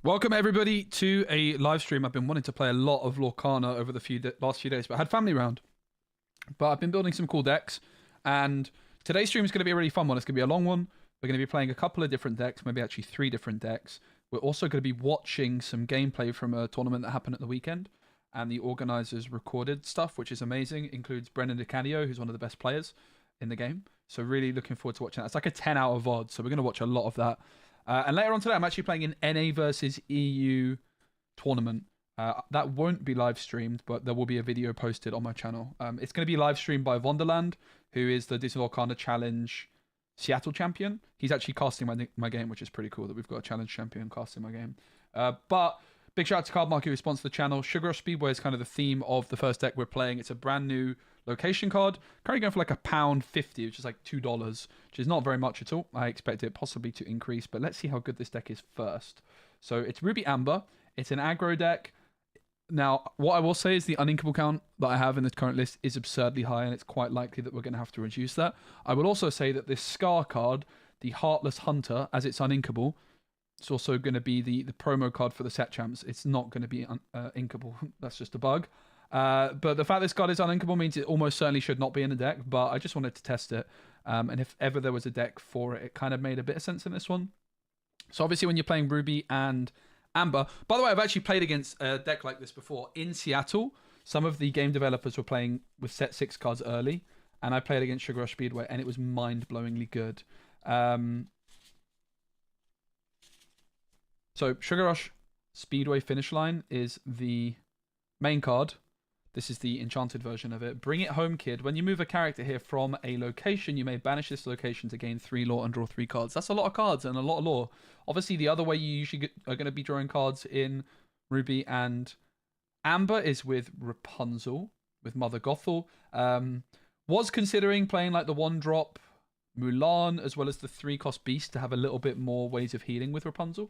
Welcome everybody to a live stream. I've been wanting to play a lot of Lorcana over the last few days, but I had family round. But I've been building some cool decks, and today's stream is going to be a really fun one. It's going to be a long one. We're going to be playing a couple of different decks, maybe actually 3 different decks. We're also going to be watching some gameplay from a tournament that happened at the weekend, and the organisers recorded stuff, which is amazing. It includes Brendan DiCanio, who's one of the best players in the game. So really looking forward to watching that. It's like a 10-hour VOD, so we're going to watch a lot of that. And later on today, I'm actually playing an NA versus EU tournament. That won't be live streamed, but there will be a video posted on my channel. It's going to be live streamed by Vonderland, who is the Disney Lorcana Challenge Seattle champion. He's actually casting my game, which is pretty cool that we've got a challenge champion casting my game. But big shout out to Cardmarket, who sponsored the channel. Rush Speedway is kind of the theme of the first deck we're playing. It's a brand new location card. Currently going for like £1.50, which is like $2, which is not very much at all. I expect it possibly to increase, but let's see how good this deck is first. So it's Ruby Amber. It's an aggro deck. Now, what I will say is the uninkable count that I have in this current list is absurdly high, and it's quite likely that we're going to have to reduce that. I will also say that this Scar card, the Heartless Hunter, as it's uninkable, it's also going to be the promo card for the set champs. It's not going to be inkable. That's just a bug. But the fact this card is uninkable means it almost certainly should not be in the deck, but I just wanted to test it. And if ever there was a deck for it, it kind of made a bit of sense in this one. So obviously when you're playing Ruby and Amber, by the way, I've actually played against a deck like this before in Seattle. Some of the game developers were playing with set 6 cards early, and I played against Rush Speedway, and it was mind-blowingly good. So Rush Speedway Finish Line is the main card. This is the enchanted version of it. Bring it home, kid. When you move a character here from a location, you may banish this location to gain 3 lore and draw 3 cards. That's a lot of cards and a lot of lore. Obviously, the other way you usually are going to be drawing cards in Ruby and Amber is with Rapunzel, with Mother Gothel. Was considering playing like the 1-drop Mulan as well as the 3-cost Beast to have a little bit more ways of healing with Rapunzel.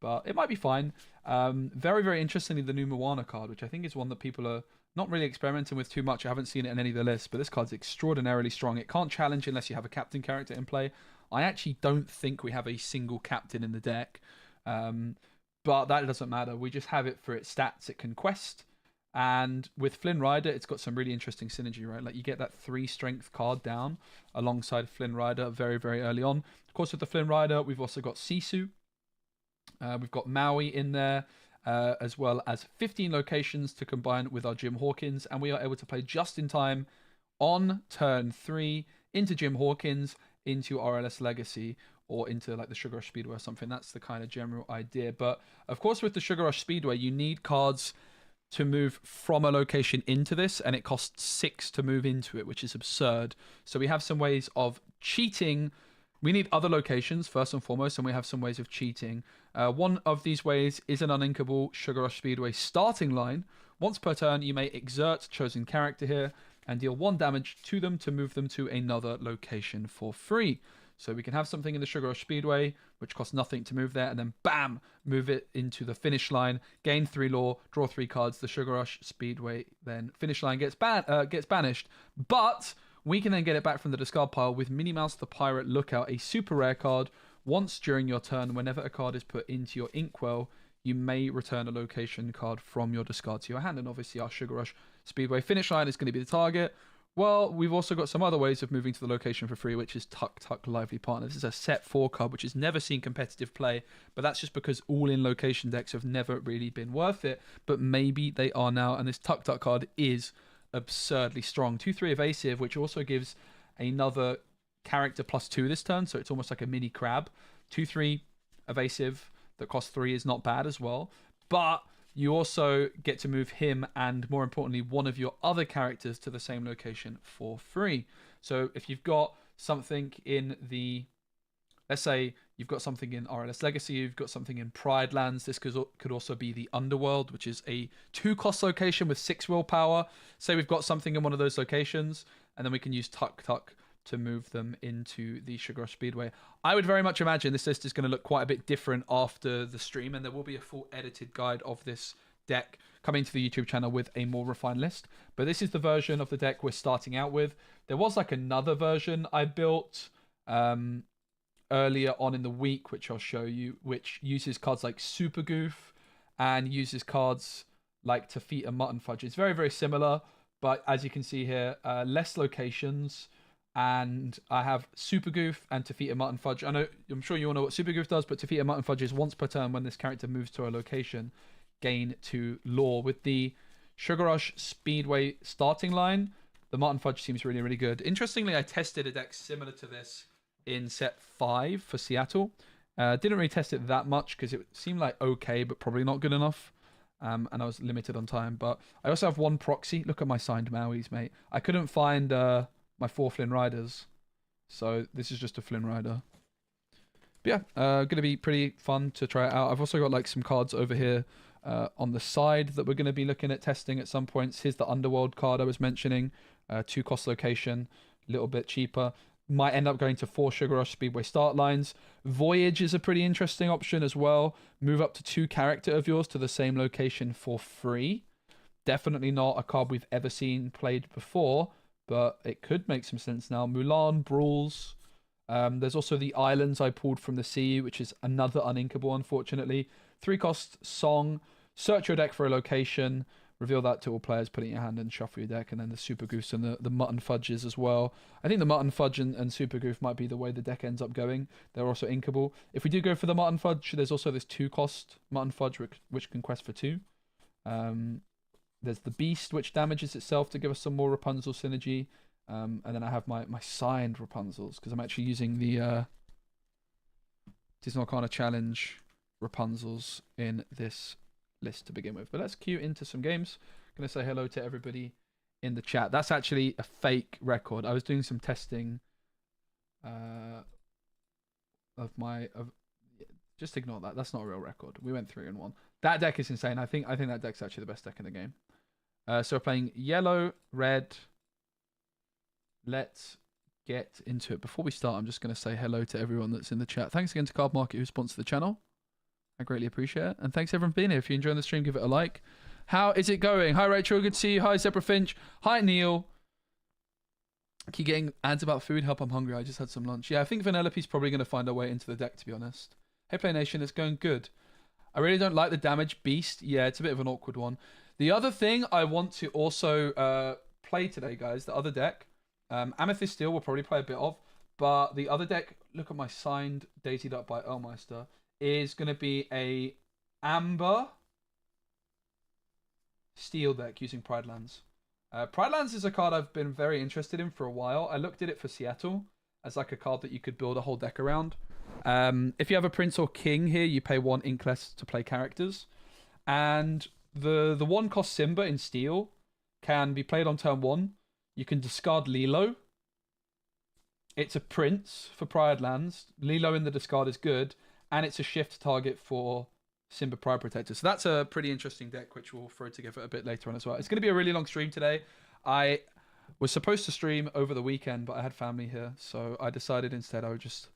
But it might be fine. Very, very interestingly, the new Moana card, which I think is one that people are not really experimenting with too much. I haven't seen it in any of the lists, but this card's extraordinarily strong. It can't challenge unless you have a captain character in play. I actually don't think we have a single captain in the deck, but that doesn't matter. We just have it for its stats. It can quest, and with Flynn Rider, it's got some really interesting synergy, right? Like you get that 3 strength card down alongside Flynn Rider very, very early on. Of course, with the Flynn Rider, we've also got Sisu. We've got Maui in there, as well as 15 locations to combine with our Jim Hawkins, and we are able to play just in time on turn 3 into Jim Hawkins, into RLS Legacy, or into like the Rush Speedway or something. That's the kind of general idea. But of course, with the Rush Speedway, you need cards to move from a location into this, and it costs 6 to move into it, which is absurd. So we have some ways of cheating. We need other locations first and foremost, and we have some ways of cheating. One of these ways is an uninkable Rush Speedway starting line. Once per turn, you may exert chosen character here and deal 1 damage to them to move them to another location for free. So we can have something in the Rush Speedway, which costs nothing to move there, and then bam, move it into the finish line, gain 3 lore, draw 3 cards. The Rush Speedway then finish line gets banished, but we can then get it back from the discard pile with Minnie Mouse the Pirate Lookout, a super rare card. Once during your turn, whenever a card is put into your inkwell, you may return a location card from your discard to your hand. And obviously our Rush Speedway finish line is going to be the target. Well, we've also got some other ways of moving to the location for free, which is Tuk Tuk Lively Partner. This is a set 4 card, which has never seen competitive play, but that's just because all-in location decks have never really been worth it. But maybe they are now, and this Tuk Tuk card is absurdly strong. 2/3 evasive, which also gives another character +2 this turn, so it's almost like a mini crab. 2/3 evasive that costs 3 is not bad as well, but you also get to move him and, more importantly, one of your other characters to the same location for free. So if you've got something in the, let's say you've got something in RLS Legacy, you've got something in Pride Lands, this could also be the Underworld, which is a 2-cost location with 6 willpower. Say we've got something in one of those locations, and then we can use Tuk Tuk to move them into the Rush Speedway. I would very much imagine this list is going to look quite a bit different after the stream, and there will be a full edited guide of this deck coming to the YouTube channel with a more refined list. But this is the version of the deck we're starting out with. There was like another version I built earlier on in the week, which I'll show you, which uses cards like Super Goof and uses cards like Tafita and Mutton Fudge. It's very, very similar, but as you can see here, less locations. And I have Super Goof and Tafita Mutton Fudge. I'm sure you all know what Super Goof does, but Tafita Mutton Fudge is once per turn when this character moves to a location, gain 2 lore. With the Sugar Rush Speedway starting line, the Mutton Fudge seems really, really good. Interestingly, I tested a deck similar to this in set 5 for Seattle. Didn't really test it that much because it seemed like okay, but probably not good enough. And I was limited on time. But I also have 1 proxy. Look at my signed Mauis, mate. I couldn't find my 4 Flynn Riders. So this is just a Flynn Rider. But yeah, going to be pretty fun to try it out. I've also got like some cards over here on the side that we're going to be looking at testing at some points. Here's the Underworld card I was mentioning. 2 cost location, a little bit cheaper. Might end up going to 4 Sugar Rush Speedway start lines. Voyage is a pretty interesting option as well. Move up to 2 character of yours to the same location for free. Definitely not a card we've ever seen played before, but it could make some sense now. Mulan, Brawls. There's also the Islands I pulled from the sea, which is another uninkable, unfortunately. 3 cost Song. Search your deck for a location. Reveal that to all players, put it in your hand and shuffle your deck. And then the Super Goofs and the Mutton Fudges as well. I think the Mutton Fudge and Super Goof might be the way the deck ends up going. They're also inkable. If we do go for the Mutton Fudge, there's also this 2 cost Mutton Fudge, which can quest for 2. There's the Beast, which damages itself to give us some more Rapunzel synergy. And then I have my signed Rapunzels, because I'm actually using the Disney Lorcana Challenge Rapunzels in this list to begin with. But let's queue into some games. I'm going to say hello to everybody in the chat. That's actually a fake record. I was doing some testing just ignore that. That's not a real record. We went 3-1. That deck is insane. I think that deck's actually the best deck in the game. So we're playing yellow, red. Let's get into it. Before we start, I'm just going to say hello to everyone that's in the chat. Thanks again to Cardmarket who sponsored the channel. I greatly appreciate it. And thanks everyone for being here. If you're enjoying the stream, give it a like. How is it going? Hi, Rachel. Good to see you. Hi, Zebra Finch. Hi, Neil. Keep getting ads about food. Help, I'm hungry. I just had some lunch. Yeah, I think Vanellope's probably going to find her way into the deck, to be honest. Hey, Play Nation. It's going good. I really don't like the damage beast. Yeah, it's a bit of an awkward one. The other thing I want to also play today, guys, the other deck, Amethyst Steel we'll probably play a bit of, but the other deck, look at my signed Daisied Up by Earlmeister, is going to be a Amber Steel deck using Pride Lands. Pride Lands is a card I've been very interested in for a while. I looked at it for Seattle as like a card that you could build a whole deck around. If you have a Prince or King here, you pay 1 ink less to play characters. And the 1 cost Simba in Steel can be played on turn 1. You can discard Lilo. It's a Prince for Pride Lands. Lilo in the discard is good. And it's a shift target for Simba Pride Protector. So that's a pretty interesting deck, which we'll throw together a bit later on as well. It's going to be a really long stream today. I was supposed to stream over the weekend, but I had family here. So I decided instead I would just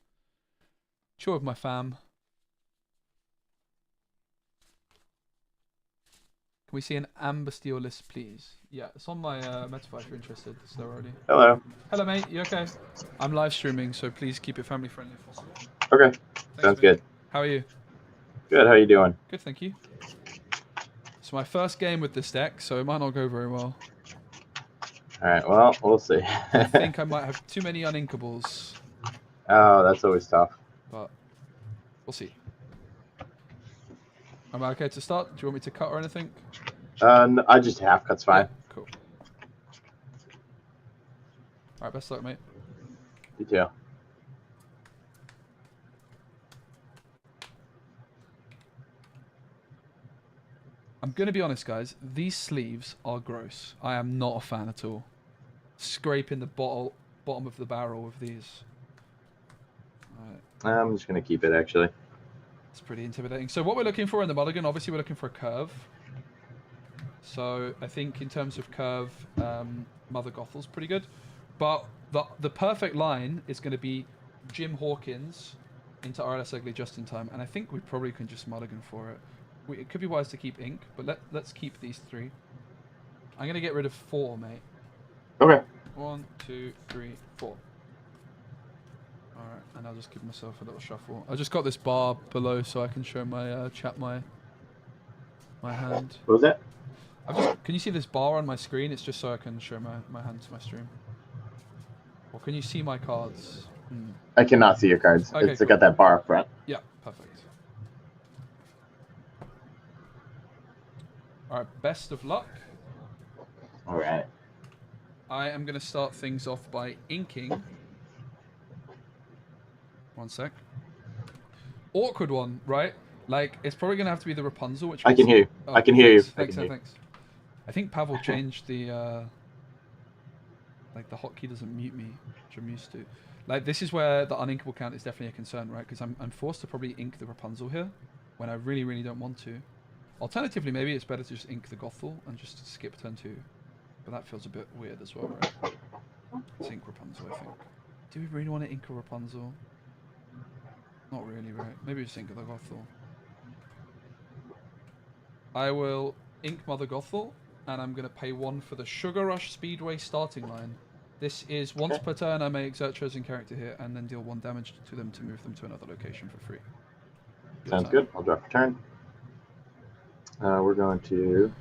chill with my fam. Can we see an Amber Steel list, please? Yeah, it's on my Metafy if you're interested. It's there already. Hello. Hello, mate. You okay? I'm live streaming, so please keep it family friendly if possible. Okay. Thanks, Sounds mate. good. How are you? Good. How you doing? Good, thank you. It's my first game with this deck, so it might not go very well. All right. Well, we'll see. I think I might have too many uninkables. Oh, that's always tough. But we'll see. Am I okay to start? Do you want me to cut or anything? No, I just half cut's fine. Yeah, cool. All right, best of luck, mate. You too. I'm going to be honest, guys. These sleeves are gross. I am not a fan at all. Scraping the bottom of the barrel with these. All right. I'm just going to keep it, actually. It's pretty intimidating. So what we're looking for in the mulligan, obviously we're looking for a curve. So I think in terms of curve, Mother Gothel's pretty good. But the perfect line is going to be Jim Hawkins into RLS Ugly just in time. And I think we probably can just mulligan for it. It could be wise to keep ink, but let's keep these 3. I'm going to get rid of 4, mate. Okay. 1, 2, 3, 4. Alright, and I'll just give myself a little shuffle. I just got this bar below so I can show my chat my hand. What was that? Can you see this bar on my screen? It's just so I can show my hand to my stream. Or can you see my cards? I cannot see your cards. Okay, It's cool. got that bar up front. Yeah, perfect. Alright, best of luck. Alright. I am going to start things off by inking. One sec. Awkward one, right? Like, it's probably going to have to be the Rapunzel, which I can hear you. Oh, I can hear you. thanks. I think Pavel changed the, like, the hotkey doesn't mute me, which I'm used to. Like, this is where the uninkable count is definitely a concern, right? Because I'm forced to probably ink the Rapunzel here, when I really, really don't want to. Alternatively, maybe it's better to just ink the Gothel and just skip turn 2. But that feels a bit weird as well, right? Let's ink Rapunzel, I think. Do we really want to ink a Rapunzel? Not really, right? Maybe just ink the Gothel. I will ink Mother Gothel, and I'm going to pay 1 for the Sugar Rush Speedway starting line. This is once per turn I may exert chosen character here, and then deal 1 damage to them to move them to another location for free. Sounds good. I'll draw for turn. We're going to...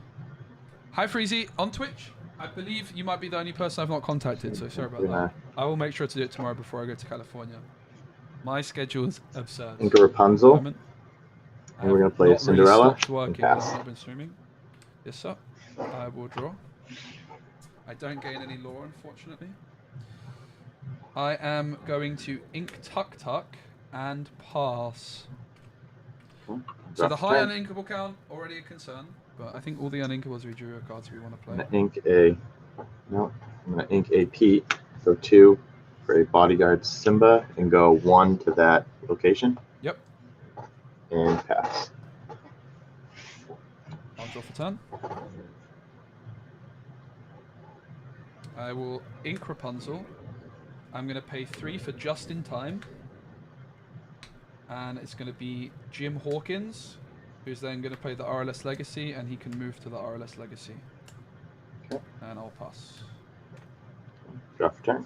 Hi Freezy, on Twitch. I believe you might be the only person I've not contacted, so sorry about that. I will make sure to do it tomorrow before I go to California. My schedule is absurd. Ink a Rapunzel. And we're going to play Cinderella. Really stopped working and I've not been streaming. Yes, sir. I will draw. I don't gain any lore, unfortunately. I am going to ink Tuk Tuk and pass. Cool. So the high uninkable count, already a concern, but I think all the uninkables we drew are cards we want to play. I'm going to ink a Pete, so 2 for a bodyguard Simba, and go 1 to that location. Yep. And pass. I'll draw for turn. I will ink Rapunzel. I'm going to pay 3 for just in time. And it's going to be Jim Hawkins, who's then going to play the RLS Legacy, and he can move to the RLS Legacy. Okay. And I'll pass. Draw for turn.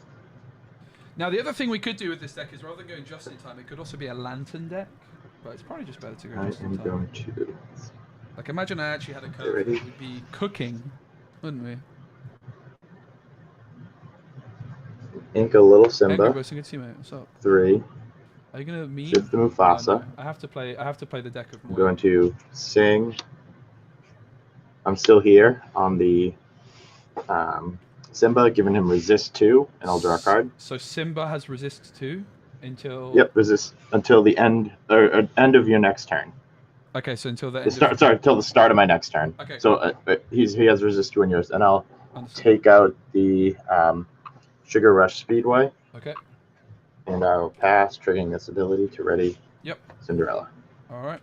Now, the other thing we could do with this deck is rather than going just in time, it could also be a Lantern deck, but it's probably just better to go just in time. Going to... Like, imagine I actually had a code that would be cooking, wouldn't we? Ink a little Simba. Angry Boss, good to see you, mate. What's up? 3. Are you gonna meme? Shift the Mufasa. No. I have to play the deck of I'm going to sing. I'm still here on the Simba, giving him resist 2, and I'll draw a card. So Simba has resist 2 until... Yep, resist until the end or end of your next turn. Okay, so until the end until the start of my next turn. Okay. So he has resist 2 on yours, and I'll take out the Sugar Rush Speedway. Okay. And I'll pass, triggering this ability to ready Cinderella. Alright.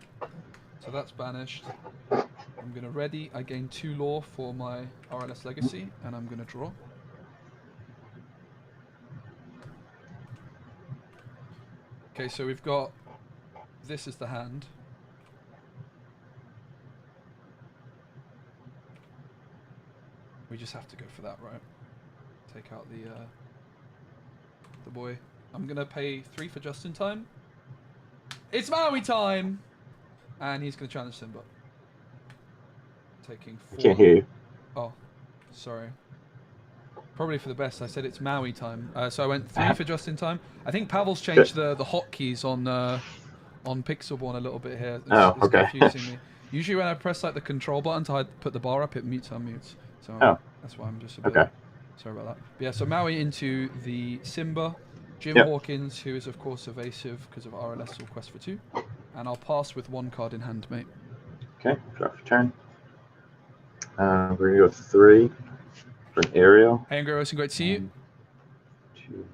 So that's banished. I'm going to ready. I gain 2 lore for my RLS Legacy, and I'm going to draw. Okay, so we've got... This is the hand. We just have to go for that, right? Take out the boy. I'm going to pay 3 for just in time. It's Maui time! And he's going to challenge Simba. Taking 4. I can't hear you. Oh, sorry. Probably for the best. I said it's Maui time. So I went 3 for just in time. I think Pavel's changed the hotkeys on Pixelborn a little bit here. It's okay. confusing me. Usually when I press like the control button to put the bar up, it mutes unmutes. So that's why I'm just a bit... Sorry about that. But yeah, so Maui into the Simba. Jim Hawkins, who is of course evasive because of RLS or Quest for 2. And I'll pass with 1 card in hand, mate. Okay, draw for turn. We're going to go 3 for an aerial. Hey, Angry Racing, great to see you. 2,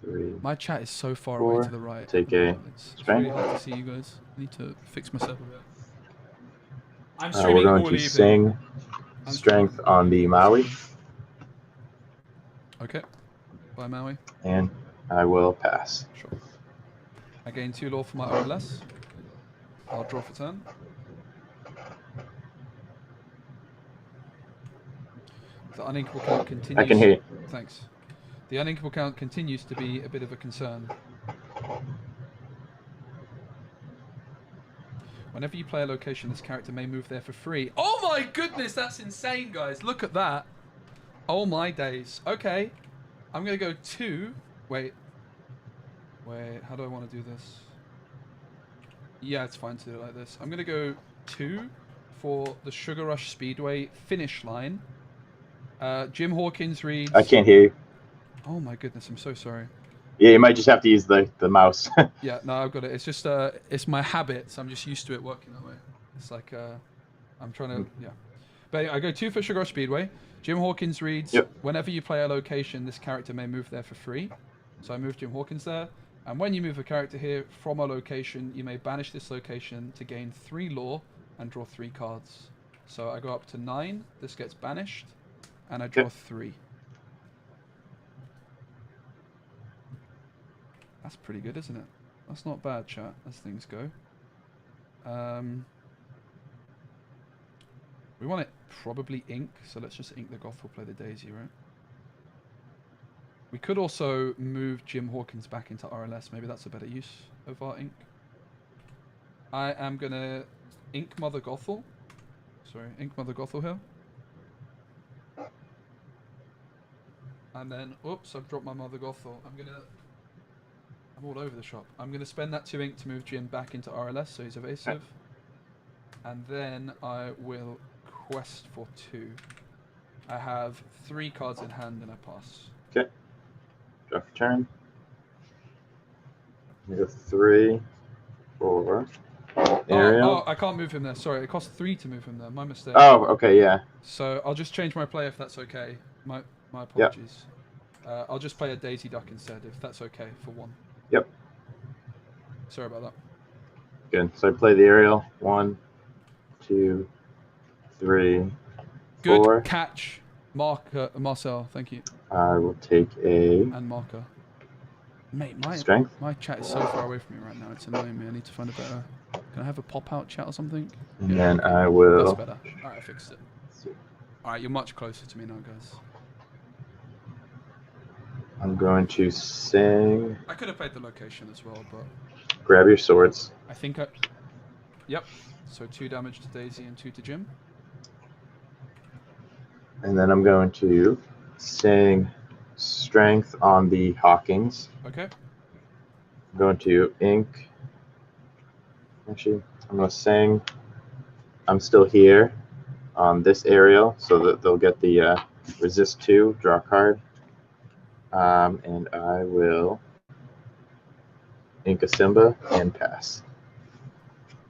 3. My chat is so far 4. away to the right. Take a it's really hard to see you guys. I need to fix myself a bit. I'm We're streaming going all to evening. sing Strength on the Maui. Okay. Bye, Maui. And I will pass. Sure. I gain 2 lore for my RLS. I'll draw for turn. The uninkable count continues. I can hear you. Thanks. The uninkable count continues to be a bit of a concern. Whenever you play a location, this character may move there for free. Oh my goodness, that's insane, guys. Look at that. Oh my days. Okay. I'm going to go 2. Wait, how do I want to do this? Yeah, it's fine to do it like this. I'm going to go 2 for the Sugar Rush Speedway finish line. Jim Hawkins reads... I can't hear you. Oh my goodness, I'm so sorry. Yeah, you might just have to use the mouse. Yeah, no, I've got it. It's just, it's my habit, so I'm just used to it working that way. It's like, I'm trying to, yeah. But I go 2 for Sugar Rush Speedway. Jim Hawkins reads, yep. Whenever you play a location, this character may move there for free. So I move Jim Hawkins there. And when you move a character here from a location, you may banish this location to gain 3 lore and draw 3 cards. So I go up to 9. This gets banished. And I draw 3. That's pretty good, isn't it? That's not bad, chat, as things go. We want it probably ink, so let's just ink the Goth. We'll play the Daisy, right? We could also move Jim Hawkins back into RLS. Maybe that's a better use of our ink. I am going to ink Mother Gothel. Sorry, ink Mother Gothel here. And then, oops, I've dropped my Mother Gothel. I'm all over the shop. I'm going to spend that 2 ink to move Jim back into RLS, so he's evasive. And then I will quest for 2. I have 3 cards in hand and I pass. Okay. Draw for turn. You go 3, 4. Ariel. Oh, I can't move him there. Sorry, it costs 3 to move him there. My mistake. Oh, okay, yeah. So I'll just change my play if that's okay. My apologies. Yep. I'll just play a Daisy Duck instead if that's okay for 1. Yep. Sorry about that. Good. So I play the Ariel. 1, 2, 3, Good 4. catch, Marcel. Thank you. I will take a... And marker. Mate, strength. My chat is so far away from me right now. It's annoying me. I need to find a better... Can I have a pop-out chat or something? And then I will... That's better. Alright, I fixed it. Alright, you're much closer to me now, guys. I'm going to sing... I could have played the location as well, but... Grab your swords. I think I... Yep. So 2 damage to Daisy and 2 to Jim. And then I'm going to sing strength on the Hawkins. Okay. I'm going to ink. Actually, I'm going to sing I'm Still Here on this Ariel so that they'll get the resist 2, draw a card. And I will ink a Simba and pass.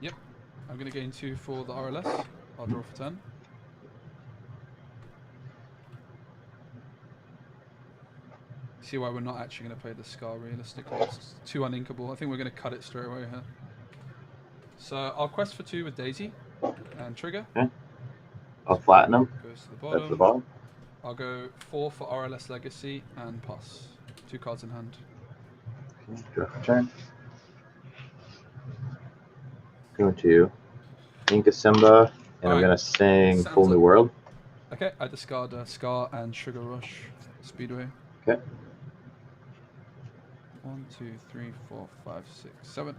Yep. I'm going to gain 2 for the RLS. I'll draw for 10. See why we're not actually going to play the Scar realistically. It's too uninkable. I think we're going to cut it straight away here. So I'll quest for 2 with Daisy and trigger. Okay. I'll flatten them. Goes to the bottom. That's the bottom. I'll go 4 for RLS Legacy and pass. 2 cards in hand. Okay, draw for turn. Going to ink a Simba, and I'm going to sing Full New World. Okay, I discard Scar and Sugar Rush Speedway. Okay. 1, 2, 3, 4, 5, 6, 7.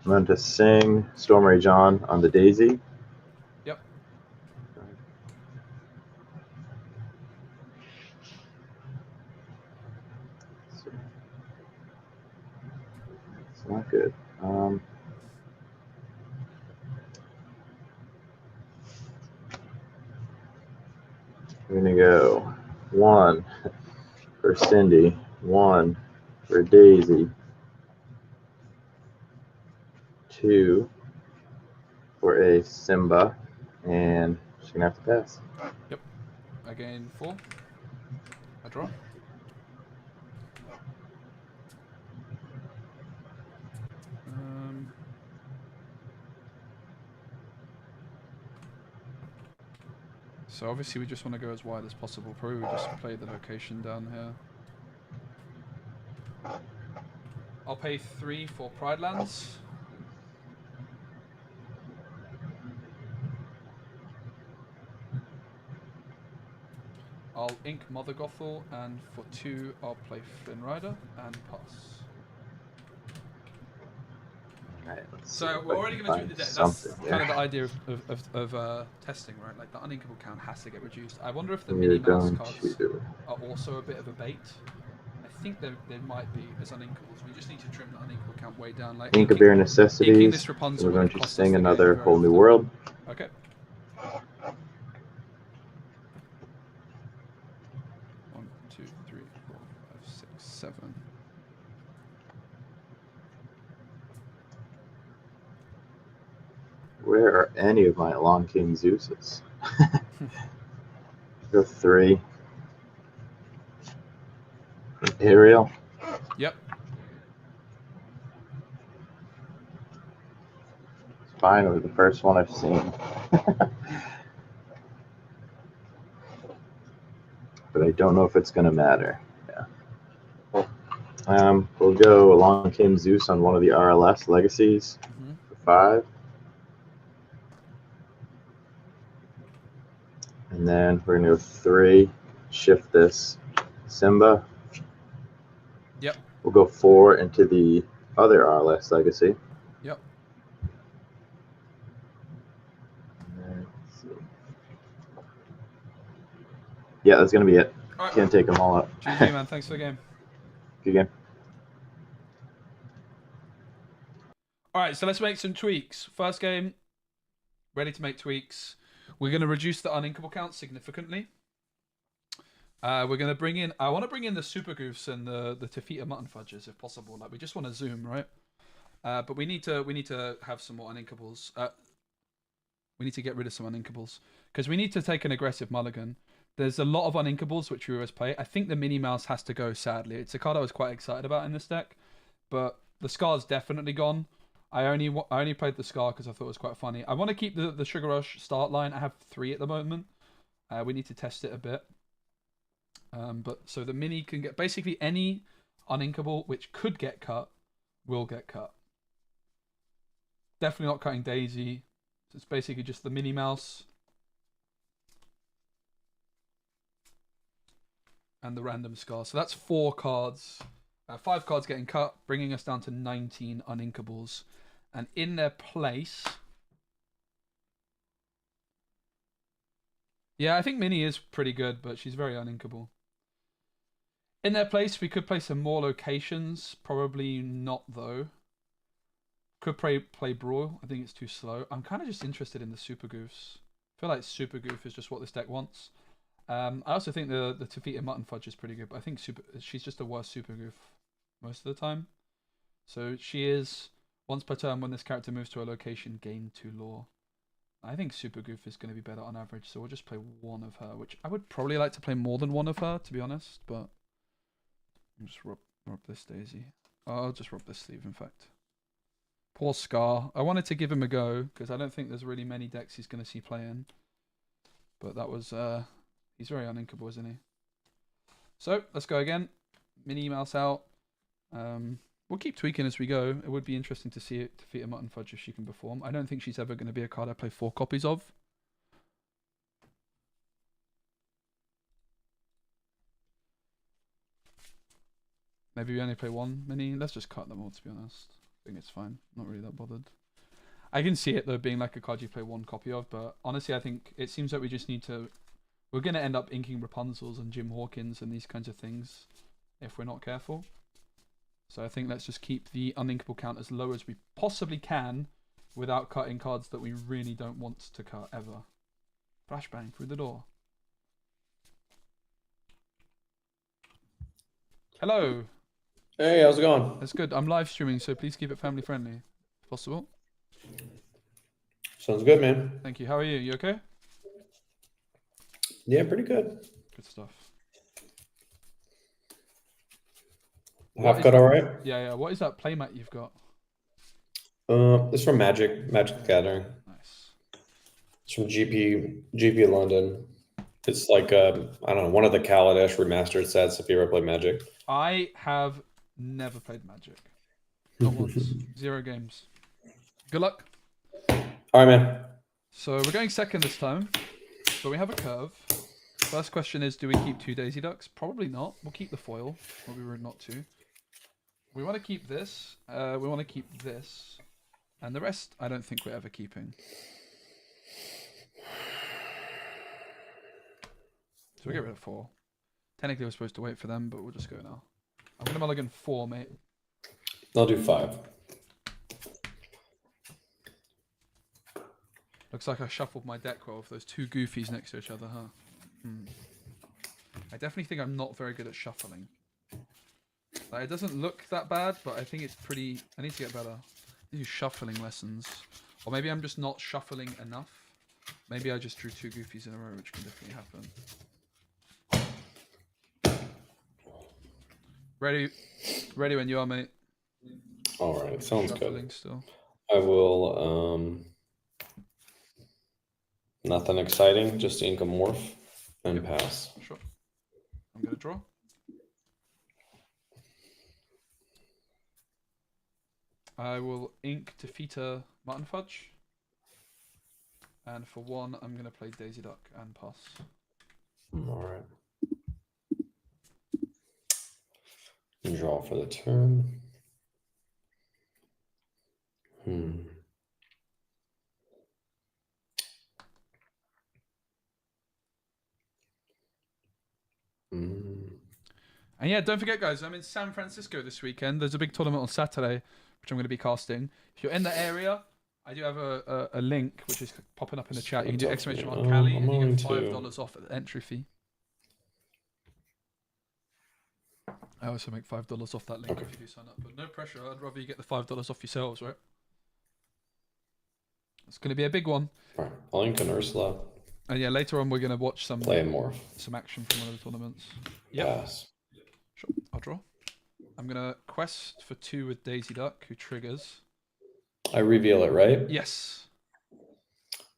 I'm going to sing Storm Rage On the Daisy. Yep. It's not good. We're going to go 1 for Cindy, 1 for Daisy, 2 for a Simba, and she's going to have to pass. Yep. I gain 4. I draw. So obviously we just want to go as wide as possible. Probably we just play the location down here. I'll pay 3 for Pride Lands. I'll ink Mother Gothel, and for 2, I'll play Flynn Rider and pass. Alright, let's see So if we're I already can going to find tweak the deck. something That's here. kind of the idea of testing, right? Like the uninkable count has to get reduced. I wonder if the We're Minnie Mouse going cards to are also a bit of a bait. I think they might be as uninkables. We just need to trim the uninkable count way down. Like Ink of inking Bare this Necessities. Rapunzel We're would going have to cost us sing the game another very Whole New often. World. Okay. 1, 2, 3, 4, 5, 6, 7. Where are any of my Long King Zeuses? Go 3. Ariel. Yep. Finally, the first one I've seen. But I don't know if it's going to matter. Yeah. We'll go Long King Zeus on one of the RLS legacies for 5. And then we're going to go 3, shift this Simba. Yep. We'll go 4 into the other RLS legacy. Yep. Yeah, that's going to be it. All right. Can't take them all up. GG, man. Thanks for the game. Good game. All right, so let's make some tweaks. First game, ready to make tweaks. We're going to reduce the uninkable count significantly. We're going to bring in... I want to bring in the Super Goofs and the Tafita Mutton Fudges, if possible. Like, we just want to zoom, right? But we need to have some more uninkables. We need to get rid of some uninkables. Because we need to take an aggressive mulligan. There's a lot of uninkables which we always play. I think the Minnie Mouse has to go, sadly. It's a card I was quite excited about in this deck. But the Scar's definitely gone. I only played the Scar because I thought it was quite funny. I want to keep the Sugar Rush start line. I have 3 at the moment. We need to test it a bit. But so the Mini can get basically any uninkable which could get cut will get cut. Definitely not cutting Daisy. So it's basically just the Minnie Mouse and the random Scar. So that's 4 cards. 5 cards getting cut, bringing us down to 19 uninkables. And in their place... Yeah, I think Minnie is pretty good, but she's very uninkable. In their place, we could play some more locations. Probably not, though. Could play Brawl. I think it's too slow. I'm kind of just interested in the Super Goofs. I feel like Super Goof is just what this deck wants. I also think the Tafita Mutton Fudge is pretty good, but I think she's just a worse Super Goof most of the time. So she is, once per turn when this character moves to a location, gain 2 lore. I think Super Goof is going to be better on average, so we'll just play 1 of her, which I would probably like to play more than 1 of her, to be honest, but I'll just rub this Daisy. I'll just rub this sleeve, in fact. Poor Scar. I wanted to give him a go, because I don't think there's really many decks he's going to see playing. But that was, he's very uninkable, isn't he? So, let's go again. Minnie Mouse out. We'll keep tweaking as we go. It would be interesting to see it defeat a Mutton Fudge if she can perform. I don't think she's ever going to be a card I play 4 copies of. Maybe we only play 1 mini. Let's just cut them all, to be honest. I think it's fine. Not really that bothered. I can see it, though, being like a card you play 1 copy of, but honestly, I think it seems like we just need to... We're going to end up inking Rapunzels and Jim Hawkins and these kinds of things if we're not careful. So I think let's just keep the uninkable count as low as we possibly can without cutting cards that we really don't want to cut ever. Flashbang through the door. Hello. Hey, how's it going? That's good. I'm live streaming, so please keep it family friendly if possible. Sounds good, man. Thank you. How are you? You okay? Yeah, pretty good. Good stuff. Half cut, all right. Yeah. What is that playmat you've got? It's from Magic the Gathering. Nice. It's from GP London. It's like I don't know, one of the Kaladesh remastered sets. If you ever play Magic, I have never played Magic. Not once. 0 games. Good luck. All right, man. So we're going second this time, but we have a curve. First question is, do we keep 2 Daisy Ducks? Probably not. We'll keep the foil. We'll be rude not to. We want to keep this. We want to keep this. And the rest, I don't think we're ever keeping. So we get rid of 4. Technically, we're supposed to wait for them, but we'll just go now. I'm going to mulligan 4, mate. I'll do 5. Looks like I shuffled my deck well with those 2 goofies next to each other, huh? I definitely think I'm not very good at shuffling. Like, it doesn't look that bad, but I think it's pretty... I need to get better. I need to do shuffling lessons. Or maybe I'm just not shuffling enough. Maybe I just drew 2 goofies in a row, which can definitely happen. Ready when you are, mate. All right, sounds Shuffling good. still. I will... Nothing exciting, just ink a morph and pass. Sure. I'm going to draw. I will ink Defeater Mutton Fudge. And for 1, I'm going to play Daisy Duck and pass. All right. Draw for the turn. And yeah, don't forget, guys, I'm in San Francisco this weekend. There's a big tournament on Saturday, which I'm going to be casting. If you're in the area, I do have a link, which is popping up in the chat. You can do exclamation mark Cali, and you get $5 off at the entry fee. I also make $5 off that link if you do sign up. But no pressure. I'd rather you get the $5 off yourselves, right? It's going to be a big one. All right, I'll ink an Ursula. And yeah, later on we're going to watch some action from one of the tournaments. Yes. Sure, I'll draw. I'm going to quest for 2 with Daisy Duck, who triggers. I reveal it, right? Yes.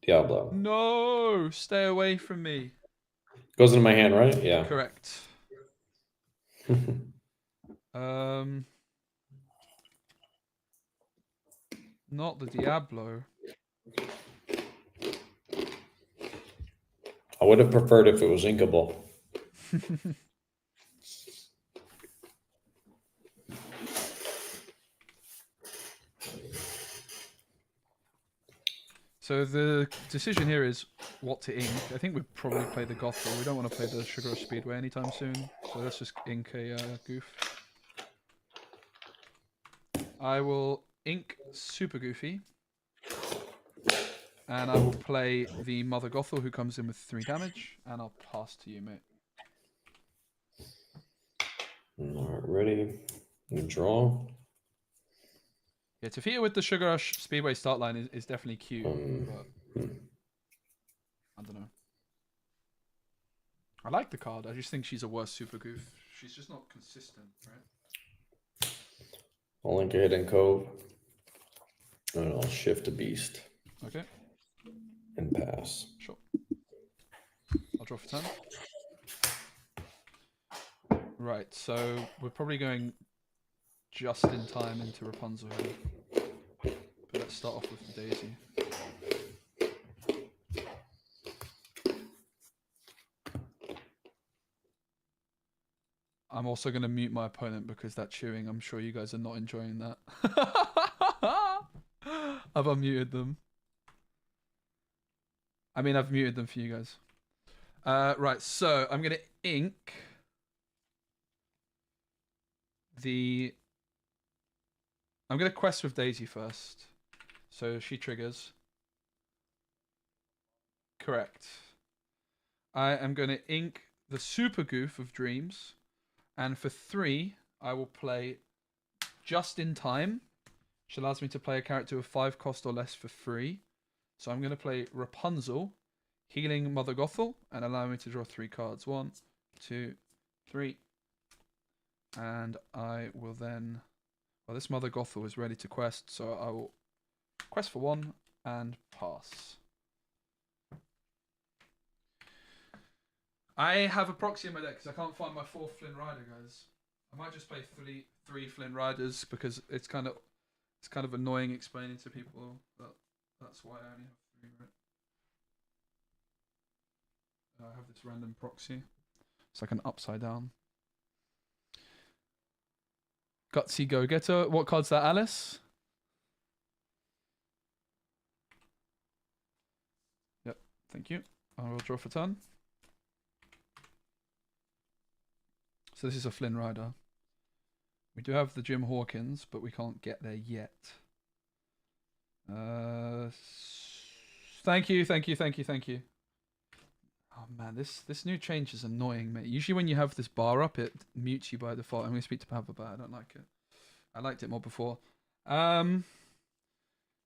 Diablo. No, stay away from me. Goes into my hand, right? Yeah. Correct. Not the Diablo. I would have preferred if it was inkable. So the decision here is what to ink. I think we'd probably play the Gothel. We don't want to play the Rush Speedway anytime soon. So let's just ink a goof. I will ink Super Goofy. And I will play the Mother Gothel, who comes in with 3 damage. And I'll pass to you, mate. All right, ready. Draw. Yeah, Tafia with the Sugar Rush Speedway start line is definitely cute, but I don't know. I like the card. I just think she's a worse Super Goof. She's just not consistent, right? I'll link a Hidden Cove. And I'll shift a Beast. Okay. And pass. Sure. I'll draw for turn. Right, so we're probably going just in time into Rapunzel here. But let's start off with the Daisy. I'm also going to mute my opponent because that chewing, I'm sure you guys are not enjoying that. I've unmuted them. I mean, I've muted them for you guys. Right, so I'm going to ink the... I'm going to quest with Daisy first. So she triggers. Correct. I am going to ink the Super Goof of Dreams. And for 3, I will play Just in Time, which allows me to play a character with 5 cost or less for free. So I'm going to play Rapunzel, Healing Mother Gothel, and allow me to draw 3 cards. 1, 2, 3. And I will then... Well, this Mother Gothel is ready to quest, so I will quest for 1 and pass. I have a proxy in my deck because I can't find my 4th Flynn Rider, guys. I might just play three Flynn Riders because it's kind of annoying explaining to people that that's why I only have 3, right? I have this random proxy. It's like an upside down. Gutsy Go Getter. What card's that, Alice? Yep, thank you. I will draw for turn. So this is a Flynn Rider. We do have the Jim Hawkins, but we can't get there yet. Thank you. Oh man, this new change is annoying, mate. Usually when you have this bar up, it mutes you by default. I'm going to speak to Papa, but I don't like it. I liked it more before.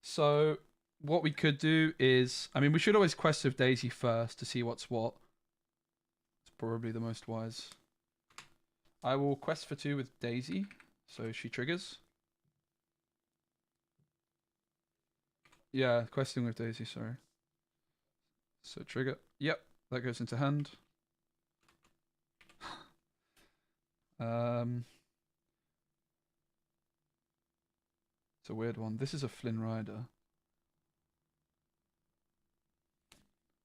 So what we could do is, I mean, we should always quest with Daisy first to see what's what. It's probably the most wise. I will quest for 2 with Daisy, so she triggers. Yeah, questing with Daisy, sorry. So trigger. Yep, that goes into hand. It's a weird one. This is a Flynn Rider.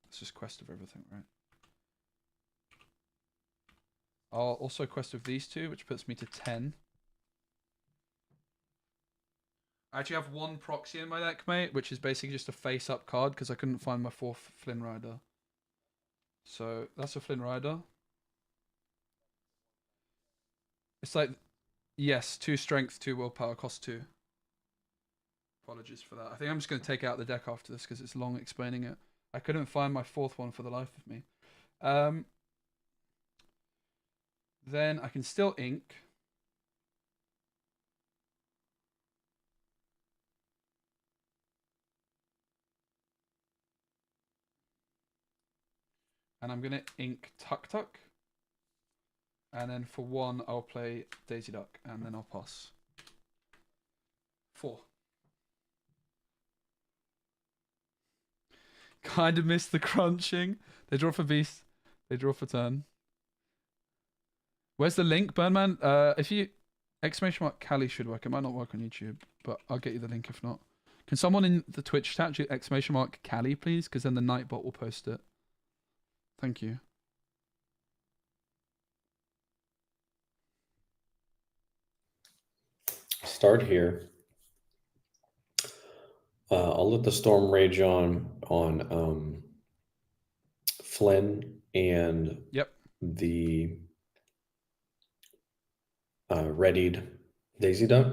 Let's just quest of everything, right? I'll also quest with these 2, which puts me to 10. I actually have 1 proxy in my deck, mate, which is basically just a face-up card because I couldn't find my 4th Flynn Rider. So that's a Flynn Rider. It's like, yes, 2 strength, 2 willpower, cost 2. Apologies for that. I think I'm just going to take out the deck after this because it's long explaining it. I couldn't find my 4th one for the life of me. Then I can still ink. And I'm going to ink Tuk Tuk. And then for 1, I'll play Daisy Duck. And then I'll pass. 4. Kind of missed the crunching. They draw for beast. They draw for turn. Where's the link, Burnman? If you... ! Cali should work. It might not work on YouTube, but I'll get you the link if not. Can someone in the Twitch chat do ! Cali, please? Because then the Nightbot will post it. Thank you. Start here. I'll let the storm rage on Flynn and Yep. the readied Daisy Duck.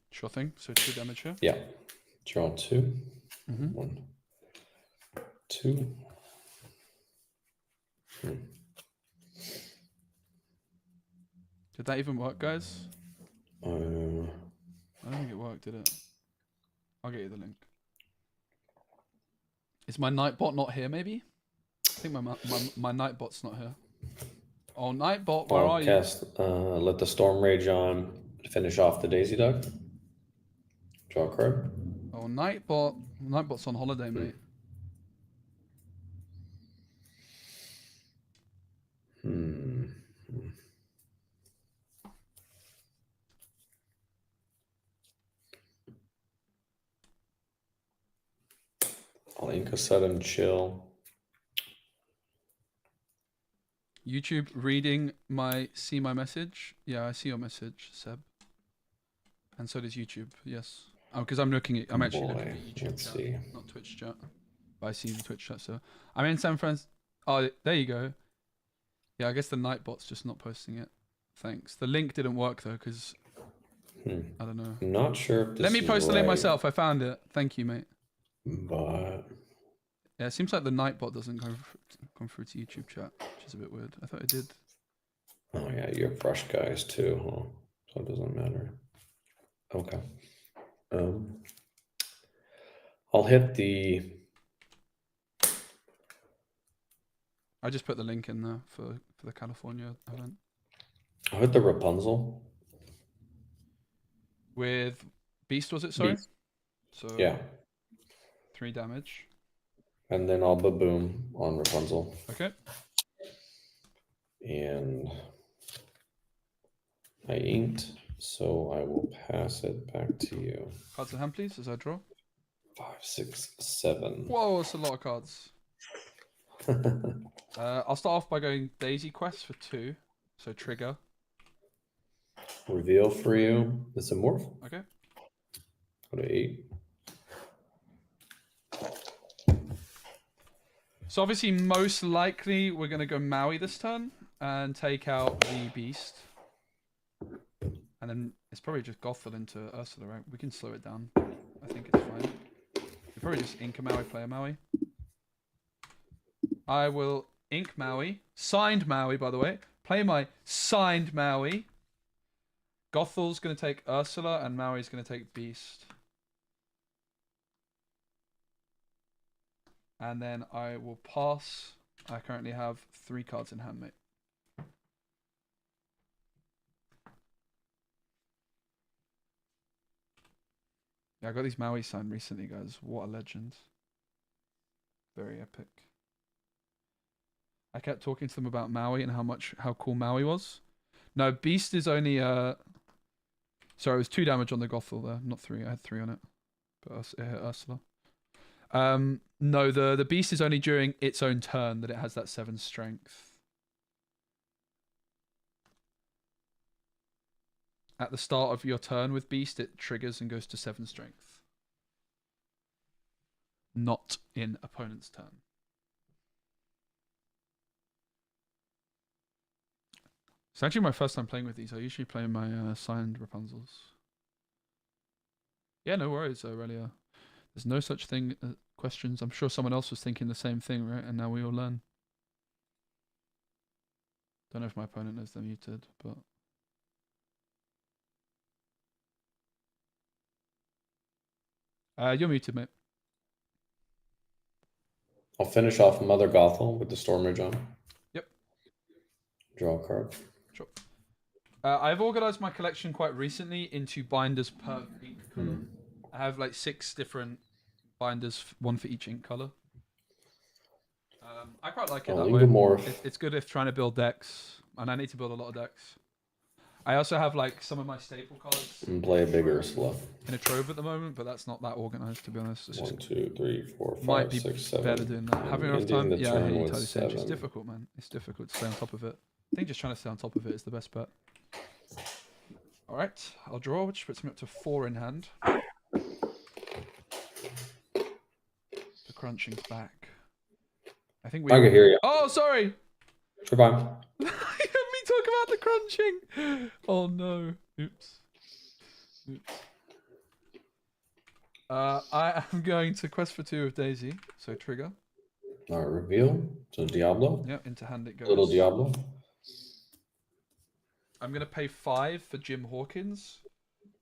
Sure thing. So 2 damage here. Yeah. Draw 2. Mm-hmm. 1, 2. Did that even work, guys? I I don't think it worked, did it? I'll get you the link. Is my Nightbot not here, maybe? I think my Nightbot's not here. Oh, Nightbot, where are you? Let the storm rage on to finish off the Daisy Duck. Draw a card. Oh, Nightbot. Nightbot's on holiday, mate. I'll ink a sudden chill. YouTube reading see my message. Yeah, I see your message, Seb. And so does YouTube. Yes. Oh, because I'm actually looking at YouTube Let's chat, see. not Twitch chat. But I see the Twitch chat. So I'm in San Francisco. Oh, there you go. Yeah, I guess the Nightbot's just not posting it. Thanks. The link didn't work though, because I don't know. I'm not sure if this Let me is post the link right, myself. I found it. Thank you, mate. But Yeah, it seems like the Nightbot doesn't come through to YouTube chat, which is a bit weird. I thought it did. oh yeah, you're fresh guys too, huh? So it doesn't matter. Okay. I'll hit the. I just put the link in there for the California event. I'll hit the Rapunzel. With Beast, was it? Sorry. Beast. So Yeah. 3 damage. And then I'll boom on Rapunzel. Okay. And I inked, so I will pass it back to you. Cards in hand, please, as I draw. 5, 6, 7. Whoa, that's a lot of cards. I'll start off by going Daisy Quest for 2. So trigger. Reveal for you. It's a morph. Okay. Go to 8. So obviously, most likely, we're going to go Maui this turn and take out the Beast. And then it's probably just Gothel into Ursula, right? We can slow it down. I think it's fine. We probably just ink a Maui, play a Maui. I will ink Maui. Signed Maui, by the way. Play my signed Maui. Gothel's going to take Ursula, and Maui's going to take Beast. And then I will pass. I currently have 3 cards in hand, mate. Yeah, I got these Maui signed recently, guys. What a legend. Very epic. I kept talking to them about Maui and how cool Maui was. No, Beast is only sorry, it was 2 damage on the Gothel there, not 3. I had 3 on it. But it hit Ursula. No, the Beast is only during its own turn that it has that 7 strength. At the start of your turn with Beast, it triggers and goes to 7 strength. Not in opponent's turn. It's actually my first time playing with these. I usually play my signed Rapunzels. Yeah, no worries, Aurelia. There's no such thing as questions. I'm sure someone else was thinking the same thing, right? And now we all learn. Don't know if my opponent knows they're muted, but... you're muted, mate. I'll finish off Mother Gothel with the Stormage on. Yep. Draw a card. Sure. I've organized my collection quite recently into binders per ink color. I have like 6 different binders, 1 for each ink color. I quite like it that way. It's good if trying to build decks, and I need to build a lot of decks. I also have like some of my staple cards. And play a big Ursula. In a trove at the moment, but that's not that organized, to be honest. It's 1, 2, 3, 4, 5, might be 6, 7. better doing that. Having enough time. Yeah, I hear you totally saying. It's 7. difficult, man. It's difficult to stay on top of it. I think just trying to stay on top of it is the best bet. All right, I'll draw, which puts me up to 4 in hand. The crunching's back. I think we. I can hear you. Oh, sorry. You're fine. You heard me talk about the crunching. Oh no. Oops. I am going to quest for 2 of Daisy. So trigger. All right, reveal. So Diablo. Yep, into hand it goes. Little Diablo. I'm going to pay 5 for Jim Hawkins.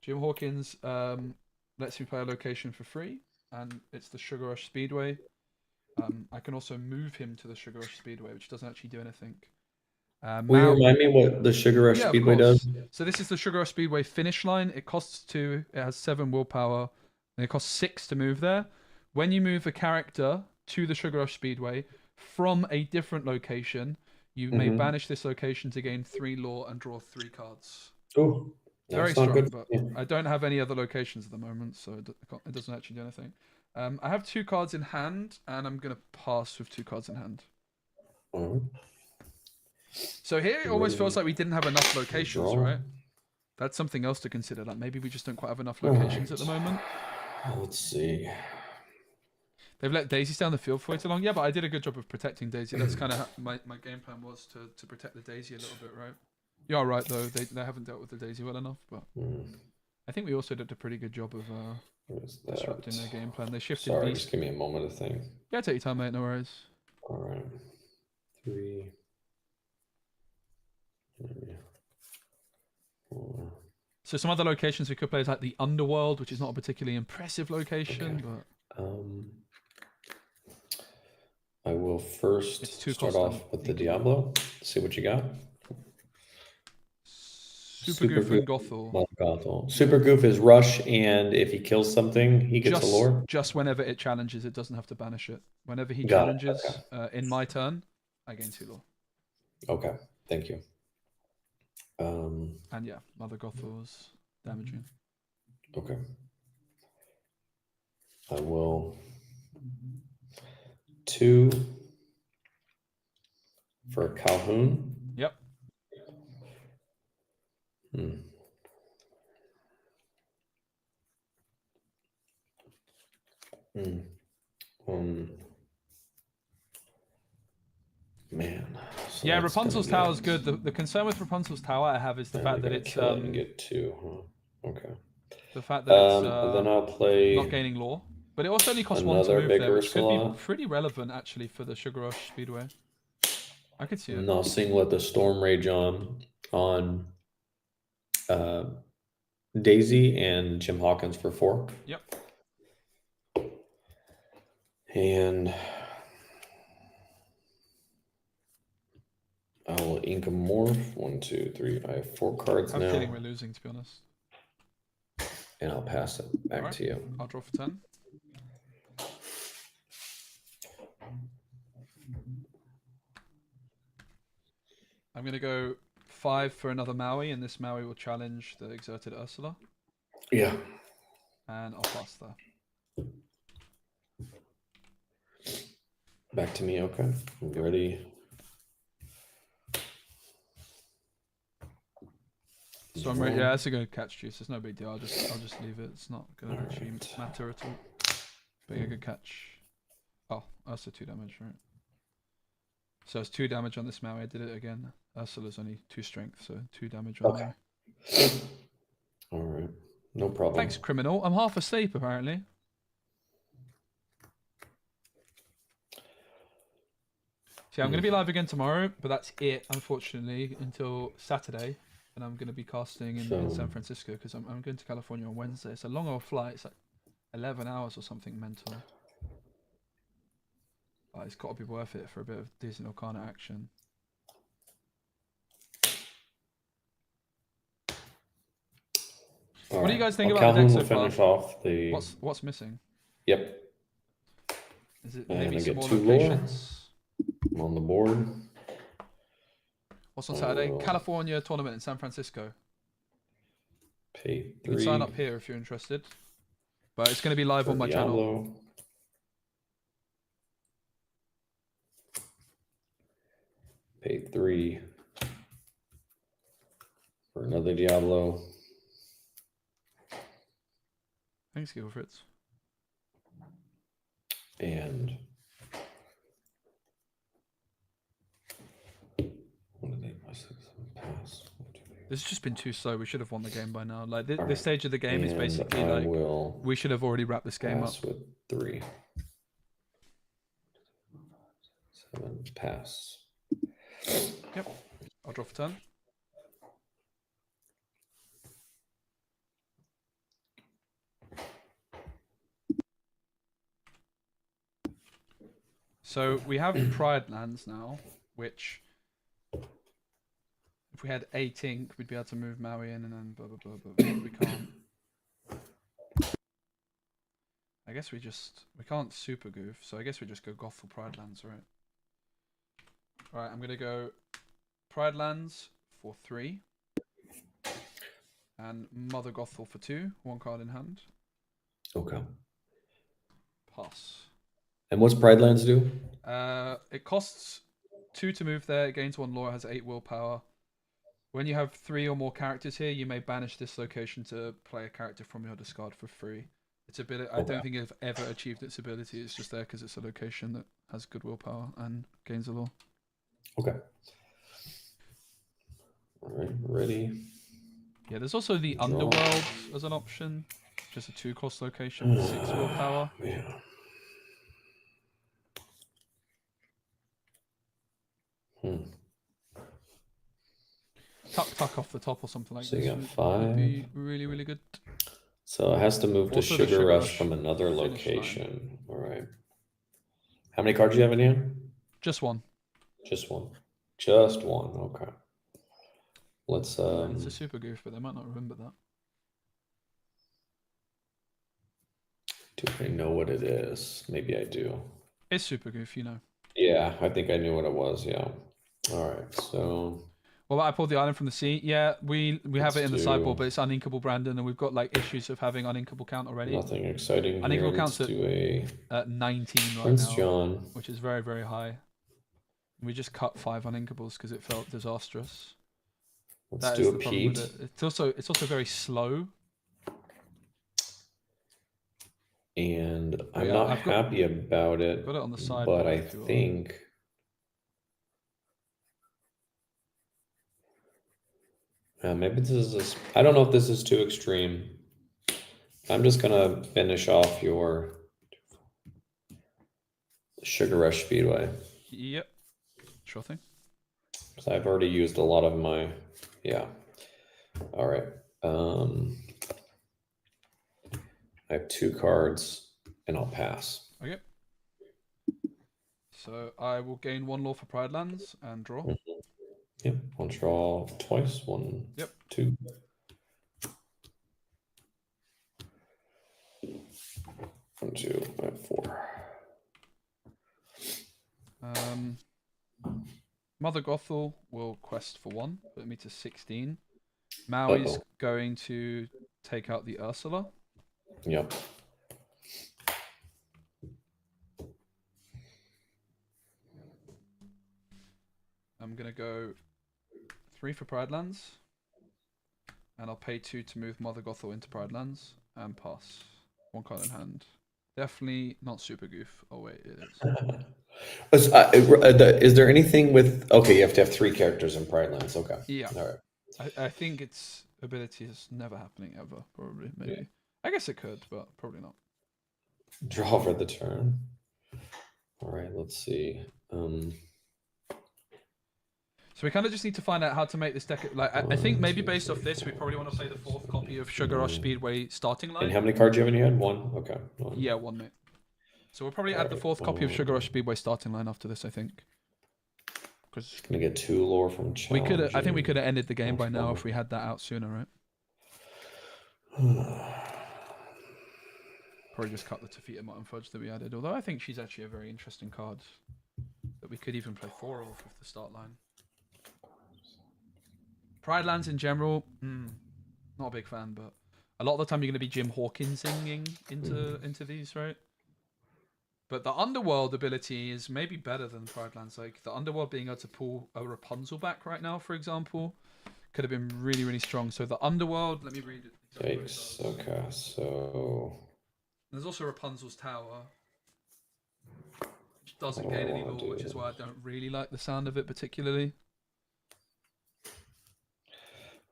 Jim Hawkins lets me play a location for free, and it's the Sugar Rush Speedway. I can also move him to the Sugar Rush Speedway, which doesn't actually do anything. Will you remind me what the Sugar Rush Speedway does? So this is the Sugar Rush Speedway finish line. It costs 2. It has 7 willpower, and it costs 6 to move there. When you move a character to the Sugar Rush Speedway from a different location, you may banish this location to gain 3 lore and draw 3 cards. Oh, very strong, but I don't have any other locations at the moment, so it doesn't actually do anything. I have 2 cards in hand, and I'm going to pass with 2 cards in hand. So here it almost feels like we didn't have enough locations, right? That's something else to consider. Like maybe we just don't quite have enough locations at the moment. Let's see. They've let Daisy stay on the field for way too long. Yeah, but I did a good job of protecting Daisy. That's kind of my game plan was to protect the Daisy a little bit, right? You're right, though. They haven't dealt with the Daisy well enough, but I think we also did a pretty good job of disrupting their game plan. They shifted. Sorry, just give me a moment to think. Yeah, take your time, mate. No worries. All right. 3, 4. So some other locations we could play is like the Underworld, which is not a particularly impressive location, but I will first start off with the Diablo. See what you got. Super Goof and Gothel. Super Goof is Rush, and if he kills something, he gets a lore. Just whenever it challenges, it doesn't have to banish it. Whenever he challenges in my turn, I gain 2 lore. Okay, thank you. And yeah, Mother Gothel's damaging. Okay. I will 2 Man. So Yeah, that's gonna Rapunzel's get- Tower is good. The concern with Rapunzel's Tower I have is the and fact we that gotta it's kill it and get 2, huh? Okay. the fact that it's Then I'll play not gaining lore. But it also only costs 1 to another move there, bigger which could be slot. pretty relevant actually for the Sugar Rush Speedway. I could see it. And I'll singlet the Storm Rage on Daisy and Jim Hawkins for 4. Yep. And I will ink a morph. 1, 2, 3. I have 4 cards I have a now. feeling we're losing, to be honest. And I'll pass it back to you. I'll draw for 10. I'm going to go 5 for another Maui, and this Maui will challenge the Exerted Ursula. Yeah. And I'll pass there. Back to me, okay. Ready? So I'm ready. Yeah, that's a good catch, Juice. It's no big deal. I'll just leave it. It's not going to actually matter at all. But yeah, good catch. Oh, Ursa 2 damage, right? So it's 2 damage on this Maui. I did it again. Ursula's only 2 strength, so 2 damage on Okay. Maui. All right. No problem. Thanks, criminal. I'm half asleep, apparently. See, I'm going to be live again tomorrow, but that's it, unfortunately, until Saturday. And I'm going to be casting in San Francisco because I'm going to California on Wednesday. It's a long old flight. It's like 11 hours or something mental. But it's got to be worth it for a bit of Disney Lorcana action. What do you guys think about the deck so far? Finish off the... What's missing? Yep. Is it And maybe I some get more 2 lore. locations? I'm on the board. What's on Saturday? California tournament in San Francisco. Pay 3. You can sign up here if you're interested. But it's going to be live on my channel. Pay 3 for another Diablo. Thanks, Gil Fritz. And what did they pass? This has just been too slow. We should have won the game by now. Like this stage of the game is basically I like will we should have already wrapped this game up. pass with 3. 7 pass. Yep. I'll draw for turn. So we have Pride lands now, which if we had 8 ink, we'd be able to move Maui in and then blah blah blah, but we can't. I guess we can't super goof, so I guess we just go Gothel Pride lands, right? Alright, I'm gonna go Pride lands for 3. And Mother Gothel for 2, 1 card in hand. Okay. Pass. And what's Pride Lands do? It costs 2 to move there. It gains 1 lore. Has 8 willpower. When you have 3 or more characters here, you may banish this location to play a character from your discard for free. It's a bit. I don't think it's ever achieved its ability. It's just there because it's a location that has good willpower and gains a lore. Okay. All right, ready. Yeah, there's also the Underworld as an option. Just a 2-cost location with 6 willpower. Yeah. Tuck off the top or something like So this. you got 5. Would be really, really good. So it has to move to Also the Sugar Sugar Rush Rush from another finish location. All right. How many cards do you have in here? Just 1. Just 1. Just 1. Okay. Let's It's a super goof, but they might not remember that. do I know what it is? Maybe I do. It's super goof, you know. Yeah, I think I knew what it was. Yeah. All right. So. Well, I pulled the island from the sea. Yeah, we have it in the sideboard, do- but it's uninkable, Brandon, and we've got like issues of having uninkable count already. Nothing exciting Uninkable here. counts Let's do a at 19 right Prince now, John. which is very, very high. We just cut 5 uninkables because it felt disastrous. Let's That do is a the problem with Pete. it. It's also very slow. and Oh, I'm yeah, not I've got- happy about it. Got it on the side. But I think maybe this is I don't know if this is too extreme. I'm just gonna finish off your Sugar Rush Speedway. Yep. Sure thing. Because I've already used a lot of my, yeah. All right. I have 2 cards, and I'll pass. Okay. So I will gain 1 law for Pride Lands and draw. Yep. I'll draw twice. 1, Yep. 2. 1, 2, I have 4. Mother Gothel will quest for 1, put me to 16. Maui's going to take out the Ursula. Yep. I'm going to go 3 for Pride Lands. And I'll pay 2 to move Mother Gothel into Pride Lands and pass. 1 card in hand. Definitely not super goof. Oh, wait, it is. Is there anything with... Okay, you have to have 3 characters in Pride Lands. Okay. Yeah. All right. I think its ability is never happening ever, probably, maybe. Yeah. I guess it could, but probably not. Draw for the turn. All right, let's see. So we kind of just need to find out how to make this deck. Like, I think maybe based off this, we probably want to play the 4th copy of Sugar Rush Speedway starting line. And how many cards do you have in your hand? 1? Okay. 1. Yeah, 1, mate. So we'll probably add the 4th copy of Sugar Rush Speedway starting line after this, I think. Because gonna get 2 lore from we could. I think we could have ended the game by now if we had that out sooner, right? Probably just cut the Tafita Mutton Fudge that we added. Although I think she's actually a very interesting card that we could even play 4 of with the start line. Pride Lands in general, not a big fan, but a lot of the time you're going to be Jim Hawkins singing into these, right? But the Underworld ability is maybe better than Pride Lands. Like the Underworld being able to pull a Rapunzel back right now, for example, could have been really, really strong. So the Underworld, let me read it. Takes. Okay, so there's also Rapunzel's Tower, which doesn't gain any lore, which is why I don't really like the sound of it particularly.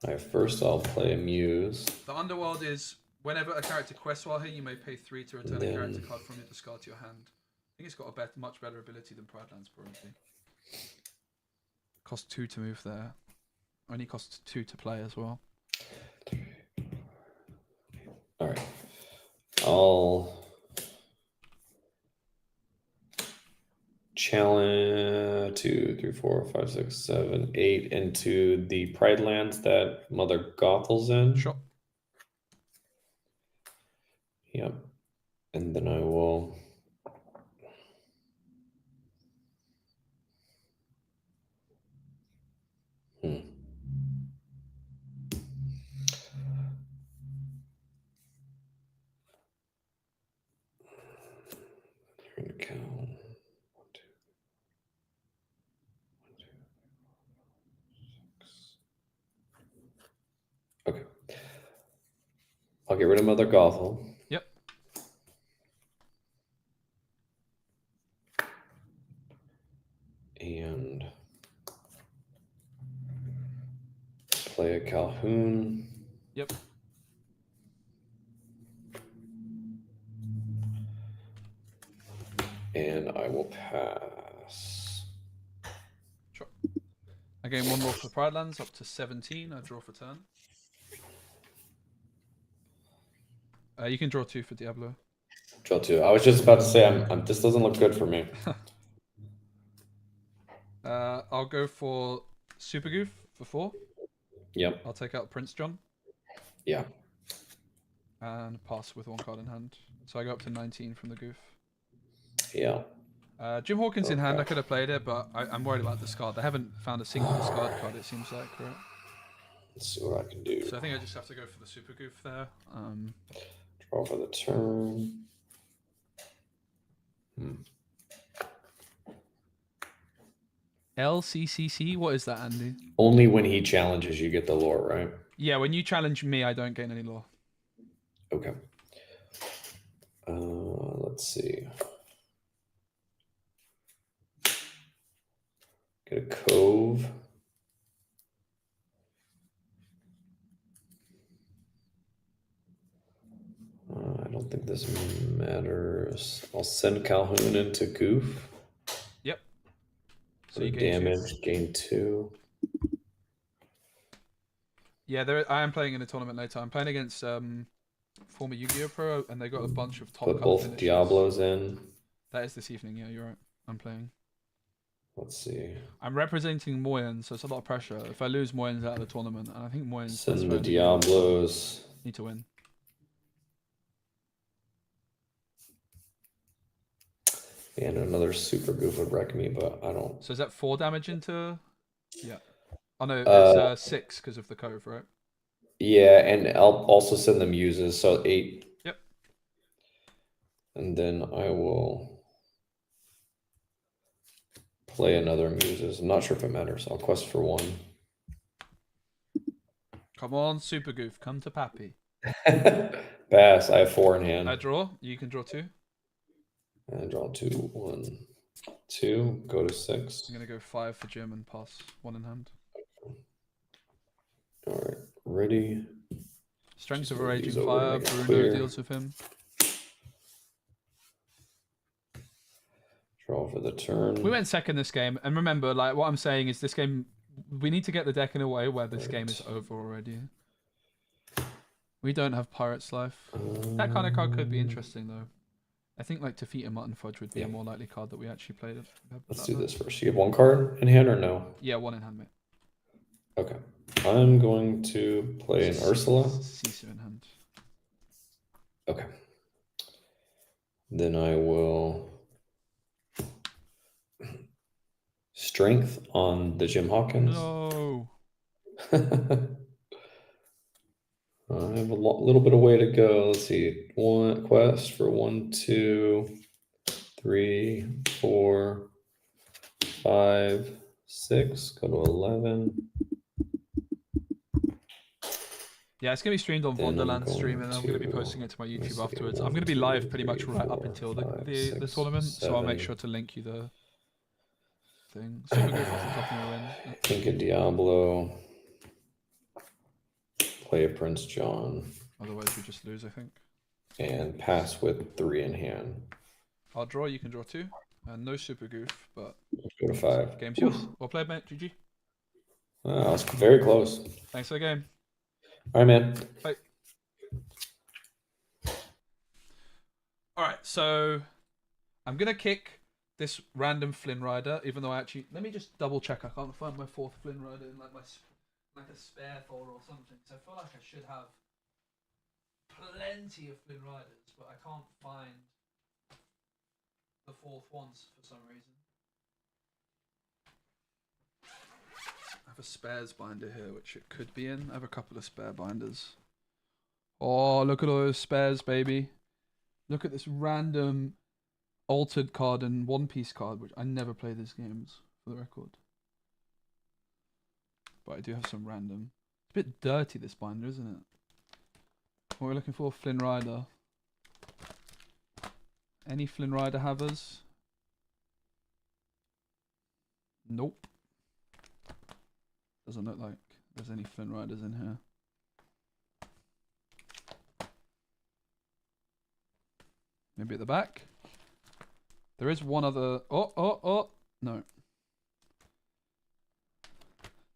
Alright, first I'll play a Muse. The Underworld is whenever a character quests while here, you may pay 3 to return a character card from your discard to your hand. I think it's got a much better ability than Pride Lands, probably. Costs 2 to move there. Only costs 2 to play as well. Alright. I'll challenge 2, 3, 4, 5, 6, 7, 8 into the Pride Lands that Mother Gothel's in. Sure. Yep. And then I will You're gonna count 1, 2, 6. Okay. I'll get rid of Mother Gothel. Yep. And play a Calhoun. Yep. And I will pass. Sure. I gain 1 more for Pride Lands, up to 17. I draw for turn. You can draw 2 for Diablo. Draw 2. I was just about to say, this doesn't look good for me. I'll go for Super Goof for 4. Yep. I'll take out Prince John. Yeah. And pass with 1 card in hand. So I go up to 19 from the Goof. Yeah. Jim Hawkins in hand, I could have played it, but I'm worried about discard. They haven't found a single discard card, it seems like, right? Let's see what I can do. So I think I just have to go for the Super Goof there. Draw for the turn. LCCC? What is that, Andy? Only when he challenges you get the lore, right? Yeah, when you challenge me, I don't gain any lore. Okay. Let's see. Get a cove. I don't think this matters. I'll send Calhoun into goof. Yep. So you gain damage, 2. gain 2. Yeah, I am playing in a tournament later. I'm playing against former Yu-Gi-Oh pro, and they got a bunch of top Put cut both finishers. Diablos in. That is this evening. Yeah, you're right. I'm playing. Let's see. I'm representing Moyen, so it's a lot of pressure. If I lose Moyen's out of the tournament, and I think Moyen's Send the Diablos. Need to win. And another super goof would wreck me, but I don't. So is that 4 damage into? Yeah. Oh no, it's 6 because of the cove, right? Yeah, and I'll also send them uses, so 8. Yep. And then I will play another muses. I'm not sure if it matters. I'll quest for 1. Come on, Super Goof, come to Pappy. Pass. I have 4 in hand. I draw. You can draw 2. And draw 2. 1, 2. Go to 6. I'm gonna go 5 for Jim and pass 1 in hand. All right, ready. Strength Just of a move Raging these over, Fire. make it Bruno clear. deals with him. Draw for the turn. We went second this game, and remember, like what I'm saying is, this game we need to get the deck in a way where this game is over already. We don't have Pirate's Life. That kind of card could be interesting though. I think like Tafita Mutton Fudge would be a more likely card that we actually played. Let's do this first. You have 1 card in hand or no? Yeah, 1 in hand, mate. Okay. I'm going to play an Ursula. Sisu in hand. Okay. Then I will strength on the Jim Hawkins. No. I have a little bit of way to go. Let's see. 1 quest for 1, 2, 3, 4, 5, 6. Go to 11. Yeah, it's gonna be streamed on Then Wonderland I'm stream, and I'm gonna be going posting it to my YouTube see, afterwards. 1, I'm gonna be 2, live pretty much 3, right up 4, until 5, the 6, tournament, so I'll make 7. sure to link you the thing. Super Goof off the top of my win. Think a Diablo. Play a Prince John. Otherwise, we just lose, I think. And pass with 3 in hand. I'll draw. You can draw 2. No Super Goof, but Go to 5. game's yours. Well played, mate. GG. That was very close. Thanks for the game. All right, man. Bye. All right, so I'm gonna kick this random Flynn Rider, even though I actually let me just double check. I can't find my 4th Flynn Rider in like a spare folder or something. So I feel like I should have plenty of Flynn Riders, but I can't find the 4th ones for some reason. I have a spares binder here, which it could be in. I have a couple of spare binders. Oh, look at all those spares, baby. Look at this random altered card and One Piece card, which I never play these games, for the record. But I do have some random. It's a bit dirty, this binder, isn't it? What we're looking for, Flynn Rider. Any Flynn Rider havers? Nope. Doesn't look like there's any Flynn Riders in here. Maybe at the back. There is one other. Oh, no.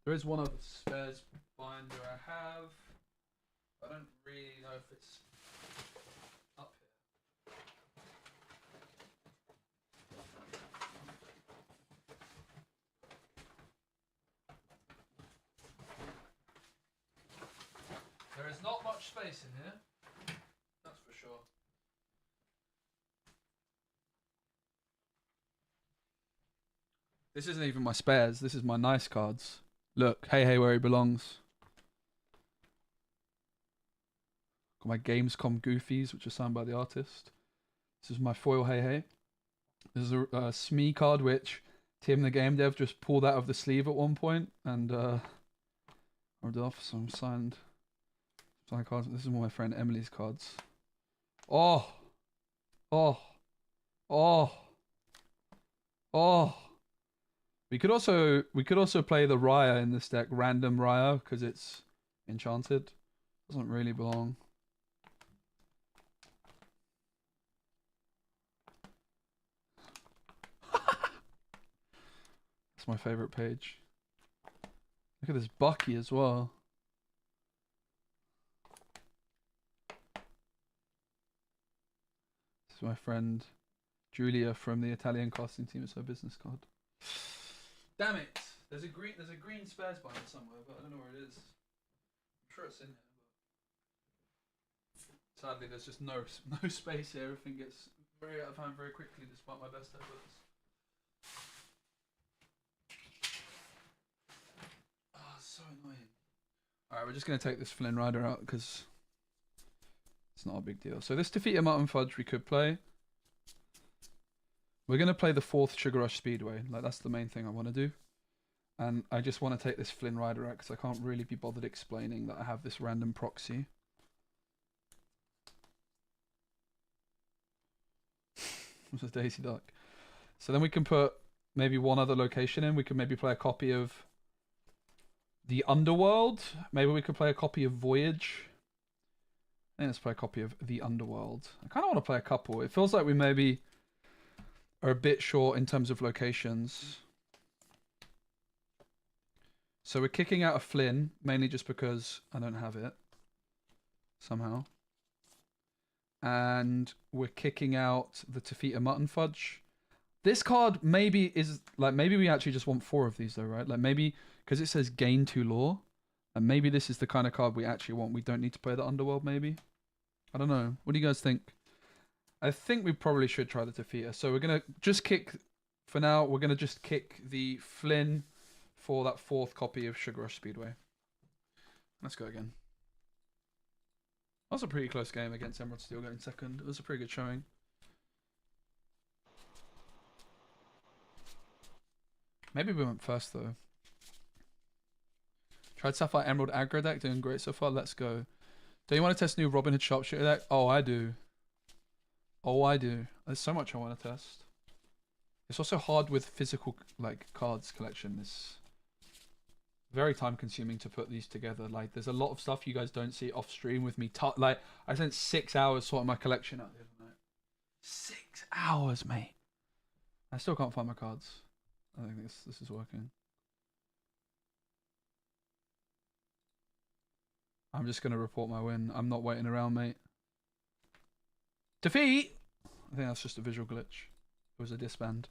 There is one other spares binder I have. I don't really know if it's up here. There is not much space in here. That's for sure. This isn't even my spares. This is my nice cards. Look, hey, where he belongs. Got my Gamescom Goofies, which are signed by the artist. This is my foil hey. This is a Smee card, which Tim the Game Dev just pulled out of the sleeve at one point and rubbed off some signed cards. This is one of my friend Emily's cards. Oh, Oh. Oh. We could also play the Raya in this deck, random Raya, because it's enchanted. Doesn't really belong. That's my favorite page. Look at this Bucky as well. This is my friend Julia from the Italian casting team. It's her business card. Damn it! There's a green spares binder somewhere, but I don't know where it is. I'm sure it's in here. But sadly, there's just no space here. Everything gets very out of hand very quickly, despite my best efforts. Oh, it's so annoying. Alright, we're just going to take this Flynn Rider out because it's not a big deal. So this Defeater Mutton Fudge we could play. We're going to play the 4th Sugar Rush Speedway. Like, that's the main thing I want to do. And I just want to take this Flynn Rider out because I can't really be bothered explaining that I have this random proxy. It's a Daisy Duck. So then we can put maybe one other location in. We could maybe play a copy of the Underworld. Maybe we could play a copy of Voyage. I think let's play a copy of the Underworld. I kind of want to play a couple. It feels like we maybe are a bit short in terms of locations. So we're kicking out a Flynn, mainly just because I don't have it. Somehow. And we're kicking out the Tafita Mutton Fudge. This card maybe is, like, maybe we actually just want 4 of these though, right? Like maybe, because it says gain 2 lore, and maybe this is the kind of card we actually want. We don't need to play the Underworld, maybe? I don't know. What do you guys think? I think we probably should try the Tafita. So we're going to just kick, for now, we're going to just kick the Flynn for that 4th copy of Sugar Rush Speedway. Let's go again. That was a pretty close game against Emerald Steel going second. It was a pretty good showing. Maybe we went first though. Tried Sapphire Emerald aggro deck, doing great so far. Let's go. Do you want to test new Robin Hood Sharpshooter deck? Oh, I do. Oh, I do. There's so much I want to test. It's also hard with physical like cards collection. It's very time consuming to put these together. Like, there's a lot of stuff you guys don't see off stream with me. Like, I spent 6 hours sorting my collection out the other night. 6 hours, mate. I still can't find my cards. I think this is working. I'm just gonna report my win. I'm not waiting around, mate. Defeat! I think that's just a visual glitch. It was a disband.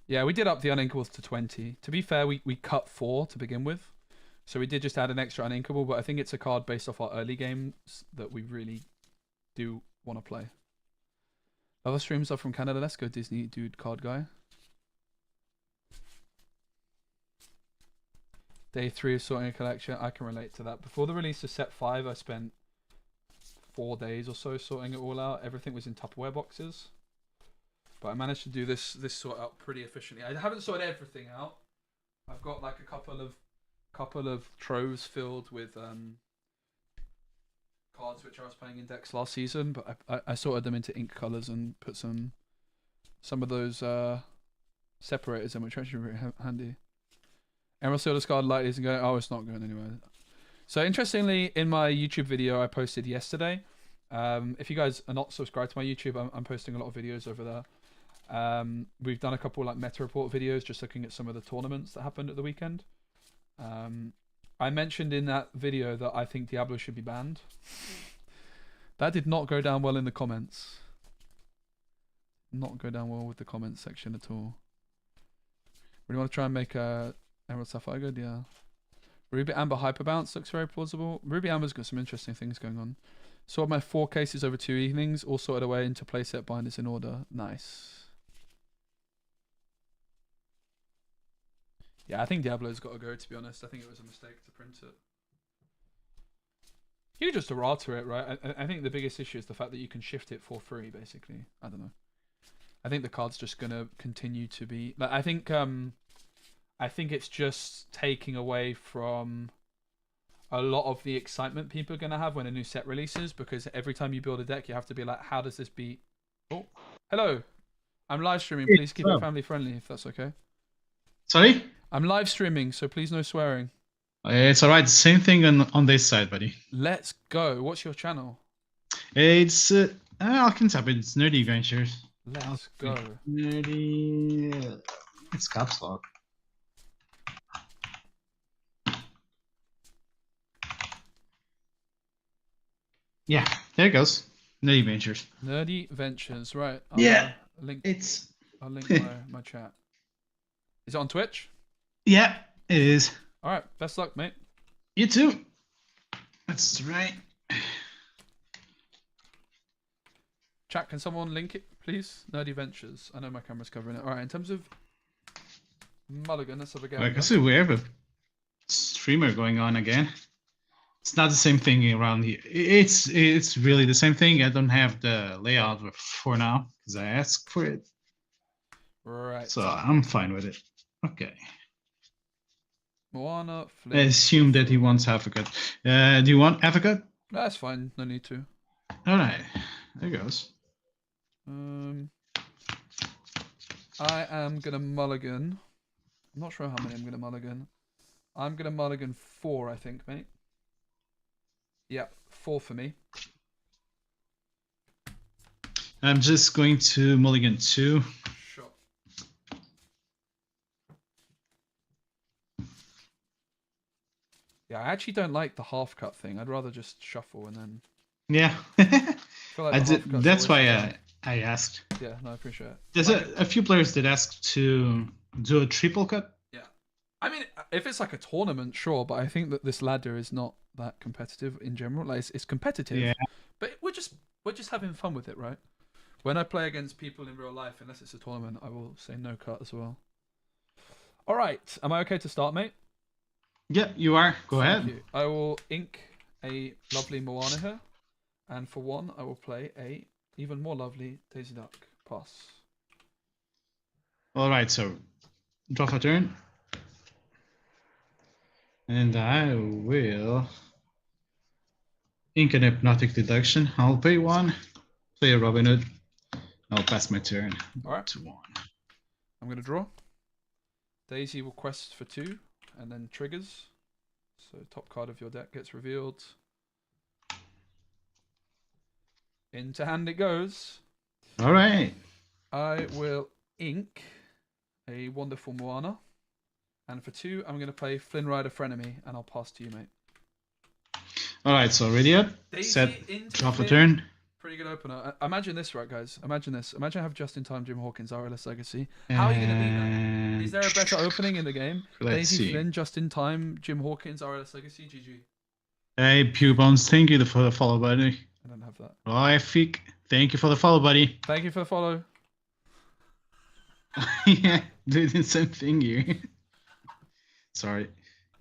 Yeah, we did up the uninkables to 20. To be fair, we cut 4 to begin with. So we did just add an extra uninkable, but I think it's a card based off our early games that we really do want to play. Other streams are from Canada. Let's go Disney dude card guy. Day 3 of sorting a collection. I can relate to that. Before the release of set 5, I spent 4 days or so sorting it all out. Everything was in Tupperware boxes. But I managed to do this sort out pretty efficiently. I haven't sorted everything out. I've got like a couple of troves filled with cards which I was playing in decks last season, but I sorted them into ink colors and put some of those separators in, which are actually very handy. Emerald Steel discard light isn't going. Oh, it's not going anywhere. So interestingly, in my YouTube video I posted yesterday, if you guys are not subscribed to my YouTube, I'm posting a lot of videos over there. We've done a couple like meta report videos, just looking at some of the tournaments that happened at the weekend. I mentioned in that video that I think Diablo should be banned. That did not go down well in the comments. Not go down well with the comments section at all. We want to try and make a Emerald Sapphire good, yeah. Ruby Amber Hyper Bounce looks very plausible. Ruby Amber's got some interesting things going on. Sorted my 4 cases over 2 evenings, all sorted away into playset binders in order. Nice. Yeah, I think Diablo's got to go, to be honest. I think it was a mistake to print it. You just errata it, right? I think the biggest issue is the fact that you can shift it for free, basically. I don't know. I think the card's just going to continue to be... Like, I think it's just taking away from a lot of the excitement people are going to have when a new set releases, because every time you build a deck, you have to be like, how does this beat Oh, hello. I'm live streaming. Hey, Please keep what's it up? family friendly if that's okay. Sorry? I'm live streaming, so please no swearing. It's alright. Same thing on this side, buddy. Let's go. What's your channel? It's I can tap it. It's Nerdy Ventures. Let's go. Nerdy. It's caps lock. Yeah, there it goes. Nerdy Ventures. Nerdy Ventures, right? Yeah, Link. It's I'll link my chat. Is it on Twitch? yeah, it is. All right. Best luck, mate. You too. That's right. Chat, can someone link it, please? Nerdy Ventures. I know my camera's covering it. All right. In terms of Mulligan, let's have a go. I see we have a streamer going on again. It's not the same thing around here. It's really the same thing. I don't have the layout for now because I asked for it. Right. So I'm fine with it. Okay. Moana, I Flynn. assume that he wants half a cut. Do you want half a cut? That's fine. No need to. All right. There goes. I am gonna mulligan. I'm not sure how many I'm gonna mulligan. I'm gonna mulligan 4, I think, mate. Yeah, 4 for me. I'm just going to mulligan 2. Sure. Yeah, I actually don't like the half cut thing. I'd rather just shuffle and then. Yeah. I feel like I the did, half cut's that's always why fun. I asked. Yeah, no, I appreciate it. There's Like a few players that asked to do a triple cut. I mean, if it's like a tournament, sure, but I think that this ladder is not that competitive in general. Like, it's competitive, Yeah. but we're just having fun with it, right? When I play against people in real life, unless it's a tournament, I will say no cut as well. All right, am I okay to start, mate? Yeah, you are. Go Thank ahead. you. I will ink a lovely Moana here, and for 1, I will play a even more lovely Daisy Duck. Pass. All right, so draw for turn. And I will ink an hypnotic deduction. I'll pay 1, play a Robin Hood. I'll pass my turn. All right. To 1. I'm going to draw. Daisy will quest for 2, and then triggers. So top card of your deck gets revealed. Into hand it goes. All right. I will ink a wonderful Moana. And for 2, I'm going to play Flynn Rider Frenemy, and I'll pass to you, mate. All right, so ready up, Daisy set, into draw for Flynn. turn. Pretty good opener. Imagine this, right, guys? Imagine this. Imagine I have just-in-time Jim Hawkins, RLS Legacy. How are you going to beat that? Is there a better opening in the game? Let's Daisy see. Flynn, just-in-time, Jim Hawkins, RLS Legacy, GG. Hey, Pew Bones, thank you for the follow, buddy. I don't have that. Roy Fick, thank you for the follow, buddy. Thank you for the follow. Yeah, doing the same thing here. Sorry.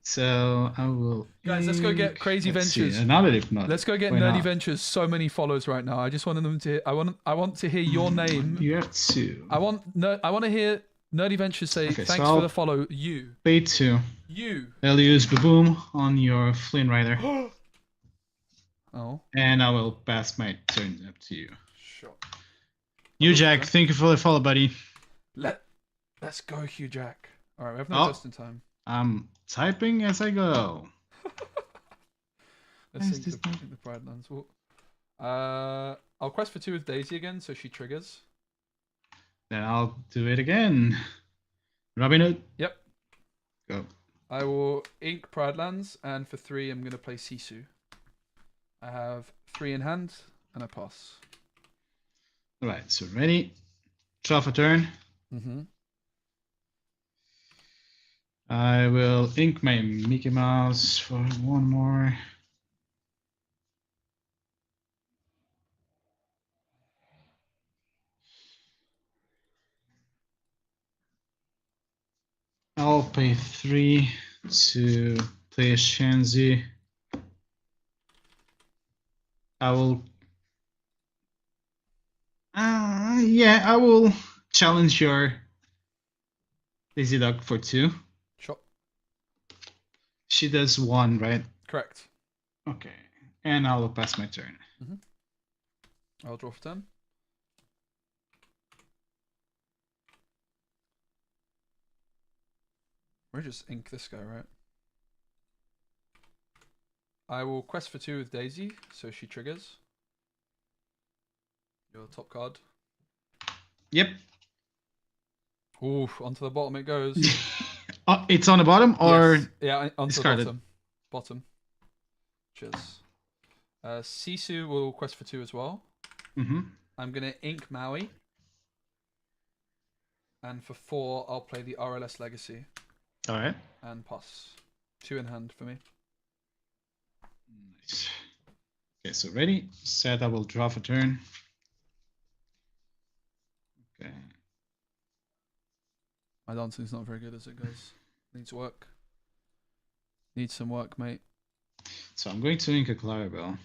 So I will. Guys, let's go get ink- Crazy let's see, Ventures. Another hypnotic. Let's go get Why Nerdy not? Ventures so many follows right now. I just wanted them to. I want to hear your name. You have 2. I want to hear Nerdy Ventures say Okay, so thanks for I'll- the follow. You. Pay 2. You. I'll use Baboom on your Flynn Rider. Oh. And I will pass my turn up to you. Sure. You, Jack, thank you for the follow, buddy. Let's go, Hugh Jack. All right, we have no Oh. just in time. I'm typing as I go. Let's Nice, sync this the Pride Lands. I'll quest for 2 with Daisy again, so she triggers. Then I'll do it again. Robin Hood. Yep. Go. I will ink Pride Lands, and for 3, I'm gonna play Sisu. I have 3 in hand, and I pass. All right, so ready. Draw for turn. Mm-hmm. I will ink my Mickey Mouse for 1 more. I'll pay 3 to play a Shanzi. I will. Yeah, I will challenge your Daisy Duck for 2. Sure. She does 1, right? Correct. Okay. And I will pass my turn. I'll draw for 10. We'll just ink this guy, right? I will quest for 2 with Daisy, so she triggers. Your top card. Yep. Ooh, onto the bottom it goes. Oh, it's on the bottom or Yes. Yeah, onto discarded? the bottom. Cheers. Sisu will quest for 2 as well. Mm-hmm. I'm gonna ink Maui. And for 4, I'll play the RLS Legacy All right. and pass. 2 in hand for me. Nice. Okay, so ready, set. I will draw for turn. Okay. My dancing's not very good as it goes. Needs work. Needs some work, mate. So I'm going to ink a Clarabelle.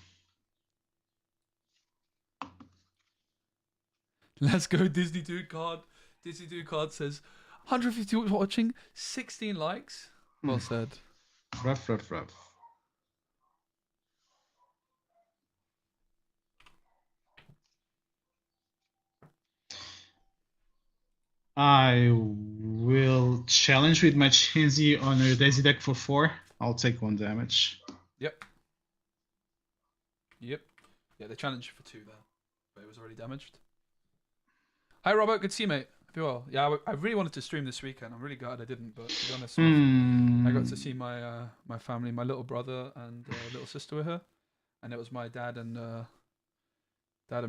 Let's go, Disney Dude card. Disney Dude card says 150 watching, 16 likes. Well said. Rough, rough, rough. I will challenge with my Chinsey on a Daisy deck for 4. I'll take 1 damage. Yep. Yep. Yeah, they challenged for 2 there, but it was already damaged. Hi, Robert. Good to see you, mate. Hope you're well. Yeah, I really wanted to stream this weekend. I'm really glad I didn't, but to be honest, I got to see my my family. My little brother and little sister were here, and it was my dad and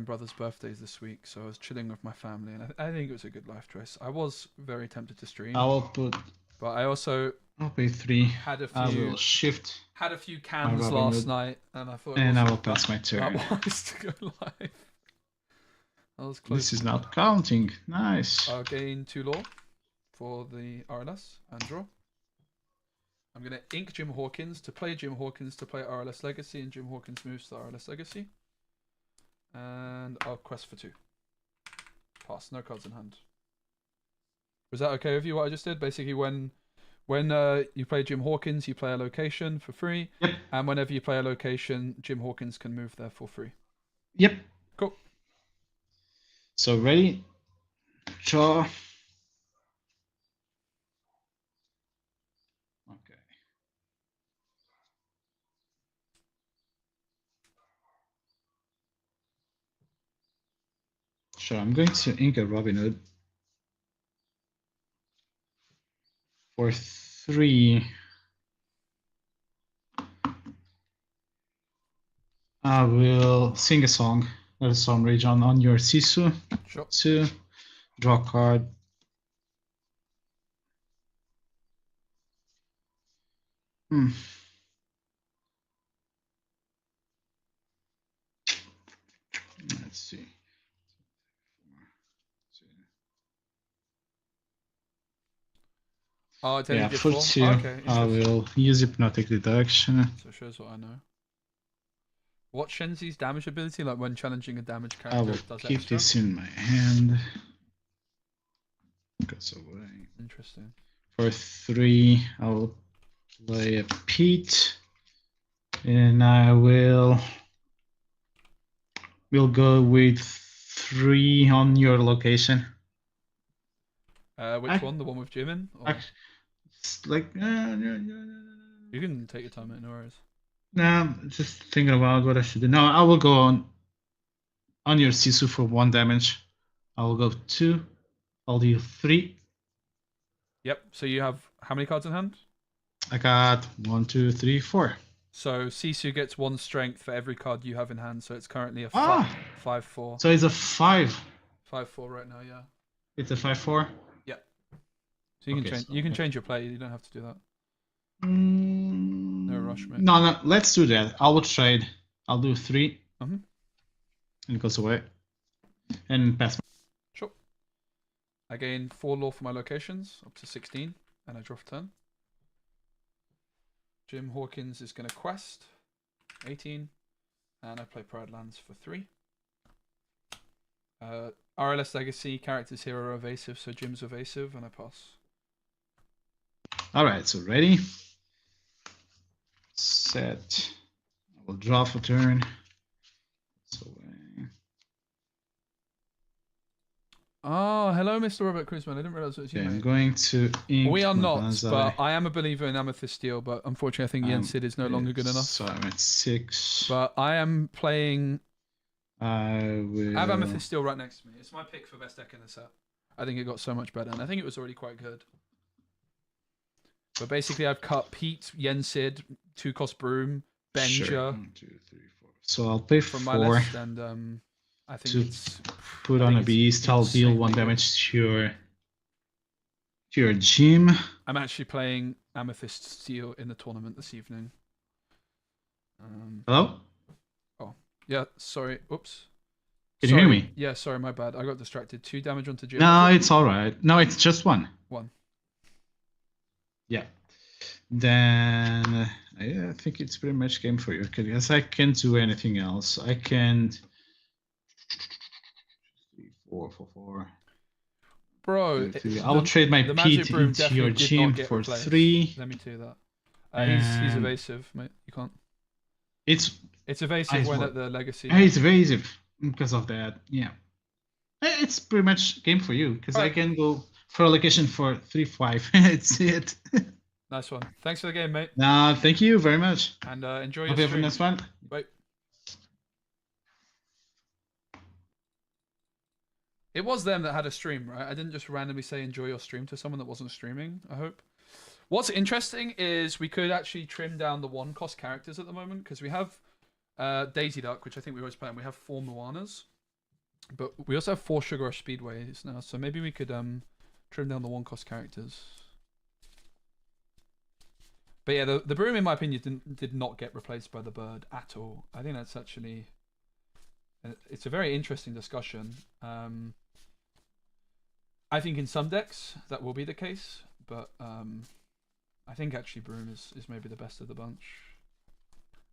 brother's birthdays this week. So I was chilling with my family, and I think it was a good life choice. I was very tempted to stream, I will put. but I also I'll pay 3. had a I few will shift, cans Robin last Hood. night, and I thought, and I will wasn't pass my turn. that wise to go live. I was close. This is not counting. Nice. I'll gain 2 lore for the RLS and draw. I'm going to ink Jim Hawkins to play Jim Hawkins to play RLS Legacy, and Jim Hawkins moves to RLS Legacy. And I'll quest for 2. Pass, no cards in hand. Was that okay with you, what I just did? Basically, when you play Jim Hawkins, you play a location for free. Yep. And whenever you play a location, Jim Hawkins can move there for free. Yep. Cool. So ready, draw. Okay. Sure, I'm going to ink a Robin Hood for 3. I will sing a song. Let a song rage on your Sisu. Sure. 2. Draw a card. Let's see. Oh, it's Yeah, only for 4. 2. Okay, I will use Hypnotic Deduction. So it shows what I know. What's Shenzi's damage ability? Like when challenging a damage I character, will it does keep extra? this in my hand. Goes away. Interesting. For 3, I will play a Pete, and I will go with 3 on your location. Which one? The one with Jim in? Or... It's like You can take your time, mate. No worries. nah, just thinking about what I should do. No, I will go on your Sisu for 1 damage. I will go 2. I'll deal 3. Yep. So you have how many cards in hand? I got 1, 2, 3, 4. So Sisu gets 1 strength for every card you have in hand. So it's currently a 5/4. So it's a 5. 5/4 right now. Yeah. It's a 5/4. So you can Okay, change. so- You can change your play. You don't have to do that. No rush, mate. No, let's do that. I will trade. I'll do 3. Mhm. And it goes away. And pass. Sure. I gain 4 lore for my locations up to 16, and I draw for turn. Jim Hawkins is going to quest 18, and I play Pride Lands for 3. RLS Legacy characters here are evasive, so Jim's evasive, and I pass. All right, so ready. Set. I will draw for turn. So Oh, hello, Mr. Robert Cruzman. I didn't realize it was you, Okay, I'm mate. going to ink. We are my not, Banzai. but I am a believer in Amethyst Steel, but unfortunately I think Jens Sid is no longer good enough. So I'm at 6. But I am playing... I will. I have Amethyst Steel right next to me. It's my pick for best deck in the set. I think it got so much better, and I think it was already quite good. But basically I've cut Pete, Yensid, 2-cost Broom, Benja... Sure. 1, 2, 3, 4. So I'll pay from 4 my list, and I think to it's... put I on think a it's beast. I'll deal insanely 1 good. damage to your gym. I'm actually playing Amethyst Steel in the tournament this evening. Hello? Yeah, sorry. Oops. Can you hear me? Yeah, sorry, my bad. I got distracted. 2 damage onto Jim. No, it's all right. No, it's just 1. 1. Yeah. Then yeah, I think it's pretty much game for you. Because I can't do anything else. I can 3, 4, 4, 4. Bro, 2, 3. I will trade my the Magic Pete Broom into definitely your did not gym get for replaced. 3. Let me tell you that. He's And- evasive, mate. You can't. It's evasive when what? at the legacy. It's evasive because of that. Yeah. It's pretty much game for you because I Alright. can go for a location for 3-5. It's it. Nice one. Thanks for the game, mate. Nah, thank you very much. And enjoy Hope your you have a stream. nice one. Bye. It was them that had a stream, right? I didn't just randomly say enjoy your stream to someone that wasn't streaming, I hope. What's interesting is we could actually trim down the 1-cost characters at the moment because we have Daisy Duck, which I think we always play, and we have 4 Moanas. But we also have 4 Sugar Rush Speedways now, so maybe we could trim down the 1-cost characters. But yeah, the Broom, in my opinion, did not get replaced by the Bird at all. I think that's actually... It's a very interesting discussion. I think in some decks that will be the case, but I think actually Broom is maybe the best of the bunch.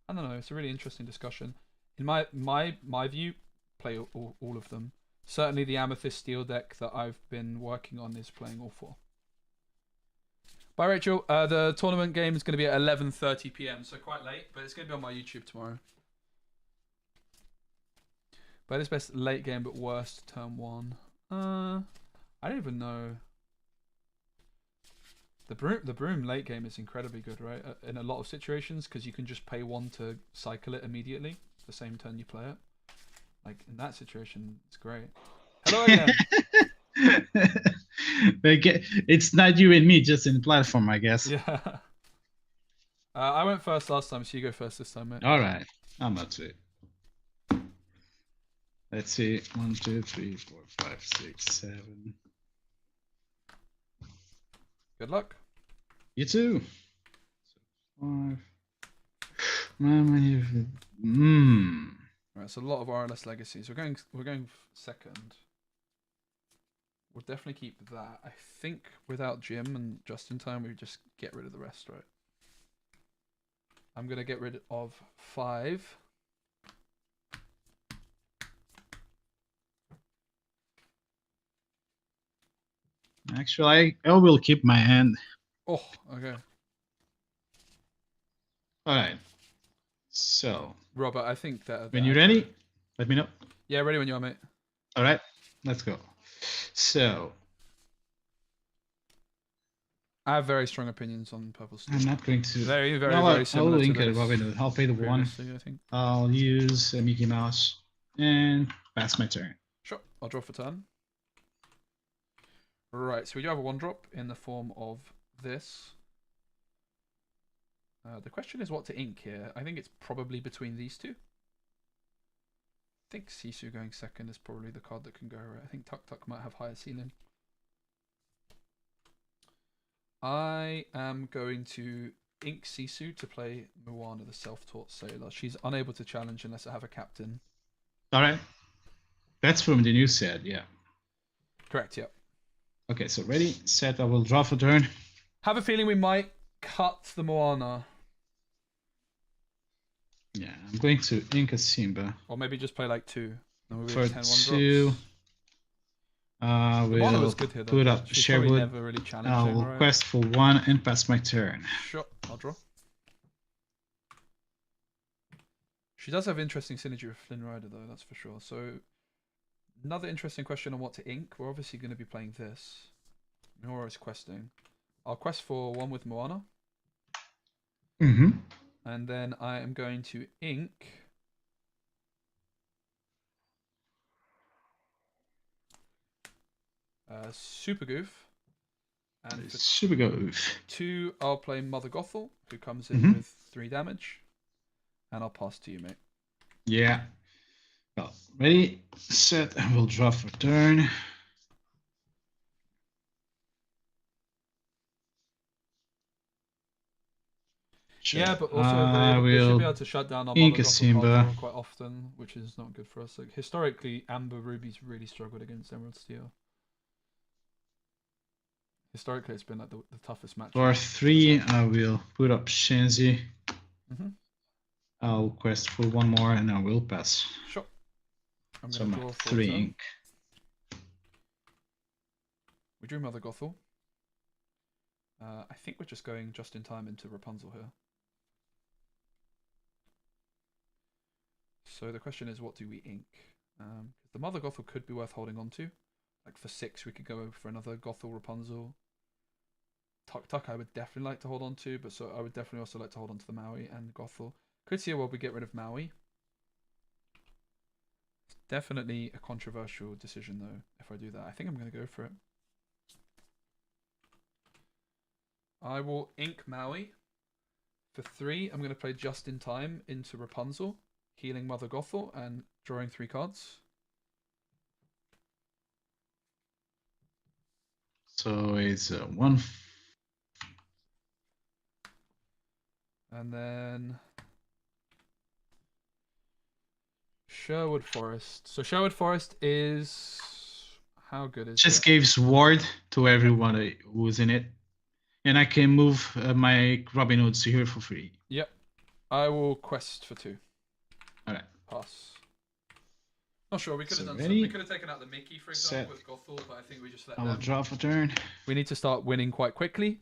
I don't know. It's a really interesting discussion. In my view, play all of them. Certainly the Amethyst Steel deck that I've been working on is playing all 4. Bye, Rachel. The tournament game is going to be at 11:30 p.m, so quite late, but it's going to be on my YouTube tomorrow. But it's best late game, but worst turn 1. I don't even know. The broom late game is incredibly good, right? In a lot of situations, because you can just pay 1 to cycle it immediately the same turn you play it. Like in that situation, it's great. Hello again. It's not you and me, just in the platform, I guess. Yeah. I went first last time, so you go first this time, mate. All right, I'm not sweet. Let's see. 1, 2, 3, 4, 5, 6, 7. Good luck. You too. 5. Right, so a lot of RLS legacies. We're going second. We'll definitely keep that. I think without Jim and just in time, we just get rid of the rest, right? I'm gonna get rid of 5. Actually, I will keep my hand. Oh, okay. All right. So Robert, I think that... when you're ready, let me know. Yeah, ready when you are, mate. All right, let's go. So I have very strong opinions on Purple Steel. I'm not going to. Very I'll similar link to it. those I'll pay the 1. previously, I think. I'll use a Mickey Mouse and pass my turn. Sure, I'll draw for turn. Right, so we do have a 1-drop in the form of this. The question is what to ink here. I think it's probably between these 2. I think Sisu going second is probably the card that can go right. I think Tuk Tuk might have higher ceiling. I am going to ink Sisu to play Moana, the self-taught sailor. She's unable to challenge unless I have a captain. All right. That's from the new set, yeah. Correct, yeah. Okay, so ready, set, I will draw for turn. Have a feeling we might cut the Moana. Yeah, I'm going to ink a Simba. Or maybe just play like 2. Then we'll For 10 2, Moana we'll was good here, though. put up She's probably Sherwood. never really challenged I him, will right? quest for 1 and pass my turn. Sure, I'll draw. She does have interesting synergy with Flynn Rider, though, that's for sure. So Another interesting question on what to ink. We're obviously going to be playing this. Nora is questing. I'll quest for one with Moana. Mm-hmm. And then I am going to ink Super Goof. And for Super goof. 2, I'll play Mother Gothel, who comes in Mhm. with 3 damage. And I'll pass to you, mate. Yeah. Well, ready, set, and we'll draw for turn. Yeah, Sure. but also I they should be will able to shut down our ink Mother a Gothel Simba. card draw quite often, which is not good for us. Like, historically, Amber Ruby's really struggled against Emerald Steel. Historically, it's been like the toughest match. For 3, I will put up Shenzi. Mm-hmm. I'll quest for 1 more and I will pass. Sure. I'm So going I'm to draw at for 3 turn. ink. We drew Mother Gothel. I think we're just going just in time into Rapunzel here. So the question is, what do we ink? The Mother Gothel could be worth holding on to. Like for 6, we could go for another Gothel Rapunzel. Tuk I would definitely like to hold on to, but so I would definitely also like to hold on to the Maui and Gothel. Could see a world we get rid of Maui. It's definitely a controversial decision though, if I do that. I think I'm going to go for it. I will ink Maui. For 3, I'm going to play just in time into Rapunzel, healing Mother Gothel and drawing 3 cards. So it's 1. And then Sherwood Forest. So Sherwood Forest is, how good is Just it? gives ward to everyone who's in it. And I can move my Robin Hoods here for free. Yep. I will quest for 2. Alright. Pass. Not sure. We could have So done ready? something. We could have taken out the Mickey, for example, Set. with Gothel, but I think we just let I will them. draw for turn. We need to start winning quite quickly.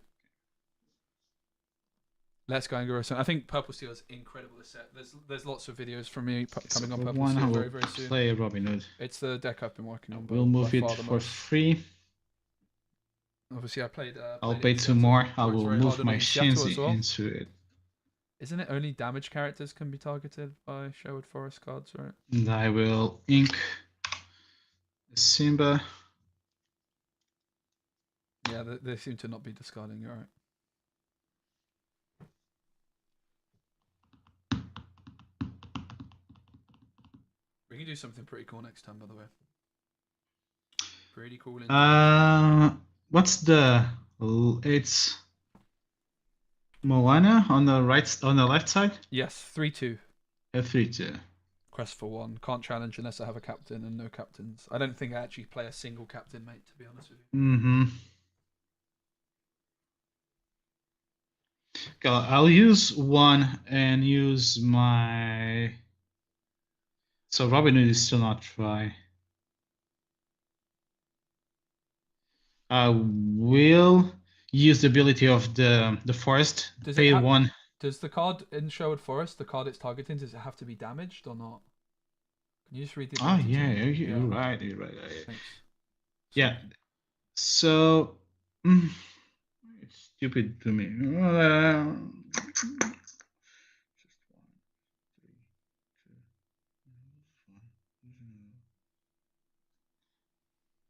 Let's go and go. I think Purple Steel is incredible this set. There's lots of videos from me coming on For Purple 1, I Steel will very, very soon. play Robin Hood. It's the deck I've been working on. We'll move it for 3. Obviously, I played. I'll played pay in 2 Seattle. more. I Works will very hard move on it my in Seattle as Shenzi well. into it. Isn't it only damage characters can be targeted by Sherwood Forest cards, right? And I will ink Simba. Yeah, they seem to not be discarding. You're right. We can do something pretty cool next time, by the way. Pretty cool. What's the? It's Moana on the right, on the left side. Yes, 3-2. F3. Quest for 1. Can't challenge unless I have a captain and no captains. I don't think I actually play a single captain, mate, to be honest with you. Mm-hmm. I'll use 1 and use my. So Robin Hood is still not try. I will use the ability of the forest. Does Pay it 1. Does the card in Sherwood Forest, the card it's targeting, does it have to be damaged or not? Can you just read the Oh ability to yeah, me? you're right. You're right. Thanks. Yeah. So it's stupid to me.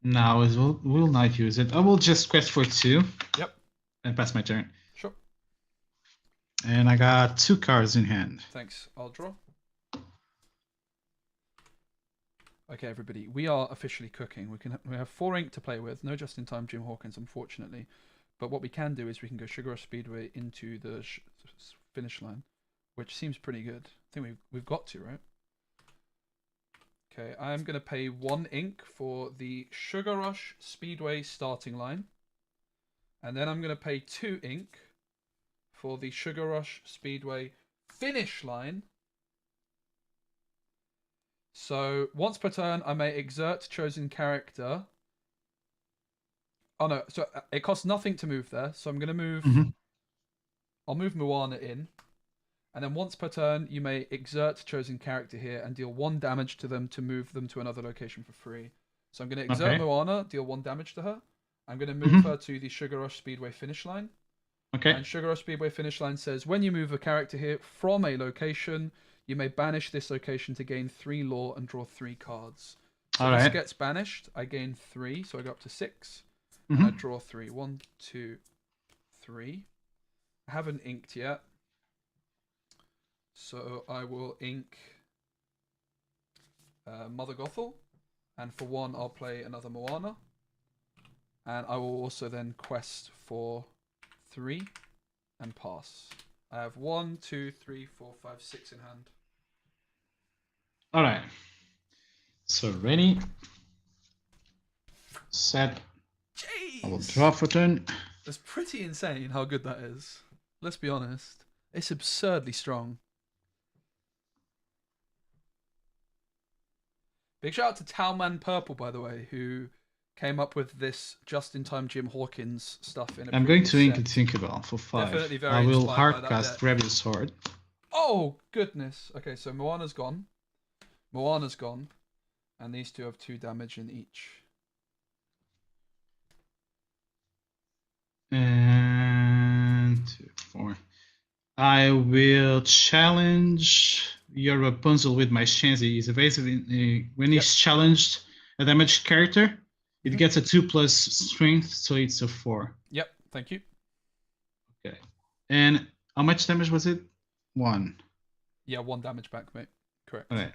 Now as will not use it. I will just quest for 2. Yep. And pass my turn. Sure. And I got 2 cards in hand. Thanks. I'll draw. Okay, everybody, we are officially cooking. We have 4 ink to play with. No just-in-time Jim Hawkins, unfortunately. But what we can do is we can go Sugar Rush Speedway into the finish line, which seems pretty good. I think we've got to, right? Okay, I'm going to pay 1 ink for the Sugar Rush Speedway starting line. And then I'm going to pay 2 ink for the Sugar Rush Speedway finish line. So once per turn, I may exert chosen character. Oh no, so it costs nothing to move there. So I'm going to move... Mhm. I'll move Moana in. And then once per turn, you may exert chosen character here and deal 1 damage to them to move them to another location for free. So I'm going to exert Okay. Moana, deal 1 damage to her. I'm going to move her to the Sugar Rush Speedway finish line. Okay. And Sugar Rush Speedway finish line says, when you move a character here from a location, you may banish this location to gain 3 lore and draw 3 cards. So All this right. gets banished. I gain 3, so I go up to 6. Mhm. And I draw 3. 1, 2, 3. I haven't inked yet. So I will ink Mother Gothel. And for 1, I'll play another Moana. And I will also then quest for 3 and pass. I have 1, 2, 3, 4, 5, 6 in hand. All right. So ready, set. I will Jeez! draw for turn. That's pretty insane how good that is. Let's be honest. It's absurdly strong. Big shout out to Towman Purple, by the way, who came up with this just-in-time Jim Hawkins stuff in a I'm going to ink previous a Tinkerbell for 5. Definitely very I will inspired by that hardcast deck. Rebel Sword. Oh, goodness. Okay, so Moana's gone. Moana's gone. And these two have 2 damage in each. And 2, 4. I will challenge your Rapunzel with my Shanzi. It's basically when he's challenged a damaged character, it gets a 2+ strength, so it's a 4. Yep, thank you. Okay. And how much damage was it? 1. Yeah, 1 damage back, mate. Correct. All right.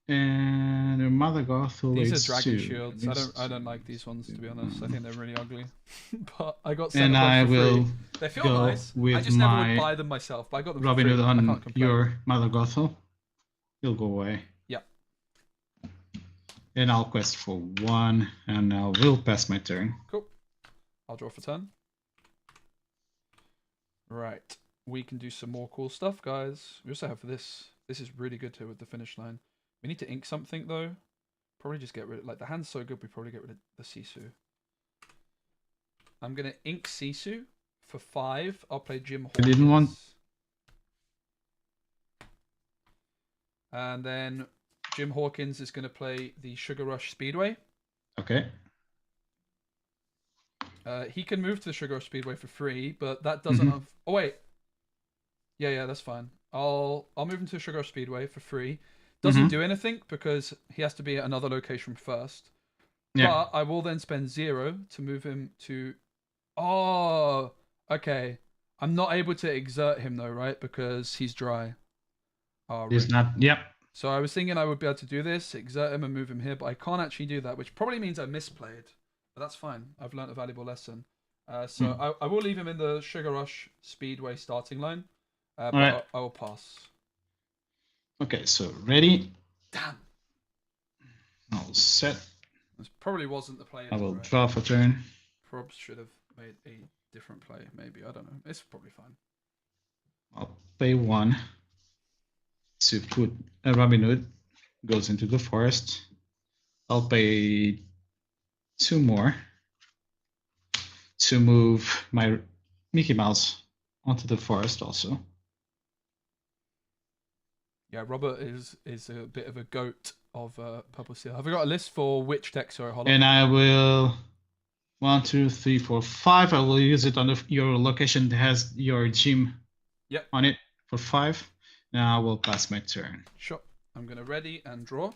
And the Mother Gothel These is are dragon 2. shields. I don't like these ones, to be honest. I think they're really ugly. But I got And sent I them for will free. They feel go nice. I with just never would my buy them myself. But I got them for Robin free. Hood I on can't complain. your Mother Gothel. You'll go away. Yep. And I'll quest for 1, and I will pass my turn. Cool. I'll draw for turn. Right. We can do some more cool stuff, guys. We also have this. This is really good here with the finish line. We need to ink something, though. Probably just get rid of... Like, the hand's so good, we probably get rid of the Sisu. I'm going to ink Sisu for 5. I'll play Jim Hawkins. I didn't want... And then Jim Hawkins is going to play the Sugar Rush Speedway. Okay. He can move to the Sugar Rush Speedway for free, but that doesn't have... Oh, wait. Yeah, that's fine. I'll move him to Sugar Rush Speedway for free. Doesn't do anything because he has to be at another location first. Yeah. But I will then spend 0 to move him to... Oh, okay. I'm not able to exert him though, right? Because he's dry. Oh, He's rip. not... Yep. So I was thinking I would be able to do this, exert him and move him here, but I can't actually do that, which probably means I misplayed. But that's fine. I've learned a valuable lesson. So I will leave him in the Sugar Rush Speedway starting line. But right. I will pass. Okay, so ready. Damn. I'll set. This probably wasn't the play. I will Right? draw for turn. Probs should have made a different play, maybe. I don't know. It's probably fine. I'll pay 1 to put a Robin Hood. Goes into the forest. I'll pay 2 more to move my Mickey Mouse onto the forest also. Yeah, Robert is a bit of a goat of Purple Seal. Have we got a list for which deck? Sorry, hold on. And I will 1, 2, 3, 4, 5. I will use it on your location that has your gym on it for 5. Now I will pass my turn. Sure. I'm going to ready and draw.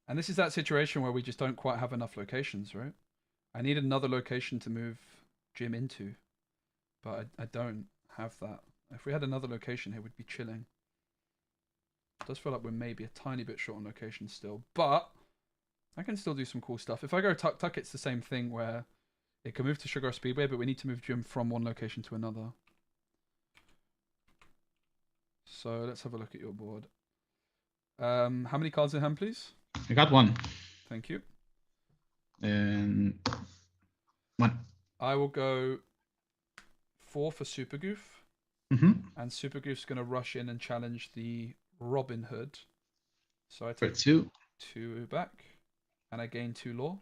And this is that situation where we just don't quite have enough locations, right? I need another location to move Jim into. But I don't have that. If we had another location here, we'd be chilling. It does feel like we're maybe a tiny bit short on location still. But I can still do some cool stuff. If I go Tuck Tuck, it's the same thing where it can move to Sugar Speedway, but we need to move Jim from one location to another. So let's have a look at your board. How many cards in hand, please? I got 1. Thank you. And 1. I will go 4 for Super Goof. And Super Goof's going to rush in and challenge the Robin Hood. So I take 2 back. And I gain 2 lore.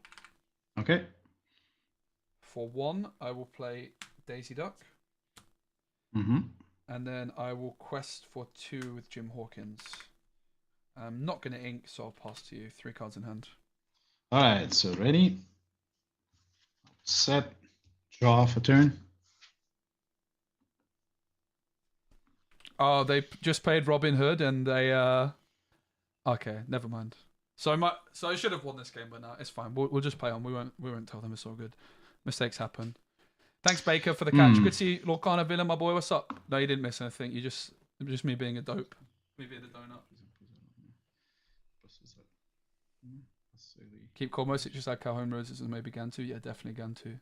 Okay. For 1, I will play Daisy Duck. Mm-hmm. And then I will quest for 2 with Jim Hawkins. I'm not going to ink, so I'll pass to you. 3 cards in hand. All right, so ready, set, draw for turn. Oh, they just played Robin Hood, and they Okay, never mind. So I should have won this game, but no, it's fine. We'll just play on. We won't tell them it's all good. Mistakes happen. Thanks, Baker, for the catch. Good to see you, Lorcana Villa, my boy. What's up? No, you didn't miss anything. It was just me being a dope. Me being a donut. Keep calm. Most just like Calhoun Roses and maybe Gantu. Yeah, definitely Gantu.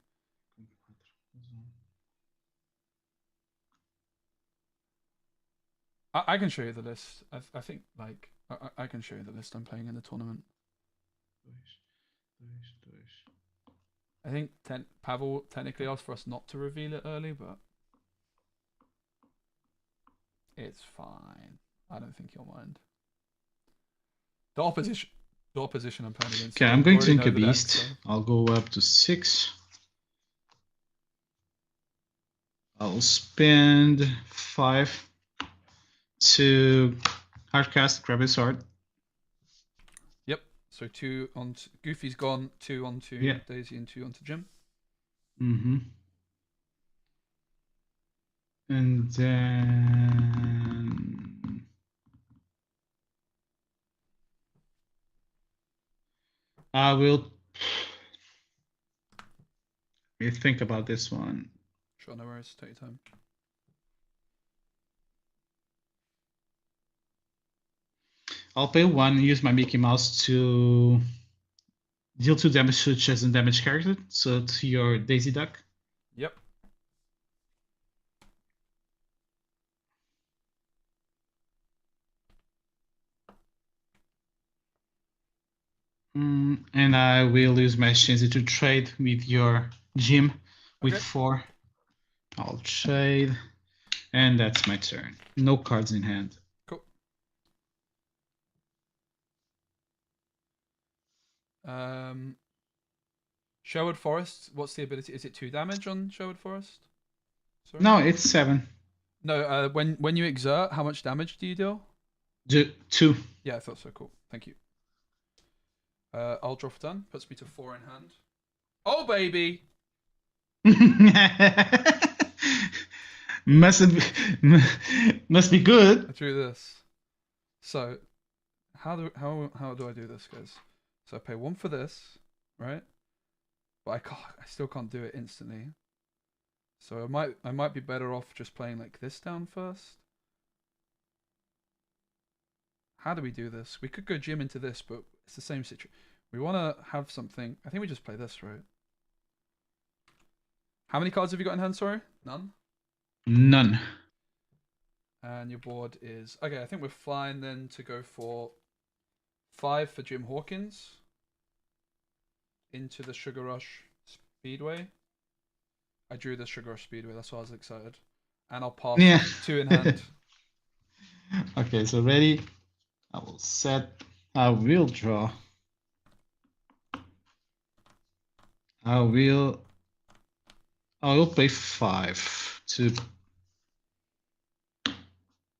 I can show you the list. I think like I can show you the list I'm playing in the tournament. I think Pavel technically asked for us not to reveal it early, but it's fine. I don't think you'll mind. The opposition I'm playing against. Okay, I'm going to already ink know a the deck, beast. so- I'll go up to 6. I'll spend 5 to hardcast, grab his sword. Yep. So 2 on Goofy's gone. 2 onto Yeah. Daisy and 2 onto Jim. Mm-hmm. And then I will. Let me think about this one. Sure, no worries. Take your time. I'll pay 1, use my Mickey Mouse to deal 2 damage to chest and damage character. So to your Daisy Duck. Yep. And I will use my Shinzi to trade with your Jim with Okay. 4. I'll trade. And that's my turn. No cards in hand. Cool. Sherwood Forest. What's the ability? Is it 2 damage on Sherwood Forest? Sorry? No, it's 7. No. When you exert, how much damage do you deal? 2. Yeah, I thought so. Cool. Thank you. I'll draw for turn. Puts me to 4 in hand. Oh baby! must be good. I drew this. So, how do I do this, guys? So I pay 1 for this, right? But I still can't do it instantly. So I might be better off just playing like this down first. How do we do this? We could go Jim into this, but it's the same situation. We want to have something. I think we just play this, right? How many cards have you got in hand? Sorry, none. None. And your board is okay. I think we're fine then to go for 5 for Jim Hawkins into the Sugar Rush Speedway. I drew the Sugar Rush Speedway. That's why I was excited. And I'll pass 2 in hand. Okay, so ready. I will set. I will draw. I will pay 5 to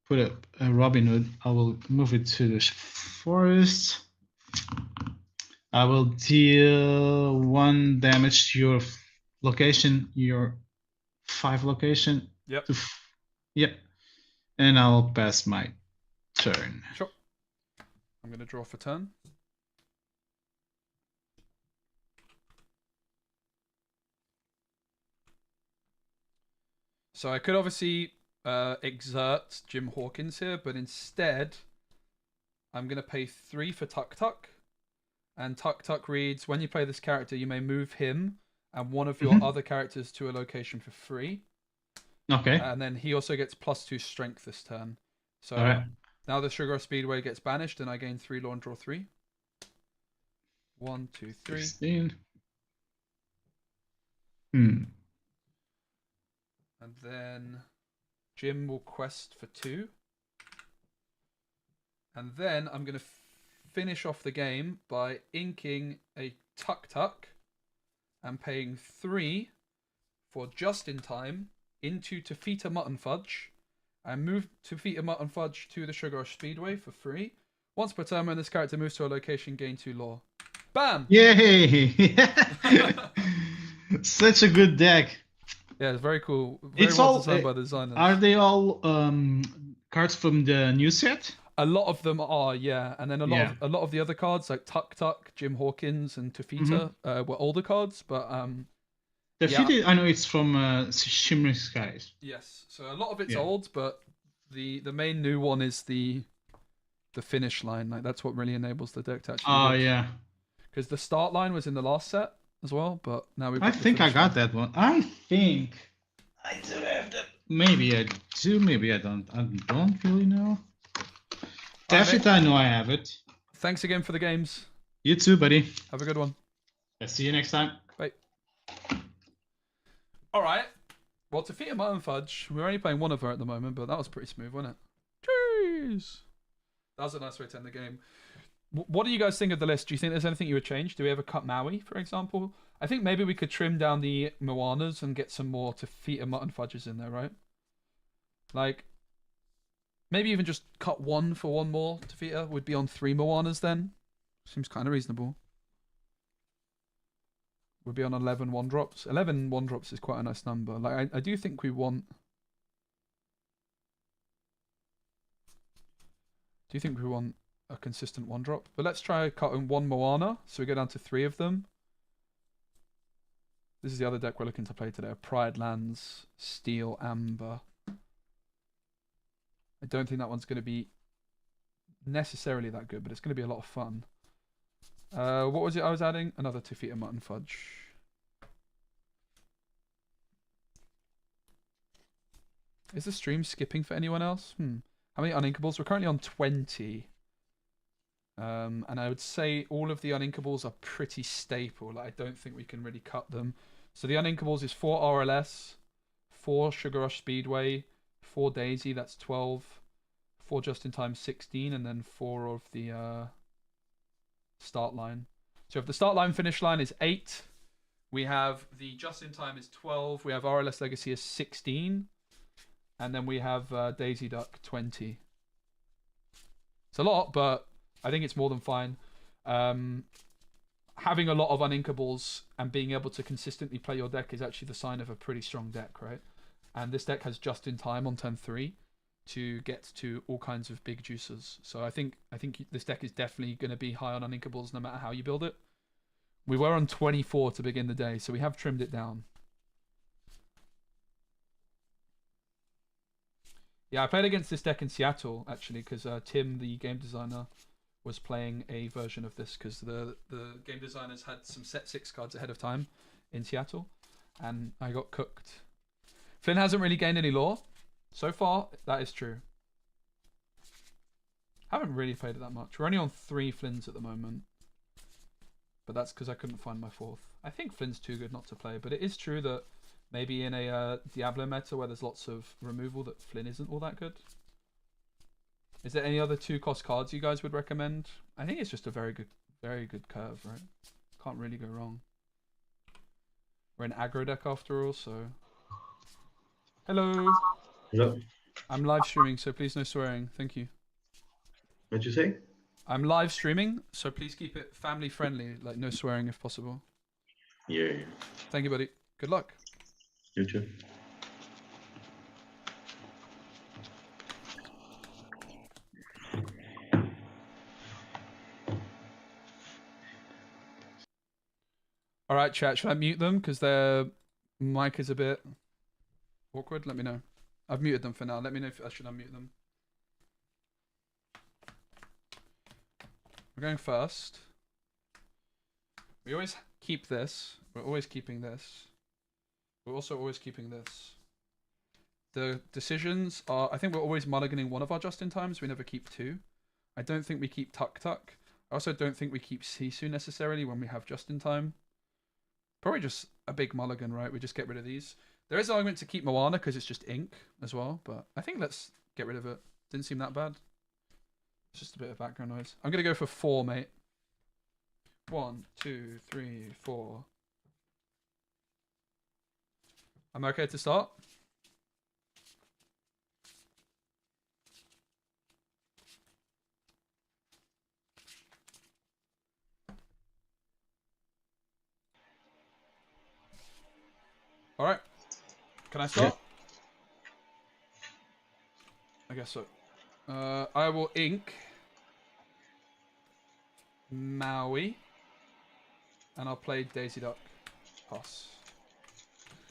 put a Robin Hood. I will move it to the forest. I will deal 1 damage to your location, your 5 location. Yep. Yep. And I'll pass my turn. Sure. I'm going to draw for turn. So I could obviously exert Jim Hawkins here, but instead I'm going to pay 3 for Tuk Tuk. And Tuk Tuk reads, when you play this character, you may move him and one of your other characters to a location for free. Okay. And then he also gets +2 strength this turn. So right. Now the Sugar Speedway gets banished and I gain 3 law and draw 3. 1, 2, 3. 16. And then Jim will quest for 2. And then I'm going to finish off the game by inking a Tuk Tuk and paying 3 for Just in Time into Tafita Mutton Fudge, and move Tafita Mutton Fudge to the Sugar Rush Speedway for free. Once per turn, when this character moves to a location, gain 2 lore. Bam! Yay! Such a good deck. Yeah, it's very cool. Very It's well all. designed by the designers. Are they all cards from the new set? A lot of them are, yeah, and then a lot of the other cards like Tuk Tuk, Jim Hawkins, and Tafita were older cards, but The yeah. Fitty, I know it's from Shimmering Skies. Yes, so a lot of it's Yeah. old, but the main new one is the finish line. Like that's what really enables the deck to actually. Oh yeah. Because the start line was in the last set as well, but now we've. I got the think I finish got line. that one. I think I do have that. Maybe I do. Maybe I don't. I don't really know. Definitely, I know I have it. Thanks again for the games. You too, buddy. Have a good one. I'll see you next time. Bye. All right. Well, Tafita Mutton Fudge, we're only playing one of her at the moment, but that was pretty smooth, wasn't it? Jeez. That was a nice way to end the game. What do you guys think of the list? Do you think there's anything you would change? Do we ever cut Maui, for example? I think maybe we could trim down the Moanas and get some more Tafita Mutton Fudges in there, right? Like, maybe even just cut one for one more Tafita. Would be on 3 Moanas then. Seems kind of reasonable. Would be on 11 1-drops. 11 1-drops is quite a nice number. Like, I do think we want... Do you think we want a consistent 1-drop? But let's try cutting 1 Moana, so we go down to 3 of them. This is the other deck we're looking to play today. Pride Lands, Steel, Amber. I don't think that one's going to be necessarily that good, but it's going to be a lot of fun. What was it I was adding? Another Tafita Mutton Fudge. Is the stream skipping for anyone else? How many uninkables? We're currently on 20. And I would say all of the uninkables are pretty staple. Like, I don't think we can really cut them. So the uninkables is 4 RLS, 4 Sugar Rush Speedway, 4 Daisy, that's 12, 4 Just in Time, 16, and then 4 of the start line. So if the start line finish line is 8, we have the Just in Time is 12, we have RLS Legacy is 16, and then we have Daisy Duck 20. It's a lot, but I think it's more than fine. Having a lot of uninkables and being able to consistently play your deck is actually the sign of a pretty strong deck, right? And this deck has Just in Time on turn 3 to get to all kinds of big juicers. So I think this deck is definitely going to be high on uninkables no matter how you build it. We were on 24 to begin the day, so we have trimmed it down. Yeah, I played against this deck in Seattle, actually, because Tim, the game designer, was playing a version of this, because the game designers had some set 6 cards ahead of time in Seattle, and I got cooked. Flynn hasn't really gained any lore. So far, that is true. Haven't really played it that much. We're only on 3 Flynns at the moment. But that's because I couldn't find my 4th. I think Flynn's too good not to play, but it is true that maybe in a Diablo meta where there's lots of removal that Flynn isn't all that good. Is there any other 2-cost cards you guys would recommend? I think it's just a very good curve, right? Can't really go wrong. We're an aggro deck after all, so... Hello! Hello. I'm live streaming, so please no swearing. Thank you. What'd you say? I'm live streaming, so please keep it family friendly, like no swearing if possible. Yeah. Thank you, buddy. Good luck. You too. All right, chat. Should I mute them because their mic is a bit awkward? Let me know. I've muted them for now. Let me know if I should unmute them. We're going first. We always keep this. We're always keeping this. We're also always keeping this. The decisions are... I think we're always mulliganing one of our just-in-times. We never keep 2. I don't think we keep Tuk Tuk. I also don't think we keep Sisu necessarily when we have just-in-time. Probably just a big mulligan, right? We just get rid of these. There is an argument to keep Moana because it's just ink as well, but I think let's get rid of it. Didn't seem that bad. It's just a bit of background noise. I'm going to go for 4, mate. 1, 2, 3, 4. I'm okay to start. All right. Can I start? I guess so. I will ink Maui, and I'll play Daisy Duck. Pass.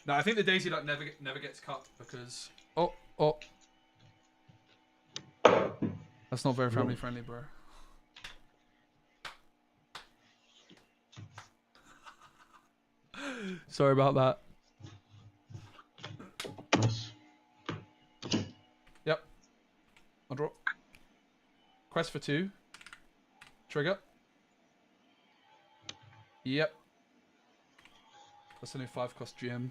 No, I think the Daisy Duck never gets cut because oh, that's not very family friendly, bro. Sorry about that. Pass. Yep. I'll draw. Quest for 2. Trigger. Yep. That's a new 5-cost GM.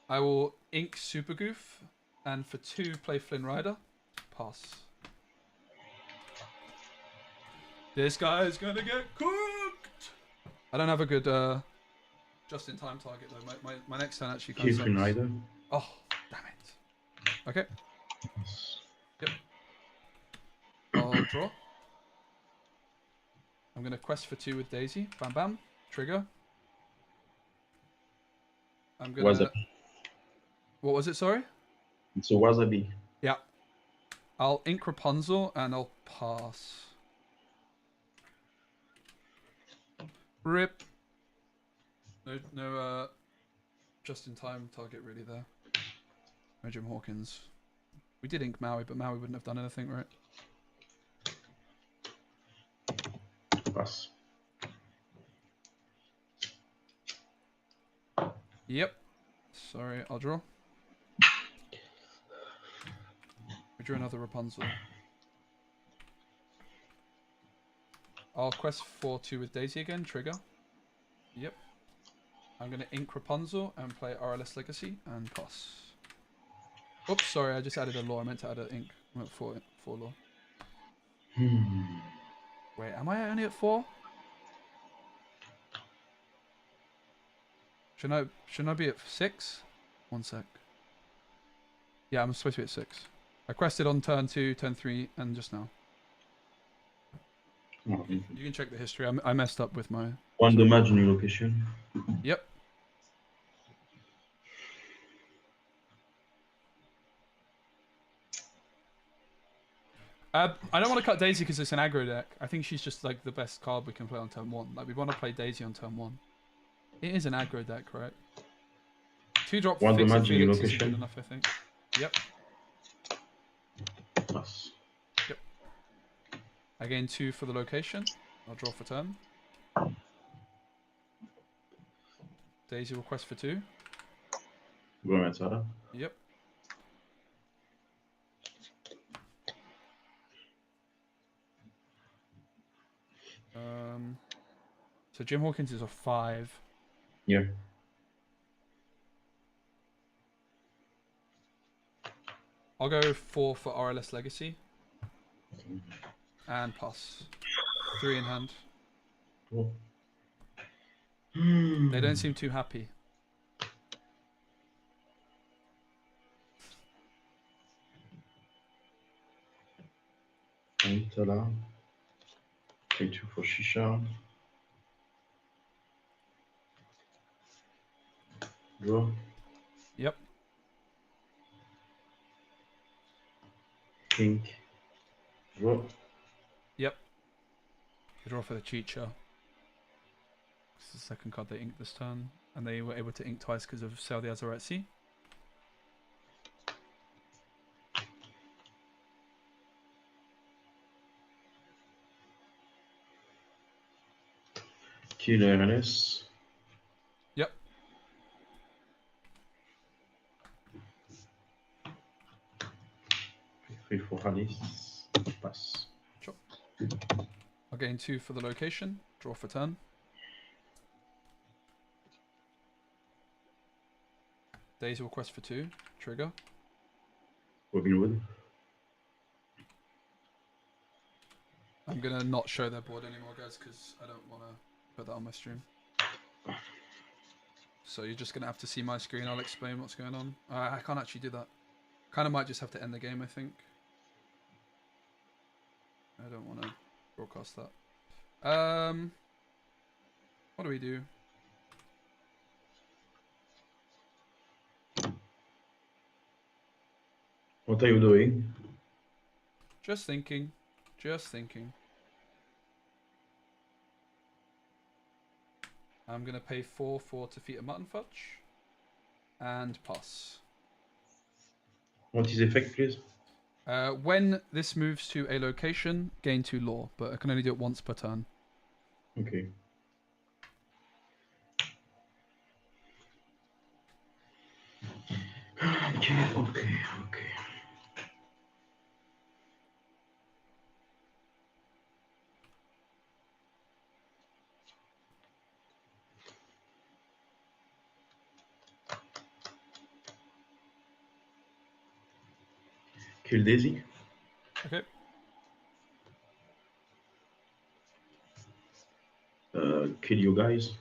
I will ink Super Goof, and for 2 play Flynn Rider. Pass. This guy is gonna get cooked. I don't have a good just-in-time target though. My next turn actually kind of sucks. Flynn Rider. Oh, damn it. Okay. Pass. Yep. I'll draw. I'm gonna quest for 2 with Daisy. Bam bam. Trigger. I'm gonna. Wasabi. What was it? Sorry. It's a wasabi. Yeah. I'll ink Rapunzel and I'll pass. Rip. No just-in-time target really there. No Jim Hawkins. We did ink Maui, but Maui wouldn't have done anything, right? Pass. Yep. Sorry, I'll draw. We drew another Rapunzel. I'll quest for 2 with Daisy again, trigger. Yep. I'm going to ink Rapunzel and play RLS Legacy and pass. Oops, sorry, I just added a law. I meant to add an ink. I'm at 4 law. Wait, am I only at 4? Shouldn't I be at 6? 1 sec. Yeah, I'm supposed to be at 6. I quested on turn 2, turn 3, and just now. You can check the history. I messed up with my... One damage new location. Yep. I don't want to cut Daisy because it's an aggro deck. I think she's just like the best card we can play on turn 1. Like we want to play Daisy on turn 1. It is an aggro deck, right? 2-drop One Fix damage Felix new is good location. enough, I think. Yep. Pass. Yep. I gain 2 for the location. I'll draw for turn. Daisy will quest for 2. Go Matsara. Yep. So Jim Hawkins is a 5. Yeah. I'll go 4 for RLS Legacy. And pass. 3 in hand. Cool. They don't seem too happy. Tala. Take 2 for Shisha. Draw. Yep. Pink. Draw. Yep. I draw for the Cheetah. This is the second card they inked this turn. And they were able to ink twice because of Saudi Azurite. Killer RNS. Yep. Free for Alice. Pass. Sure. I'll gain 2 for the location. Draw for turn. Daisy will quest for 2. Trigger. Robin Hood. I'm going to not show their board anymore, guys, because I don't want to put that on my stream. So you're just gonna have to see my screen. I'll explain what's going on. I can't actually do that. Kind of might just have to end the game, I think. I don't want to broadcast that. What do we do? What are you doing? Just thinking. Just thinking. I'm gonna pay 4 for to feed a mutton fudge. And pass. What is effect, please? When this moves to a location, gain 2 lore, but I can only do it once per turn. Okay. Okay. Kill Daisy. Okay. Kill you guys.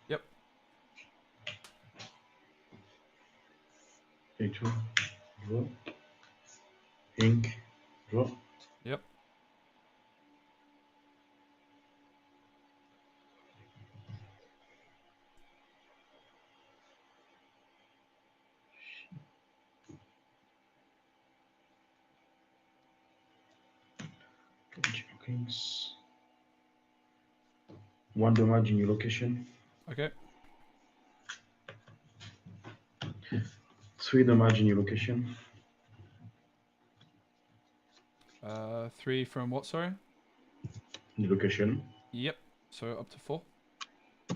Yep. Take 2. Draw. Ink. Draw. Yep. Kings. 1 damage in your location. Okay. 3 damage in your location. 3 from what, sorry? In the location. Yep. So up to 4.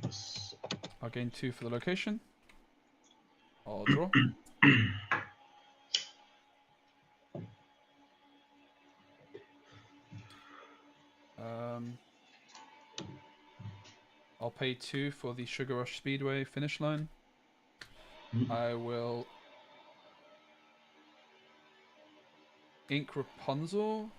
Yes. I'll gain 2 for the location. I'll draw. I'll pay 2 for the Sugar Rush Speedway finish line. I will ink Rapunzel.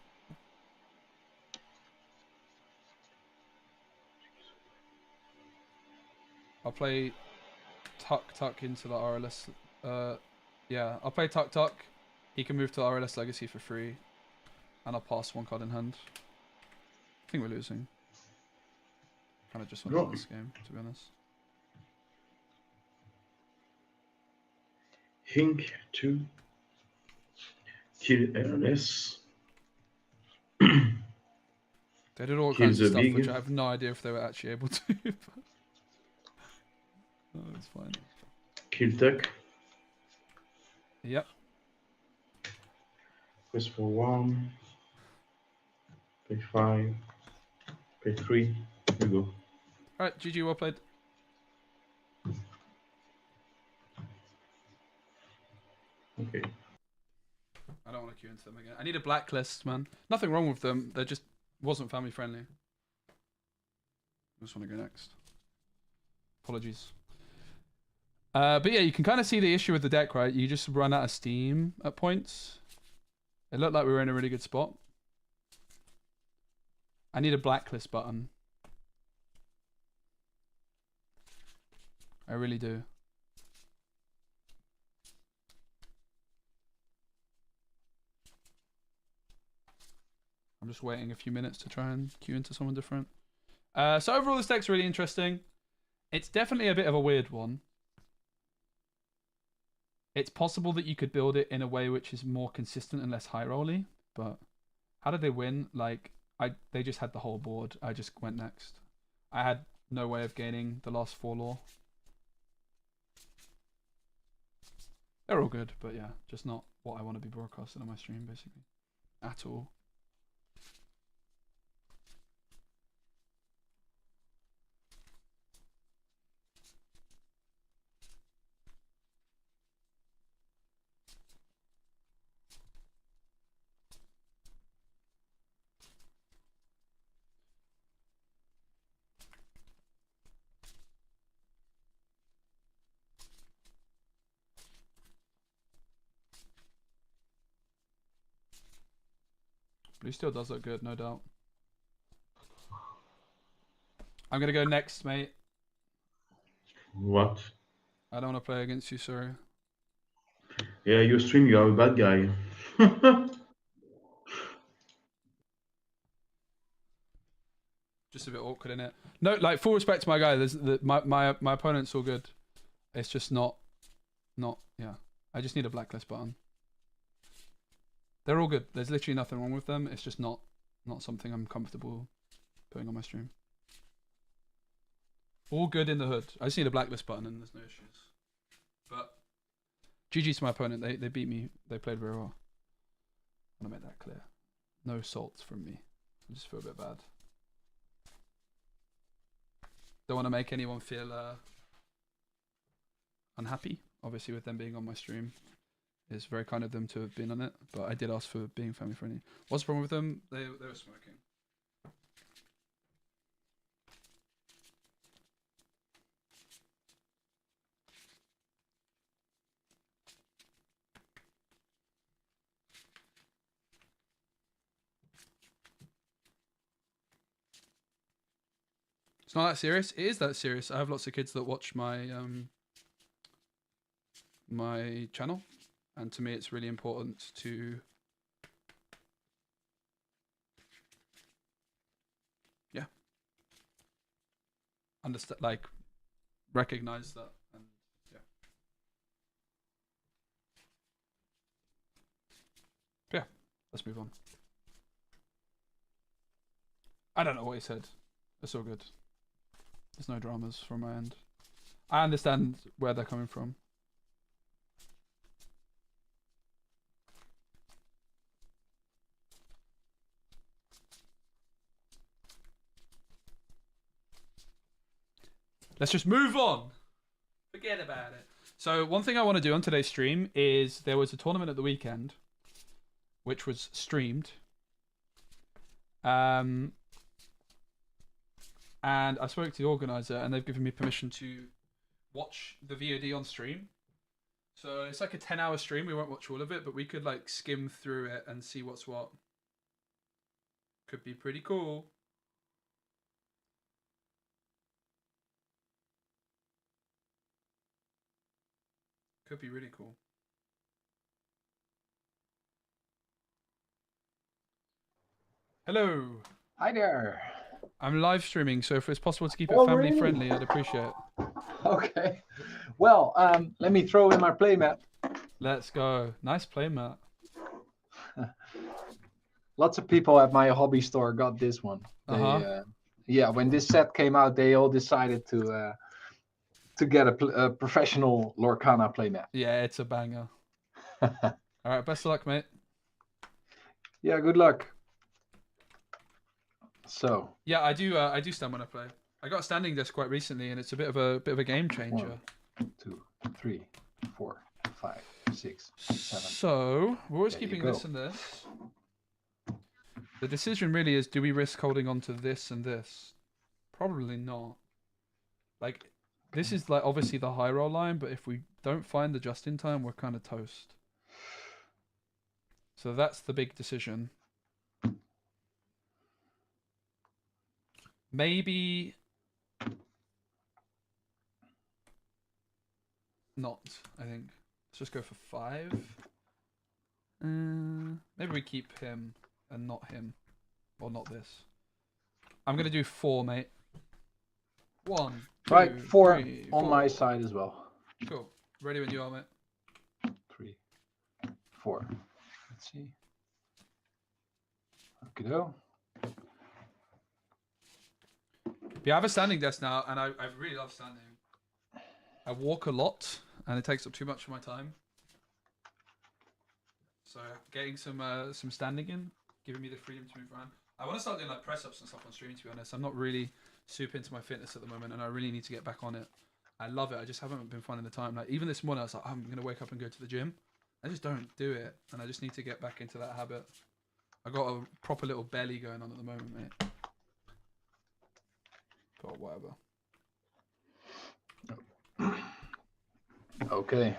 I'll play Tuck into the RLS. Yeah, I'll play Tuck. He can move to RLS Legacy for free. And I'll pass 1 card in hand. I think we're losing. Kind of just want to win this game, to be honest. Hink 2. Kill LS. They did all Kill kinds of the stuff, big. which I have no idea if they were actually able to. But... No, it's fine. Kill Tuck. Yep. Quest for 1. Pay 5. Pay 3. You go. Alright, GG, well played. Okay. I don't want to queue into them again. I need a blacklist, man. Nothing wrong with them. They just wasn't family friendly. I just want to go next. Apologies. But yeah, you can kind of see the issue with the deck, right? You just run out of steam at points. It looked like we were in a really good spot. I need a blacklist button. I really do. I'm just waiting a few minutes to try and queue into someone different. So overall, this deck's really interesting. It's definitely a bit of a weird one. It's possible that you could build it in a way which is more consistent and less high rolly, but how did they win? Like, they just had the whole board. I just went next. I had no way of gaining the last 4 lore. They're all good, but yeah, just not what I want to be broadcasting on my stream, basically. At all. Blue still does look good, no doubt. I'm going to go next, mate. What? I don't want to play against you, sorry. Yeah, you stream, you are a bad guy. Just a bit awkward in it. No, like full respect to my guy. My opponent's all good. It's just not yeah. I just need a blacklist button. They're all good. There's literally nothing wrong with them. It's just not something I'm comfortable putting on my stream. All good in the hood. I just need a blacklist button and there's no issues. But GG to my opponent. They beat me. They played very well. I want to make that clear. No salts from me. I just feel a bit bad. Don't want to make anyone feel unhappy. Obviously, with them being on my stream, it's very kind of them to have been on it. But I did ask for being family friendly. What's the problem with them? They were smoking. It's not that serious. It is that serious. I have lots of kids that watch my my channel, and to me, it's really important to understand, like, recognize that, and yeah. Yeah, let's move on. I don't know what he said. It's all good. There's no dramas from my end. I understand where they're coming from. Let's just move on. Forget about it. So one thing I want to do on today's stream is there was a tournament at the weekend, which was streamed. And I spoke to the organizer, and they've given me permission to watch the VOD on stream. So it's like a 10-hour stream. We won't watch all of it, but we could like skim through it and see what's what. Could be pretty cool. Could be really cool. Hello. Hi there. I'm live streaming, so if it's possible to keep it Oh, family really? friendly, I'd appreciate it. Okay. Well, let me throw in my playmat. Let's go. Nice playmat. Lots of people at my hobby store got this one. Yeah, when this set came out, they all decided to get a professional Lorcana playmat. Yeah, it's a banger. All right, best of luck, mate. Yeah, good luck. So. Yeah, I do stand when I play. I got a standing desk quite recently, and it's a bit of a game changer. 1, 2, 3, 4, 5, 6, 7. So we're always There you keeping go. this and this. The decision really is: do we risk holding on to this and this? Probably not. Like, this is like obviously the high roll line, but if we don't find the just in time, we're kind of toast. So that's the big decision. Maybe not, I think. Let's just go for 5. Maybe we keep him and not him. Or not this. I'm going to do 4, mate. 1, 2, Right, 4 3, on 4. my side as well. Cool. Ready when you are, mate. 3, 4. Let's see. Okay, go. Yeah, I have a standing desk now, and I really love standing. I walk a lot, and it takes up too much of my time. So getting some standing in, giving me the freedom to move around. I want to start doing like press ups and stuff on stream. To be honest, I'm not really super into my fitness at the moment, and I really need to get back on it. I love it. I just haven't been finding the time. Like even this morning, I was like, I'm gonna wake up and go to the gym. I just don't do it, and I just need to get back into that habit. I got a proper little belly going on at the moment, mate. But whatever. Okay.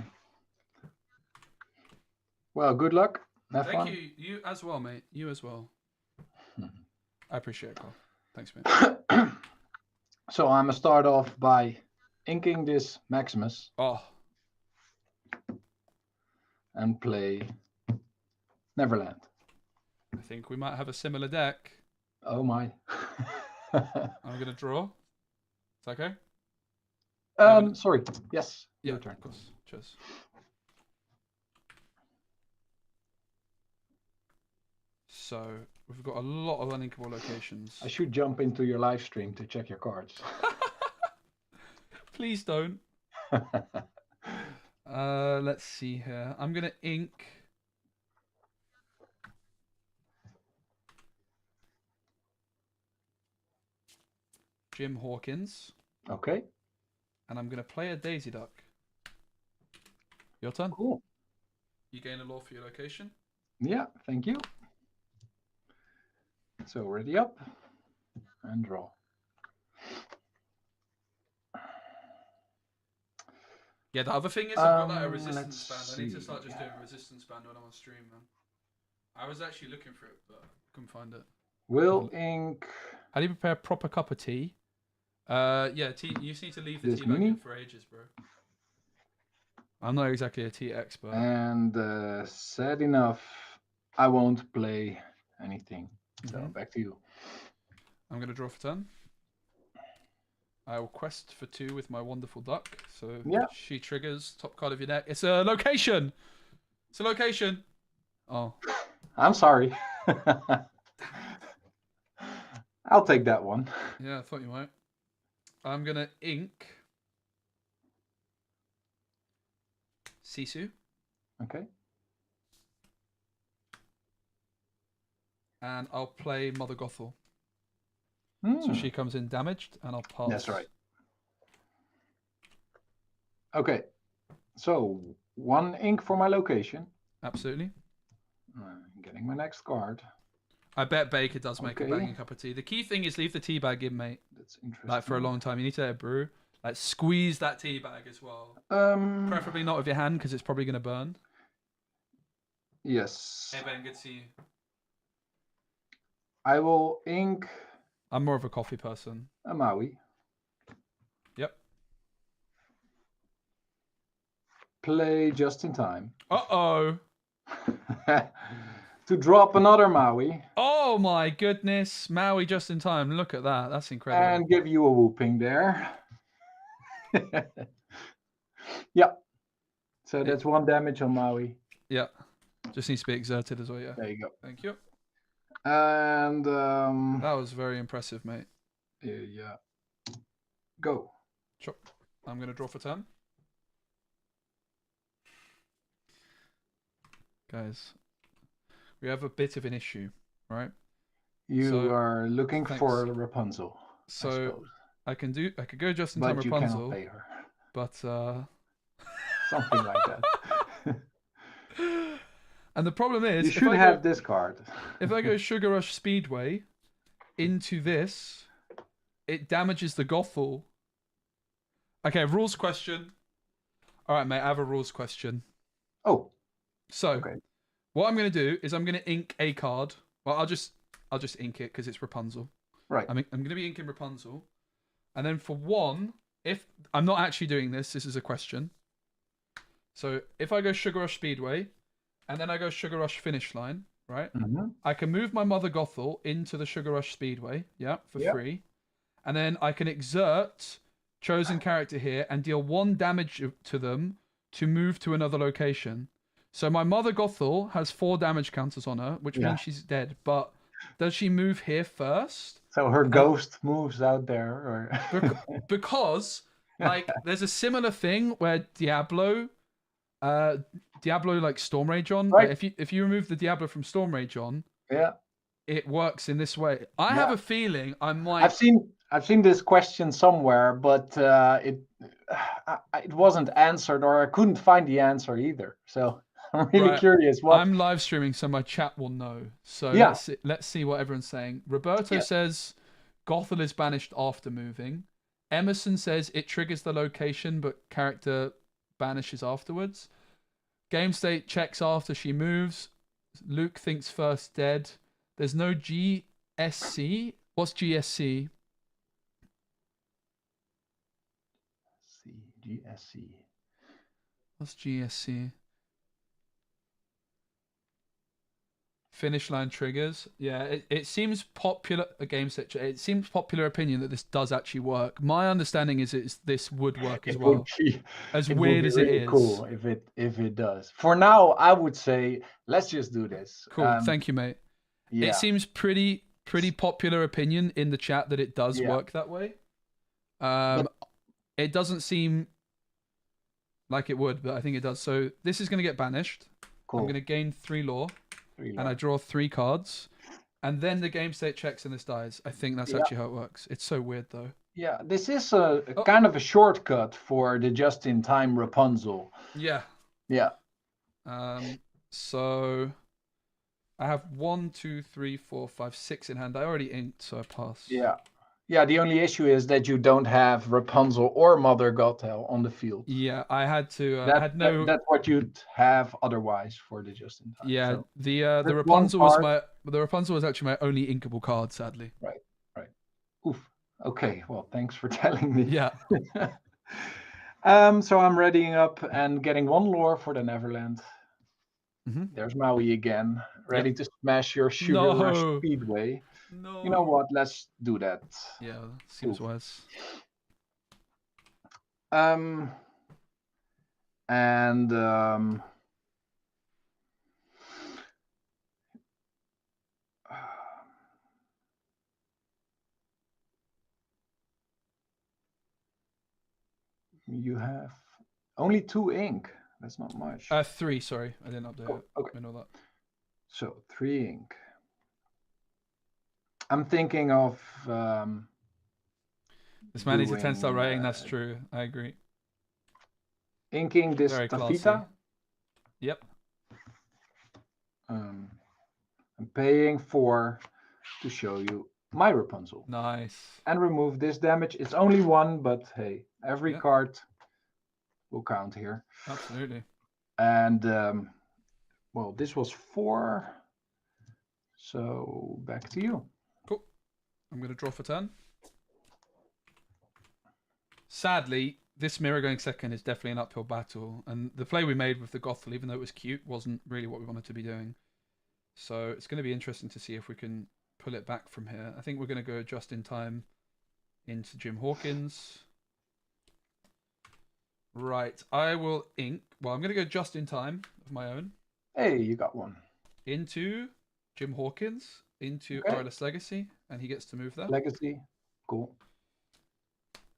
Well, good luck. Have fun. Thank you. You as well, mate. You as well. I appreciate it, Carl. Thanks, mate. So I'm gonna start off by inking this Maximus Oh, and play Neverland. I think we might have a similar deck. Oh my. I'm gonna draw. Is that okay? Sorry. Yes. Yeah, Your turn. of course. Cheers. So we've got a lot of uninkable locations. I should jump into your live stream to check your cards. Please don't. Let's see here. I'm gonna ink. Jim Hawkins. Okay. And I'm gonna play a Daisy Duck. Your turn. Cool. You gain a law for your location. Yeah, thank you. So ready up and draw. Yeah, the other thing is I've got like a resistance let's band. I need to see. start just doing a resistance band when I'm on stream, man. I was actually looking for it, but couldn't find it. Will ink. How do you prepare a proper cup of tea? Yeah, tea. You just need to leave the This tea bag mini? in for ages, bro. I'm not exactly a tea expert. And sad enough, I won't play anything. So Mhm. back to you. I'm gonna draw for turn. I will quest for 2 with my wonderful duck. So Yeah. she triggers top card of your deck. It's a location. It's a location. Oh, I'm sorry. I'll take that one. yeah, I thought you might. I'm gonna ink Sisu, Okay. and I'll play Mother Gothel. Hmm. So she comes in damaged, and I'll pass. That's right. Okay. So 1 ink for my location. Absolutely. Getting my next card. I bet Baker does make a Okay. banging cup of tea. The key thing is leave the tea bag in, mate. That's interesting. Like for a long time. You need to let it brew. Like squeeze that tea bag as well. Preferably not with your hand because it's probably gonna burn. Yes. Hey Ben, good to see you. I will ink I'm more of a coffee person. a Maui. Yep. Play just in time. Uh-oh. To drop another Maui Oh my goodness. Maui just in time. Look at that. That's incredible. and give you a whooping there. Yeah. So that's 1 damage on Maui. Yeah. Just needs to be exerted as well, yeah. There you go. Thank you. And That was very impressive, mate. yeah. Go. Sure. I'm going to draw for turn. Guys, we have a bit of an issue, right? You So, are looking thanks. for Rapunzel. I So suppose. I could go just in time But you Rapunzel, cannot pay her. but Something like that. and the problem is You should I have go, this card. if I go Sugar Rush Speedway into this, it damages the Gothel. Okay, rules question. All right, mate, I have a rules question. Oh, So, okay. what I'm going to do is I'm going to ink a card. Well, I'll just ink it because it's Rapunzel. Right. I'm going to be inking Rapunzel. And then for 1, if I'm not actually doing this is a question. So, if I go Sugar Rush Speedway and then I go Sugar Rush Finish Line, right? Mhm. I can move my Mother Gothel into the Sugar Rush Speedway, for free. And then I can exert chosen character here and deal 1 damage to them to move to another location. So my Mother Gothel has 4 damage counters on her, which means she's dead. But does she move here first? So her ghost moves out there, or Because like there's a similar thing where Diablo like Storm Rage on. Right. Like, if you remove the Diablo from Storm Rage on, yeah. it works in this way. I have a feeling I might. I've seen this question somewhere, but it wasn't answered, or I couldn't find the answer either. So I'm really Right. curious. I'm live streaming, so my chat will know. So Yeah. let's see what everyone's saying. Roberto says Gothel is banished after moving. Emerson says it triggers the location, but character banishes afterwards. Game state checks after she moves. Luke thinks first dead. There's no GSC. What's GSC? GSC. What's GSC? Finish line triggers. Yeah, it seems popular. A game set. It seems popular opinion that this does actually work. My understanding is this would work as well. As weird as it is. Cool if it does. For now, I would say let's just do this. Cool. Thank you, mate. Yeah. It seems pretty popular opinion in the chat that it does work that way. It doesn't seem like it would, but I think it does. So this is going to get banished. Cool. I'm going to gain 3 lore. And I draw 3 cards, and then the game state checks and this dies. I think that's actually how it works. It's so weird though. Yeah, this is a kind of a shortcut for the just-in-time Rapunzel. Yeah. Yeah. So I have 1, 2, 3, 4, 5, 6 in hand. I already inked, so I pass. Yeah. Yeah, the only issue is that you don't have Rapunzel or Mother Gothel on the field. Yeah, I had to. That's what you'd have otherwise for the just-in-time. Yeah, so. the Rapunzel was actually my only inkable card, sadly. Right. Oof. Okay. Well, thanks for telling me. Yeah. So I'm readying up and getting 1 lore for the Neverland. Mm-hmm. There's Maui again, ready to smash your Sugar Rush Speedway. No. You know what? Let's do that. Yeah, seems wise. You have only 2 ink. That's not much. 3, sorry. I didn't update it. Okay. I know that. So 3 ink. I'm thinking of this man needs to 10-star rating. That's true. I agree. Inking this Very Tafita. classy. Yep. I'm paying 4 to show you my Rapunzel. Nice. And remove this damage. It's only 1, but hey, every card will count here. Absolutely. And well, this was 4. So back to you. Cool. I'm going to draw for turn. Sadly, this mirror going second is definitely an uphill battle. And the play we made with the Gothel, even though it was cute, wasn't really what we wanted to be doing. So it's going to be interesting to see if we can pull it back from here. I think we're going to go just in time into Jim Hawkins. Right. I will ink. Well, I'm going to go just in time of my own. Hey, you got one. Into Jim Hawkins. Into RLS Legacy. And he gets to move there. Legacy. Cool.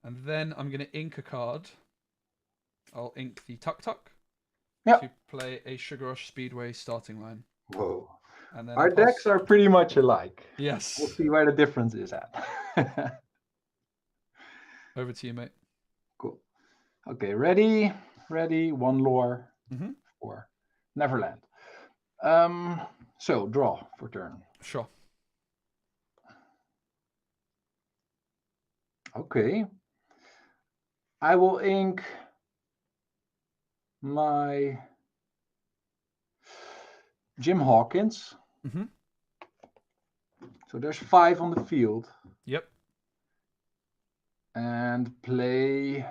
And then I'm going to ink a card. I'll ink the Tuk Tuk. Yep. To play a Sugar Rush Speedway starting line. Whoa. And then our decks are pretty much alike. Yes. We'll see where the difference is at. Over to you, mate. Cool. Okay, ready. 1 lore for Neverland. So draw for turn. Sure. Okay. I will ink my Jim Hawkins. So there's 5 on the field. Yep. And play.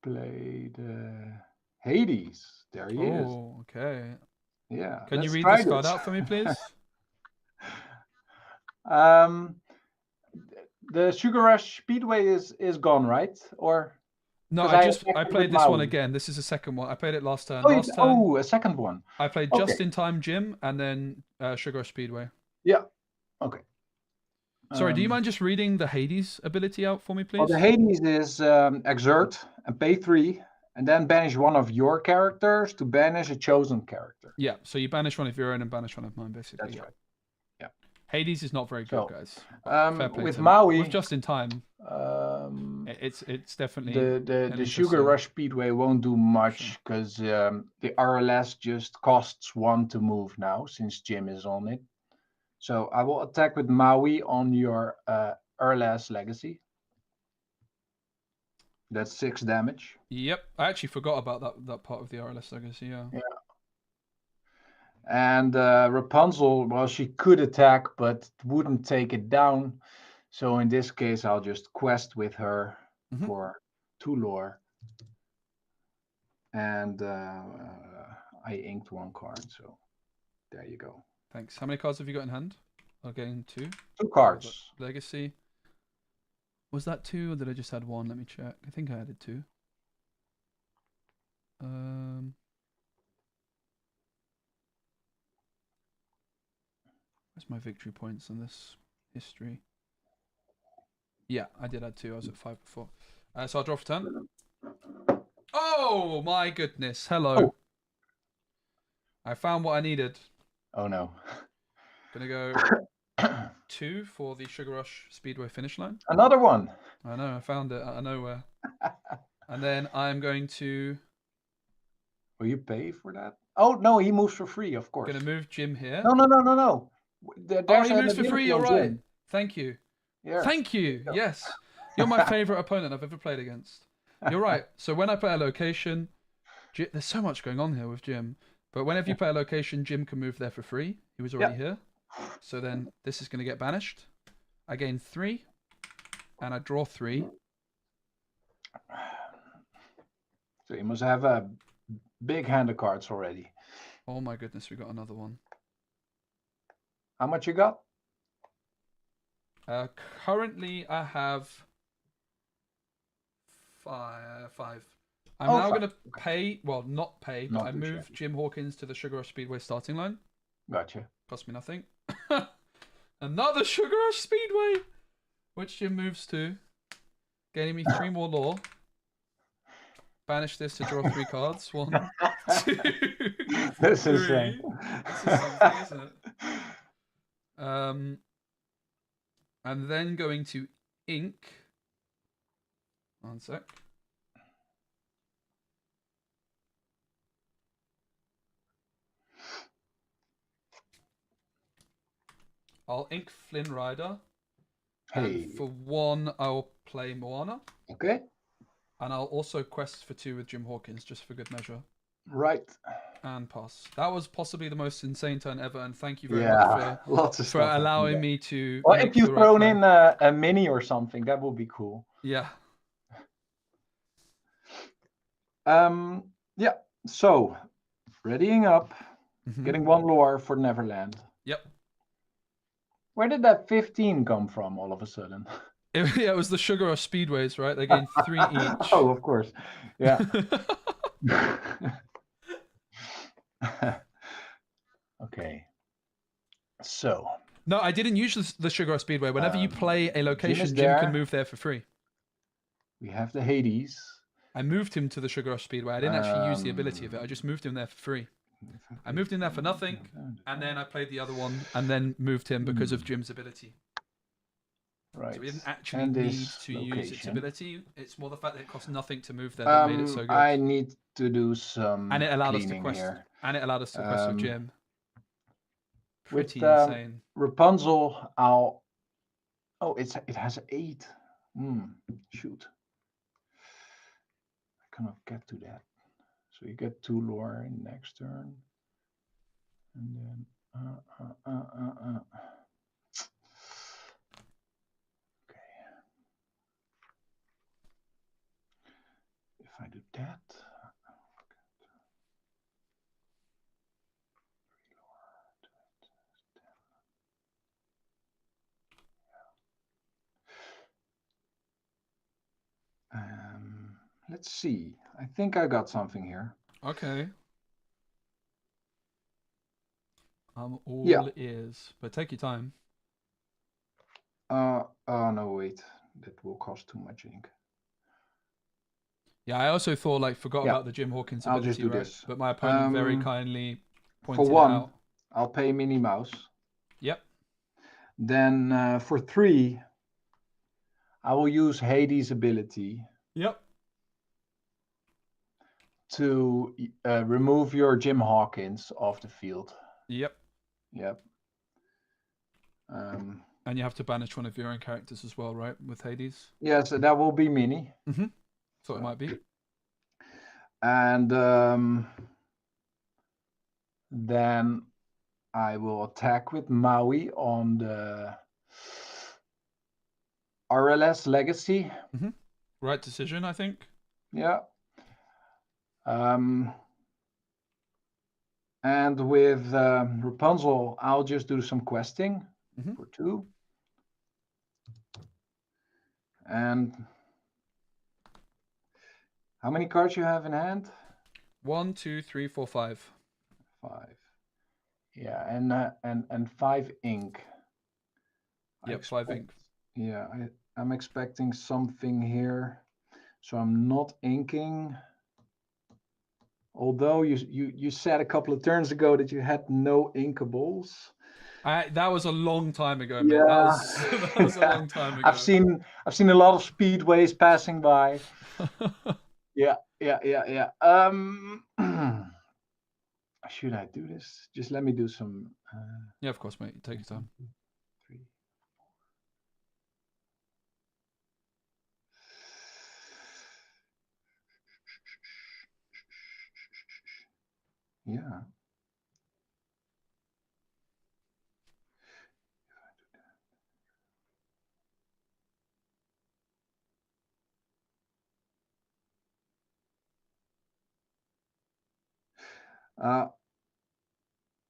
Play the Hades. There he is. Oh, okay. Yeah. Can you read this card out for me, please? The Sugar Rush Speedway is gone, right? Or no, I played this one again. This is the second one. I played it last turn. Oh, a second one. I played Just in Time Jim and then Sugar Rush Speedway. Yeah. Okay. Sorry, do you mind just reading the Hades ability out for me, please? Well, the Hades is exert and pay 3, and then banish one of your characters to banish a chosen character. Yeah, so you banish one of your own and banish one of mine, basically. That's right. Yeah. Hades is not very good, guys. Fair play with Maui, with Just in Time, it's definitely the Sugar Rush Speedway won't do much because the RLS just costs 1 to move now since Jim is on it. So I will attack with Maui on your RLS Legacy. That's 6 damage. Yep, I actually forgot about that part of the RLS Legacy. Yeah. And Rapunzel, well, she could attack, but wouldn't take it down. So in this case, I'll just quest with her Mhm. for 2 lore. And I inked 1 card, so there you go. Thanks. How many cards have you got in hand? Again, 2. 2 cards. Legacy. Was that 2 or did I just add 1? Let me check. I think I added 2. Where's my victory points on this history? Yeah, I did add 2. I was at 5 before. So I'll draw for turn. Oh my goodness! Hello. Oh. I found what I needed. Oh no. Gonna go 2 for the Sugar Rush Speedway finish line. Another one. I know, I found it out of nowhere. And then I'm going to... Will you pay for that? Oh no, he moves for free, of course. Gonna move Jim here. No. Oh, he moves for free, you're right. Thank you. Yeah. Thank you, yes. You're my favourite opponent I've ever played against. You're right. So when I play a location... There's so much going on here with Jim. But whenever you play a location, Jim can move there for free. He was already here. So then this is going to get banished. I gain 3. And I draw 3. So you must have a big hand of cards already. Oh my goodness, we got another one. How much you got? Currently, I have 5. I'm Oh, now 5. going to pay, well, not pay, but Not I too move shabby. Jim Hawkins to the Sugar Rush Speedway starting line. Gotcha. Cost me nothing. Another Sugar Rush Speedway, which Jim moves to, gaining me 3 more lore. Banish this to draw 3 cards. 1, 2, This is 3. insane. This is something, isn't it? And then going to ink. 1 sec. I'll ink Flynn Rider. Hey. And for 1, I'll play Moana. Okay. And I'll also quest for 2 with Jim Hawkins, just for good measure. Right. And pass. That was possibly the most insane turn ever, and thank you very Yeah. much Lots of for stuff. allowing me to. Well, make if you've the right thrown play. in a mini or something, that would be cool. Yeah. Yeah. So, readying up, Mhm. getting 1 lore for Neverland. Yep. Where did that 15 come from all of a sudden? It was the Sugar Rush Speedways, right? They gained 3 each. Oh, of course. Yeah. Okay. So. No, I didn't use the Sugar Rush Speedway. Whenever you play a location, Jim there. can move there for free. We have the Hades. I moved him to the Sugar Rush Speedway. I didn't actually use the ability of it. I just moved him there for free. I moved him there for nothing, and then I played the other one, and then moved him because of Jim's ability. Right. So we didn't actually And need this to use its location. ability. It's more the fact that it cost nothing to move there that made it so good. I need to do some And it allowed us to cleaning quest. here. And it allowed us to quest with Jim. with, Pretty insane. Rapunzel, I'll... Oh, it has 8. Shoot. I cannot get to that. So you get 2 lore in next turn. And then... Okay. If I do that... Let's see. I think I got something here. Okay. I'm all ears, but take your time. Oh no, wait. That will cost too much ink. Yeah, I also thought, forgot about the Jim Hawkins ability, I'll just do right? this. But my opponent very kindly pointed For 1, it out. I'll pay Minnie Mouse. Yep. Then for 3, I will use Hades' ability. Yep. To remove your Jim Hawkins off the field. Yep. Yep. And you have to banish one of your own characters as well, right? With Hades. Yes, that will be Minnie. Thought it might be. And then I will attack with Maui on the RLS Legacy. Right decision, I think. Yeah. And with Rapunzel, I'll just do some questing for 2. And how many cards you have in hand? 1, 2, 3, 4, 5. 5. Yeah, and 5 ink. Yep, 5 ink. Yeah, I'm expecting something here, so I'm not inking. Although you said a couple of turns ago that you had no inkables. That was a long time ago, mate. Yeah, That was a long time ago. I've seen a lot of speedways passing by. Yeah. Should I do this? Just let me do some. Yeah, of course, mate. Take your time. 3. Yeah.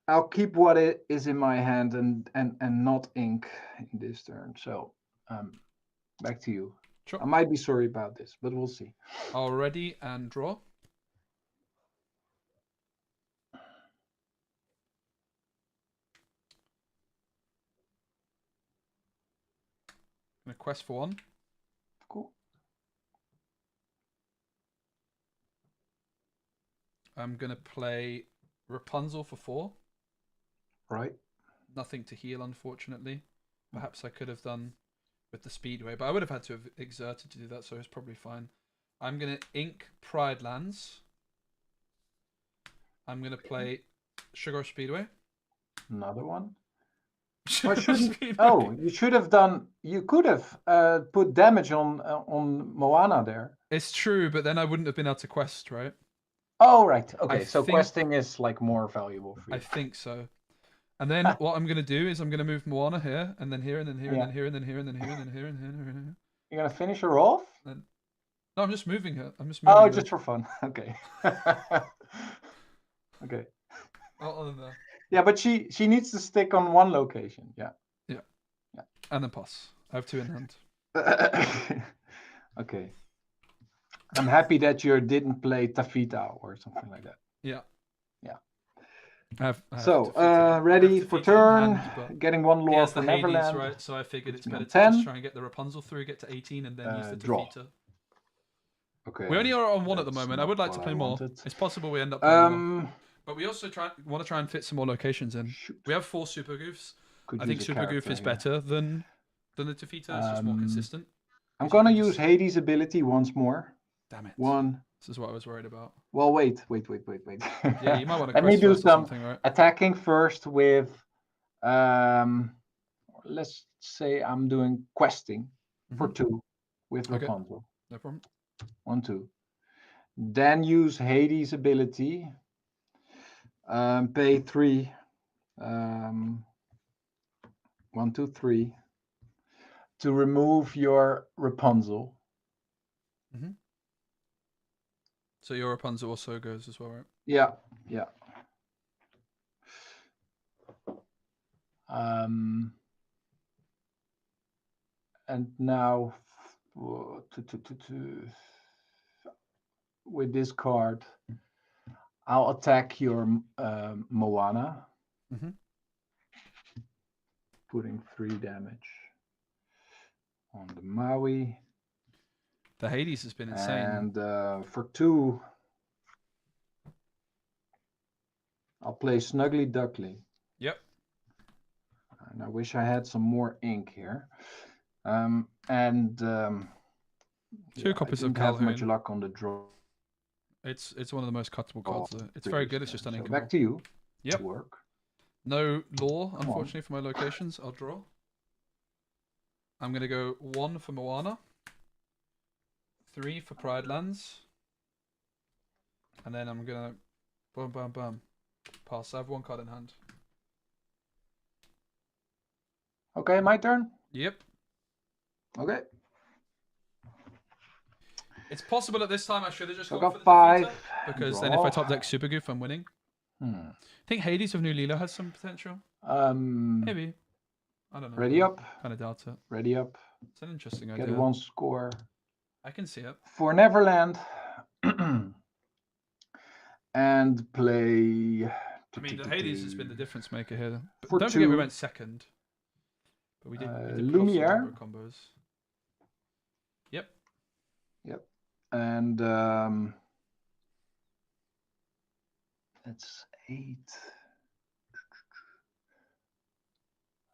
I'll keep what it is in my hand and not ink in this turn. So back to you. Sure. I might be sorry about this, but we'll see. I'll ready and draw. Gonna quest for 1. Cool. I'm gonna play Rapunzel for 4. Right. Nothing to heal, unfortunately. Perhaps I could have done with the Speedway, but I would have had to have exerted to do that, so it's probably fine. I'm going to ink Pride Lands. I'm going to play Sugar Speedway. Another one. Speedway. Oh, you should have done. You could have put damage on Moana there. It's true, but then I wouldn't have been able to quest, right? Oh, right. Okay, I so think- questing is like more valuable for you. I think so. And then what I'm going to do is I'm going to move Moana here, and then here, and then here, and then here, and then here, and then here, and then here, and here, and here. You're gonna finish her off? No, I'm just moving her. I'm just moving Oh, her. just for fun. Okay. Okay. Other than that. Yeah, but she needs to stick on one location. Yeah. And then pass. I have 2 in hand. Okay. I'm happy that you didn't play Tafita or something like that. Yeah. Yeah. I have So, Tafita. ready I have for Tafita in turn. hand, but Getting one he lore has for the Hades, Neverland. right? So I figured it's Puts me better on to 10. just try and get the Rapunzel through, get to 18, and then use the Draw. Tafita. Okay. We only are on 1 at the That's moment. I not would like to what play I more. wanted. It's possible we end up playing more. But we also want to try and fit some more locations in. Shoot. We have 4 Super Goofs. Could I think use a Super Goof character is here. better than the Tafita. It's just more consistent. I'm Which I gonna think use is- Hades' ability once more. Damn it. 1. This is what I was worried about. Well, wait. Yeah, you might want to Let me quest do first or some something, right? attacking first with. Let's say I'm doing questing for 2 with Okay. Rapunzel. No problem. 1, 2. Then use Hades' ability. Pay 3. 1, 2, 3. To remove your Rapunzel. So your Rapunzel also goes as well, right? Yeah. And now with this card, I'll attack your Moana. Putting 3 damage on the Maui. The Hades has been insane. And for 2, I'll play Snuggly Duckly. Yep. And I wish I had some more ink here. 2 copies of I didn't have much Calhoun. luck on the draw. It's one of the most cuttable cards. Though. It's very good. It's just So uninkable. back to you. Yep. To work. No lore, Come on. unfortunately, for my locations. I'll draw. I'm going to go 1 for Moana. 3 for Pride Lands. And then I'm going to... Bam, bam, bam. Pass. I have 1 card in hand. Okay, my turn. Yep. Okay. It's possible at this time I should have just So I gone for got the 5. defeater, because then if I Draw. top deck Super Goof, I'm winning. I think Hades of New Lilo has some potential. Maybe. I don't know. Ready up. Kind of doubt it. Ready up. It's an interesting Get idea. 1 score I can see it. for Neverland. And play. I mean, the Hades has been the difference maker here. But For don't forget we 2. went second. But we did pull off some Lumiere. number of combos. Yep. Yep. And that's 8.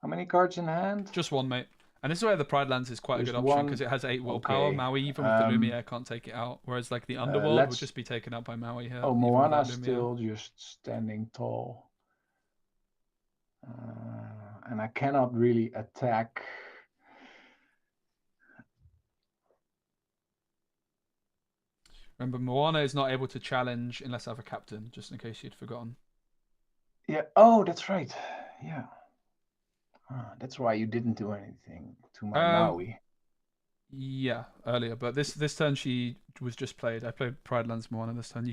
How many cards in hand? Just one, mate. And this is where the Pride Lands is quite Just a good option one. because it has 8 willpower. Okay. Maui, even with the Lumiere, can't take it out. Whereas like the Underworld would let's- just be taken out by Maui here. Oh, even Moana's without Lumiere. still just standing tall. And I cannot really attack. Remember, Moana is not able to challenge unless I have a captain, just in case you'd forgotten. Yeah. Oh, that's right. Yeah. That's why you didn't do anything to my Maui. Yeah, earlier, but this turn she was just played. I played Pride Lands Moana this turn.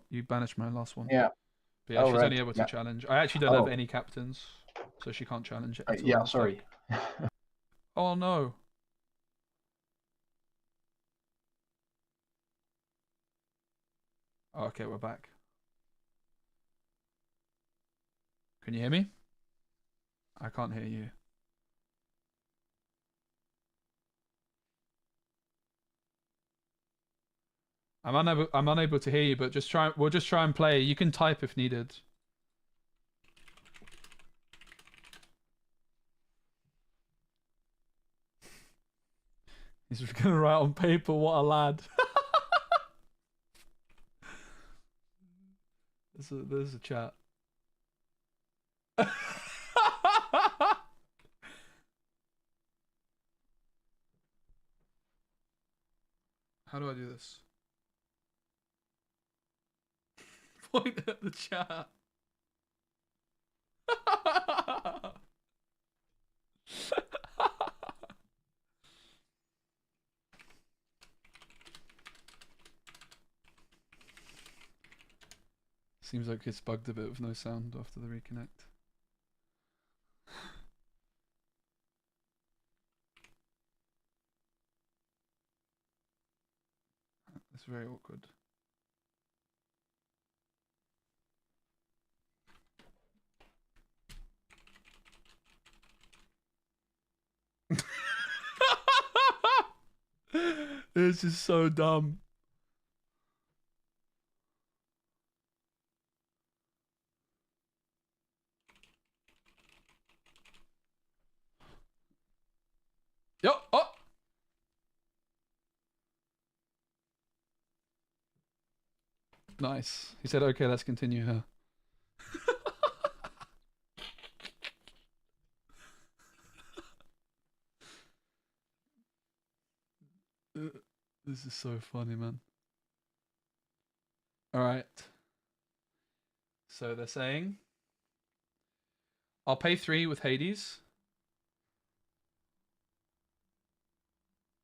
You banished my last one. Yeah. But yeah, Oh, she's right. only able to Yeah. challenge. I actually don't have Oh. any captains, so she can't challenge it. at all. Yeah, sorry. Oh no. Oh, okay, we're back. Can you hear me? I can't hear you. I'm unable to hear you, but we'll just try and play. You can type if needed. He's gonna write on paper, what a lad. There's a chat. How do I do this? Point at the chat. Seems like it's bugged a bit with no sound after the reconnect. It's very awkward. This is so dumb. Yo, oh. Nice. He said, okay, let's continue here. This is so funny, man. All right. So they're saying, I'll pay 3 with Hades.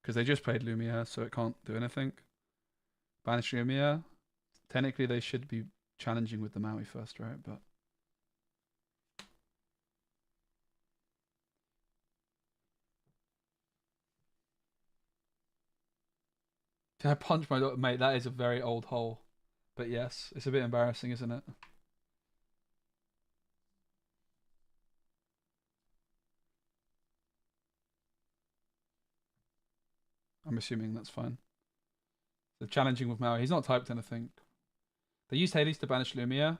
Because they just played Lumiere, so it can't do anything. Banish Lumiere. Technically, they should be challenging with the Maui first, right? But can I punch my daughter? Mate, that is a very old hole. But yes, it's a bit embarrassing, isn't it? I'm assuming that's fine. So challenging with Maui. He's not typed anything. They used Hades to banish Lumiere.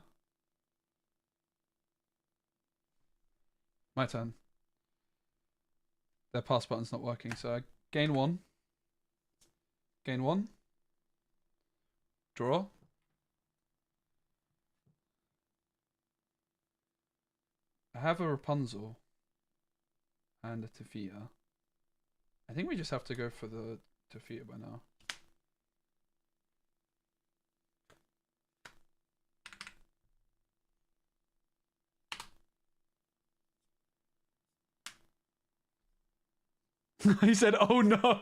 My turn. Their pass button's not working, so I gain 1. Gain 1. Draw. I have a Rapunzel. And a Tafia. I think we just have to go for the Tafia by now. He said, "Oh no."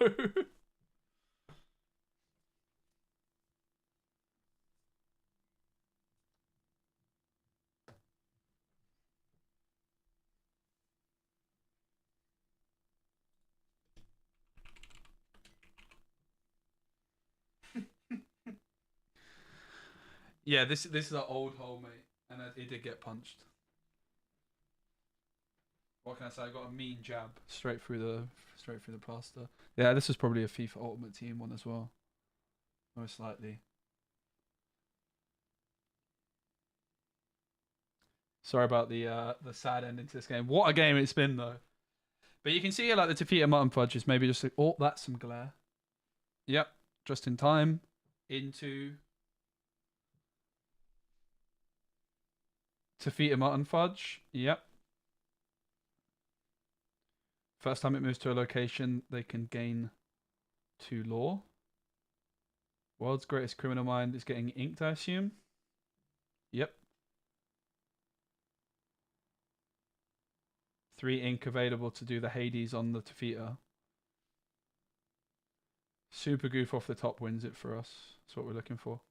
Yeah, this is an old hole, mate, and it did get punched. What can I say? I got a mean jab straight through the plaster. Yeah, this is probably a FIFA Ultimate Team one as well, most likely. Sorry about the sad ending to this game. What a game it's been though. But you can see here, like the Tafita Mutton Fudge is maybe just like, oh, that's some glare. Yep, just in time into Tafita Mutton Fudge. Yep. First time it moves to a location, they can gain 2 lore. World's greatest criminal mind is getting inked, I assume. Yep. 3 ink available to do the Hades on the Tafita. Super Goof off the top wins it for us. That's what we're looking for.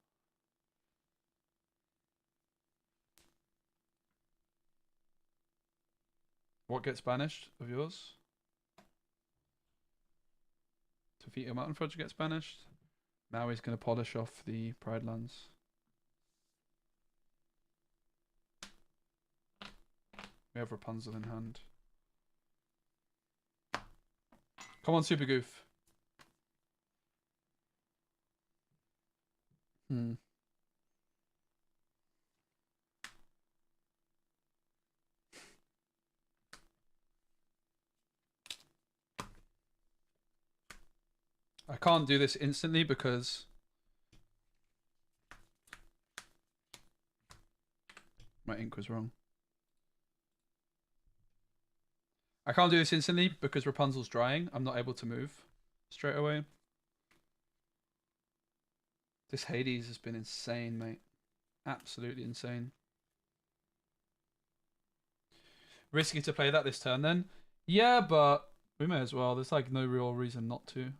What gets banished of yours? Tafita Mountain Fudge gets banished. Now he's going to polish off the Pride Lands. We have Rapunzel in hand. Come on, Super Goof. I can't do this instantly because my ink was wrong. I can't do this instantly because Rapunzel's drying. I'm not able to move straight away. This Hades has been insane, mate. Absolutely insane. Risky to play that this turn then? Yeah, but we may as well. There's like no real reason not to.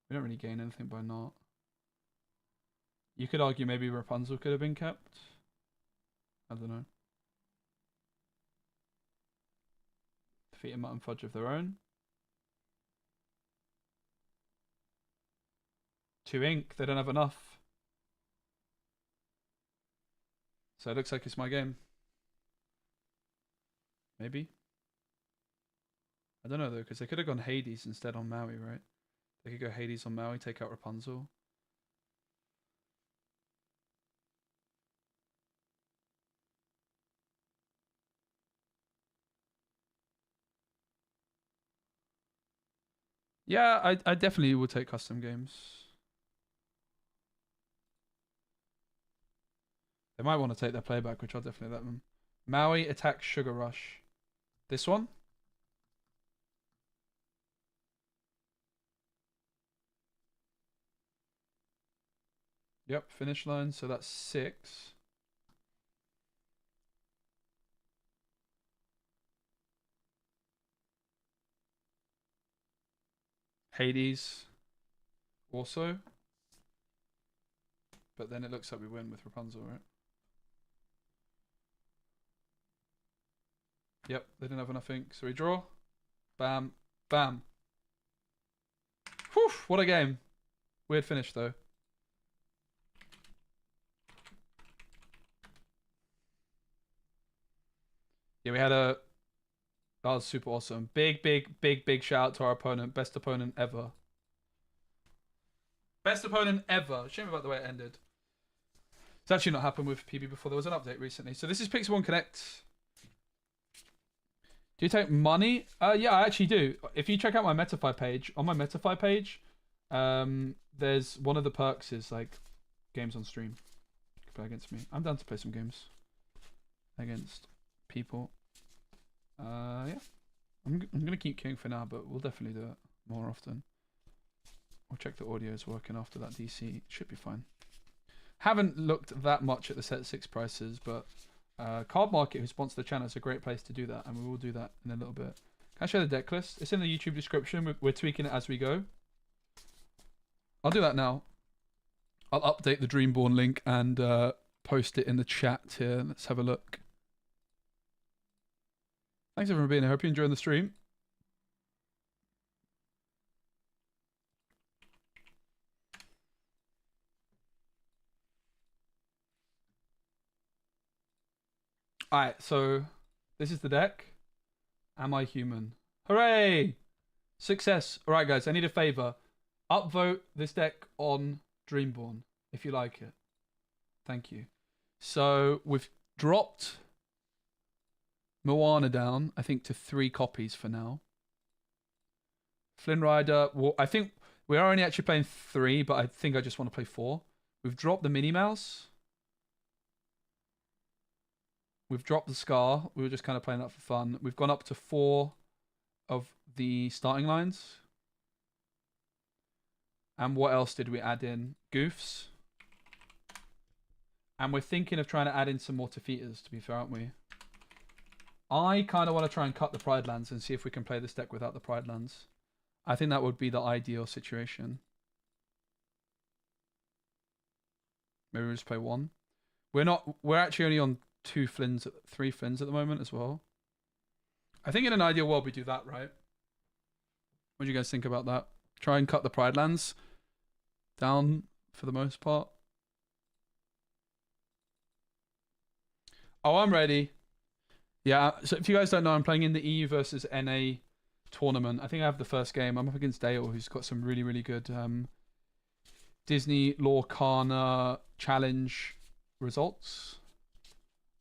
We don't really gain anything by not. You could argue maybe Rapunzel could have been kept. I don't know. Defeat a Mutton Fudge of their own. 2 ink. They don't have enough. So it looks like it's my game. Maybe. I don't know though, because they could have gone Hades instead on Maui, right? They could go Hades on Maui, take out Rapunzel. Yeah, I definitely would take custom games. They might want to take their playback, which I'll definitely let them. Maui attacks Sugar Rush. This one? Yep, finish line, so that's 6. Hades also. But then it looks like we win with Rapunzel, right? Yep, they didn't have enough ink, so we draw. Bam, bam. Whew, what a game. Weird finish, though. Yeah, we had a... That was super awesome. Big shout out to our opponent. Best opponent ever. Best opponent ever. Shame about the way it ended. It's actually not happened with PB before. There was an update recently. So this is Pixel 1 Connect. Do you take money? Yeah, I actually do. If you check out my Metafy page, on my Metafy page, there's one of the perks is like games on stream. You can play against me. I'm down to play some games against people. Yeah. I'm gonna keep queuing for now, but we'll definitely do it more often. We'll check the audio is working after that DC. It should be fine. Haven't looked that much at the set 6 prices, but Cardmarket, who sponsor the channel, is a great place to do that, and we will do that in a little bit. Can I share the deck list? It's in the YouTube description. We're tweaking it as we go. I'll do that now. I'll update the Dreamborn link and post it in the chat here. Let's have a look. Thanks everyone for being here. Hope you're enjoying the stream. Alright, so this is the deck. Am I human? Hooray! Success. Alright guys, I need a favor. Upvote this deck on Dreamborn if you like it. Thank you. So we've dropped Moana down, I think, to 3 copies for now. Flynn Rider, well, I think we are only actually playing 3, but I think I just want to play 4. We've dropped the Minnie Mouse. We've dropped the Scar. We were just kind of playing that for fun. We've gone up to 4 of the starting lines. And what else did we add in? Goofs. And we're thinking of trying to add in some more Tefetas, to be fair, aren't we? I kind of want to try and cut the Pride lands and see if we can play this deck without the Pride lands. I think that would be the ideal situation. Maybe we'll just play 1. We're actually only on 3 Flynns at the moment as well. I think in an ideal world we do that, right? What do you guys think about that? Try and cut the Pride lands down for the most part. Oh, I'm ready. Yeah, so if you guys don't know, I'm playing in the EU versus NA tournament. I think I have the first game. I'm up against Dale, who's got some really, really good Disney Lorcana challenge results.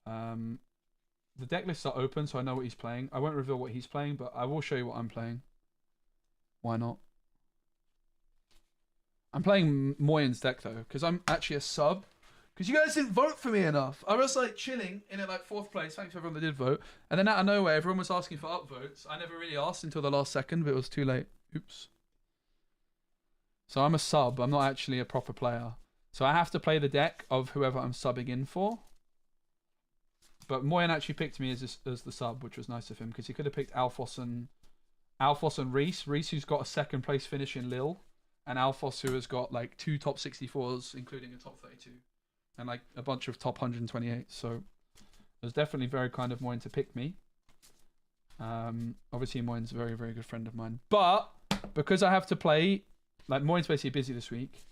The deck lists are open, so I know what he's playing. I won't reveal what he's playing, but I will show you what I'm playing. Why not? I'm playing Moyen's deck, though, because I'm actually a sub. Because you guys didn't vote for me enough. I was like chilling in at like 4th place. Thanks to everyone that did vote. And then out of nowhere, everyone was asking for upvotes. I never really asked until the last second, but it was too late. Oops. So I'm a sub. I'm not actually a proper player. So I have to play the deck of whoever I'm subbing in for. But Moyen actually picked me as the sub, which was nice of him, because he could have picked Alphos and Reese. Reese, who's got a 2nd place finish in Lille, and Alphos, who has got like 2 top 64s, including a top 32, and like a bunch of top 128. So it was definitely very kind of Moyen to pick me. Obviously, Moyen's a very, very good friend of mine. But because I have to play, like Moyen's basically busy this week.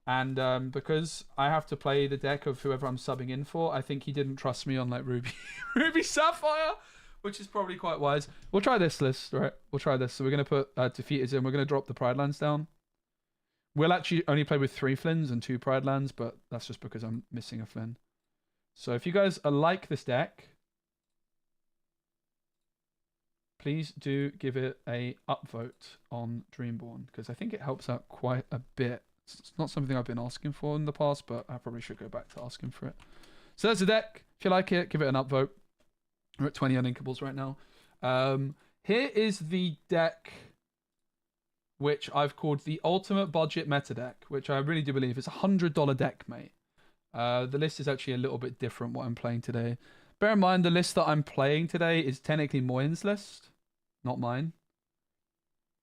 And because I have to play the deck of whoever I'm subbing in for, I think he didn't trust me on like Ruby Sapphire, which is probably quite wise. We'll try this list, right? We'll try this. So we're going to put Tefetas in. We're going to drop the Pride lands down. We'll actually only play with 3 Flynns and 2 Pride lands, but that's just because I'm missing a Flynn. So if you guys like this deck, please do give it a upvote on Dreamborn, because I think it helps out quite a bit. It's not something I've been asking for in the past, but I probably should go back to asking for it. So that's the deck. If you like it, give it an upvote. We're at 20 uninkables right now. Here is the deck, which I've called the Ultimate Budget Meta Deck, which I really do believe is a $100 deck, mate. The list is actually a little bit different what I'm playing today. Bear in mind, the list that I'm playing today is technically Moyen's list, not mine.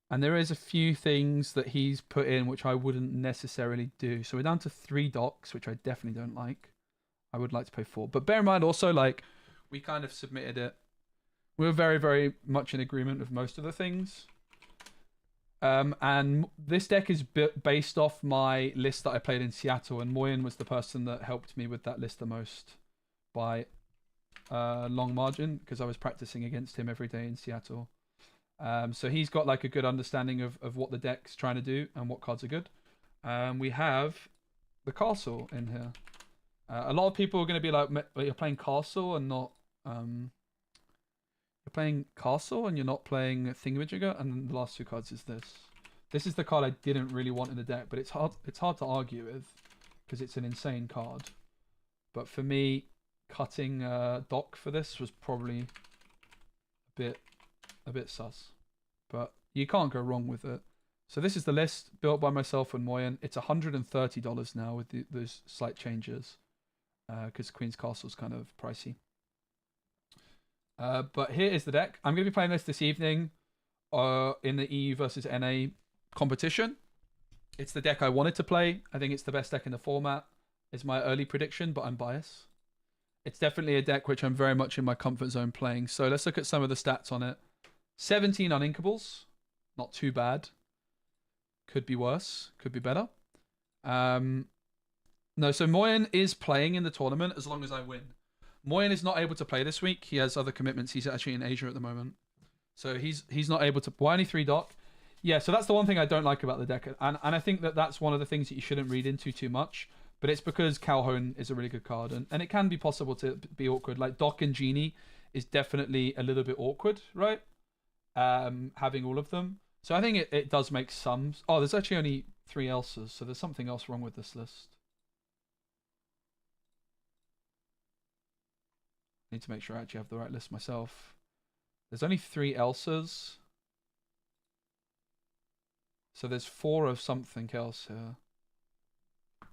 And there is a few things that he's put in which I wouldn't necessarily do. So we're down to 3 docks, which I definitely don't like. I would like to play 4. But bear in mind also, like, we kind of submitted it. We were very, very much in agreement with most of the things. And this deck is based off my list that I played in Seattle. And Moyen was the person that helped me with that list the most by a long margin, because I was practicing against him every day in Seattle. So he's got like a good understanding of what the deck's trying to do and what cards are good. We have the Castle in here. A lot of people are going to be like, you're playing Castle and not... you're playing Castle and you're not playing Thingamajigger, and then the last 2 cards is this. This is the card I didn't really want in the deck, but it's hard to argue with because it's an insane card. But for me, cutting Doc for this was probably a bit sus, but you can't go wrong with it. So this is the list built by myself and Moyen. It's $130 now with those slight changes, because Queen's Castle is kind of pricey. But here is the deck. I'm going to be playing this evening. in the EU versus NA competition. It's the deck I wanted to play. I think it's the best deck in the format. It's my early prediction, but I'm biased. It's definitely a deck which I'm very much in my comfort zone playing. So let's look at some of the stats on it. 17 uninkables. Not too bad. Could be worse. Could be better. No, so Moyen is playing in the tournament as long as I win. Moyen is not able to play this week. He has other commitments. He's actually in Asia at the moment. So he's not able to... Why only 3 dock? Yeah, so that's the one thing I don't like about the deck. And I think that's one of the things that you shouldn't read into too much. But it's because Calhoun is a really good card. And it can be possible to be awkward. Like Doc and Genie is definitely a little bit awkward, right? Having all of them. So I think it does make some... Oh, there's actually only 3 Elsas. So there's something else wrong with this list. I need to make sure I actually have the right list myself. There's only 3 Elsas. So there's 4 of something else here.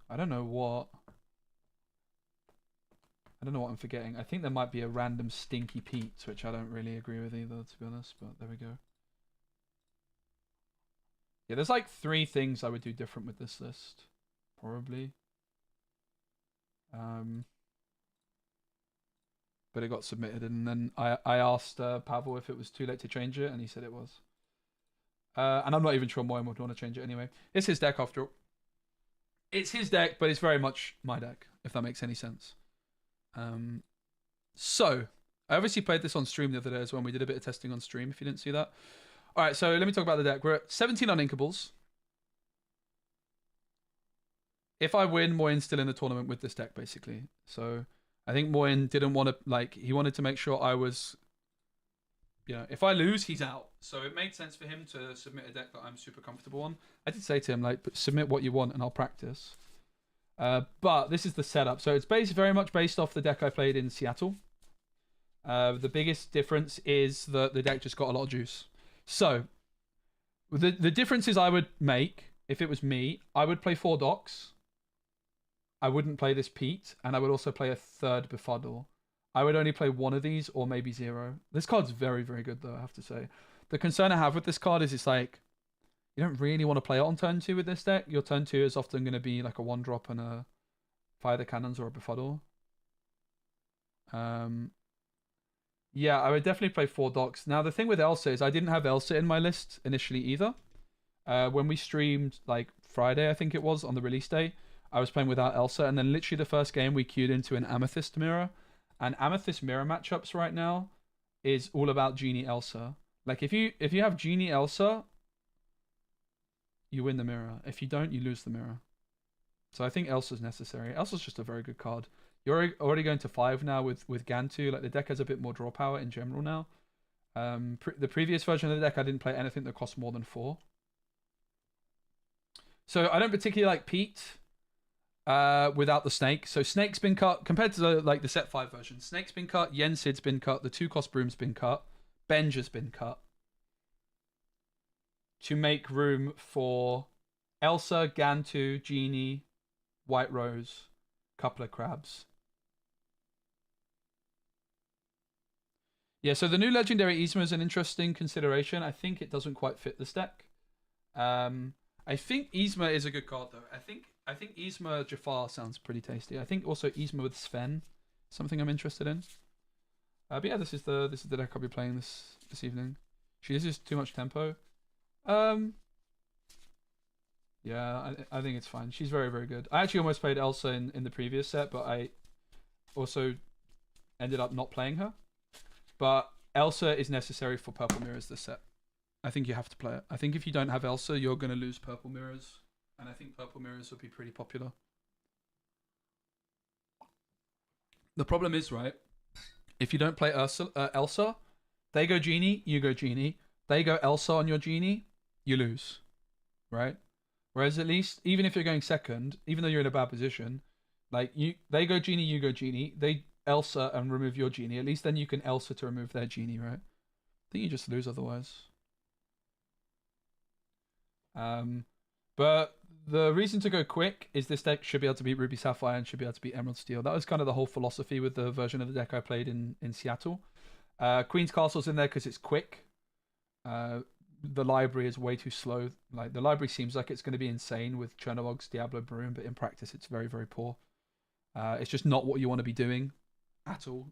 I don't know what. I don't know what I'm forgetting. I think there might be a random Stinky Pete, which I don't really agree with either, to be honest. But there we go. Yeah, there's like 3 things I would do different with this list. Probably. But it got submitted, and then I asked Pavel if it was too late to change it, and he said it was. And I'm not even sure Moyen would want to change it anyway. It's his deck after all. It's his deck, but it's very much my deck, if that makes any sense. So, I obviously played this on stream the other day as well. We did a bit of testing on stream, if you didn't see that. Alright, so let me talk about the deck. We're at 17 uninkables. If I win, Moyen's still in the tournament with this deck, basically. So, I think Moyen didn't want to, like, he wanted to make sure I was... You know, if I lose, he's out. So it made sense for him to submit a deck that I'm super comfortable on. I did say to him, like, submit what you want and I'll practice. But this is the setup. So it's very much based off the deck I played in Seattle. The biggest difference is that the deck just got a lot of juice. So the differences I would make, if it was me, I would play 4 docks. I wouldn't play this Pete, and I would also play a 3rd Befuddle. I would only play 1 of these, or maybe 0. This card's very, very good, though, I have to say. The concern I have with this card is it's like, you don't really want to play it on turn 2 with this deck. Your turn 2 is often going to be like a 1-drop and a Fire the Cannons or a Befuddle. Yeah, I would definitely play 4 docks. Now, the thing with Elsa is I didn't have Elsa in my list initially either. When we streamed, like, Friday, I think it was, on the release day, I was playing without Elsa, and then literally the first game we queued into an Amethyst mirror. And Amethyst mirror matchups right now is all about Genie Elsa. Like if you have Genie Elsa, you win the mirror. If you don't, you lose the mirror. So I think Elsa's necessary. Elsa's just a very good card. You're already going to 5 now with Gantu. Like the deck has a bit more draw power in general now. The previous version of the deck, I didn't play anything that cost more than 4. So I don't particularly like Pete. Without the snake. So snake's been cut compared to the set 5 version. Snake's been cut, Yensid's been cut, the 2-cost broom's been cut, Benja's been cut. To make room for Elsa, Gantu, Genie, White Rose, couple of crabs. Yeah, so the new legendary Yzma is an interesting consideration. I think it doesn't quite fit this deck. I think Yzma is a good card though. I think Yzma Jafar sounds pretty tasty. I think also Yzma with Sven, something I'm interested in. But yeah, this is the deck I'll be playing this evening. She is just too much tempo. Yeah, I think it's fine. She's very, very good. I actually almost played Elsa in the previous set, but I also ended up not playing her. But Elsa is necessary for Purple Mirrors this set. I think you have to play it. I think if you don't have Elsa, you're going to lose Purple Mirrors. And I think Purple Mirrors would be pretty popular. The problem is, right, if you don't play Elsa, they go Genie, you go Genie. They go Elsa on your Genie, you lose. Right? Whereas at least, even if you're going second, even though you're in a bad position, like they go Genie, you go Genie. They Elsa and remove your Genie. At least then you can Elsa to remove their Genie, right? I think you just lose otherwise. But the reason to go quick is this deck should be able to beat Ruby Sapphire and should be able to beat Emerald Steel. That was kind of the whole philosophy with the version of the deck I played in Seattle. Queen's Castle's in there because it's quick. the library is way too slow. Like the library seems like it's going to be insane with Chernobog's Diablo Broom, but in practice it's very, very poor. It's just not what you want to be doing at all.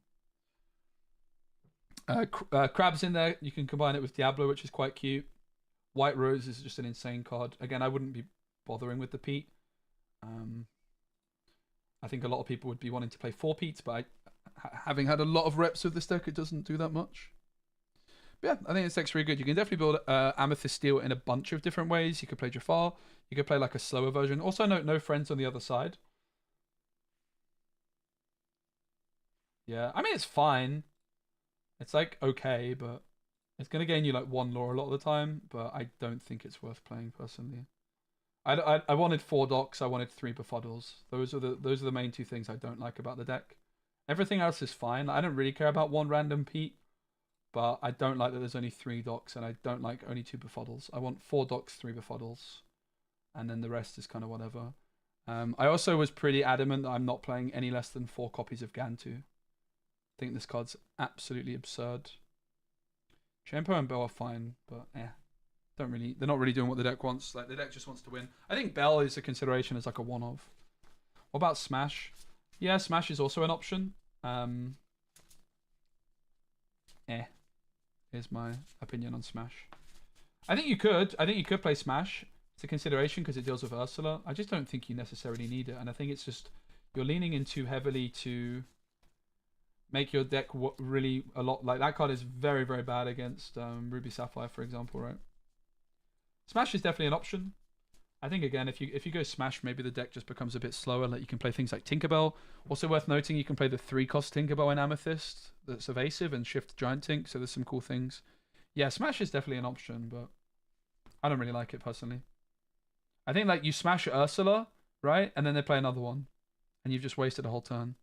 Crab's in there. You can combine it with Diablo, which is quite cute. White Rose is just an insane card. Again, I wouldn't be bothering with the Pete. I think a lot of people would be wanting to play 4 Petes, but having had a lot of reps with this deck, it doesn't do that much. But yeah, I think this deck's really good. You can definitely build Amethyst Steel in a bunch of different ways. You could play Jafar. You could play like a slower version. Also, no friends on the other side. Yeah, I mean, it's fine. It's like okay, but it's going to gain you like 1 lore a lot of the time, but I don't think it's worth playing personally. I wanted 4 docks, I wanted 3 befuddles. Those are the main 2 things I don't like about the deck. Everything else is fine. I don't really care about 1 random Pete, but I don't like that there's only 3 docks, and I don't like only 2 befuddles. I want 4 docks, 3 befuddles, and then the rest is kind of whatever. I also was pretty adamant that I'm not playing any less than 4 copies of Gantu. I think this card's absolutely absurd. Champo and Bell are fine, but they're not really doing what the deck wants. Like the deck just wants to win. I think Bell is a consideration as like a one-off. What about Smash? Yeah, Smash is also an option. Here's my opinion on Smash. I think you could play Smash. It's a consideration because it deals with Ursula. I just don't think you necessarily need it, and I think it's just you're leaning in too heavily to make your deck really a lot. Like that card is very, very bad against Ruby Sapphire, for example, right? Smash is definitely an option. I think again, if you go Smash, maybe the deck just becomes a bit slower. Like you can play things like Tinkerbell. Also worth noting, you can play the 3-cost Tinkerbell in Amethyst that's evasive and shift Giant Tink. So there's some cool things. Yeah, Smash is definitely an option, but I don't really like it personally. I think like you smash Ursula, right, and then they play another one, and you've just wasted a whole turn.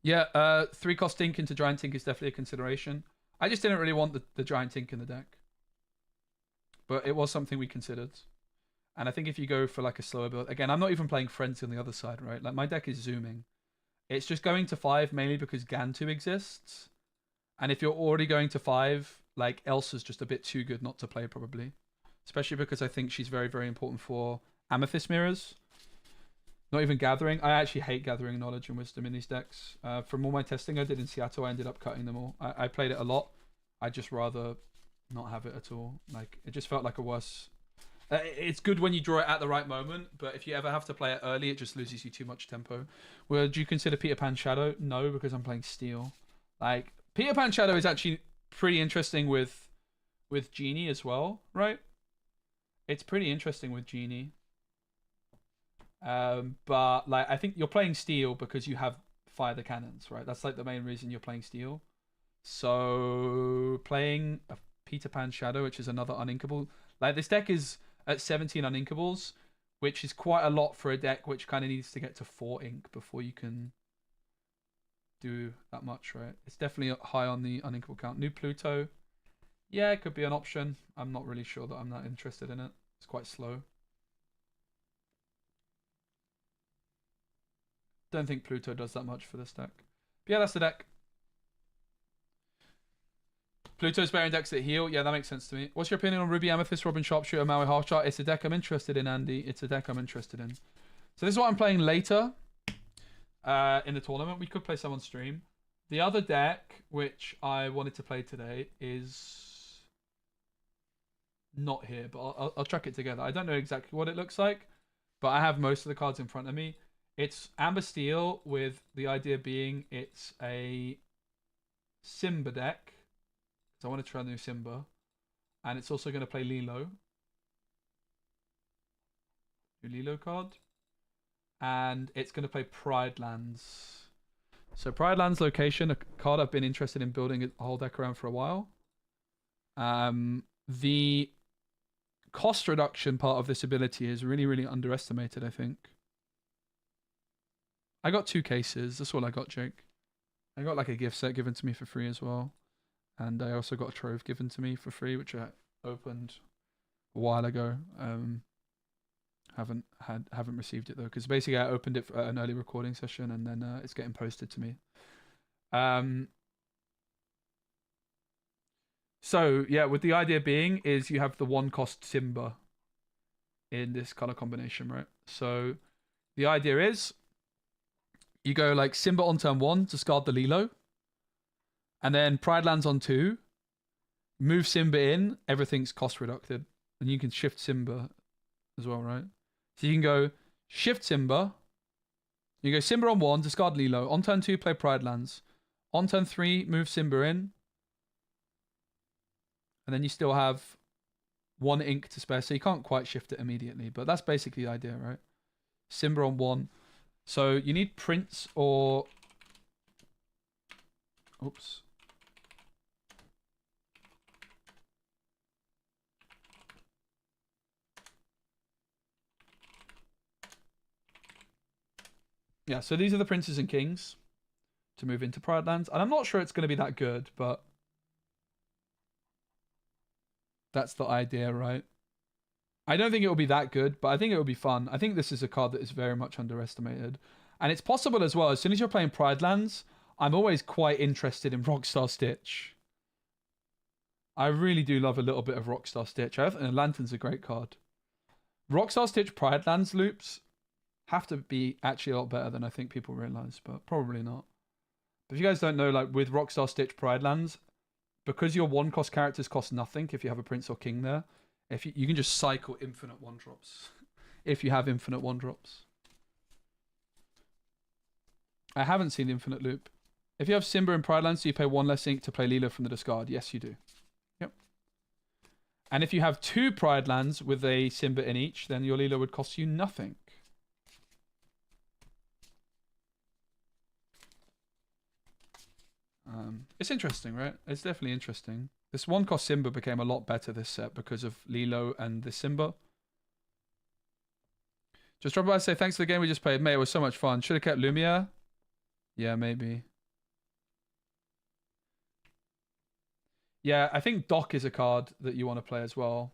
Yeah, 3-cost Tink into Giant Tink is definitely a consideration. I just didn't really want the Giant Tink in the deck, but it was something we considered. And I think if you go for like a slower build, again, I'm not even playing Frenzy on the other side, right? Like my deck is zooming. It's just going to 5 mainly because Gantu exists. And if you're already going to 5, like Elsa's just a bit too good not to play probably. Especially because I think she's very, very important for Amethyst Mirrors. Not even Gathering. I actually hate Gathering Knowledge and Wisdom in these decks. From all my testing I did in Seattle, I ended up cutting them all. I played it a lot. I'd just rather not have it at all. Like it just felt like a worse... It's good when you draw it at the right moment, but if you ever have to play it early, it just loses you too much tempo. Would you consider Peter Pan Shadow? No, because I'm playing Steel. Like Peter Pan Shadow is actually pretty interesting with Genie as well, right? It's pretty interesting with Genie. But like I think you're playing Steel because you have Fire the Cannons, right? That's like the main reason you're playing Steel. So playing a Peter Pan Shadow, which is another uninkable. Like this deck is at 17 uninkables, which is quite a lot for a deck which kind of needs to get to 4 ink before you can do that much, right? It's definitely high on the uninkable count. New Pluto, yeah, it could be an option. I'm not really sure that I'm that interested in it. It's quite slow. Don't think Pluto does that much for this deck. But yeah, that's the deck. Pluto's better in decks that heal. Yeah, that makes sense to me. What's your opinion on Ruby Amethyst, Robin Sharpshooter, Maui Halfshot? It's a deck I'm interested in, Andy. It's a deck I'm interested in. So this is what I'm playing later in the tournament. We could play some on stream. The other deck, which I wanted to play today, is not here, but I'll track it together. I don't know exactly what it looks like, but I have most of the cards in front of me. It's Amber Steel with the idea being it's a Simba deck. So I want to try a new Simba. And it's also going to play Lilo. New Lilo card. And it's going to play Pride Lands. So Pride Lands Location, a card I've been interested in building a whole deck around for a while. The cost reduction part of this ability is really, really underestimated, I think. I got 2 cases. That's all I got, Jake. I got like a gift set given to me for free as well. And I also got a trove given to me for free, which I opened a while ago. Haven't received it though, because basically I opened it at an early recording session, and then it's getting posted to me. So yeah, with the idea being is you have the 1-cost Simba in this color combination, right? So the idea is you go like Simba on turn 1, discard the Lilo, and then Pride lands on 2, move Simba in, everything's cost reducted, and you can shift Simba as well, right? So you can go shift Simba, you go Simba on 1, discard Lilo, on turn 2 play Pride lands, on turn 3 move Simba in, and then you still have 1 ink to spare, so you can't quite shift it immediately, but that's basically the idea, right? Simba on 1. So you need Prince or... Oops. Yeah, so these are the Princes and Kings to move into Pride Lands. And I'm not sure it's going to be that good, but... That's the idea, right? I don't think it will be that good, but I think it will be fun. I think this is a card that is very much underestimated. And it's possible as well, as soon as you're playing Pride Lands, I'm always quite interested in Rockstar Stitch. I really do love a little bit of Rockstar Stitch. And Lantern's a great card. Rockstar Stitch Pride Lands loops have to be actually a lot better than I think people realize, but probably not. But if you guys don't know, like with Rockstar Stitch Pride Lands, because your 1-cost characters cost nothing if you have a Prince or King there, if you can just cycle infinite 1-drops if you have infinite 1-drops. I haven't seen the infinite loop. If you have Simba in Pride Lands, do you pay 1 less ink to play Lilo from the discard? Yes, you do. Yep. And if you have 2 Pride Lands with a Simba in each, then your Lilo would cost you nothing. It's interesting, right? It's definitely interesting. This 1-cost Simba became a lot better this set because of Lilo and the Simba. Just drop by and say thanks for the game we just played. Mate, it was so much fun. Should have kept Lumiere. Yeah, maybe. Yeah, I think Doc is a card that you want to play as well.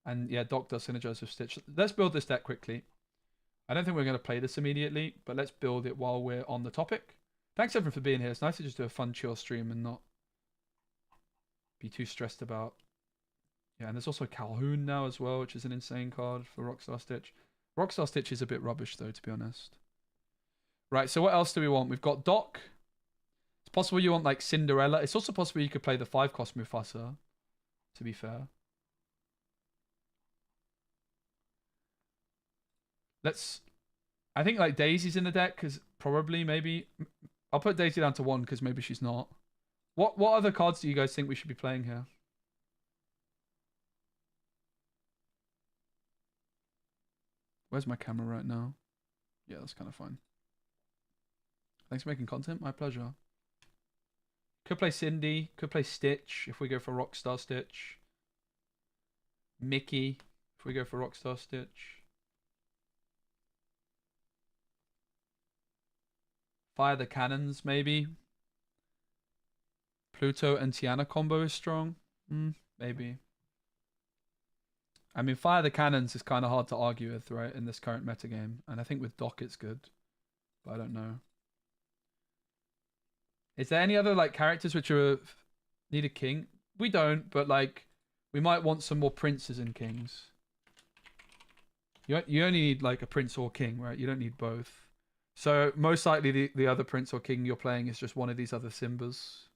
And yeah, Doc does synergize with Stitch. Let's build this deck quickly. I don't think we're going to play this immediately, but let's build it while we're on the topic. Thanks everyone for being here. It's nice to just do a fun chill stream and not be too stressed about. Yeah, and there's also Calhoun now as well, which is an insane card for Rockstar Stitch. Rockstar Stitch is a bit rubbish though, to be honest. Right, so what else do we want? We've got Doc. It's possible you want like Cinderella. It's also possible you could play the 5-cost Mufasa, to be fair. I think like Daisy's in the deck, because probably, maybe... I'll put Daisy down to 1, because maybe she's not. What other cards do you guys think we should be playing here? Where's my camera right now? Yeah, that's kind of fine. Thanks for making content. My pleasure. Could play Cindy. Could play Stitch if we go for Rockstar Stitch. Mickey if we go for Rockstar Stitch. Fire the Cannons, maybe. Pluto and Tiana combo is strong. Maybe. I mean, Fire the Cannons is kind of hard to argue with, right, in this current metagame. And I think with Doc it's good. But I don't know. Is there any other, like, characters which need a king? We don't, but, like, we might want some more princes and kings. You only need, like, a prince or king, right? You don't need both. So, most likely the other prince or king you're playing is just one of these other Simbas.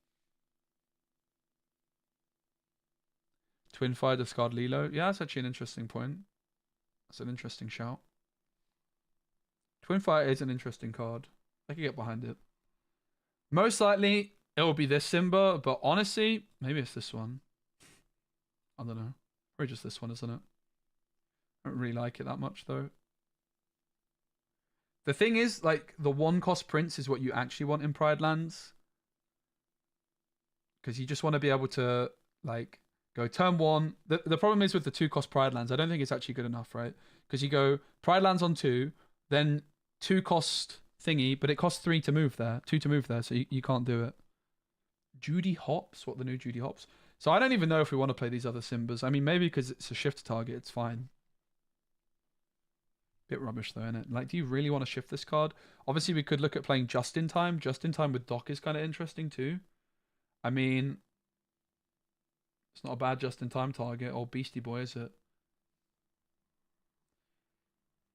Twin Fire, discard Lilo. Yeah, that's actually an interesting point. That's an interesting shout. Twin Fire is an interesting card. I can get behind it. Most likely, it will be this Simba, but honestly, maybe it's this one. I don't know. Probably just this one, isn't it? I don't really like it that much, though. The thing is, like, the 1-cost prince is what you actually want in Pride Lands. Because you just want to be able to, like, go turn 1. The problem is with the 2-cost Pride Lands, I don't think it's actually good enough, right? Because you go Pride Lands on 2, then 2-cost thingy, but it costs 3 to move there. 2 to move there, so you can't do it. Judy Hopps? What, the new Judy Hopps? So I don't even know if we want to play these other Simbas. I mean, maybe because it's a shift target, it's fine. Bit rubbish though, isn't it? Like, do you really want to shift this card? Obviously, we could look at playing Just in Time. Just in Time with Doc is kind of interesting too. I mean, it's not a bad just-in-time target or Beastie Boy, is it?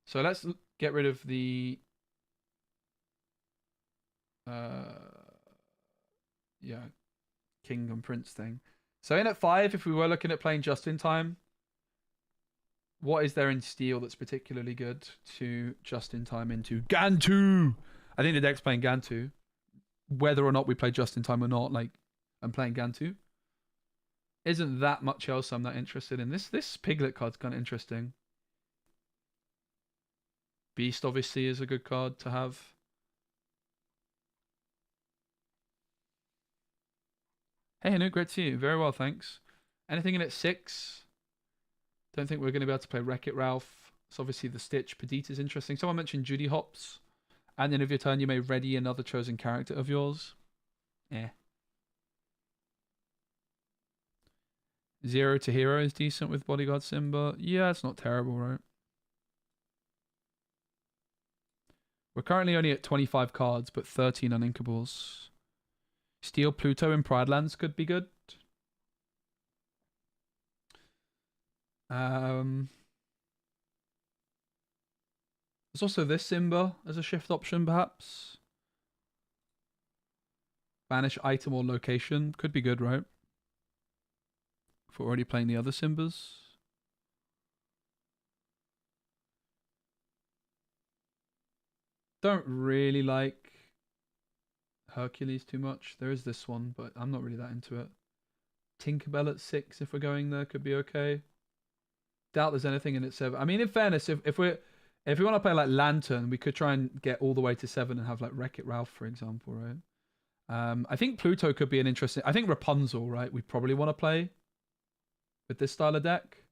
So let's get rid of the yeah, King and Prince thing. So in at 5, if we were looking at playing just-in-time, what is there in Steel that's particularly good to just-in-time into? Gantu! I think the deck's playing Gantu. Whether or not we play just-in-time or not, like, I'm playing Gantu. Isn't that much else I'm that interested in. This Piglet card's kind of interesting. Beast, obviously, is a good card to have. Hey, Hanu, great to see you. Very well, thanks. Anything in at 6? Don't think we're going to be able to play Wreck-It Ralph. So obviously the Stitch. Perdita is interesting. Someone mentioned Judy Hops. At the end of your turn, you may ready another chosen character of yours. Eh. 0 to Hero is decent with Bodyguard Simba. Yeah, it's not terrible, right? We're currently only at 25 cards, but 13 uninkables. Steel Pluto in Pride Lands could be good. There's also this Simba as a shift option, perhaps. Banish item or location. Could be good, right? If we're already playing the other Simbas. Don't really like Hercules too much. There is this one, but I'm not really that into it. Tinkerbell at 6, if we're going there, could be okay. Doubt there's anything in at 7. I mean, in fairness, if we want to play like Lantern, we could try and get all the way to 7 and have like Wreck-It Ralph, for example, right? I think Pluto could be an interesting. I think Rapunzel, right? We probably want to play with this style of deck.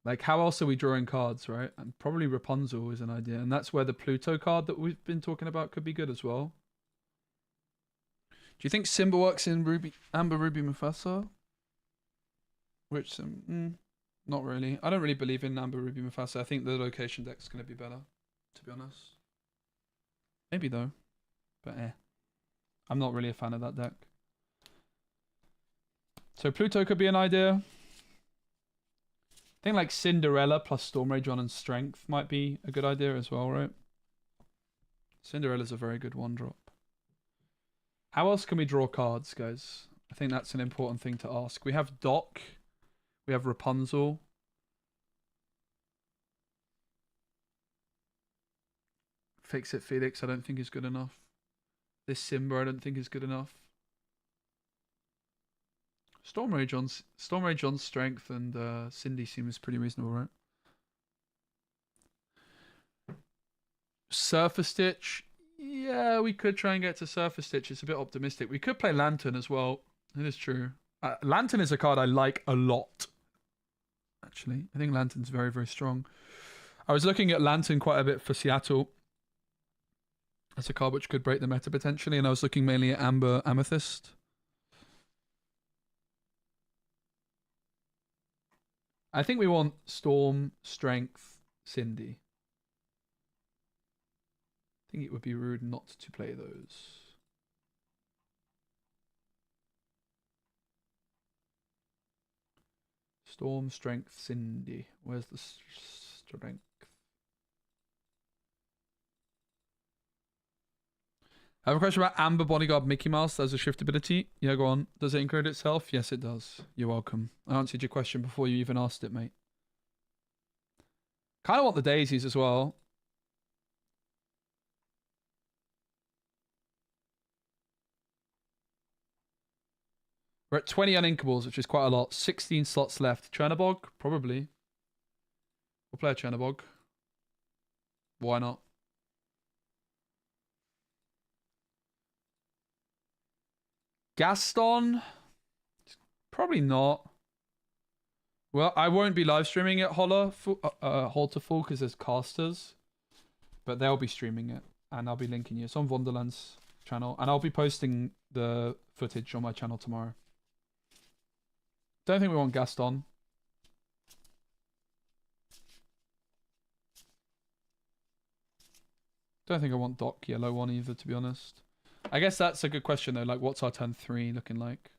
Like, how else are we drawing cards, right? And probably Rapunzel is an idea, and that's where the Pluto card that we've been talking about could be good as well. Do you think Simba works in Ruby, Amber, Ruby, Mufasa? Which, not really. I don't really believe in Amber, Ruby, Mufasa. I think the location deck's going to be better, to be honest. Maybe, though. But I'm not really a fan of that deck. So Pluto could be an idea. I think like Cinderella plus Storm Rage on and Strength might be a good idea as well, right? Cinderella's a very good 1-drop. How else can we draw cards, guys? I think that's an important thing to ask. We have Doc. We have Rapunzel. Fix It Felix I don't think is good enough. This Simba I don't think is good enough. Storm Rage on Strength and Cindy seems pretty reasonable, right? Surface Stitch. Yeah, we could try and get to Surface Stitch. It's a bit optimistic. We could play Lantern as well. It is true. Lantern is a card I like a lot. Actually, I think Lantern's very, very strong. I was looking at Lantern quite a bit for Seattle. That's a card which could break the meta potentially, and I was looking mainly at Amber Amethyst. I think we want Storm, Strength, Cindy. I think it would be rude not to play those. Storm, Strength, Cindy. Where's the Strength? I have a question about Amber Bodyguard Mickey Mouse as a shift ability. Yeah, go on. Does it include itself? Yes, it does. You're welcome. I answered your question before you even asked it, mate. Kind of want the daisies as well. We're at 20 uninkables, which is quite a lot. 16 slots left. Chernabog? Probably. We'll play a Chernabog. Why not? Gaston? Probably not. Well, I won't be live streaming it, Halterful, because there's casters. But they'll be streaming it. And I'll be linking you. It's on Wonderland's channel. And I'll be posting the footage on my channel tomorrow. Don't think we want Gaston. Don't think I want Doc Yellow one either, to be honest. I guess that's a good question though. Like, what's our turn 3 looking like?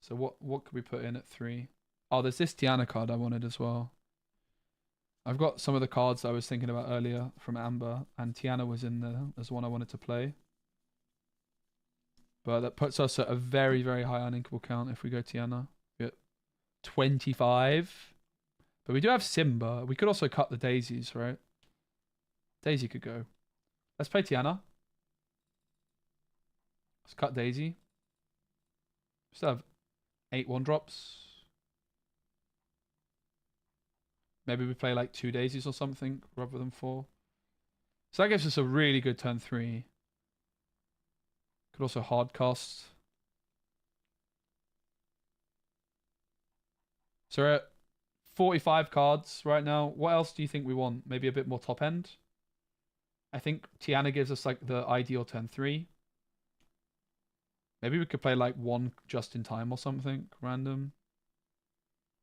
So what could we put in at 3? Oh, there's this Tiana card I wanted as well. I've got some of the cards I was thinking about earlier from Amber, and Tiana was in there as one I wanted to play. But that puts us at a very, very high uninkable count if we go Tiana. We get 25. But we do have Simba. We could also cut the daisies, right? Daisy could go. Let's play Tiana. Let's cut Daisy. Still have 8 1-drops. Maybe we play like 2 daisies or something rather than 4. So that gives us a really good turn 3. Could also hard cast. So we're at 45 cards right now. What else do you think we want? Maybe a bit more top end? I think Tiana gives us like the ideal turn 3. Maybe we could play like 1 just in time or something random.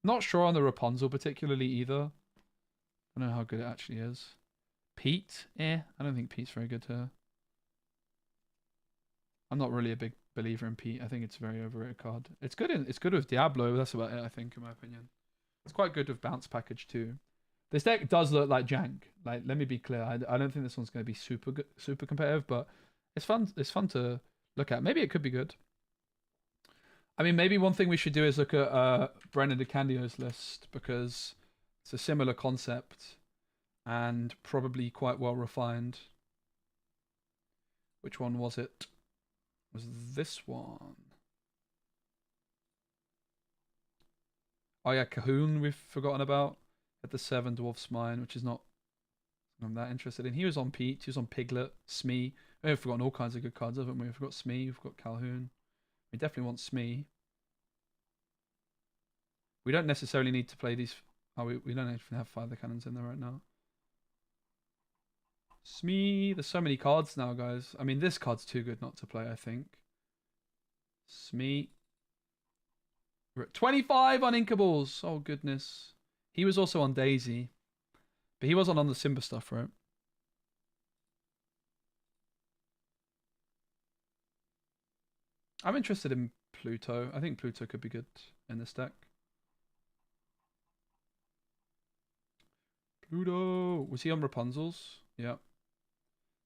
Not sure on the Rapunzel particularly either. I don't know how good it actually is. Pete? I don't think Pete's very good here. I'm not really a big believer in Pete. I think it's a very overrated card. It's good with Diablo. That's about it, I think, in my opinion. It's quite good with bounce package too. This deck does look like jank. Like, let me be clear. I don't think this one's going to be super good, super competitive, but it's fun. It's fun to look at. Maybe it could be good. I mean, maybe one thing we should do is look at Brennan DeCandio's list, because it's a similar concept and probably quite well refined. Which one was it? Was this one? Oh yeah, Cahoon we've forgotten about at the 7 Dwarfs Mine, which is not I'm that interested in. He was on Pete, he was on Piglet, Smee. We've forgotten all kinds of good cards, haven't we? We've got Smee, we've got Calhoun. We definitely want Smee. We don't necessarily need to play these. Oh, we don't even have Fire Cannons in there right now. Smee, there's so many cards now, guys. I mean, this card's too good not to play, I think. Smee. We're at 25 on Inkables. Oh, goodness. He was also on Daisy. But he wasn't on the Simba stuff, right? I'm interested in Pluto. I think Pluto could be good in this deck. Pluto. Was he on Rapunzel's? Yeah.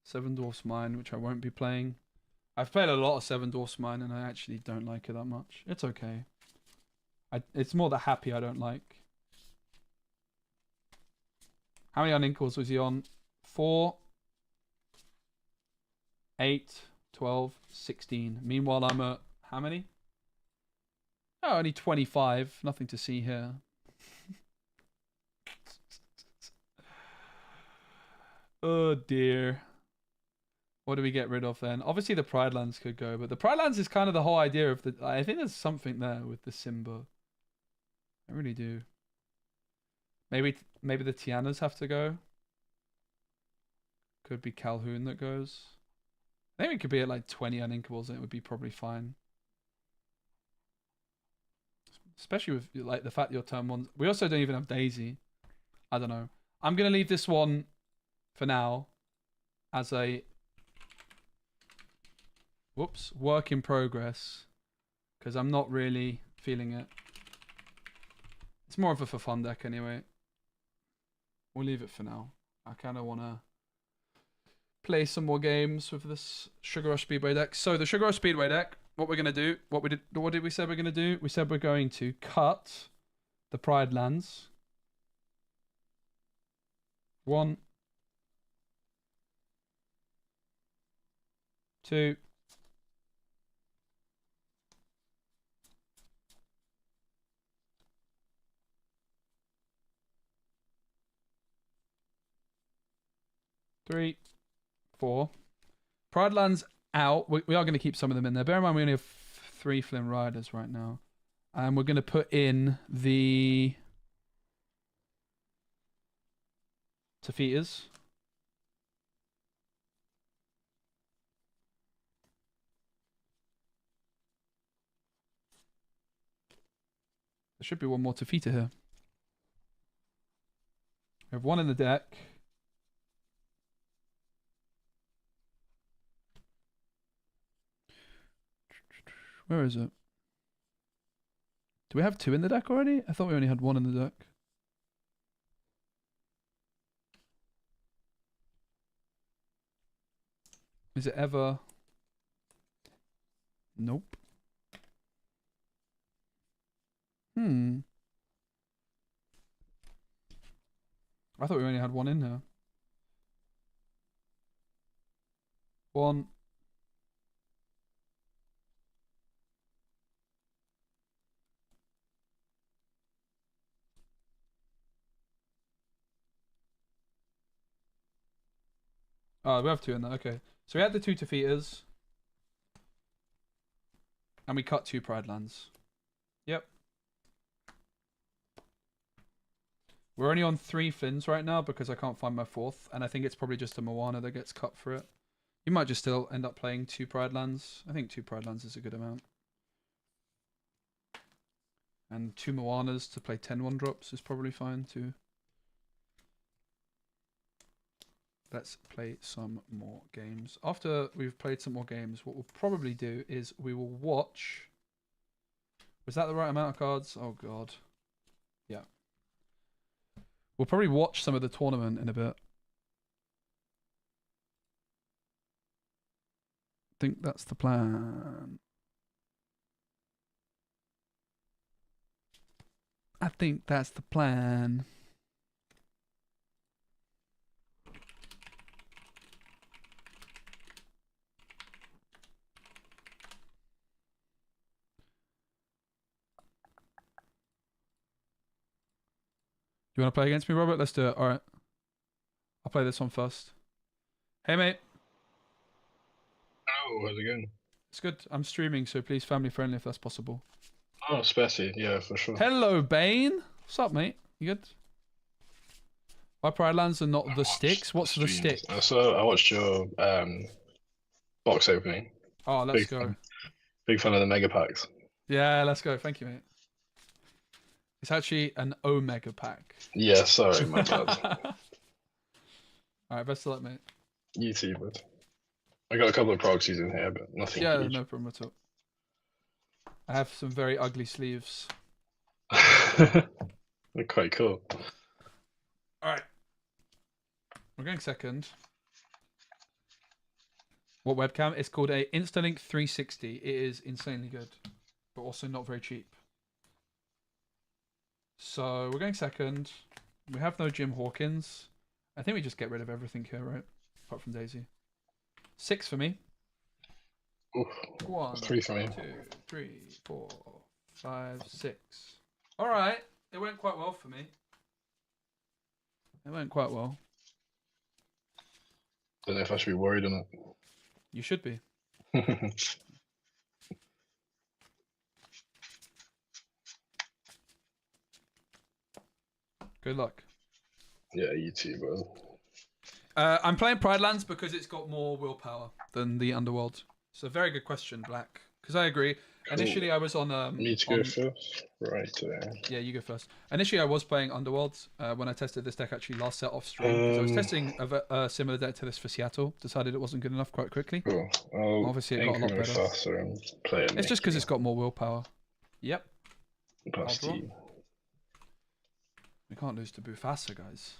7 Dwarfs Mine, which I won't be playing. I've played a lot of 7 Dwarfs Mine, and I actually don't like it that much. It's okay. It's more the happy I don't like. How many uninkles was he on? 4, 8, 12, 16. Meanwhile, I'm at how many? Oh, only 25. Nothing to see here. Oh dear. What do we get rid of then? Obviously the Pride Lands could go, but the Pride Lands is kind of the whole idea of the... I think there's something there with the Simba. I really do. Maybe the Tianas have to go. Could be Calhoun that goes. I think we could be at like 20 uninkables and it would be probably fine. Especially with like the fact your turn 1... We also don't even have Daisy. I don't know. I'm going to leave this one for now as a... Whoops, work in progress, because I'm not really feeling it. It's more of a for fun deck anyway. We'll leave it for now. I kind of want to play some more games with this Sugar Rush Speedway deck. So the Sugar Rush Speedway deck, what we're going to do, what did we say we're going to do? We said we're going to cut the Pride Lands. 1, 2, 3, 4. Pride Lands out. We are going to keep some of them in there. Bear in mind we only have 3 Flynn Riders right now. And we're going to put in the Tafitas. There should be one more Tafita here. We have one in the deck. Where is it? Do we have 2 in the deck already? I thought we only had 1 in the deck. Is it ever? Nope. I thought we only had 1 in here. 1. Oh, we have 2 in there. Okay. So we had the 2 defeaters. And we cut 2 Pride lands. Yep. We're only on 3 Flynns right now because I can't find my 4th. And I think it's probably just a Moana that gets cut for it. You might just still end up playing 2 Pride lands. I think 2 Pride lands is a good amount. And 2 Moanas to play 10 1-drops is probably fine too. Let's play some more games. After we've played some more games, what we'll probably do is we will watch... Was that the right amount of cards? Oh god. Yeah. We'll probably watch some of the tournament in a bit. I think that's the plan. I think that's the plan. You want to play against me, Robert? Let's do it. Alright. I'll play this one first. Hey, mate. Oh, how's it going? It's good. I'm streaming, so please family friendly if that's possible. Oh, Spessy, yeah, for sure. Hello, Bane. What's up, mate? You good? My Pride lands are not the sticks. What's the stick? I watched your box opening. Oh, let's go. Big fan of the mega packs. Yeah, let's go. Thank you, mate. It's actually an Omega pack. Yeah, sorry, my bad. Alright, best of luck, mate. You too, bud. I got a couple of proxies in here, but nothing Yeah, huge. no problem at all. I have some very ugly sleeves. They're quite cool. Alright. We're going second. What webcam? It's called a Instalink 360. It is insanely good, but also not very cheap. So we're going second. We have no Jim Hawkins. I think we just get rid of everything here, right? Apart from Daisy. 6 for me. Oof. 1, 3 for me. 2, 3, 4, 5, 6. Alright. It went quite well for me. It went quite well. Don't know if I should be worried or not. You should be. Good luck. Yeah, you too, bro. I'm playing Pride Lands because it's got more willpower than the Underworld. It's a very good question, Black. Because I agree. Cool. Initially, I was on. Me to go first? Right there. Yeah, you go first. Initially, I was playing Underworld when I tested this deck actually last set off stream. Because I was testing a similar deck to this for Seattle. Decided it wasn't good enough quite quickly. Cool. Obviously, it got a lot better. Faster and play it. It's just because it's got more willpower. Yep. Plus I'll draw. T. We can't lose to Bufasa, guys.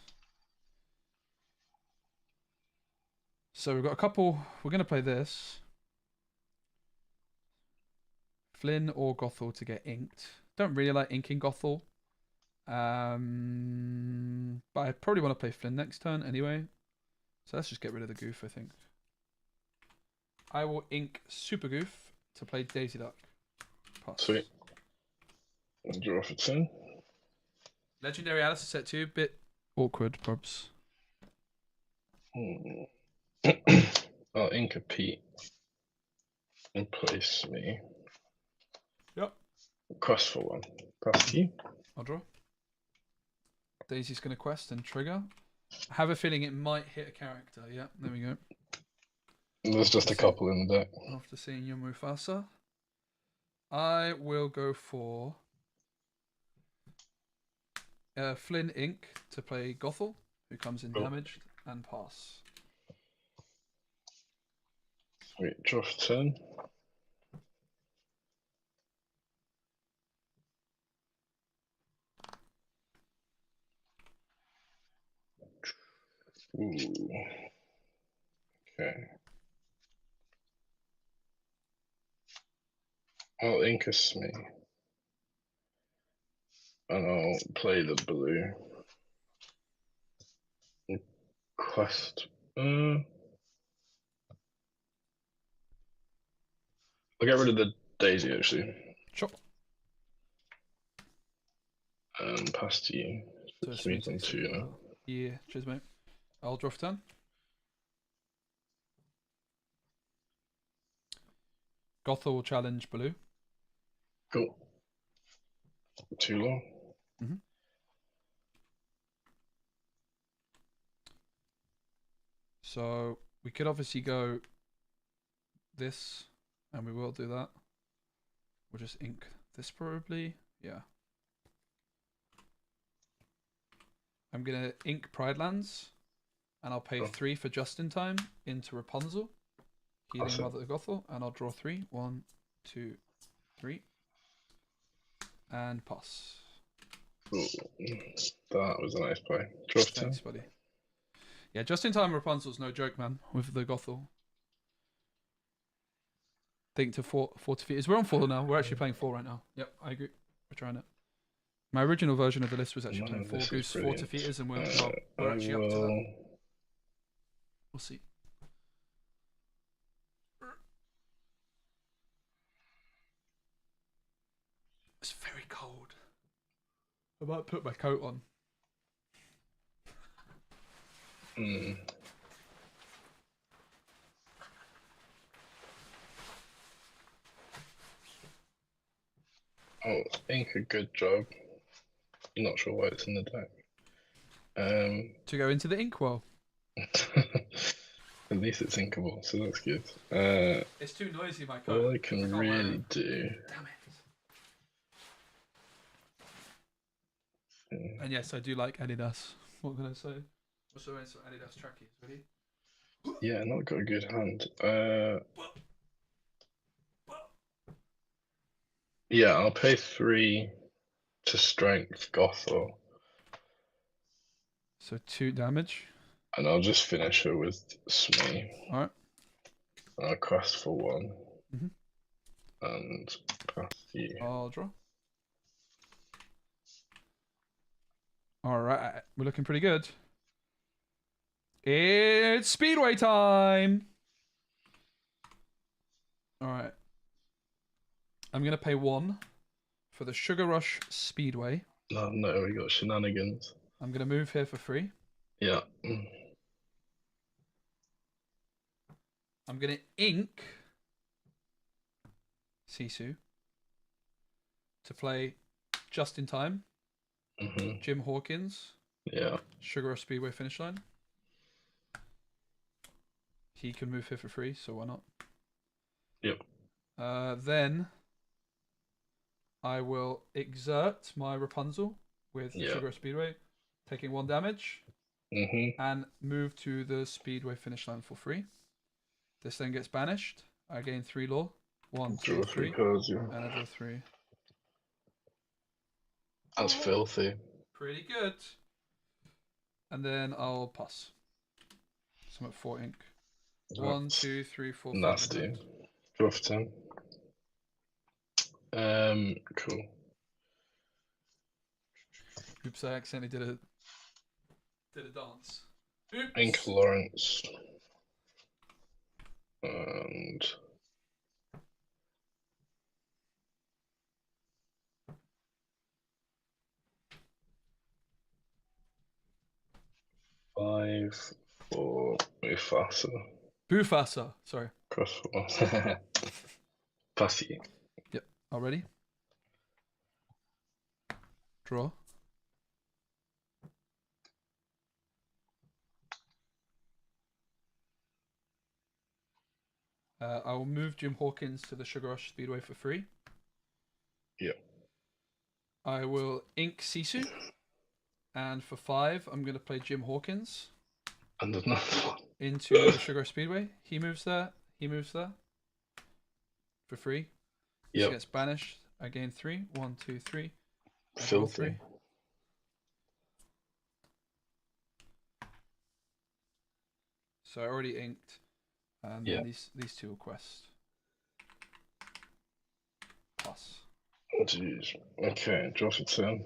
So we've got a couple. We're going to play this. Flynn or Gothel to get inked. Don't really like inking Gothel. But I probably want to play Flynn next turn anyway. So let's just get rid of the Goof, I think. I will ink Super Goof to play Daisy Duck. Pass. Sweet. I'll draw for 10. Legendary Alice is set 2. Bit awkward, probs. I'll ink a Pete. And place me. Yep. Quest for 1. Pass T. I'll draw. Daisy's going to quest and trigger. I have a feeling it might hit a character. Yeah, there we go. There's just a couple in the deck. After seeing your Mufasa, I will go for Flynn Inc. to play Gothel, who comes in damaged, and pass. Sweet, draw for 10. Ooh. Okay. I'll incus me. And I'll play the blue. Quest. I'll get rid of the daisy actually. Sure. And pass to you. So It's me on so 2 now. Yeah, cheers, mate. I'll draw for turn. Gothel will challenge blue. Cool. Too long. So we could obviously go this, and we will do that. We'll just ink this probably. Yeah. I'm gonna ink Pride Lands, and I'll pay 3 for Just in Time into Rapunzel, healing Awesome. Mother Gothel, and I'll draw 3. 1, 2, 3, and pass. Ooh. That was a nice play. Draw for turn. Thanks, buddy. Yeah, Just in Time Rapunzel's no joke, man. With the Gothel. Think to 4 defeaters. We're on 4 now. We're actually playing 4 right now. Yep, I agree. We're trying it. My original version of the list was actually No, playing 4 this is goose, 4 brilliant. defeaters, and we're actually up to that. We'll see. It's very cold. I might put my coat on. Oh, ink a good job. Not sure why it's in the deck. To go into the inkwell. At least it's inkable, so that's good. It's too noisy, my coat. All I can really do. Damn it. And yes, I do like Adidas. What can I say? Also wearing some Adidas trackies, ready? Yeah, not got a good hand. Yeah, I'll pay 3 to strength Gothel, So 2 damage. and I'll just finish her with Smee. Alright. I'll quest for 1. Mhm. And pass you. I'll draw. Alright, we're looking pretty good. It's Speedway time! Alright. I'm going to pay 1 for the Sugar Rush Speedway. Oh no, we got shenanigans. I'm going to move here for free. Yeah. I'm going to ink Sisu to play Just in Time. Jim Hawkins. Yeah. Sugar Rush Speedway finish line. He can move here for free, so why not? Yep. Then I will exert my Rapunzel with Sugar Rush Speedway, taking 1 damage, and move to the Speedway finish line for free. This then gets banished. I gain 3 lore. 1, 2, 3, cards, yeah. and I draw 3. That's filthy. Pretty good. And then I'll pass. So I'm at 4 ink. 1, 2, 3, 4, 5. Nasty. Draw for 10. Cool. Oops, I accidentally did a dance. Oops. Ink Lawrence. And five for Mufasa. Bufasa, sorry. Cross Passy. Yep, already. Draw. I will move Jim Hawkins to the Sugar Rush Speedway for free. Yep. I will ink Sisu. And for 5, I'm going to play Jim Hawkins. And another one. Into the Sugar Rush Speedway. He moves there. He moves there. For free. Yep. He gets banished. I gain 3. 1, 2, 3. Filthy. So I already inked. And Yeah. then these two will quest. Plus. Jeez. Okay, draw for turn.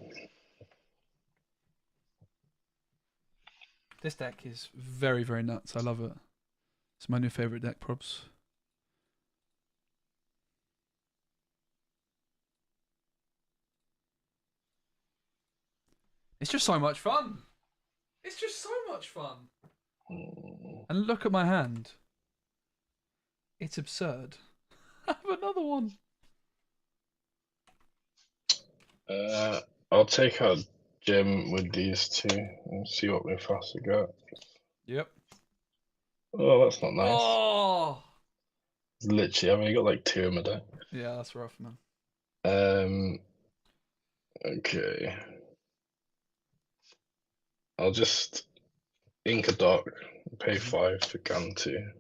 This deck is very, very nuts. I love it. It's my new favorite deck, props. It's just so much fun. It's just so much fun. And look at my hand. It's absurd. I have another one. I'll take out Jim with these two and see what Mufasa got. Yep. Oh, that's not nice. Oh. It's literally, I've only got like 2 in my deck. Yeah, that's rough, man. Okay. I'll just ink a dock, pay 5 for Gantu.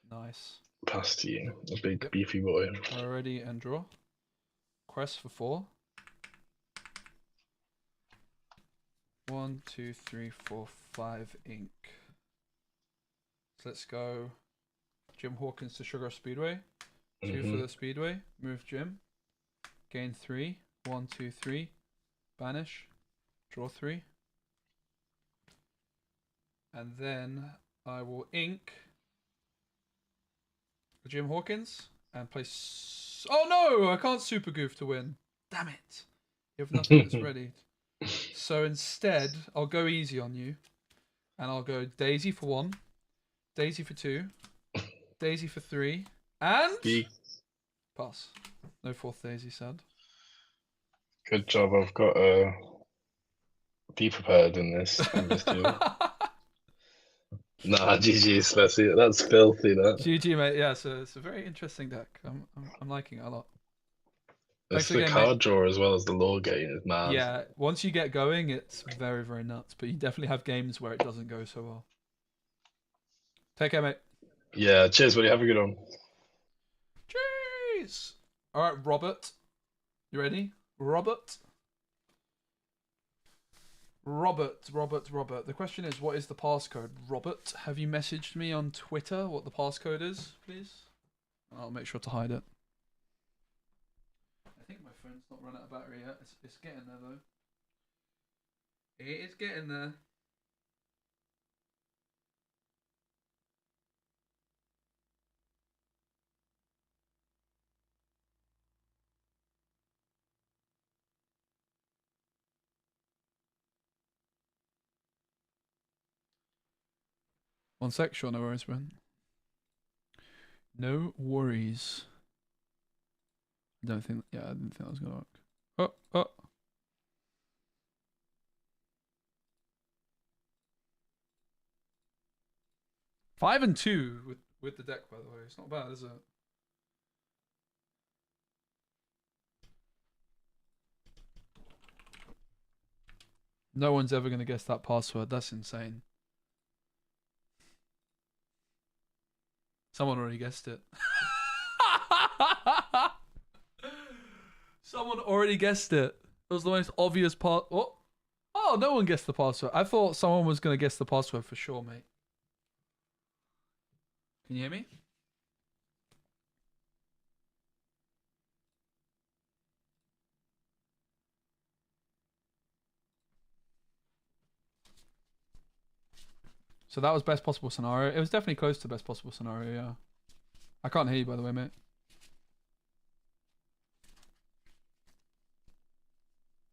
Nice. Pass to you, a big Yep. beefy boy. Already and draw. Quest for 4. 1, 2, 3, 4, 5 ink. So let's go Jim Hawkins to Sugar Speedway. 2 for the Speedway. Move Jim. Gain 3. 1, 2, 3. Banish. Draw 3. And then I will ink Jim Hawkins and place. Oh no! I can't super goof to win. Damn it! You have nothing that's ready. So instead, I'll go easy on you, and I'll go Daisy for 1, Daisy for 2, Daisy for 3, and pass. No 4th Daisy, sad. Good job. I've got be prepared in this. I'm just doing. Nah, GG's. Let's see. That's filthy. That. GG, mate. Yeah, so it's a very interesting deck. I'm liking it a lot. It's Thanks for the getting, card mate. draw as well as the lore game is mad. Yeah, once you get going, it's very, very nuts. But you definitely have games where it doesn't go so well. Take care, mate. Yeah. Cheers, buddy. Have a good one. Cheers. All right, Robert. You ready? Robert. The question is, what is the passcode? Robert, have you messaged me on Twitter what the passcode is, please? I'll make sure to hide it. I think my phone's not run out of battery yet. It's getting there, though. It is getting there. One sec, sure, no worries, man. No worries. I didn't think that was gonna work. Oh. 5 and 2 with the deck, by the way. It's not bad, is it? No one's ever gonna guess that password. That's insane. Someone already guessed it. Someone already guessed it. It was the most obvious part. Oh, no one guessed the password. I thought someone was going to guess the password for sure, mate. Can you hear me? So that was best possible scenario. It was definitely close to best possible scenario, yeah. I can't hear you, by the way, mate.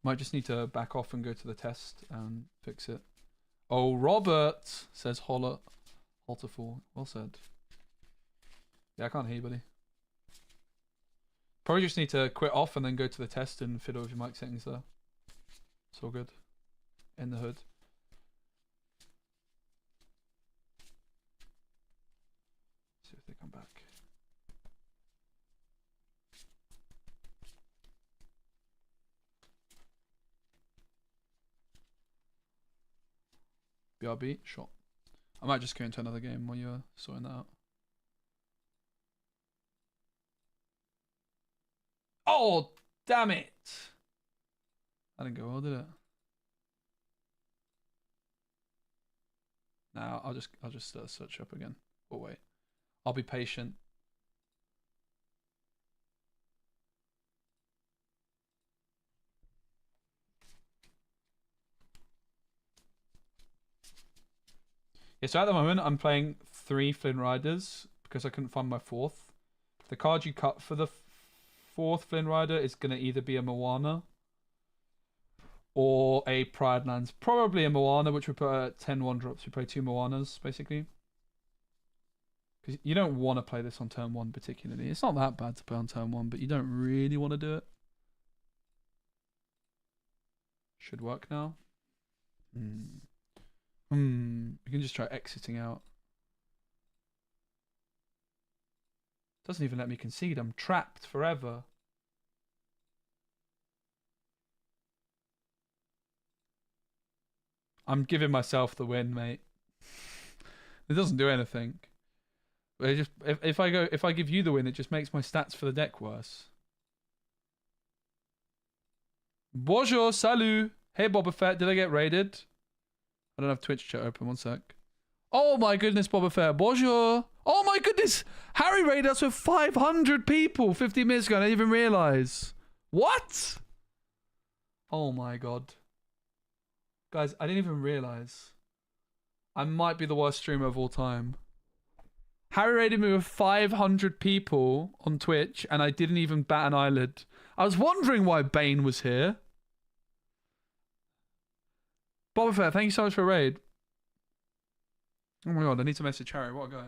Might just need to back off and go to the test and fix it. Oh, Robert says Holterful. Well said. Yeah, I can't hear you, buddy. Probably just need to quit off and then go to the test and fiddle with your mic settings there. It's all good. In the hood. See if they come back. BRB, sure. I might just go into another game while you're sorting that out. Oh, damn it! That didn't go well, did it? Now I'll just search up again. Oh wait, I'll be patient. Yeah, so at the moment I'm playing 3 Flynn Riders because I couldn't find my 4th. The card you cut for the 4th Flynn Rider is gonna either be a Moana or a Pride Lands. Probably a Moana, which we put at 10 1-drops. We play 2 Moanas, basically. Because you don't want to play this on turn 1 particularly. It's not that bad to play on turn 1, but you don't really want to do it. Should work now. We can just try exiting out. Doesn't even let me concede. I'm trapped forever. I'm giving myself the win, mate. It doesn't do anything. But it just if I give you the win, it just makes my stats for the deck worse. Bonjour, salut. Hey Boba Fett, did I get raided? I don't have Twitch chat open, one sec. Oh my goodness, Boba Fett. Bonjour. Oh my goodness. Harry raided us with 500 people 15 minutes ago. I didn't even realize. What? Oh my god. Guys, I didn't even realize. I might be the worst streamer of all time. Harry raided me with 500 people on Twitch and I didn't even bat an eyelid. I was wondering why Bane was here. Boba Fett, thank you so much for a raid. Oh my god, I need to message Harry. What a guy.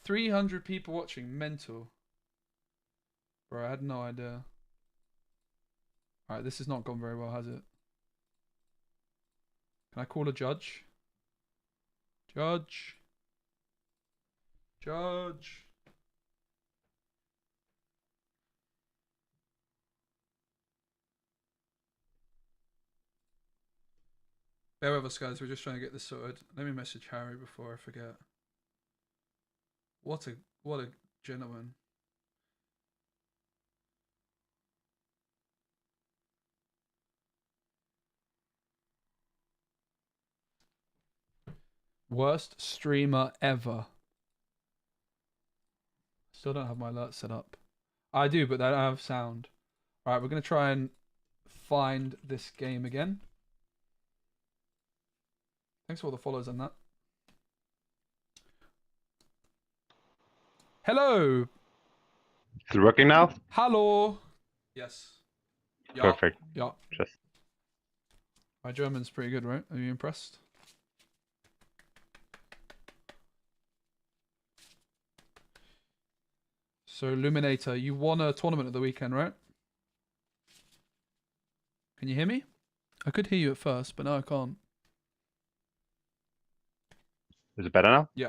300 people watching. Mental. Bro, I had no idea. Alright, this has not gone very well, has it? Can I call a judge? Judge. Judge. Bear with us, guys. We're just trying to get this sorted. Let me message Harry before I forget. What a gentleman. Worst streamer ever. Still don't have my alert set up. I do, but I don't have sound. Alright, we're going to try and find this game again. Thanks for all the follows on that. Hello. Is it working now? Hello. Yes. Yeah. Perfect. Yeah. Just My German's pretty good, right? Are you impressed? So, Luminator, you won a tournament at the weekend, right? Can you hear me? I could hear you at first, but now I can't. is it better now? Yeah.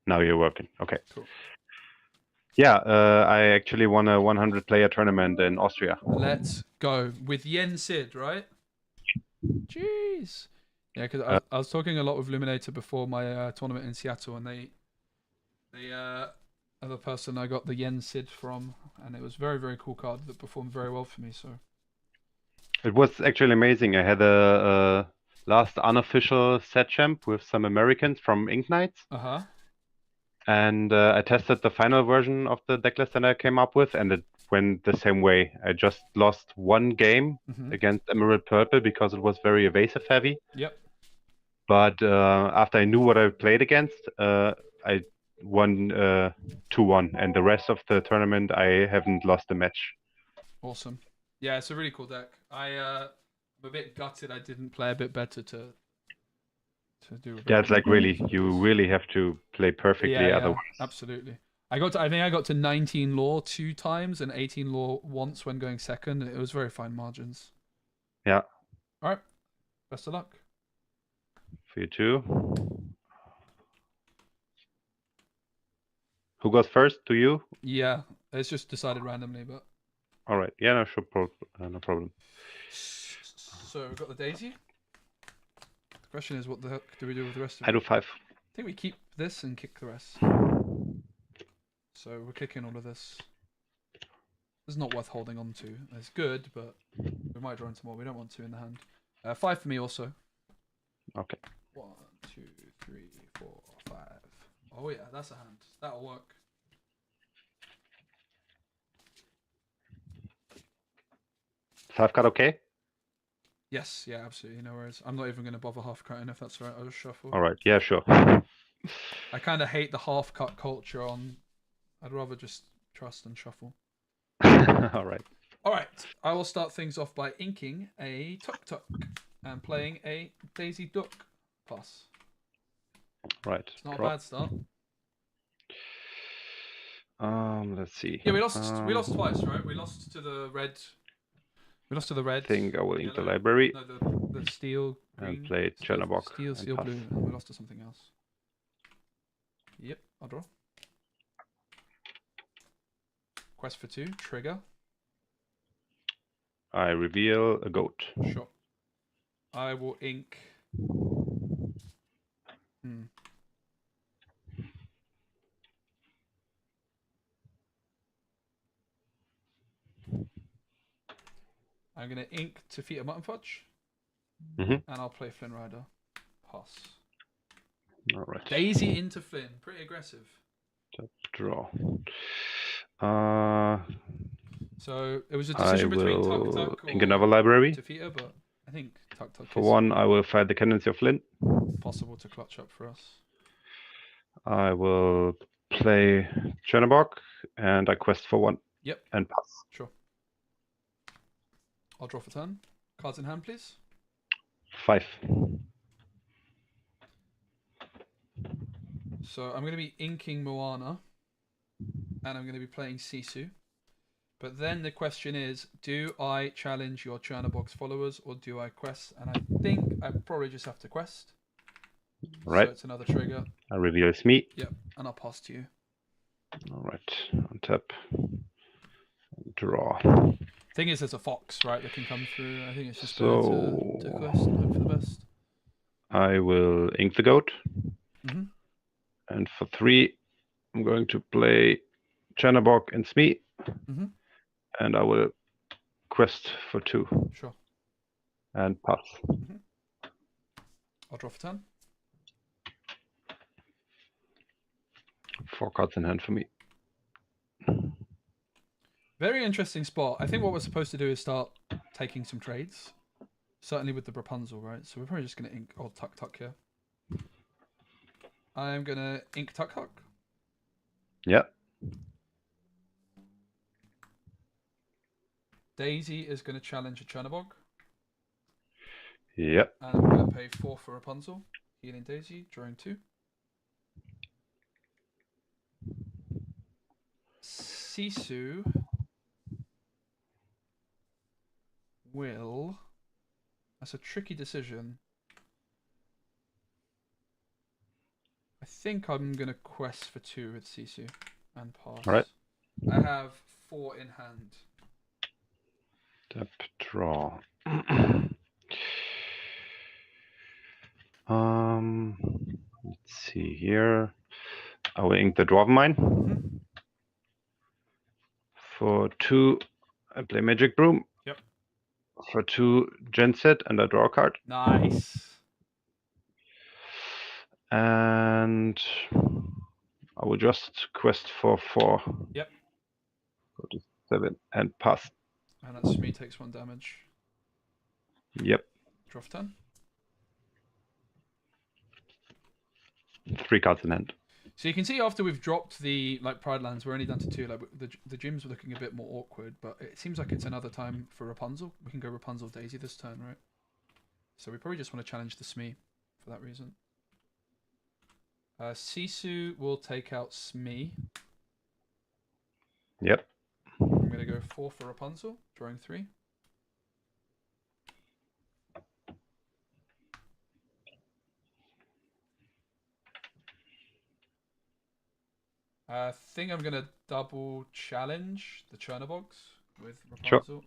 Now you're working. Okay. Cool. Yeah, I actually won a 100-player tournament in Austria. Let's go. With Yen Sid, right? Jeez. Yeah, because I was talking a lot with Luminator before my tournament in Seattle, and they are the person I got the Yen Sid from, and it was very, very cool card that performed very well for me. So It was actually amazing. I had a last unofficial set champ with some Americans from Ink Knights. And I tested the final version of the decklist that I came up with, and it went the same way. I just lost one game against Emerald Purple because it was very evasive heavy. Yep. But after I knew what I played against, I won 2-1, and the rest of the tournament I haven't lost a match. Awesome. Yeah, it's a really cool deck. I'm a bit gutted I didn't play a bit better to do. Yeah, it's like really, you really have to play perfectly, otherwise. Absolutely. I think I got to 19 lore 2 times and 18 lore once when going second. It was very fine margins. Yeah. All right. Best of luck. For you too. Who goes first? To you? Yeah, it's just decided randomly, but. All right. Yeah, no, sure, no problem. So we've got the daisy. The question is, what the heck do we do with the rest of it? I do 5. I think we keep this and kick the rest. So we're kicking all of this. This is not worth holding on to. It's good, but we might draw into more. We don't want to in the hand. 5 for me also. Okay. 1, 2, 3, 4, 5. Oh yeah, that's a hand. That'll work. Half cut okay? Yes, yeah, absolutely. No worries. I'm not even going to bother half cutting if that's all right. I'll just shuffle. All right. Yeah, sure. I kind of hate the half cut culture on. I'd rather just trust and shuffle. All right. All right. I will start things off by inking a Tuk Tuk and playing a Daisy Duck. Pass. Right. It's not Draw. a bad start. Let's see. Yeah, we lost twice, right? We lost to the red. We lost to the red. I think I will ink the yellow. library. No, the steel green. And play Chernobog. Steel blue, and we lost to something else. Yep, I'll draw. Quest for 2, trigger. I reveal a goat. Sure. I will ink. I'm going to ink Tafita Mutton Fudge. And I'll play Flynn Rider. Pass. All right. Daisy into Flynn. Pretty aggressive. Draw. So it was a decision between Tuk Tuk or ink another library. Tafita, but I think Tuk Tuk For 1, I will fire the Candency of Flynn. Possible to clutch up for us. I will play Chernobog and I quest for 1. Yep. And pass. Sure. I'll draw for turn. Cards in hand, please. 5. So I'm going to be inking Moana. And I'm going to be playing Sisu. But then the question is, do I challenge your Chernobog's followers or do I quest? And I think I probably just have to quest. Right. So it's another trigger. I reveal Smee. Yep, and I'll pass to you. All right. Untap. Draw. Thing is, there's a fox, right, that can come through. I think it's just better to quest and hope for the best. I will ink the goat. And for 3, I'm going to play Chernobog and Smee. And I will quest for 2. Sure. And pass. I'll draw for turn. 4 cards in hand for me. Very interesting spot. I think what we're supposed to do is start taking some trades. Certainly with the Rapunzel, right? So we're probably just going to ink old Tuk Tuk here. I'm going to ink Tuk Tuk. Yeah. Daisy is going to challenge a Chernobog. Yep. And I'm going to pay 4 for Rapunzel. Healing Daisy, drawing 2. Sisu will... That's a tricky decision. I think I'm going to quest for 2 with Sisu and pass. All right. I have 4 in hand. Tap, draw. Let's see here. I will ink the Dwarven Mine. For 2, I play Magic Broom. Yep. For 2, Genset, and I draw a card. Nice. And I will just quest for 4. Yep. Go to 7 and pass. And that's me, takes 1 damage. Yep. Draw for turn. 3 cards in hand. So you can see after we've dropped the Pride Lands, we're only down to 2. Like the gyms were looking a bit more awkward, but it seems like it's another time for Rapunzel. We can go Rapunzel Daisy this turn, right? So we probably just want to challenge the Smee for that reason. Sisu will take out Smee. Yep. I'm going to go 4 for Rapunzel, drawing 3. I think I'm going to double challenge the Chernobogs with Rapunzel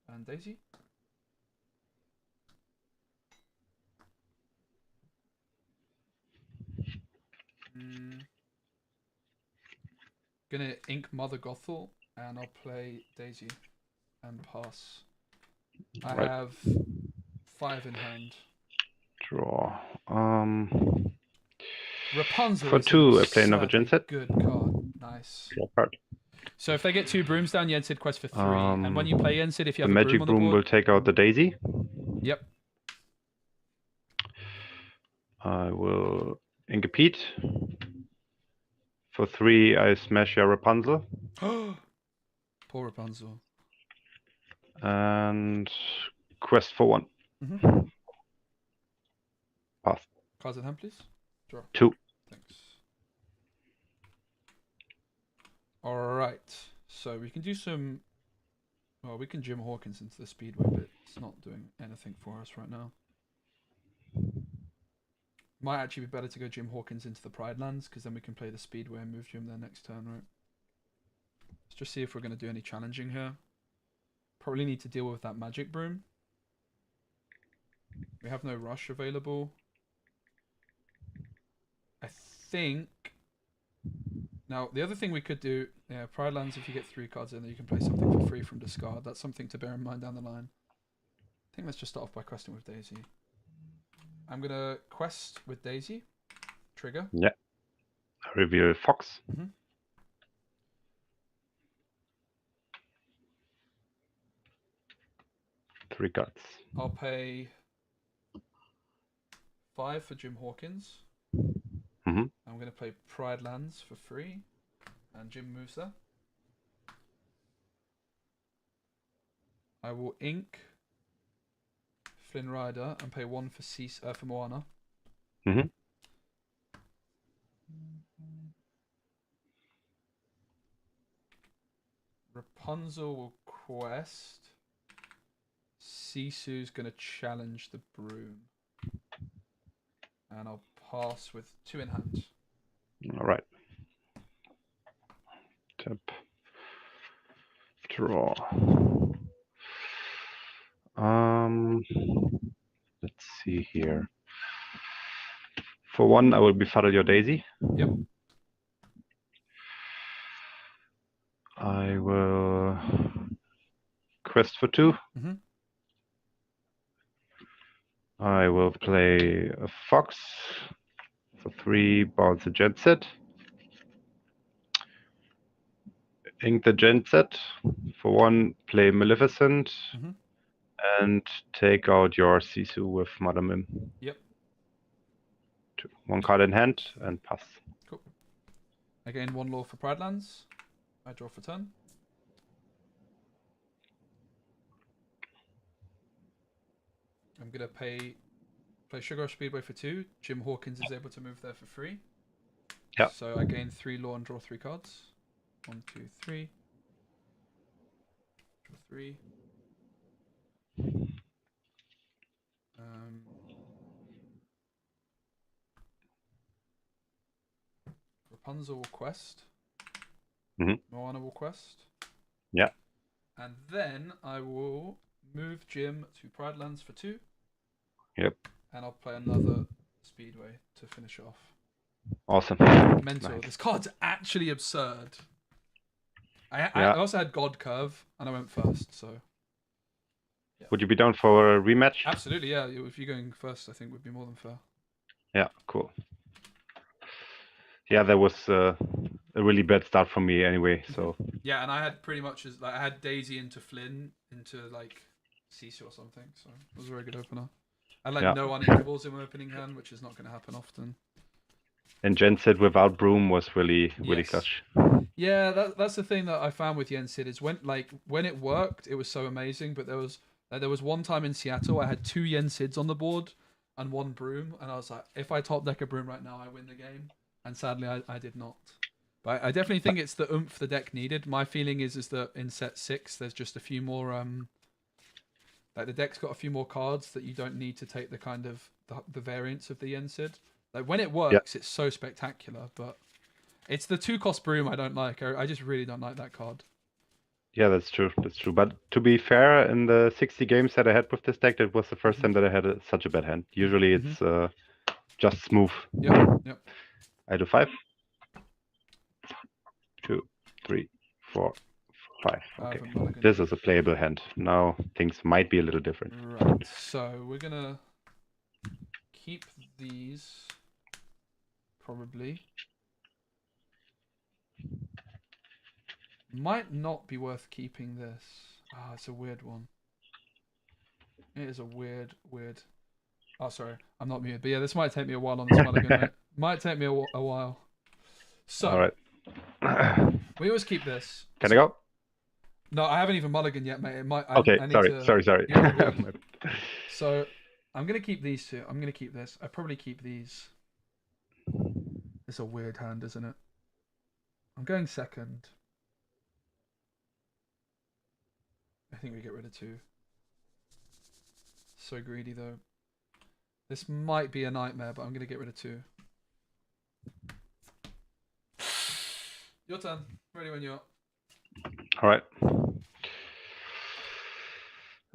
and Daisy. Gonna ink Mother Gothel and I'll play Daisy and pass. I have 5 in hand. Draw. Rapunzel For is 2, I play another Genset. good card. Nice. Draw card. So if they get 2 brooms down, Yensid quest for 3. And when you play Yensid, if you The have a magic broom on the broom board, will take out the Daisy. Yep. I will ink a Pete. For 3, I smash your Rapunzel. Poor Rapunzel. And quest for 1. Pass. Cards at hand, please. Draw. 2. Thanks. Alright. So we can do some... Well, we can Jim Hawkins into the Speedway, but it's not doing anything for us right now. Might actually be better to go Jim Hawkins into the Pride Lands, because then we can play the Speedway and move Jim there next turn, right? Let's just see if we're going to do any challenging here. Probably need to deal with that Magic Broom. We have no Rush available. I think... Now, the other thing we could do... Yeah, Pride Lands, if you get 3 cards in there, you can play something for free from discard. That's something to bear in mind down the line. I think let's just start off by questing with Daisy. I'm going to quest with Daisy. Trigger. Yeah. Reveal Fox. 3 cards. I'll pay 5 for Jim Hawkins. I'm going to play Pride Lands for free. And Jim moves there. I will ink Flynn Rider and pay 1 for Moana. Rapunzel will quest. Sisu's going to challenge the broom. And I'll pass with 2 in hand. Alright. Tap. Draw. Let's see here. For 1, I will befuddle your Daisy. Yep. I will quest for 2. I will play a Fox. For 3, bounce a Genset. Ink the Genset. For 1, play Maleficent. And take out your Sisu with Madame Mim. Yep. 1 card in hand and pass. Cool. I gain 1 law for Pride Lands. I draw for turn. I'm going to play Sugar Speedway for 2. Jim Hawkins is able to move there for free. Yeah. So I gain 3 law and draw 3 cards. 1, 2, 3. Draw 3. Rapunzel will quest. Moana will quest. Yeah. And then I will move Jim to Pride Lands for 2. Yep. And I'll play another Speedway to finish off. Awesome. Mental. Nice. This card's actually absurd. I also had God Curve, and I went first, so... Yeah. Would you be down for a rematch? Absolutely, yeah. If you're going first, I think would be more than fair. Yeah, cool. Yeah, that was a really bad start for me anyway, so... Yeah, and I had pretty much... I had Daisy into Flynn, into, like, Sisu or something, so it was a very good opener. I had, no uninkables in my opening hand, which is not going to happen often. And Genset without Broom was really clutch. Yeah, that's the thing that I found with Yensid is when it worked, it was so amazing. But there was one time in Seattle, I had 2 Yensids on the board and 1 Broom, and I was like, if I top deck a Broom right now, I win the game. And sadly, I did not. But I definitely think it's the oomph the deck needed. My feeling is that in set 6, there's just a few more like the deck's got a few more cards that you don't need to take the kind of the variants of the Yensid. Like when it works, it's so spectacular, but it's the 2-cost Broom I don't like. I just really don't like that card. Yeah, that's true. That's true. But to be fair, in the 60 games that I had with this deck, that was the first time that I had such a bad hand. Usually it's just smooth. Yep. I do 5. 2, 3, 4, 5. Okay. This is a playable hand. Now things might be a little different. Right. So we're gonna keep these. Probably. Might not be worth keeping this. Ah, it's a weird one. It is a weird. Oh, sorry, I'm not muted. But yeah, this might take me a while on this mulligan, mate. Might take me a while. So, all right. We always keep this. Can I go? No, I haven't even mulligan yet, mate. It might. Okay, I need sorry. You're all good. So, I'm gonna keep these two. I'm gonna keep this. I probably keep these. It's a weird hand, isn't it? I'm going second. I think we get rid of two. So greedy though. This might be a nightmare, but I'm gonna get rid of two. Your turn. Ready when you are. All right.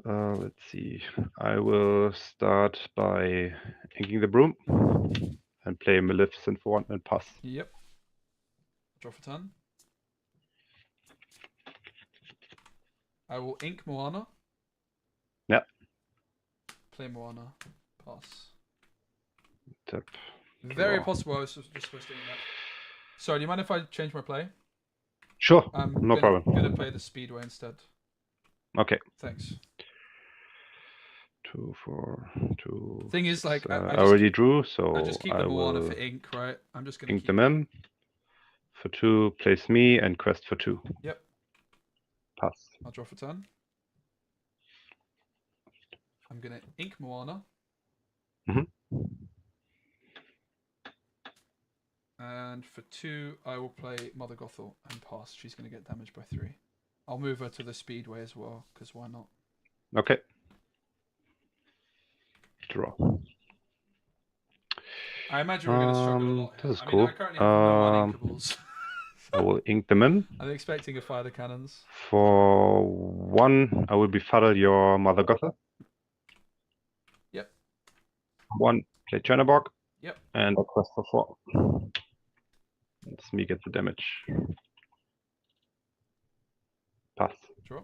Let's see. I will start by inking the broom and play Maleficent for 1 and pass. Yep. Draw for turn. I will ink Moana. Yeah. Play Moana. Pass. Tap. Very Draw. possible I was just supposed to ink that. Sorry, do you mind if I change my play? Sure. I'm no problem. I'm gonna play the Speedway instead. Okay. Thanks. 2, 4, 2. Thing is, like, I already drew, so I just keep the Moana will for ink, right? I'm just gonna ink keep them in. For 2, place me and quest for 2. Yep. Pass. I'll draw for turn. I'm gonna ink Moana. And for 2, I will play Mother Gothel and pass. She's gonna get damaged by 3. I'll move her to the Speedway as well, because why not? Okay. Draw. I imagine we're going to struggle a lot. This is I cool. mean, I currently have no uninkables. I will ink them in. I'm expecting a fire the cannons. For 1, I will befuddle your Mother Gothel. Yep. 1, play Chernabog. Yep. And a quest for 4. Let's me get the damage. Pass. Draw.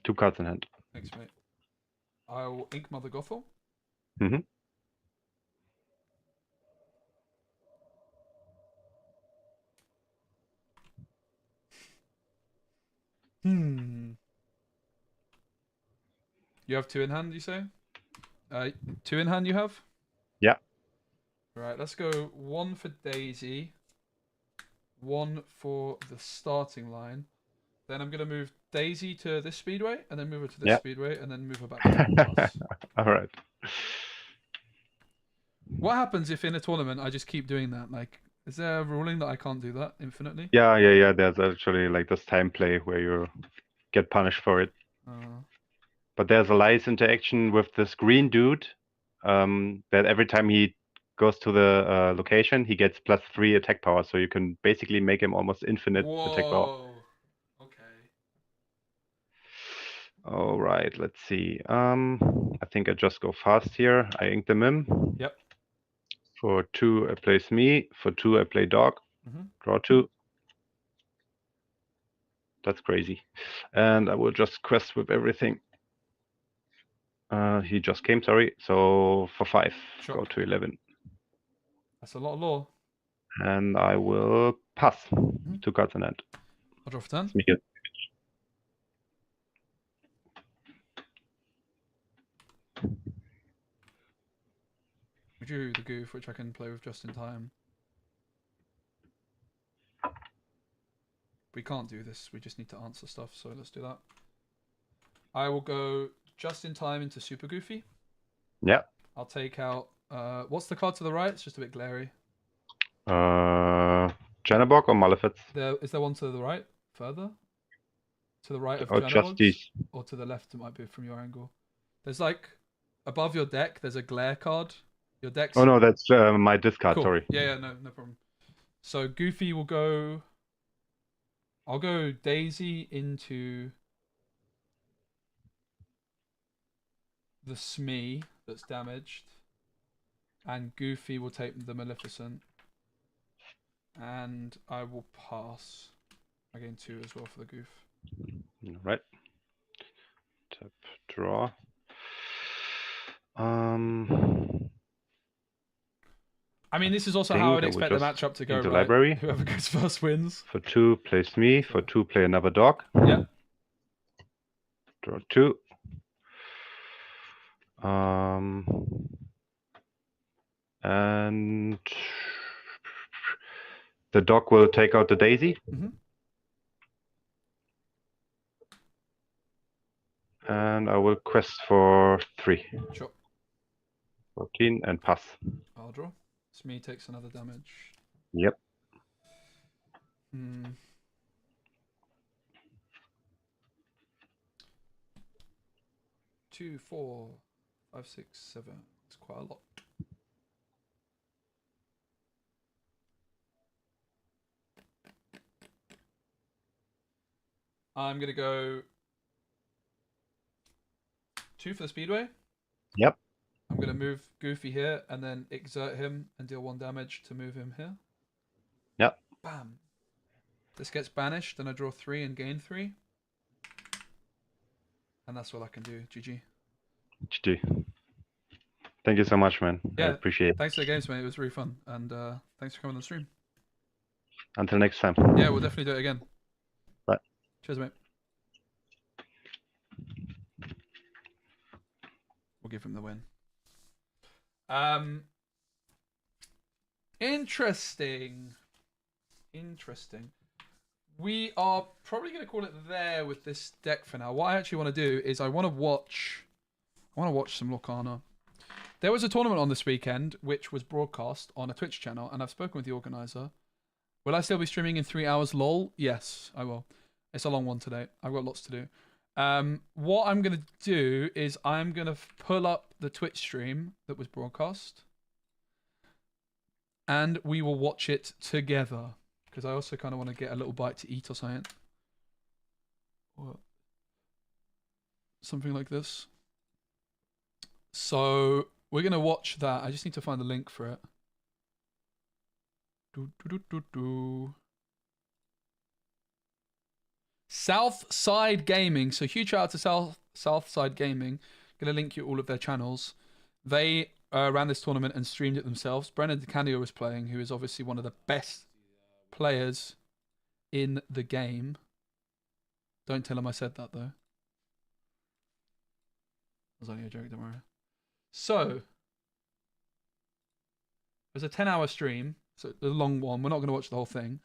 2 cards in hand. Thanks, mate. I will ink Mother Gothel. You have 2 in hand, you say? 2 in hand you have? Yeah. Right, let's go 1 for Daisy. 1 for the starting line. Then I'm going to move Daisy to this Speedway, and then move her to this Speedway, and then move her back to the bus. All right. What happens if in a tournament I just keep doing that? Like, is there a ruling that I can't do that infinitely? Yeah. There's actually like this time play where you get punished for it. But there's a lice interaction with this green dude that every time he goes to the location, he gets +3 attack power. So you can basically make him almost infinite attack power. Okay. All right, let's see. I think I just go fast here. I ink them in. Yep. For 2, I place me. For 2, I play dog. Draw 2. That's crazy. And I will just quest with everything. He just came, sorry. So for 5, go to 11. That's a lot of law. And I will pass. 2 cards in hand. I'll draw for turn. We drew the goof, which I can play with just in time. We can't do this. We just need to answer stuff, so let's do that. I will go just in time into Super Goofy. Yeah. I'll take out... what's the card to the right? It's just a bit glary. Chernabog or Malefice? Is there one to the right? Further? To the right of Or just these? Or to the left, it might be from your angle. There's like... Above your deck, there's a glare card. Your deck's... Oh no, that's my discard, cool. sorry. Yeah, no problem. So Goofy will go... I'll go Daisy into the Smee that's damaged, and Goofy will take the Maleficent, and I will pass. I gain 2 as well for the Goof. Right. Tap, draw. I mean, this is also how I'd I would expect the just matchup to go, into right? library. Whoever goes first wins. For 2, place me. For 2, play another dog. Yeah. Draw 2. And the dog will take out the daisy. Mm-hmm. And I will quest for 3. Sure. 14 and pass. I'll draw. Smee takes another damage. Yep. 2, 4, 5, 6, 7. It's quite a lot. I'm going to go 2 for the Speedway. Yep. I'm going to move Goofy here and then exert him and deal 1 damage to move him here. Yep. Bam. This gets banished, then I draw 3 and gain 3. And that's all I can do. GG. GG. Thank you so much, man. Yeah, I appreciate it. Thanks for the games, mate. It was really fun. And thanks for coming on the stream. Until next time. Yeah, we'll definitely do it again. Bye. Cheers, mate. We'll give him the win. Interesting. We are probably going to call it there with this deck for now. What I actually want to do is I want to watch some Lorcana. There was a tournament on this weekend which was broadcast on a Twitch channel, and I've spoken with the organizer. Will I still be streaming in 3 hours? Lol. Yes, I will. It's a long one today. I've got lots to do. What I'm going to do is I'm going to pull up the Twitch stream that was broadcast, and we will watch it together, because I also kind of want to get a little bite to eat or something. Or something like this. So we're going to watch that. I just need to find the link for it. Southside Gaming. So huge shout out to Southside Gaming. Going to link you all of their channels. They ran this tournament and streamed it themselves. Brennan DeCandio was playing, who is obviously one of the best players in the game. Don't tell him I said that, though. It was only a joke, don't worry. So, it was a 10-hour stream, so a long one. We're not going to watch the whole thing.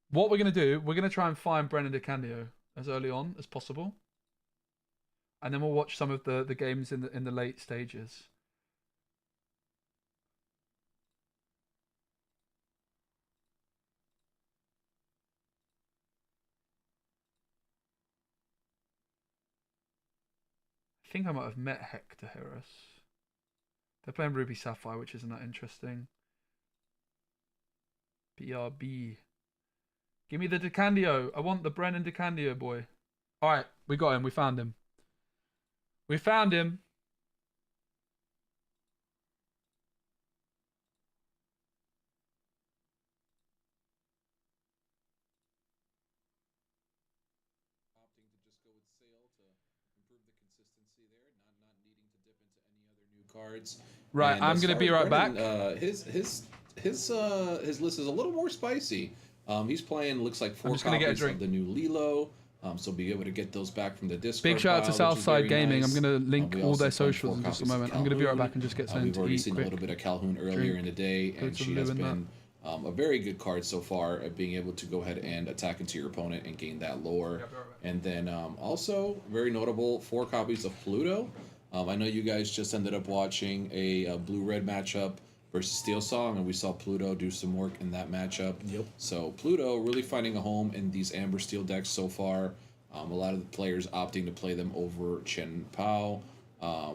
What we're going to do, we're going to try and find Brennan DeCandio as early on as possible. And then we'll watch some of the games in the late stages. I think I might have met Hector Harris. They're playing Ruby Sapphire, which isn't that interesting. BRB. Give me the DeCandio. I want the Brennan DeCandio boy. Alright, we got him. We found him. We found him. Opting to just go with Sail to improve the consistency there, not needing to dip into any other new cards. Right, And I'm as gonna far be as right back. Brennan, his list is a little more spicy. He's playing, looks like 4 copies of the new Lilo. So be able to get those back from the Discord. Big shout out to file, Southside Gaming. nice. I'm going to link We all also their played socials 4 in just a copies of moment. I'm going to be right Calhoun. back and just get something We've to already eat seen quick. a little bit of Calhoun earlier Drink. in the day, Go and to she has live in been a very good card so far at being able to go ahead and attack into your opponent and gain that lore. And then also, very notable, 4 copies of Pluto. I know you guys just ended up watching a blue-red matchup versus Steel Song, and we saw Pluto do some work in that matchup. Yep. So Pluto really finding a home in these Amber Steel decks so far. A lot of the players opting to play them over Chen Pao,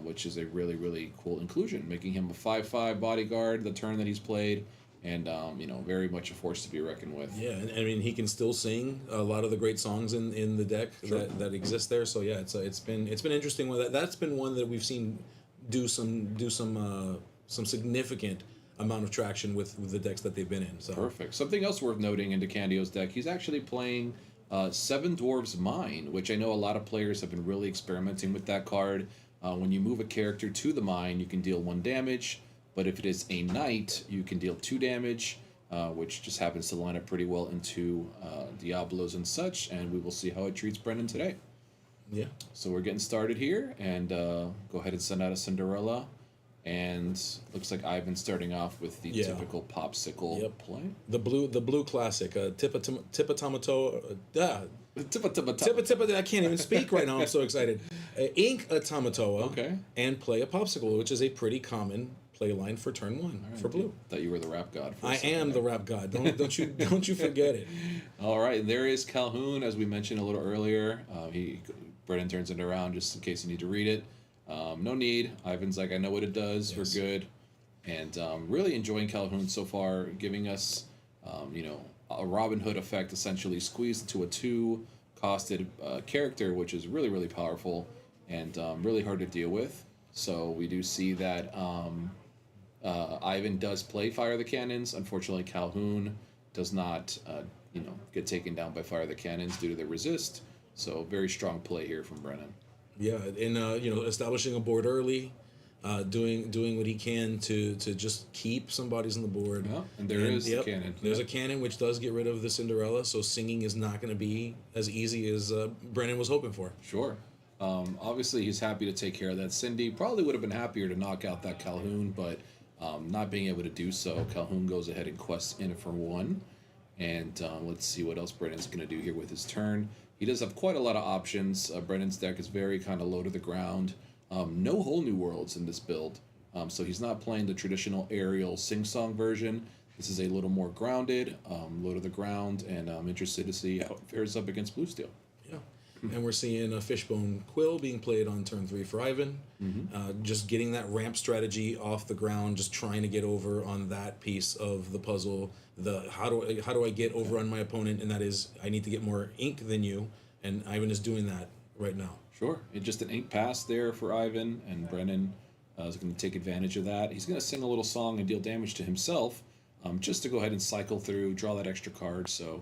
which is a really, really cool inclusion, making him a 5/5 bodyguard the turn that he's played, and very much a force to be reckoned with. Yeah, and I mean he can still sing a lot of the great songs in the deck that exist there. So yeah, it's been interesting. That's been one that we've seen do some significant amount of traction with the decks that they've been in. So Perfect. Something else worth noting in DeCandio's deck, he's actually playing Seven Dwarves Mine, which I know a lot of players have been really experimenting with that card. When you move a character to the mine, you can deal 1 damage, but if it is a knight, you can deal 2 damage, which just happens to line up pretty well into Diablos and such, and we will see how it treats Brennan today. Yeah. So we're getting started here, and go ahead and send out a Cinderella. And looks like Ivan's starting off with the typical popsicle play. The blue classic, Tippa-Tomato. I can't even speak right now. I'm so excited. Ink a Tamatoa and play a popsicle, which is a pretty common play line for turn 1 for blue. Thought you were the rap god. I am the rap god. Don't you forget it. All right, there is Calhoun, as we mentioned a little earlier. Brennan turns it around just in case you need to read it. No need. Ivan's like, I know what it does. Yes. We're good. And really enjoying Calhoun so far, giving us, a Robin Hood effect, essentially squeezed into a 2-costed character, which is really, really powerful and really hard to deal with. So we do see that Ivan does play Fire the Cannons. Unfortunately, Calhoun does not, get taken down by Fire the Cannons due to the resist. So very strong play here from Brennan. Yeah, and establishing a board early, doing what he can to just keep some bodies on the board. Yeah, and there is the cannon. There's a cannon which does get rid of the Cinderella, so singing is not going to be as easy as Brennan was hoping for. Sure. Obviously, he's happy to take care of that Cindy. Probably would have been happier to knock out that Calhoun, but not being able to do so, Calhoun goes ahead and quests in for 1. And let's see what else Brennan's going to do here with his turn. He does have quite a lot of options. Brennan's deck is very kind of low to the ground. No whole new worlds in this build. So he's not playing the traditional aerial sing-song version. This is a little more grounded, low to the ground, and I'm interested to see how it fares up against Blue Steel. Yeah. And we're seeing a Fishbone Quill being played on turn 3 for Ivan. Just getting that ramp strategy off the ground, just trying to get over on that piece of the puzzle. How do I get over on my opponent, and that is I need to get more ink than you, and Ivan is doing that right now. Sure. It's just an ink pass there for Ivan, and Brennan is going to take advantage of that. He's going to sing a little song and deal damage to himself, just to go ahead and cycle through, draw that extra card. So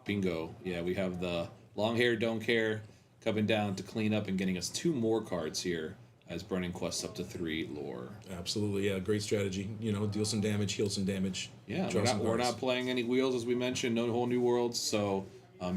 bingo. Yeah, we have the long hair don't care coming down to clean up and getting us 2 more cards here as Brennan quests up to 3 lore. Absolutely, yeah, great strategy. Deal some damage, heal some damage. Yeah, we're not playing any wheels, as we mentioned, no whole new worlds, so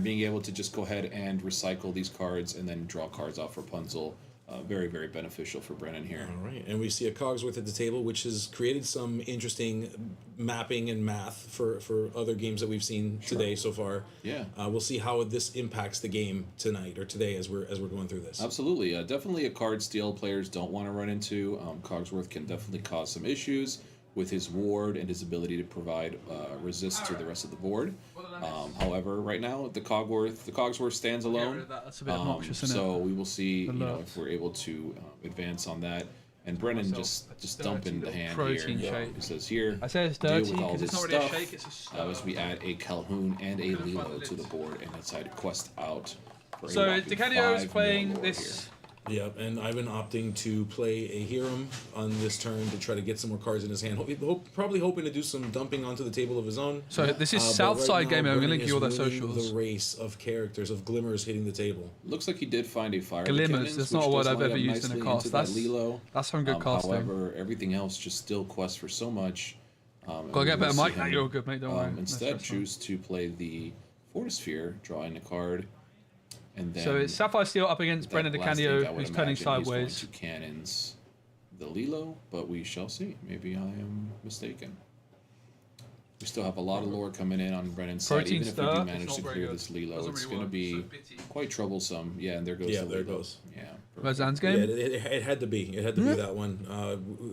being able to just go ahead and recycle these cards and then draw cards off Rapunzel, very, very beneficial for Brennan here. All right, and we see a Cogsworth at the table, which has created some interesting mapping and math for other games that we've seen today so far. Yeah. We'll see how this impacts the game tonight or today as we're going through this. Absolutely. Definitely a card steal players don't want to run into. Cogsworth can definitely cause some issues with his ward and his ability to provide resist to the rest of the board. However, right now the Cogsworth stands alone. That's a bit obnoxious, isn't it? So we will see, if we're able to advance on that. And Brennan just dumping the hand here. He says here. I say it's dirty because it's not really a shake. It's a stuff. As we add a Calhoun and a Lilo to the board and decide to quest out. So DeCanio is playing this. Yeah, and Ivan opting to play a Hiram on this turn to try to get some more cards in his hand. Probably hoping to do some dumping onto the table of his own. So this is Southside Gaming. I'm going to link you all their socials. The race of characters, of glimmers hitting the table. Looks like he did find a fire. Glimmers, that's not a word I've ever used in a cast. That's some good casting. However, everything else just still quests for so much. Gotta get a better mic. You're good, mate. Don't worry. Instead, choose to play the Fortisphere, drawing a card. And then so it's Sapphire Steel up against Brennan DeCanio, who's turning sideways. He's going to cannons the Lilo, but we shall see. Maybe I am mistaken. We still have a lot of lore coming in on Brennan's side. Even if we do manage to clear this Lilo, it's going to be quite troublesome. Yeah, and there goes the there Lilo. goes. Yeah. Razan's game? Yeah, it had to be. It had to be that one.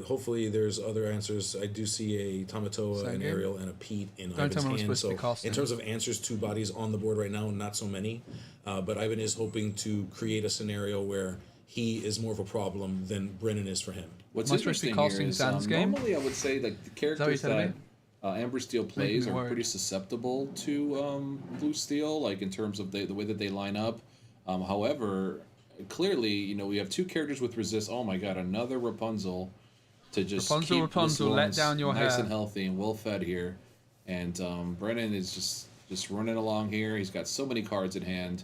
Hopefully there's other answers. I do see a Tamatoa, an Ariel, and a Pete in Ivan's hand. So in terms of answers to bodies on the board right now, not so many. But Ivan is hoping to create a scenario where he is more of a problem than Brennan is for him. What's interesting here is normally I would say like the characters that Amber Steel plays are pretty susceptible to Blue Steel, like in terms of the way that they line up. However, clearly, we have 2 characters with resist. Oh my God, another Rapunzel to just keep Rapunzel, let down your nice hair. And healthy and well fed here. And Brennan is just running along here. He's got so many cards in hand.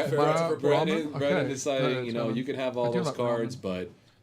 fair. That's a fair point. Brendan is saying, No, you know, you can have all I do those like cards, ramen. but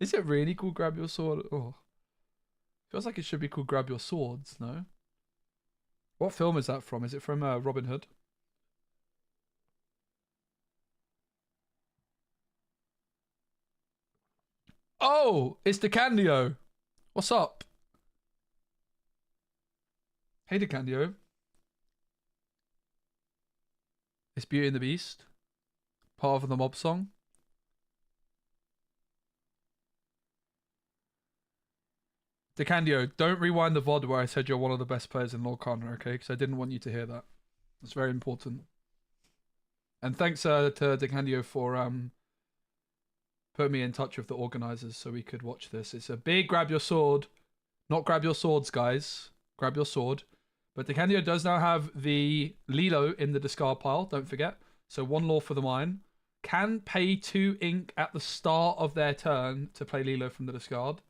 Is it really called grab your sword? Oh. Feels like it should be called Grab Your Swords, no? What film is that from? Is it from Robin Hood? Oh, it's DeCandio. What's up? Hey, DeCandio. It's Beauty and the Beast. Part of the mob song. DeCandio, don't rewind the VOD where I said you're one of the best players in Lorcana, okay? Because I didn't want you to hear that. It's very important. And thanks to DeCandio for putting me in touch with the organizers so we could watch this. It's a big grab your sword. Not grab your swords, guys. Grab your sword. But DeCandio does now have the Lilo in the discard pile, don't forget. So 1 lore for the mine. Can pay 2 ink at the start of their turn to play Lilo from the discard.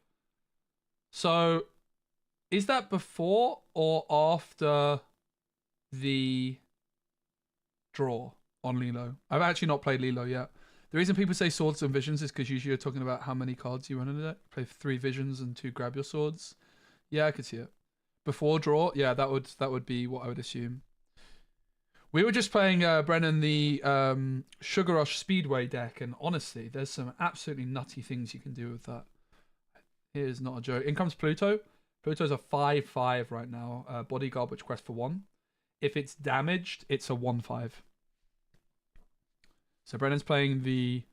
So, is that before or after the draw on Lilo? I've actually not played Lilo yet. The reason people say swords and visions is because usually you're talking about how many cards you run in it. Play 3 visions and 2 grab your swords. Yeah, I could see it. Before draw, yeah, that would be what I would assume. We were just playing, Brennan, the Sugar Rush Speedway deck, and honestly, there's some absolutely nutty things you can do with that. Here's not a joke. In comes Pluto. Pluto's a 5/5 right now. Bodyguard, which quests for 1. If it's damaged, it's a 1/5. So Brennan's playing the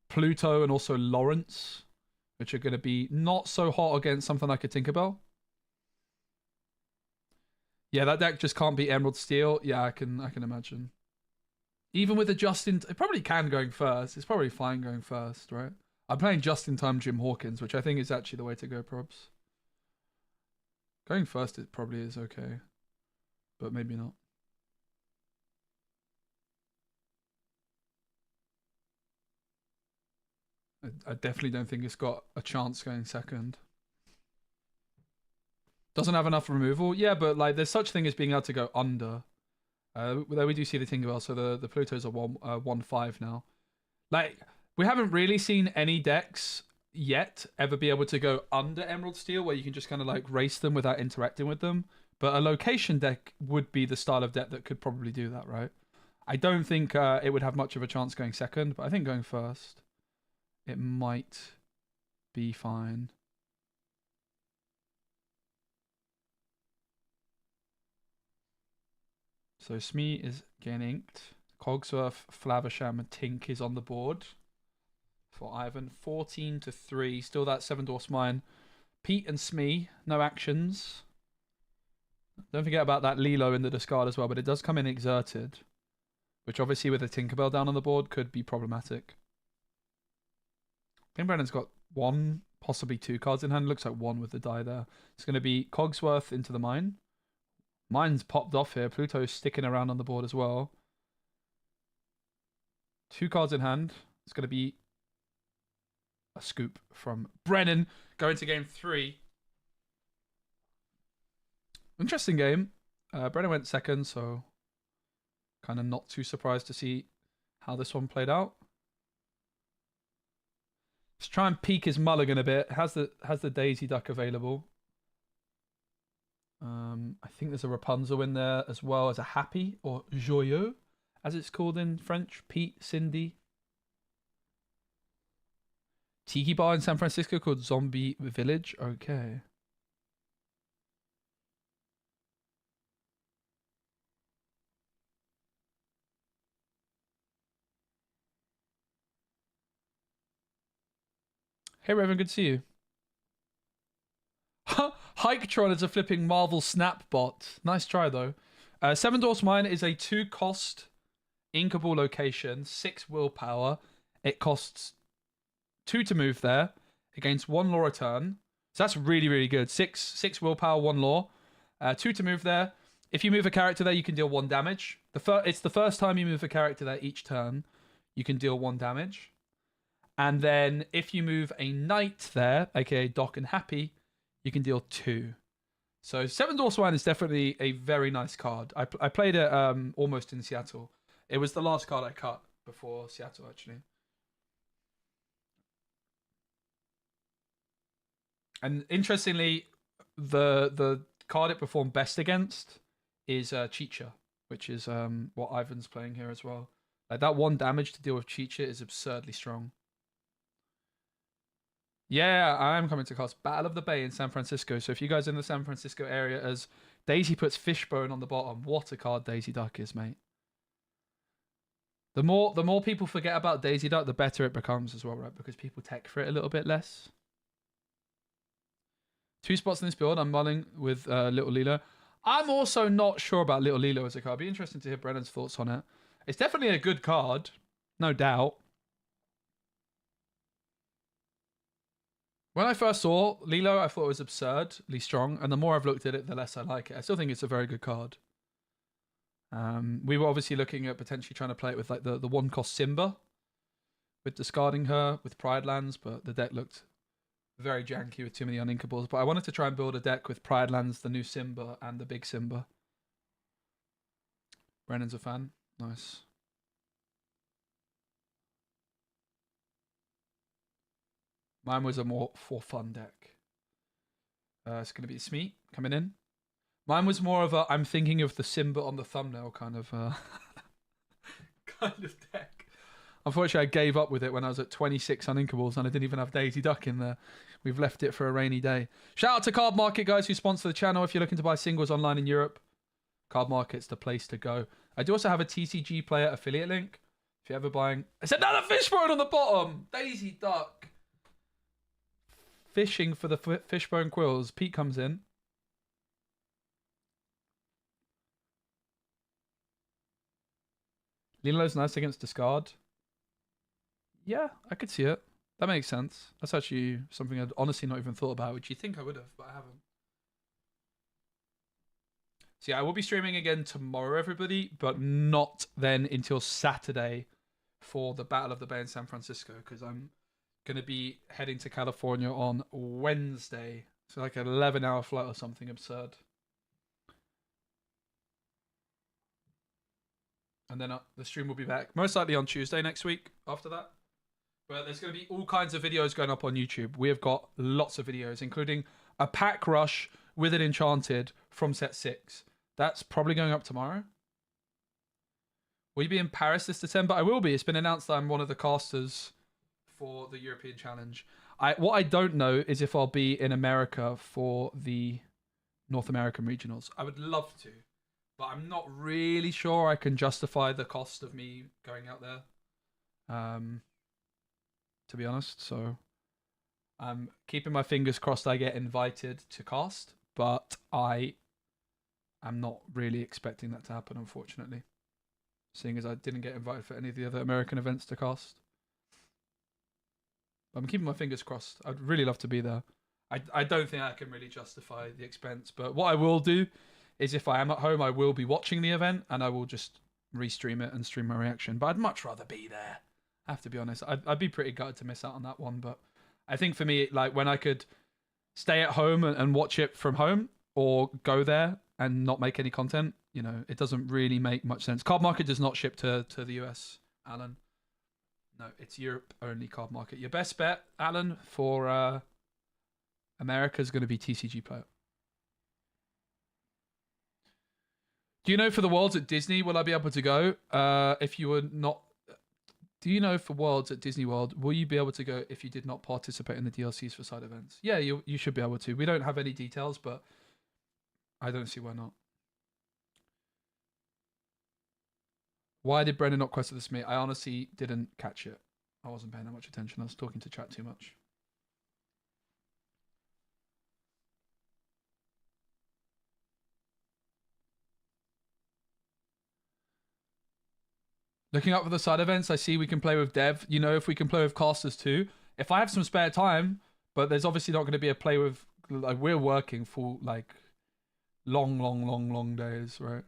Pluto and also Lawrence, which are going to be not so hot against something like a Tinkerbell. Yeah, that deck just can't beat Emerald Steel. Yeah, I can imagine. Even with a it probably can going first. It's probably fine going first, right? I'm playing just-in-time Jim Hawkins, which I think is actually the way to go, probs. Going first, it probably is okay. But maybe not. I definitely don't think it's got a chance going second. Doesn't have enough removal? Yeah, but like there's such thing as being able to go under. There we do see the Tinkerbell, so the Pluto's a 1/5 now. Like, we haven't really seen any decks yet ever be able to go under Emerald Steel where you can just kind of like race them without interacting with them. But a location deck would be the style of deck that could probably do that, right? I don't think it would have much of a chance going second, but I think going first, it might be fine. So Smee is getting inked. Cogsworth, Flaversham, and Tink is on the board for Ivan. 14-3. Still that 7 Dwarfs mine. Pete and Smee, no actions. Don't forget about that Lilo in the discard as well, but it does come in exerted, which obviously with a Tinkerbell down on the board could be problematic. I think Brennan's got 1, possibly 2 cards in hand. Looks like 1 with the die there. It's going to be Cogsworth into the mine. Mine's popped off here. Pluto's sticking around on the board as well. 2 cards in hand. It's going to be a scoop from Brennan going to game 3. Interesting game. Brennan went second, so kind of not too surprised to see how this one played out. Let's try and peek his mulligan a bit. Has the Daisy Duck available? I think there's a Rapunzel in there as well as a Happy or Joyeux, as it's called in French. Pete, Cindy. Tiki bar in San Francisco called Zombie Village. Okay. Hey Revan, good to see you. Hiketron is a flipping Marvel Snap bot. Nice try though. 7 Dwarfs Mine is a 2-cost inkable location, 6 willpower. It costs 2 to move there. It gains 1 lore a turn. So that's really, really good. 6 willpower, 1 lore. 2 to move there. If you move a character there, you can deal 1 damage. It's the first time you move a character there each turn. You can deal 1 damage. And then if you move a knight there, aka Doc and Happy, you can deal 2. So 7 Dwarfs Mine is definitely a very nice card. I played it almost in Seattle. It was the last card I cut before Seattle, actually. And interestingly, the card it performed best against is Chicha, which is what Ivan's playing here as well. Like that 1 damage to deal with Chicha is absurdly strong. Yeah, I am coming to cast Battle of the Bay in San Francisco. So if you guys are in the San Francisco area, as Daisy puts Fishbone on the bottom, what a card Daisy Duck is, mate. The more people forget about Daisy Duck, the better it becomes as well, right? Because people tech for it a little bit less. 2 spots in this build. I'm mulling with Little Lilo. I'm also not sure about Little Lilo as a card. It'd be interesting to hear Brennan's thoughts on it. It's definitely a good card, no doubt. When I first saw Lilo, I thought it was absurdly strong, and the more I've looked at it, the less I like it. I still think it's a very good card. We were obviously looking at potentially trying to play it with like the 1-cost Simba, with discarding her with Pride Lands, but the deck looked very janky with too many uninkables. But I wanted to try and build a deck with Pride Lands, the new Simba, and the big Simba. Brennan's a fan. Nice. Mine was a more for fun deck. It's going to be Smeet coming in. Mine was more of a I'm thinking of the Simba on the thumbnail kind of kind of deck. Unfortunately, I gave up with it when I was at 26 uninkables and I didn't even have Daisy Duck in there. We've left it for a rainy day. Shout out to Cardmarket, guys, who sponsor the channel. If you're looking to buy singles online in Europe, Cardmarket's the place to go. I do also have a TCG player affiliate link. If you're ever buying... It's another Fishbone on the bottom! Daisy Duck! Fishing for the Fishbone Quills. Pete comes in. Lilo's nice against discard. Yeah, I could see it. That makes sense. That's actually something I'd honestly not even thought about, which you think I would have, but I haven't. So yeah, I will be streaming again tomorrow, everybody, but not then until Saturday for the Battle of the Bay in San Francisco, because I'm going to be heading to California on Wednesday. So like an 11-hour flight or something absurd. And then the stream will be back most likely on Tuesday next week after that. But there's going to be all kinds of videos going up on YouTube. We have got lots of videos, including a pack rush with an enchanted from set 6. That's probably going up tomorrow. Will you be in Paris this December? I will be. It's been announced that I'm one of the casters for the European Challenge. What I don't know is if I'll be in America for the North American regionals. I would love to, but I'm not really sure I can justify the cost of me going out there. To be honest, so I'm keeping my fingers crossed I get invited to cast, but I am not really expecting that to happen, unfortunately, seeing as I didn't get invited for any of the other American events to cast. I'm keeping my fingers crossed. I'd really love to be there. I don't think I can really justify the expense, but what I will do is if I am at home, I will be watching the event and I will just restream it and stream my reaction, but I'd much rather be there. I have to be honest. I'd be pretty gutted to miss out on that one, but I think for me, like when I could stay at home and watch it from home or go there and not make any content, you know, it doesn't really make much sense. Cardmarket does not ship to the US, Alan. No, it's Europe only Cardmarket. Your best bet, Alan, for America is going to be TCG Player. Do you know for the Worlds at Disney, will I be able to go? If you were not... Do you know for Worlds at Disney World, will you be able to go if you did not participate in the DLCs for side events? Yeah, you should be able to. We don't have any details, but I don't see why not. Why did Brendan not quest this meet? I honestly didn't catch it. I wasn't paying that much attention. I was talking to chat too much. Looking up for the side events, I see we can play with Dev. You know, if we can play with casters too. If I have some spare time, but there's obviously not going to be a play with... Like, we're working for, like, long days, right?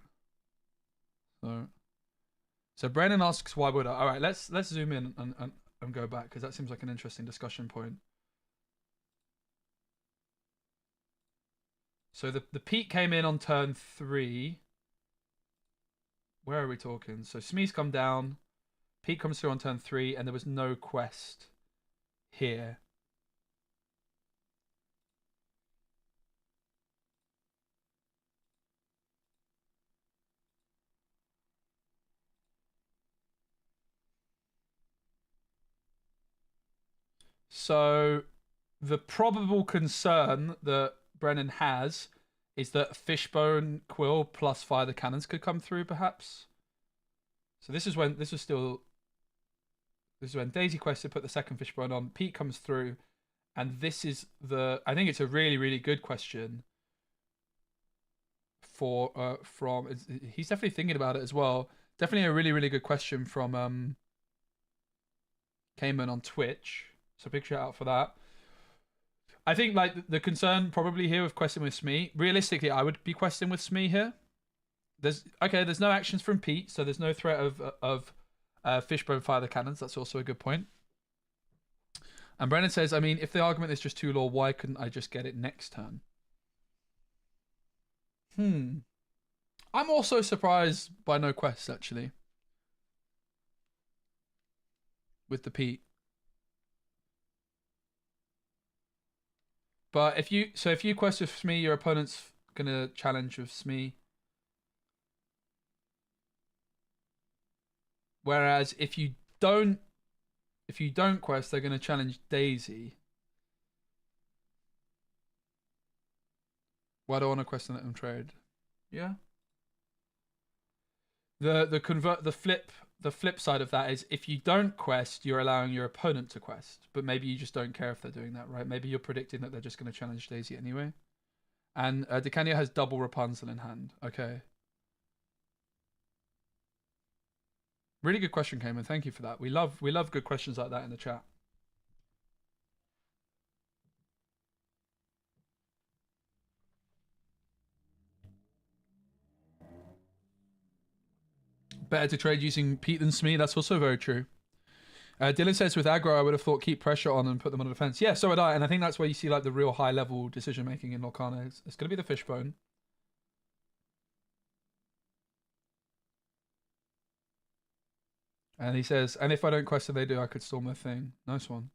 So Brennan asks, why would I? All right, let's zoom in and go back, because that seems like an interesting discussion point. So the peak came in on turn 3. Where are we talking? So Smee's come down, Pete comes through on turn 3, and there was no quest here. So the probable concern that Brennan has is that Fishbone, Quill plus Fire the Cannons could come through, perhaps. So this is when Daisy quested, put the second Fishbone on. Pete comes through, and this is I think it's a really, really good question. He's definitely thinking about it as well. Definitely a really, really good question from Cayman on Twitch. So big shout out for that. I think like the concern probably here with questing with Smee, realistically, I would be questing with Smee here. There's no actions from Pete, so there's no threat of Fishbone Fire the Cannons. That's also a good point. And Brennan says, I mean, if the argument is just 2 lore, why couldn't I just get it next turn? I'm also surprised by no quests, actually. With the Pete. But if you quest with Smee, your opponent's gonna challenge with Smee. Whereas if you don't quest, they're gonna challenge Daisy. Why do I want to quest and let them trade? Yeah. The flip side of that is if you don't quest, you're allowing your opponent to quest. But maybe you just don't care if they're doing that, right? Maybe you're predicting that they're just going to challenge Daisy anyway. And Decanio has double Rapunzel in hand. Okay. Really good question, Cayman. Thank you for that. We love good questions like that in the chat. Better to trade using Pete than Smee. That's also very true. Dylan says with aggro, I would have thought keep pressure on and put them on defense. Yeah, so would I. And I think that's where you see like the real high level decision making in Lorcana. It's going to be the Fishbone. And he says, and if I don't quest and they do, I could storm their thing. Nice one.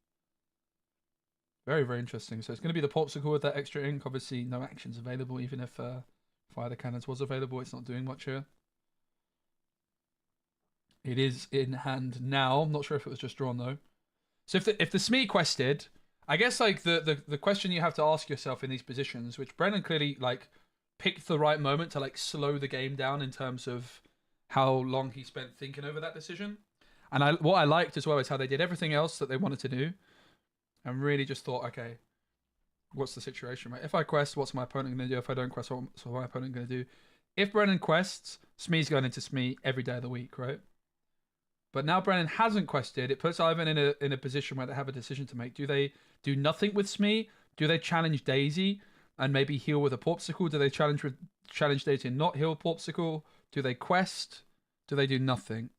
Very, very interesting. So it's going to be the Popsicle with that extra ink. Obviously, no actions available, even if Fire the Cannons was available. It's not doing much here. It is in hand now. I'm not sure if it was just drawn though. So if the Smee quested, I guess like the question you have to ask yourself in these positions, which Brennan clearly like picked the right moment to like slow the game down in terms of how long he spent thinking over that decision. And what I liked as well is how they did everything else that they wanted to do, and really just thought, okay, what's the situation, right? If I quest, what's my opponent going to do? If I don't quest, what's my opponent going to do? If Brennan quests, Smee's going into Smee every day of the week, right? But now Brennan hasn't quested. It puts Ivan in a position where they have a decision to make. Do they do nothing with Smee? Do they challenge Daisy and maybe heal with a Popsicle? Do they challenge Daisy and not heal Popsicle? Do they quest? Do they do nothing?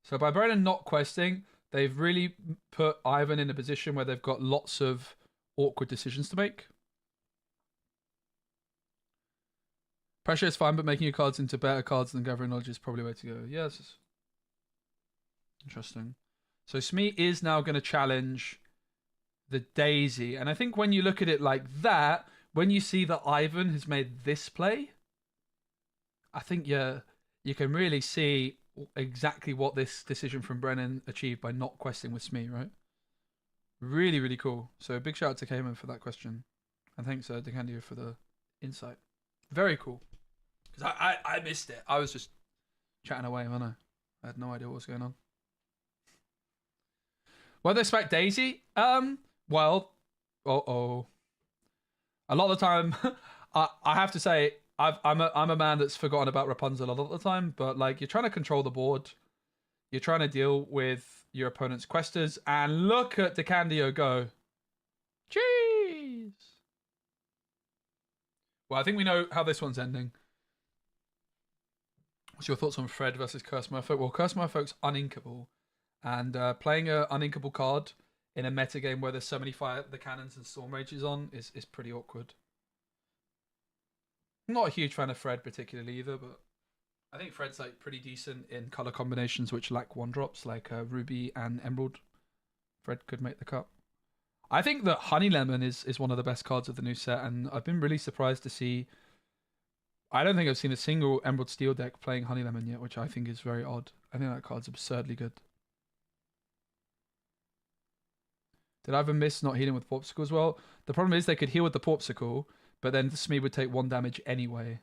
So by Brennan not questing, they've really put Ivan in a position where they've got lots of awkward decisions to make. Pressure is fine, but making your cards into better cards than gathering knowledge is probably the way to go. Yes. Interesting. So Smee is now going to challenge the Daisy. And I think when you look at it like that, when you see that Ivan has made this play, I think you can really see exactly what this decision from Brennan achieved by not questing with Smee, right? Really, really cool. So big shout out to Cayman for that question. And thanks, Decandio, for the insight. Very cool. Because I missed it. I was just chatting away, wasn't I? I had no idea what was going on. Whether it's about Daisy? Well, a lot of the time, I have to say, I'm a man that's forgotten about Rapunzel a lot of the time, but like you're trying to control the board. You're trying to deal with your opponent's questers, and look at Decandio go. Jeez. Well, I think we know how this one's ending. What's your thoughts on Fred versus Curse Merfolk? Well, Curse Merfolk's uninkable, and playing an uninkable card in a metagame where there's so many the cannons and storm rages on is pretty awkward. I'm not a huge fan of Fred particularly either, but I think Fred's like pretty decent in color combinations which lack 1-drops, like Ruby and Emerald. Fred could make the cut. I think that Honey Lemon is one of the best cards of the new set, and I've been really surprised to see. I don't think I've seen a single Emerald Steel deck playing Honey Lemon yet, which I think is very odd. I think that card's absurdly good. Did I ever miss not healing with Popsicles? Well, the problem is they could heal with the Popsicle, but then the Smee would take 1 damage anyway.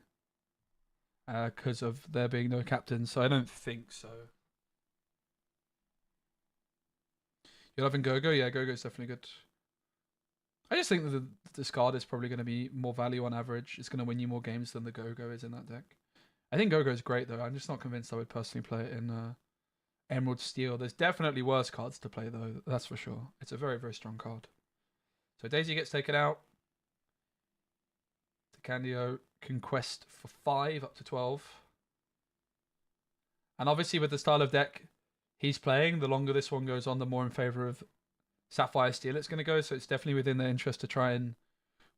Because of there being no captain, so I don't think so. You're loving Go-Go? Yeah, Go-Go's definitely good. I just think that the discard is probably going to be more value on average. It's going to win you more games than the Go-Go is in that deck. I think Go-Go is great, though. I'm just not convinced I would personally play it in Emerald Steel. There's definitely worse cards to play, though. That's for sure. It's a very, very strong card. So Daisy gets taken out. Candio can quest for 5 up to 12. And obviously with the style of deck he's playing, the longer this one goes on, the more in favour of Sapphire Steel it's going to go. So it's definitely within their interest to try and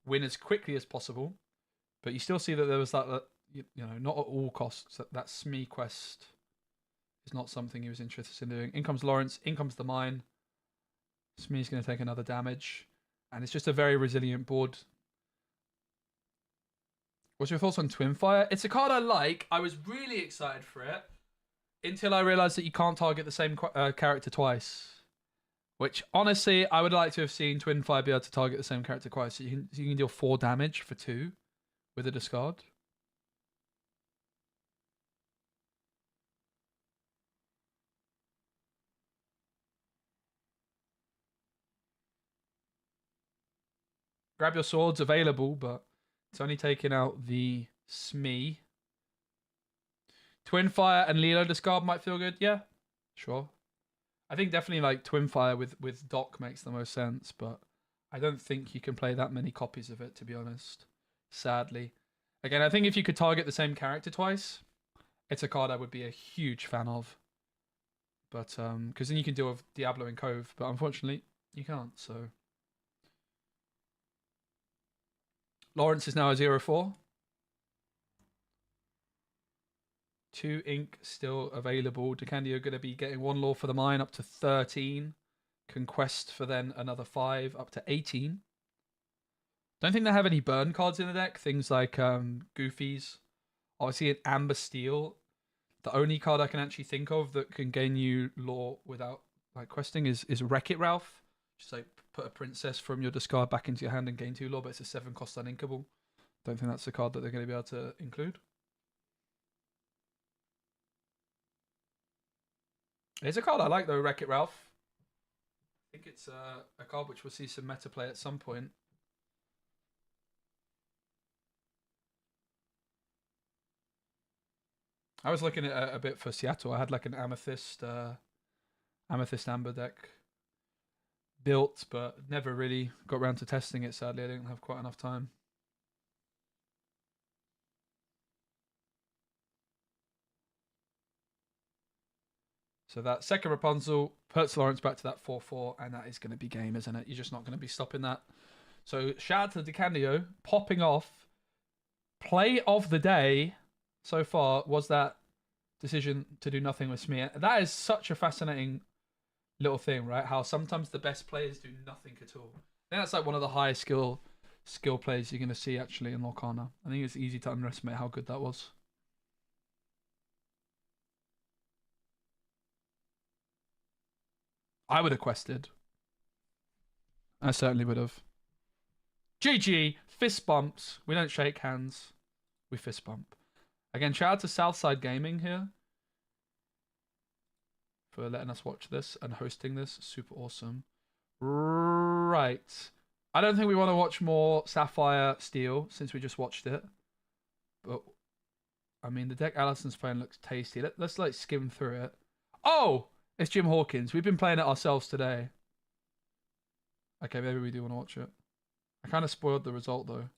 win as quickly as possible. But you still see that there was that you know, not at all costs. That Smee quest is not something he was interested in doing. In comes Lawrence, in comes the mine. Smee's going to take another damage. And it's just a very resilient board. What's your thoughts on Twinfire? It's a card I like. I was really excited for it until I realised that you can't target the same character twice. Which, honestly, I would like to have seen Twinfire be able to target the same character twice. So you can deal 4 damage for 2 with a discard. Grab your swords available, but it's only taking out the Smee. Twinfire and Lilo discard might feel good. Yeah, sure. I think definitely like Twinfire with Doc makes the most sense, but I don't think you can play that many copies of it, to be honest. Sadly. Again, I think if you could target the same character twice, it's a card I would be a huge fan of. But, because then you can deal with Diablo and Cove, but unfortunately, you can't, so... Lawrence is now a 0-4. 2 ink still available. Decandio going to be getting 1 law for the mine up to 13. Conquest for then another 5 up to 18. Don't think they have any burn cards in the deck. Things like Goofies. Obviously an Amber Steel. The only card I can actually think of that can gain you law without like questing is Wreck-It Ralph. Just like put a princess from your discard back into your hand and gain 2 law, but it's a 7 cost uninkable. Don't think that's a card that they're going to be able to include. It's a card I like though, Wreck-It Ralph. I think it's a card which we'll see some meta play at some point. I was looking at a bit for Seattle. I had like an Amethyst Amber deck built, but never really got around to testing it, sadly. I didn't have quite enough time. So that second Rapunzel puts Lawrence back to that 4-4, and that is going to be game, isn't it? You're just not going to be stopping that. So shout out to Decandio, popping off. Play of the day so far was that decision to do nothing with Smee. That is such a fascinating little thing, right? How sometimes the best players do nothing at all. I think that's like one of the highest skill players you're going to see actually in Lorcana. I think it's easy to underestimate how good that was. I would have quested. I certainly would have. GG, fist bumps. We don't shake hands. We fist bump. Again, shout out to Southside Gaming here for letting us watch this and hosting this. Super awesome. Right. I don't think we want to watch more Sapphire Steel since we just watched it. But, I mean, the deck Allison's playing looks tasty. Let's like skim through it. Oh! It's Jim Hawkins. We've been playing it ourselves today. Okay, maybe we do want to watch it. I kind of spoiled the result, though.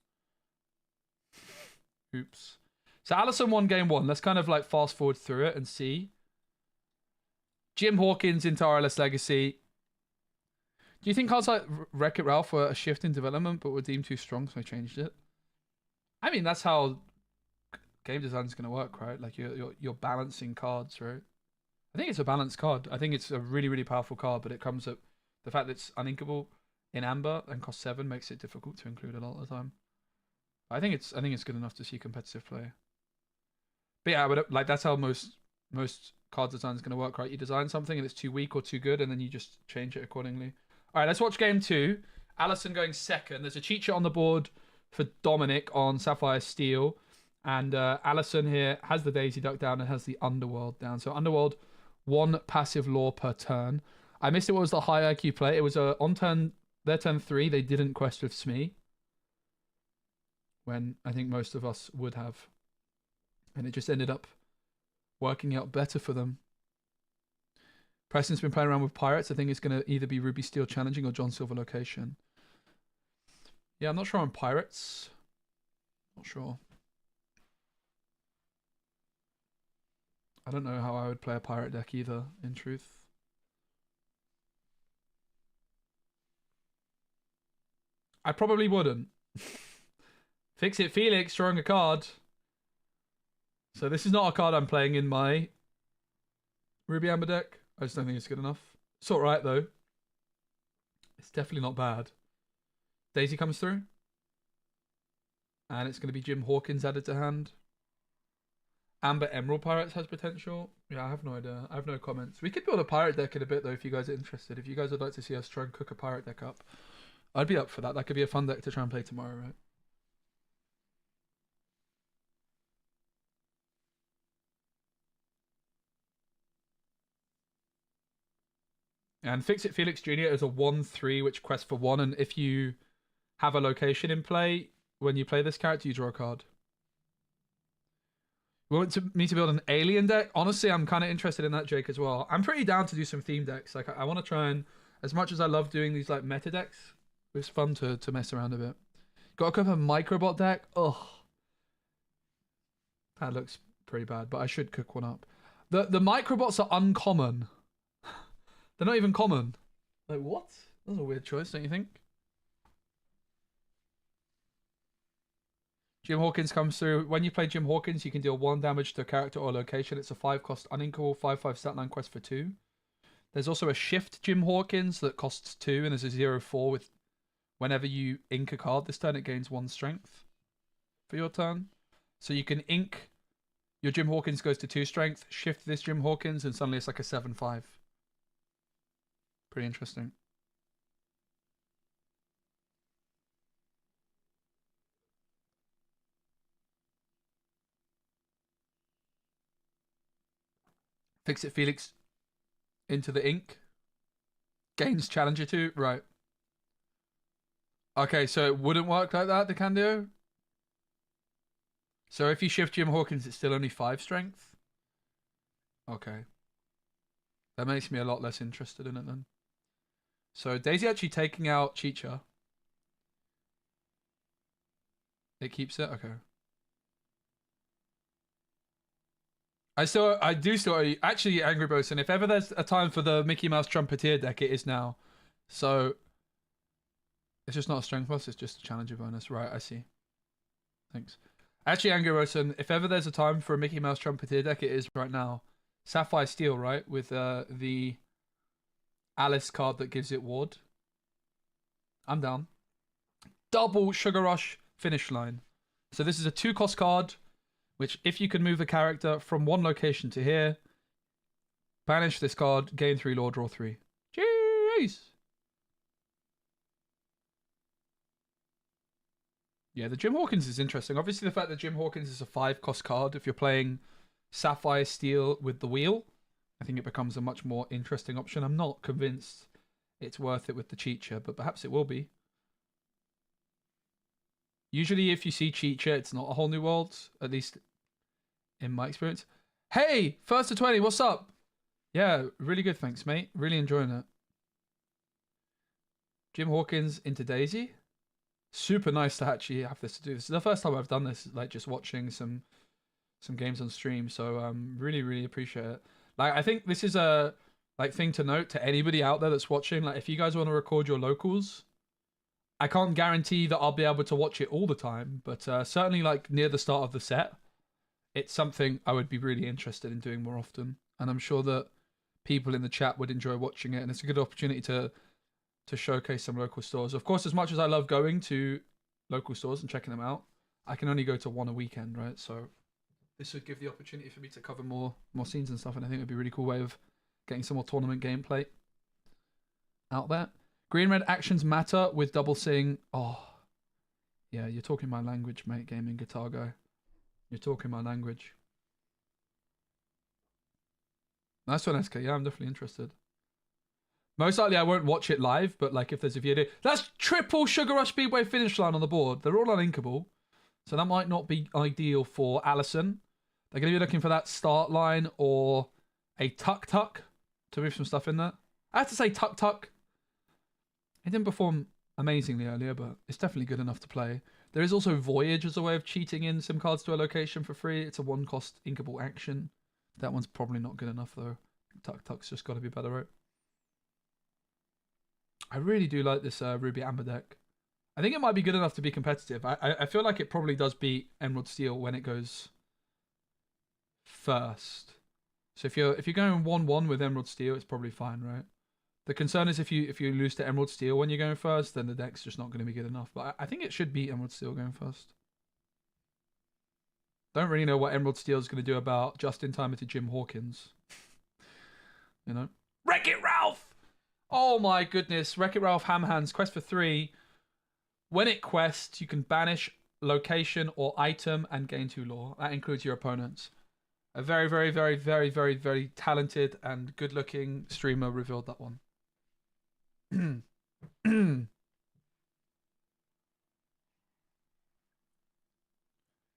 Oops. So Allison won game 1. Let's kind of like fast forward through it and see. Jim Hawkins into RLS Legacy. Do you think cards like Wreck-It Ralph were a shift in development but were deemed too strong, so I changed it? I mean, that's how game design is going to work, right? Like you're balancing cards, right? I think it's a balanced card. I think it's a really, really powerful card, but it comes up the fact that it's uninkable in Amber and costs 7 makes it difficult to include a lot of the time. I think it's good enough to see competitive play. But yeah, like that's how most card design is going to work, right? You design something and it's too weak or too good, and then you just change it accordingly. All right, let's watch game 2. Allison going second. There's a cheat sheet on the board for Dominic on Sapphire Steel. And Allison here has the Daisy Duck down and has the Underworld down. So Underworld, 1 passive lore per turn. I missed it. What was the high IQ play? It was on their turn 3. They didn't quest with Smee, when I think most of us would have. And it just ended up working out better for them. Preston's been playing around with Pirates. I think it's going to either be Ruby Steel Challenging or John Silver Location. Yeah, I'm not sure on Pirates. Not sure. I don't know how I would play a Pirate deck either, in truth. I probably wouldn't. Fix It Felix, drawing a card. So this is not a card I'm playing in my Ruby Amber deck. I just don't think it's good enough. It's alright though. It's definitely not bad. Daisy comes through. And it's going to be Jim Hawkins added to hand. Amber Emerald Pirates has potential. Yeah, I have no idea. I have no comments. We could build a pirate deck in a bit though if you guys are interested. If you guys would like to see us try and cook a pirate deck up, I'd be up for that. That could be a fun deck to try and play tomorrow, right? And Fix It Felix Jr. is a 1/3 which quests for 1, and if you have a location in play, when you play this character, you draw a card. We want me to build an alien deck? Honestly, I'm kind of interested in that, Jake, as well. I'm pretty down to do some theme decks. Like, I want to try and, as much as I love doing these like meta decks, it's fun to mess around a bit. Got a couple of Microbot deck. Ugh. That looks pretty bad, but I should cook one up. The Microbots are uncommon. They're not even common. Like, what? That's a weird choice, don't you think? Jim Hawkins comes through. When you play Jim Hawkins, you can deal 1 damage to a character or location. It's a 5-cost uninkable, 5/5 statline quest for 2. There's also a shift Jim Hawkins that costs 2, and there's a 0/4 with whenever you ink a card this turn, it gains 1 strength for your turn. So you can ink your Jim Hawkins goes to 2 strength, shift this Jim Hawkins, and suddenly it's like a 7/5. Pretty interesting. Fix It Felix into the ink. Gains Challenger 2. Right. Okay, so it wouldn't work like that, the Candio? So if you shift Jim Hawkins, it's still only 5 strength? Okay. That makes me a lot less interested in it then. So Daisy actually taking out Chicha. It keeps it? Okay. I do still actually Angry Bosun. If ever there's a time for the Mickey Mouse Trumpeteer deck, it is now. So it's just not a strength plus, it's just a challenger bonus. Right, I see. Thanks. Actually, Angry Bosun, if ever there's a time for a Mickey Mouse Trumpeteer deck, it is right now. Sapphire Steel, right? With the Alice card that gives it ward. I'm down. Double Sugar Rush Finish Line. So this is a 2-cost card, which if you can move a character from one location to here, banish this card, gain 3 lore, draw 3. Jeez! Yeah, the Jim Hawkins is interesting. Obviously the fact that Jim Hawkins is a 5-cost card, if you're playing Sapphire Steel with the wheel, I think it becomes a much more interesting option. I'm not convinced it's worth it with the Cheacher, but perhaps it will be. Usually if you see Cheacher, it's not a whole new world, at least in my experience. Hey, first to 20, what's up? Yeah, really good, thanks, mate. Really enjoying it. Jim Hawkins into Daisy. Super nice to actually have this to do. This is the first time I've done this, like just watching some games on stream, so really appreciate it. Like, I think this is a thing to note to anybody out there that's watching. Like, if you guys want to record your locals, I can't guarantee that I'll be able to watch it all the time, but certainly like near the start of the set, it's something I would be really interested in doing more often. And I'm sure that people in the chat would enjoy watching it, and it's a good opportunity to showcase some local stores. Of course, as much as I love going to local stores and checking them out, I can only go to one a weekend, right? So this would give the opportunity for me to cover more scenes and stuff, and I think it would be a really cool way of getting some more tournament gameplay out there. Green-red actions matter with double sing. Oh. Yeah, you're talking my language, mate, gaming guitar guy. You're talking my language. Nice one, SK. Yeah, I'm definitely interested. Most likely I won't watch it live, but like if there's a video... That's triple Sugar Rush Speedway finish line on the board. They're all uninkable. So that might not be ideal for Allison. They're going to be looking for that start line or a tuck-tuck to move some stuff in there. I have to say tuck-tuck. It didn't perform amazingly earlier, but it's definitely good enough to play. There is also Voyage as a way of cheating in sim cards to a location for free. It's a one-cost inkable action. That one's probably not good enough, though. Tuck-tuck's just got to be better, right? I really do like this Ruby Amber deck. I think it might be good enough to be competitive. I feel like it probably does beat Emerald Steel when it goes first. So if you're going 1-1 with Emerald Steel, it's probably fine, right? The concern is if you lose to Emerald Steel when you're going first, then the deck's just not going to be good enough. But I think it should beat Emerald Steel going first. Don't really know what Emerald Steel is going to do about just in time into Jim Hawkins. You know? Wreck-It Ralph! Oh my goodness. Wreck-It Ralph Ham Hands, quest for 3. When it quests, you can banish location or item and gain 2 lore. That includes your opponents. A very, very, very, very, very, very talented and good-looking streamer revealed that one.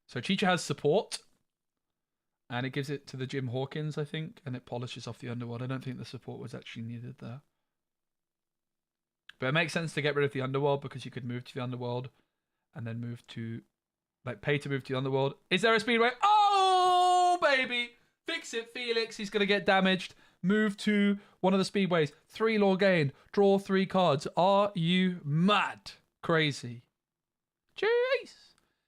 So Chicha has support. And it gives it to the Jim Hawkins, I think. And it polishes off the Underworld. I don't think the support was actually needed there. But it makes sense to get rid of the Underworld because you could move to the Underworld and then move to, like, pay to move to the Underworld. Is there a Speedway? Oh, baby! Fix it, Felix. He's going to get damaged. Move to one of the Speedways. 3 lore gained. Draw 3 cards. Are you mad? Crazy. Jeez.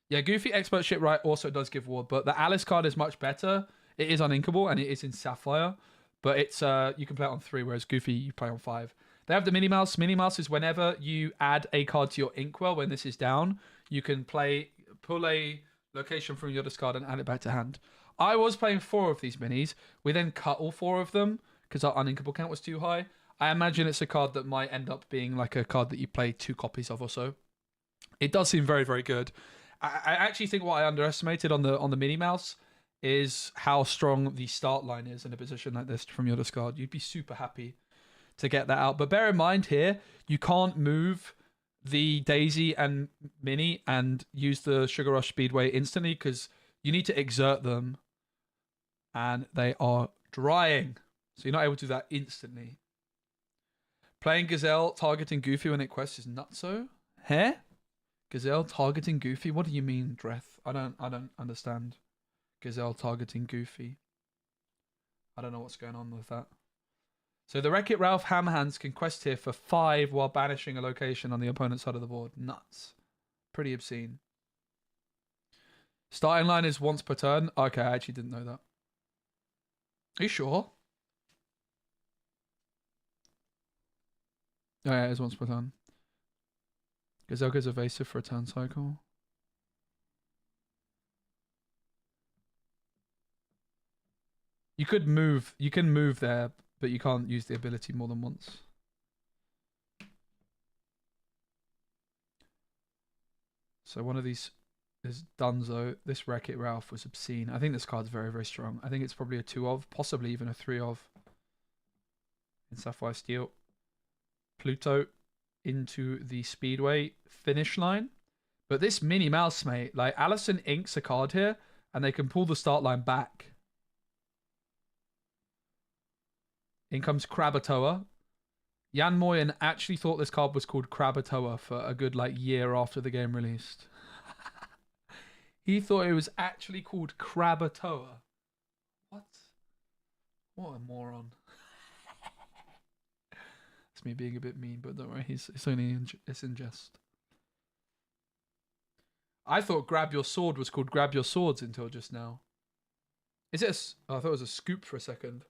Yeah, Goofy Expert Shipwright also does give ward, but the Alice card is much better. It is uninkable and it is in Sapphire, but it's you can play it on 3, whereas Goofy you play on 5. They have the Minnie Mouse. Minnie Mouse is whenever you add a card to your Inkwell when this is down, you can pull a location from your discard and add it back to hand. I was playing 4 of these minis. We then cut all 4 of them because our uninkable count was too high. I imagine it's a card that might end up being like a card that you play 2 copies of or so. It does seem very, very good. I actually think what I underestimated on the Minnie Mouse is how strong the start line is in a position like this from your discard. You'd be super happy to get that out. But bear in mind here, you can't move the Daisy and Minnie and use the Sugar Rush Speedway instantly because you need to exert them and they are drying. So you're not able to do that instantly. Playing Gazelle targeting Goofy when it quests is nutso. Heh? Gazelle targeting Goofy? What do you mean, Dreth? I don't understand. Gazelle targeting Goofy. I don't know what's going on with that. So the Wreck-It Ralph Ham Hands can quest here for 5 while banishing a location on the opponent's side of the board. Nuts. Pretty obscene. Starting line is once per turn. Okay, I actually didn't know that. Are you sure? Oh yeah, it is once per turn. Gazelle goes evasive for a turn cycle. You can move there, but you can't use the ability more than once. So one of these is Dunzo. This Wreck-It Ralph was obscene. I think this card's very, very strong. I think it's probably a 2 of, possibly even a 3 of. In Sapphire Steel. Pluto into the Speedway finish line. But this Minnie Mouse, mate, like Allison inks a card here and they can pull the start line back. In comes Krabatoa. Jan Moyen actually thought this card was called Krabatoa for a good like year after the game released. He thought it was actually called Krabatoa. What? What a moron. It's me being a bit mean, but don't worry, it's in jest. I thought Grab Your Sword was called Grab Your Swords until just now. Is it I thought it was a scoop for a second.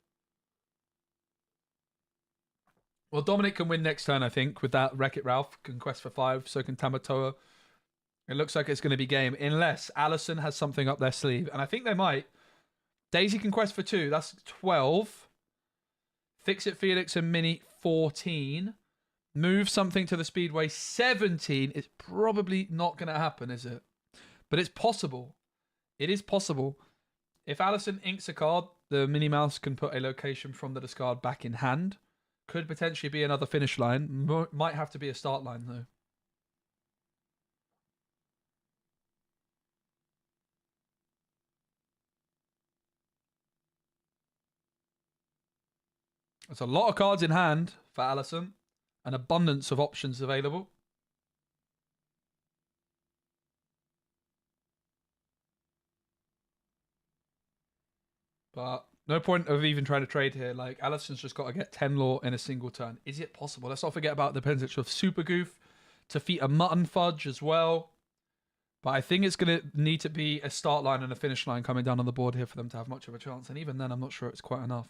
Well, Dominic can win next turn, I think, with that Wreck-It Ralph. Can quest for 5, so can Tamatoa. It looks like it's going to be game, unless Allison has something up their sleeve. And I think they might. Daisy can quest for 2. That's 12. Fix It, Felix, and Minnie, 14. move something to the Speedway 17. It's probably not going to happen, is it? But it's possible. It is possible. If Allison inks a card, the Minnie Mouse can put a location from the discard back in hand. Could potentially be another finish line. Might have to be a start line, though. There's a lot of cards in hand for Allison. An abundance of options available. But no point of even trying to trade here. Like, Allison's just got to get 10 lore in a single turn. Is it possible? Let's not forget about the potential of Super Goof to defeat a Mutton Fudge as well. But I think it's going to need to be a start line and a finish line coming down on the board here for them to have much of a chance. And even then, I'm not sure it's quite enough.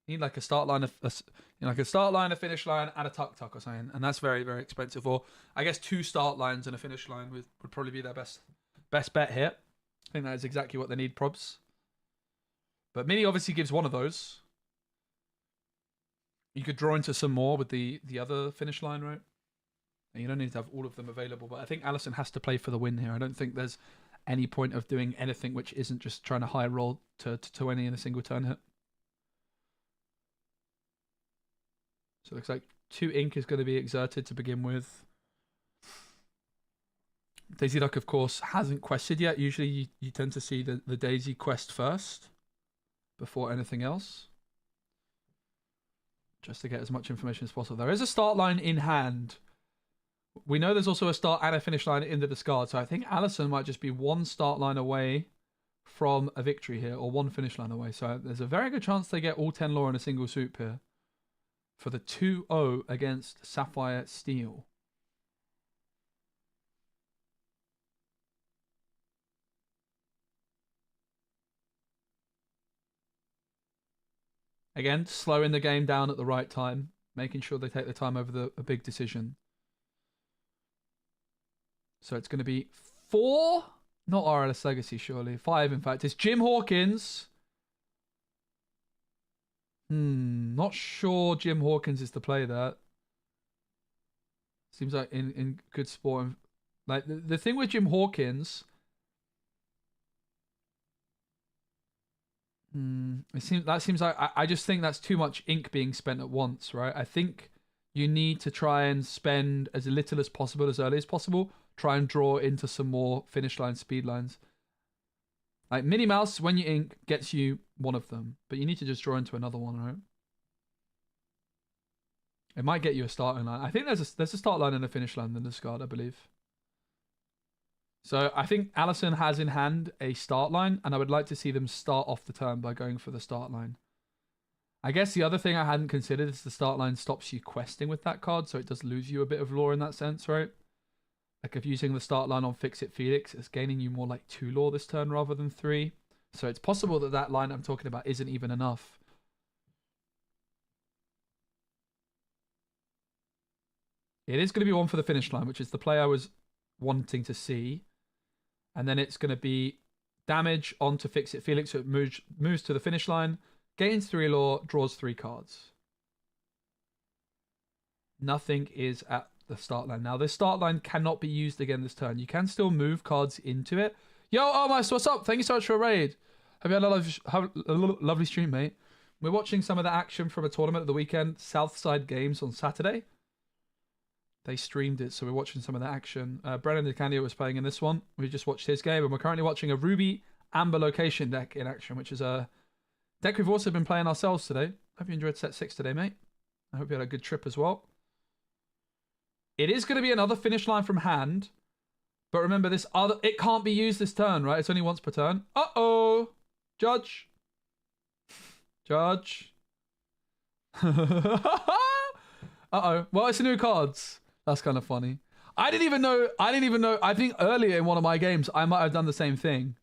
You need like a start line, like a start line, a finish line, and a tuck or something. And that's very, very expensive. Or I guess 2 start lines and a finish line would probably be their best bet here. I think that is exactly what they need, probs. But Mini obviously gives one of those. You could draw into some more with the other finish line, right? And you don't need to have all of them available. But I think Allison has to play for the win here. I don't think there's any point of doing anything which isn't just trying to high roll to 20 in a single turn hit. So it looks like 2 ink is going to be exerted to begin with. Daisy Duck, of course, hasn't quested yet. Usually you tend to see the Daisy quest first before anything else. Just to get as much information as possible. There is a start line in hand. We know there's also a start and a finish line in the discard. So I think Allison might just be 1 start line away from a victory here. Or 1 finish line away. So there's a very good chance they get all 10 lore in a single swoop here. For the 2-0 against Sapphire Steel. Again, slowing the game down at the right time. Making sure they take the time over a big decision. So it's going to be 4. Not RLS Legacy, surely. 5, in fact. It's Jim Hawkins. Not sure Jim Hawkins is to play that. Seems like in good sport. Like, the thing with Jim Hawkins... That seems like I just think that's too much ink being spent at once, right? I think you need to try and spend as little as possible, as early as possible. Try and draw into some more finish line speed lines. Like Minnie Mouse, when you ink, gets you one of them, but you need to just draw into another one, right? It might get you a starting line. I think there's a start line and a finish line in the discard, I believe. So I think Allison has in hand a start line, and I would like to see them start off the turn by going for the start line. I guess the other thing I hadn't considered is the start line stops you questing with that card, so it does lose you a bit of lore in that sense, right? Like if using the start line on Fix It Felix, it's gaining you more like 2 lore this turn rather than 3. So it's possible that that line I'm talking about isn't even enough. It is going to be 1 for the finish line, which is the play I was wanting to see. And then it's going to be damage onto Fix It Felix, so it moves to the finish line, gains 3 lore, draws 3 cards. Nothing is at the start line. Now, this start line cannot be used again this turn. You can still move cards into it. Yo, Almice, what's up? Thank you so much for a raid. Have you had a lovely stream, mate? We're watching some of the action from a tournament at the weekend, Southside Games on Saturday. They streamed it, so we're watching some of the action. Brennan DeCandia was playing in this one. We just watched his game, and we're currently watching a Ruby Amber Location deck in action, which is a deck we've also been playing ourselves today. Hope you enjoyed set 6 today, mate. I hope you had a good trip as well. It is going to be another finish line from hand, but remember it can't be used this turn, right? It's only once per turn. Uh-oh! Judge. Judge. Uh-oh. Well, it's the new cards. That's kind of funny. I didn't even know. I think earlier in one of my games, I might have done the same thing.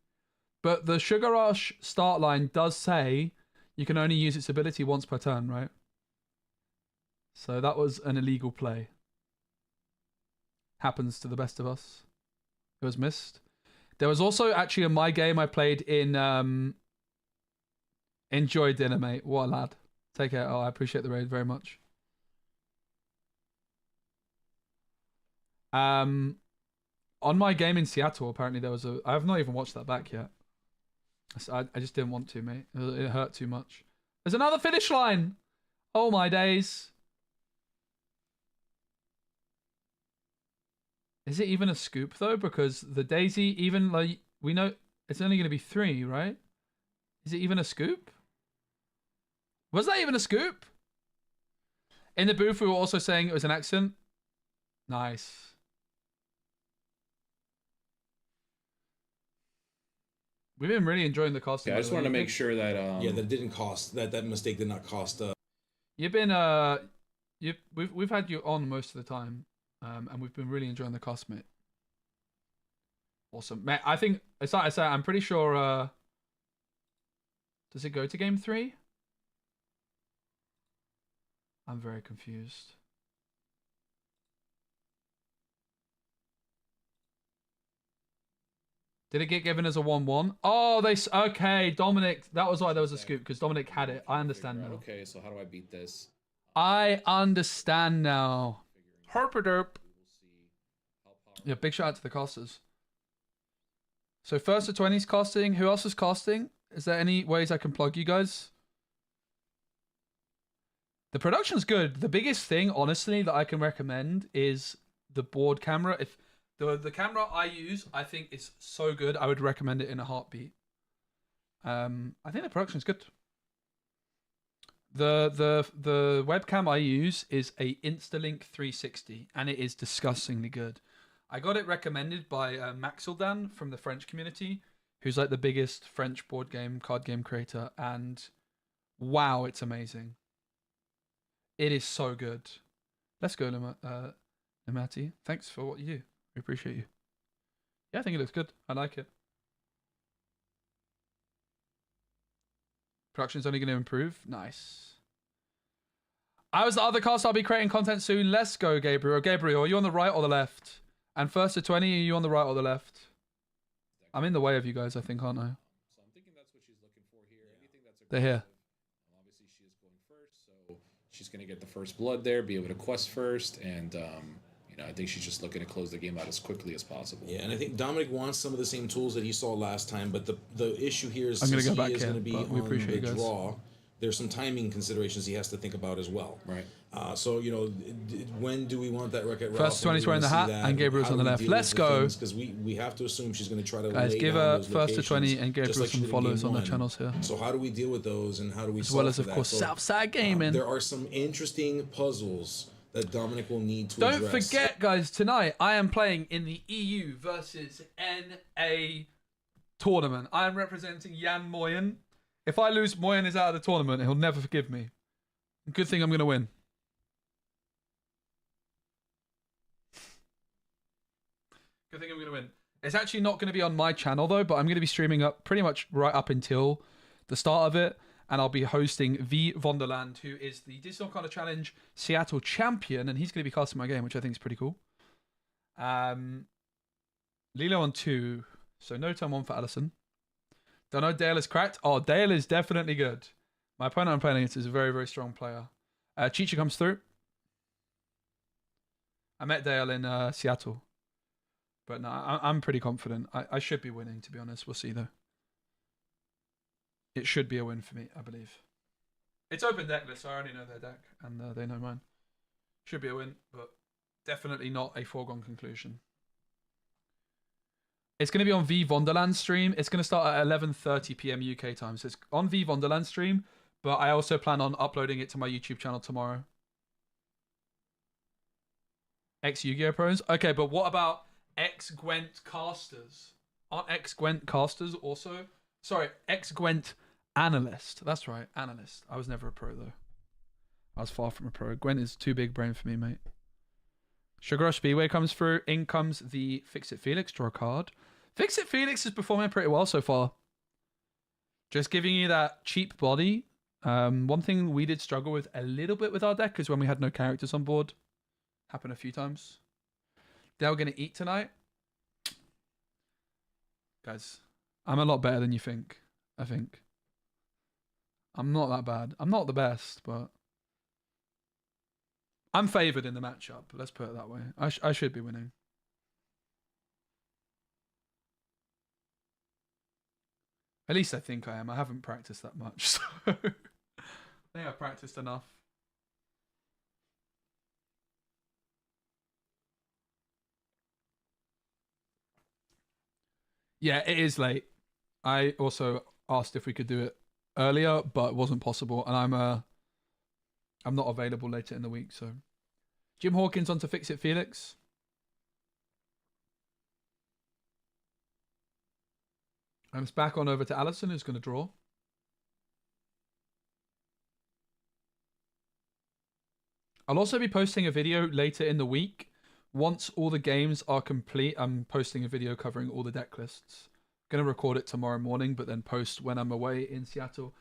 But the Sugar Rush start line does say you can only use its ability once per turn, right? So that was an illegal play. Happens to the best of us. It was missed. There was also actually in my game I played in Enjoy Dinner, mate. What a lad. Take care. Oh, I appreciate the raid very much. On my game in Seattle, apparently there was a. I have not even watched that back yet. I just didn't want to, mate. It hurt too much. There's another finish line. Oh my days. Is it even a scoop though? Because the Daisy, even like we know it's only going to be 3, right? Is it even a scoop? Was that even a scoop? In the booth, we were also saying it was an accident. Nice. We've been really enjoying the costume. Yeah, I just wanted to make sure that yeah, that didn't cost that mistake did not cost. You've been we've had you on most of the time, and we've been really enjoying the costume, mate. Awesome, mate. I think it's like I said. I'm pretty sure. Does it go to game 3? I'm very confused. Did it get given as a 1-1? Oh, okay. Dominic, that was why there was a scoop because Dominic had it. I understand now. Okay, so how do I beat this? I understand now. Herpaderp. Yeah, big shout out to the casters. So first to 20's casting. Who else is casting? Is there any ways I can plug you guys? The production's good. The biggest thing, honestly, that I can recommend is the board camera. If the camera I use, I think is so good. I would recommend it in a heartbeat. I think the production's good. The webcam I use is a Instalink 360, and it is disgustingly good. I got it recommended by Maxildan from the French community, who's like the biggest French board game, card game creator, and wow, it's amazing. It is so good. Let's go, Limati. Thanks for what you do. We appreciate you. Yeah, I think it looks good. I like it. Production's only going to improve. Nice. I was the other cast. I'll be creating content soon. Let's go, Gabriel. Gabriel, are you on the right or the left? And first to 20, are you on the right or the left? I'm in the way of you guys, I think, aren't I? So I'm thinking that's what she's looking for here. Anything that's They're here. Obviously, she is going first, so she's going to get the first blood there, be able to quest first, and I think she's just looking to close the game out as quickly as possible. Yeah, and I think Dominic wants some of the same tools that he saw last time, but the issue here is I'm gonna since go he back is here, going to be but we on appreciate the you guys. draw, there's some timing considerations he has to think about as well. Right. So, when do we want that record? First 20's wearing the hat, and Gabriel's on the left. Let's go. Because we have to assume she's going to try to Guys, lay give down her those first to 20 locations, and Gabriel just like some she did in follows game on the 1. channels here. So how do we deal with those, and how do we As well solve as, for of that? course, So, Southside Gaming. there are some interesting puzzles that Dominic will need to Don't address. forget, guys, tonight I am playing in the EU versus NA tournament. I am representing Jan Moyen. If I lose, Moyen is out of the tournament. He'll never forgive me. Good thing I'm going to win. Good thing I'm going to win. It's actually not going to be on my channel, though, but I'm going to be streaming up pretty much right up until the start of it. And I'll be hosting V. Vonderland, who is the Disney Lorcana Challenge Seattle champion, and he's going to be casting my game, which I think is pretty cool. Lilo on 2, so no turn 1 for Allison. Don't know Dale is cracked. Oh, Dale is definitely good. My opponent I'm playing against is a very, very strong player. Chicha comes through. I met Dale in Seattle. But no, I'm pretty confident. I should be winning, to be honest. We'll see, though. It should be a win for me, I believe. It's open deck list, so I already know their deck, and they know mine. Should be a win, but definitely not a foregone conclusion. It's going to be on V. Vonderland's stream. It's going to start at 11:30 p.m. UK time. So it's on V. Vonderland's stream, but I also plan on uploading it to my YouTube channel tomorrow. Ex-Yu-Gi-Oh! Pros? Okay, but what about ex-Gwent casters? Aren't ex-Gwent casters also? Sorry, ex-Gwent analyst. That's right, analyst. I was never a pro, though. I was far from a pro. Gwent is too big brain for me, mate. Rush Speedway comes through. In comes the Fix-It Felix. Draw a card. Fix-It Felix is performing pretty well so far. Just giving you that cheap body. One thing we did struggle with a little bit with our deck is when we had no characters on board. Happened a few times. They're going to eat tonight. Guys, I'm a lot better than you think, I think. I'm not that bad. I'm not the best, but I'm favoured in the matchup. Let's put it that way. I should be winning. At least I think I am. I haven't practiced that much, so I think I've practiced enough. Yeah, it is late. I also asked if we could do it earlier, but it wasn't possible, and I'm not available later in the week, so. Jim Hawkins on to Fix It Felix. And it's back on over to Allison, who's going to draw. I'll also be posting a video later in the week. Once all the games are complete, I'm posting a video covering all the deck lists. Going to record it tomorrow morning, but then post when I'm away in Seattle.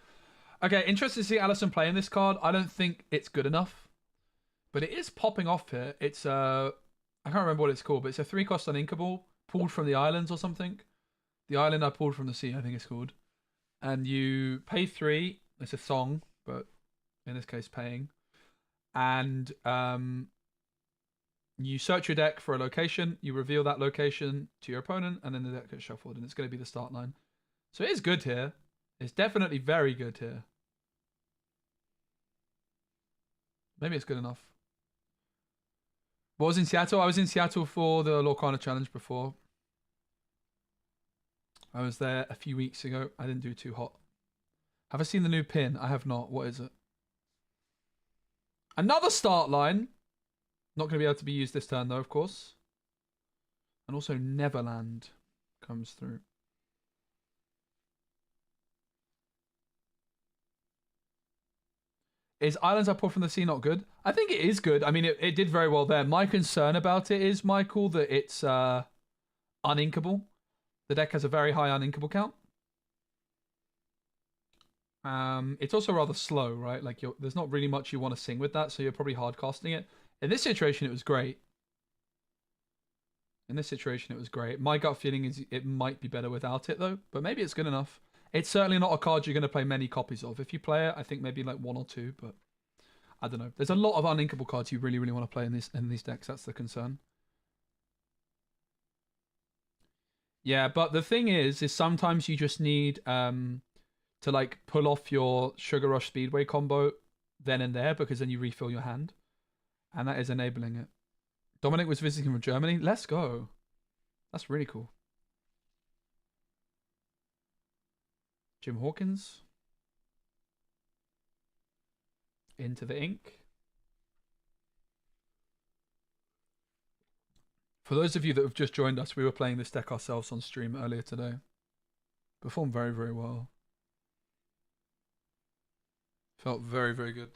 Okay, interested to see Allison playing this card. I don't think it's good enough, but it is popping off here. It's I can't remember what it's called, but it's a 3-cost uninkable pulled from the islands or something. The island I pulled from the sea, I think it's called. And you pay 3. It's a song, but in this case, paying. And you search your deck for a location. You reveal that location to your opponent, and then the deck gets shuffled, and it's going to be the start line. So it is good here. It's definitely very good here. Maybe it's good enough. What was in Seattle? I was in Seattle for the Lorcana Challenge before. I was there a few weeks ago. I didn't do too hot. Have I seen the new pin? I have not. What is it? Another start line. Not going to be able to be used this turn, though, of course. And also Neverland comes through. Is Islands I Pulled from the Sea not good? I think it is good. I mean, it did very well there. My concern about it is, Michael, that it's uninkable. The deck has a very high uninkable count. It's also rather slow, right? Like, there's not really much you want to sing with that, so you're probably hard casting it. In this situation, it was great. My gut feeling is it might be better without it, though. But maybe it's good enough. It's certainly not a card you're going to play many copies of. If you play it, I think maybe like 1 or 2, but I don't know. There's a lot of uninkable cards you really, really want to play in these decks. That's the concern. Yeah, but the thing is sometimes you just need to like pull off your Sugar Rush Speedway combo then and there, because then you refill your hand. And that is enabling it. Dominic was visiting from Germany. Let's go. That's really cool. Jim Hawkins. Into the ink. For those of you that have just joined us, we were playing this deck ourselves on stream earlier today. Performed very, very well. Felt very, very good.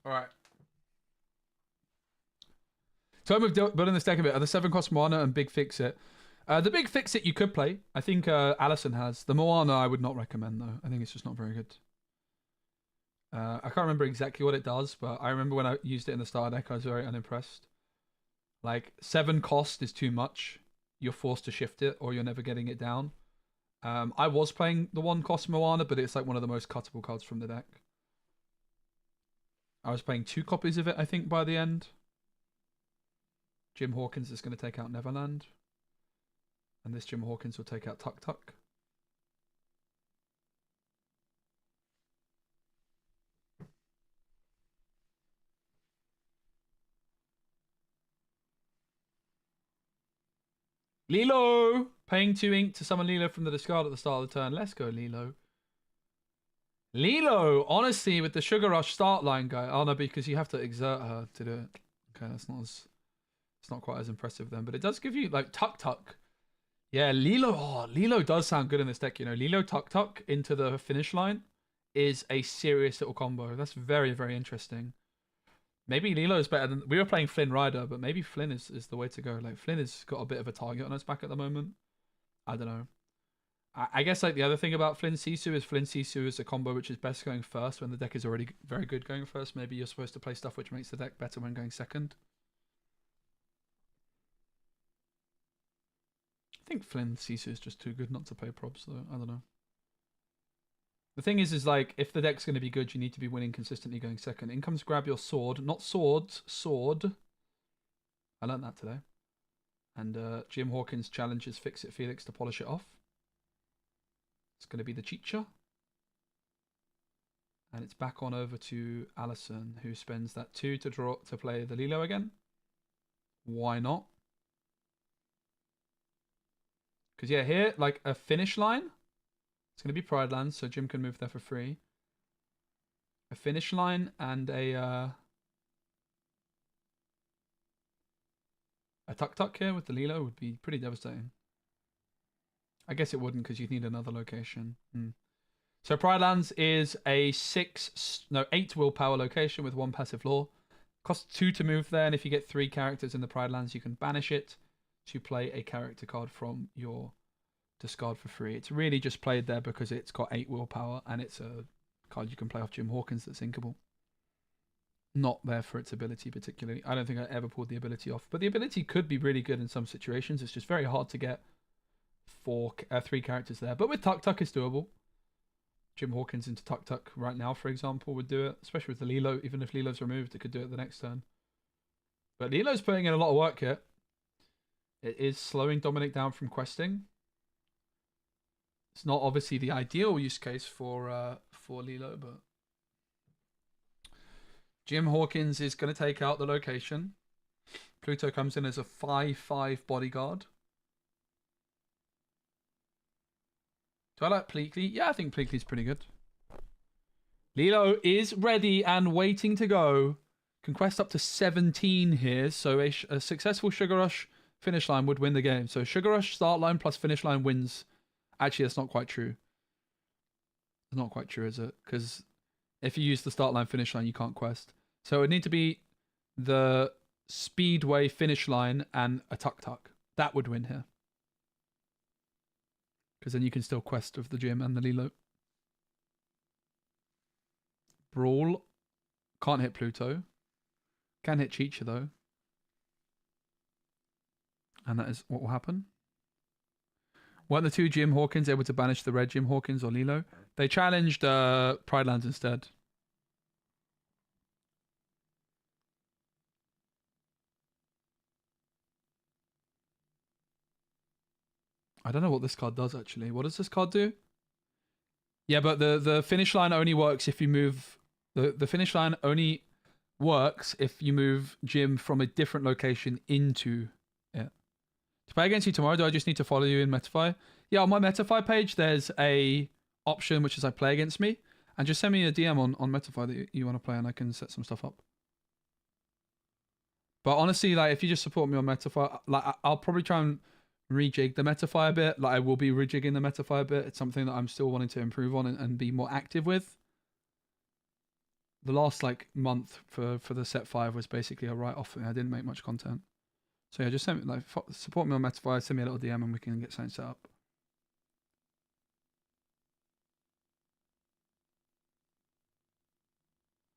All right. So I'm building this deck a bit. Are the 7-cost Moana and Big Fix It? The Big Fix It you could play. I think Allison has. The Moana I would not recommend, though. I think it's just not very good. I can't remember exactly what it does, but I remember when I used it in the starter deck, I was very unimpressed. Like, 7 cost is too much. You're forced to shift it, or you're never getting it down. I was playing the 1-cost Moana, but it's like one of the most cuttable cards from the deck. I was playing 2 copies of it, I think, by the end. Jim Hawkins is going to take out Neverland. And this Jim Hawkins will take out Tuk Tuk. Lilo! Paying 2 ink to summon Lilo from the discard at the start of the turn. Let's go, Lilo. Lilo, honestly, with the Sugar Rush start line guy. Oh no, because you have to exert her to do it. Okay, that's not as... It's not quite as impressive then, but it does give you, like, Tuk Tuk. Yeah, Lilo. Oh, Lilo does sound good in this deck, you know. Lilo Tuk Tuk into the finish line is a serious little combo. That's very, very interesting. Maybe Lilo is better than... We were playing Flynn Rider, but maybe Flynn is the way to go. Like, Flynn has got a bit of a target on his back at the moment. I don't know. I guess like the other thing about Flynn Sisu is a combo which is best going first when the deck is already very good going first. Maybe you're supposed to play stuff which makes the deck better when going second. I think Flynn Sisu is just too good not to play probs though. I don't know. The thing is like, if the deck's going to be good, you need to be winning consistently going second. In comes Grab Your Sword. Not swords, sword. I learned that today. And Jim Hawkins challenges Fix It Felix to polish it off. It's going to be the Chicha. And it's back on over to Allison, who spends that 2 to play the Lilo again. Why not? Because yeah, here, like a finish line. It's going to be Pride Lands, so Jim can move there for free. A finish line and a Tuk-Tuk here with the Lilo would be pretty devastating. I guess it wouldn't because you'd need another location. So Pride Lands is a 8 willpower location with 1 passive law. Costs 2 to move there, and if you get 3 characters in the Pride Lands, you can banish it to play a character card from your discard for free. It's really just played there because it's got 8 willpower, and it's a card you can play off Jim Hawkins that's inkable. Not there for its ability particularly. I don't think I ever pulled the ability off, but the ability could be really good in some situations. It's just very hard to get 3 characters there. But with Tuk-Tuk, it's doable. Jim Hawkins into Tuk-Tuk right now, for example, would do it. Especially with the Lilo. Even if Lilo's removed, it could do it the next turn. But Lilo's putting in a lot of work here. It is slowing Dominic down from questing. It's not obviously the ideal use case for Lilo, but Jim Hawkins is going to take out the location. Pluto comes in as a 5/5 bodyguard. Do I like Pleakley? Yeah, I think Pleakley's pretty good. Lilo is ready and waiting to go. Can quest up to 17 here, so a successful Sugar Rush finish line would win the game. So Sugar Rush start line plus finish line wins. Actually, that's not quite true. It's not quite true, is it? Because if you use the start line finish line, you can't quest. So it would need to be the Speedway finish line and a Tuk-Tuk. That would win here. Because then you can still quest with the Jim and the Lilo. Brawl. Can't hit Pluto. Can hit Chicha though. And that is what will happen. Weren't the 2 Jim Hawkins able to banish the red Jim Hawkins or Lilo? They challenged Pride Lands instead. I don't know what this card does actually. What does this card do? Yeah, but the finish line only works if you move... The finish line only works if you move Jim from a different location into it. To play against you tomorrow, do I just need to follow you in Metafy? Yeah, on my Metafy page, there's a option which is I play against me. And just send me a DM on Metafy that you want to play and I can set some stuff up. But honestly, like if you just support me on Metafy, like I'll probably try and rejig the Metafy a bit. Like I will be rejigging the Metafy a bit. It's something that I'm still wanting to improve on and be more active with. The last like month for the set 5 was basically a write-off for me. I didn't make much content. So yeah, just send me, like, support me on Metafy, send me a little DM and we can get something set up.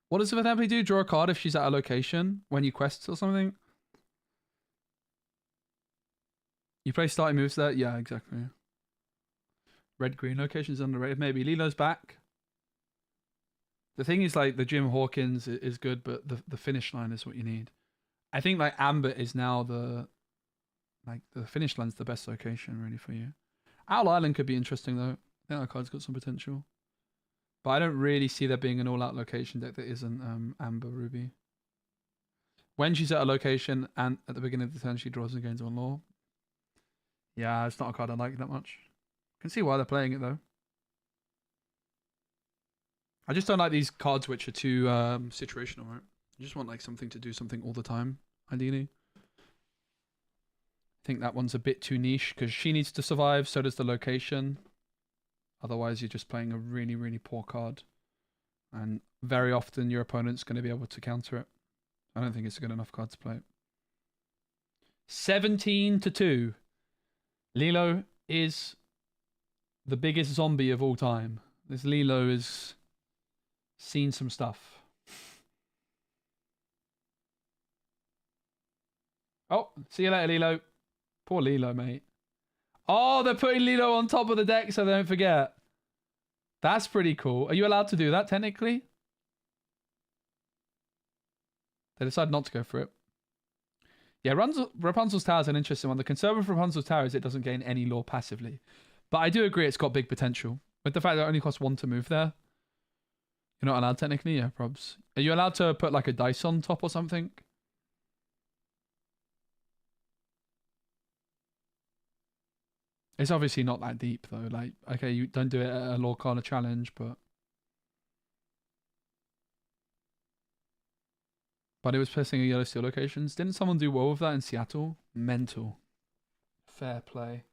What does Vanelli do? Draw a card if she's at a location when you quest or something? You play starting moves there? Yeah, exactly. Red-green locations underrated. Maybe Lilo's back. The thing is, like, the Jim Hawkins is good, but the finish line is what you need. I think, like, Amber is now the finish line's the best location, really, for you. Owl Island could be interesting, though. I think that card's got some potential. But I don't really see there being an all-out location deck that isn't Amber Ruby. When she's at a location and at the beginning of the turn she draws and gains 1 law. Yeah, it's not a card I like that much. Can see why they're playing it, though. I just don't like these cards which are too situational, right? You just want like something to do something all the time, ideally. I think that one's a bit too niche because she needs to survive, so does the location. Otherwise, you're just playing a really, really poor card. And very often your opponent's going to be able to counter it. I don't think it's a good enough card to play. 17-2. Lilo is the biggest zombie of all time. This Lilo has seen some stuff. Oh, see you later, Lilo. Poor Lilo, mate. Oh, they're putting Lilo on top of the deck so they don't forget. That's pretty cool. Are you allowed to do that, technically? They decide not to go for it. Yeah, Rapunzel's Tower is an interesting one. The concern with Rapunzel's Tower is it doesn't gain any lore passively. But I do agree it's got big potential. With the fact that it only costs 1 to move there. You're not allowed technically? Yeah, probs. Are you allowed to put like a dice on top or something? It's obviously not that deep though. Like, okay, you don't do it at a Lorcana challenge, but it was placing a yellow steel locations. Didn't someone do well with that in Seattle? Mental. Fair play.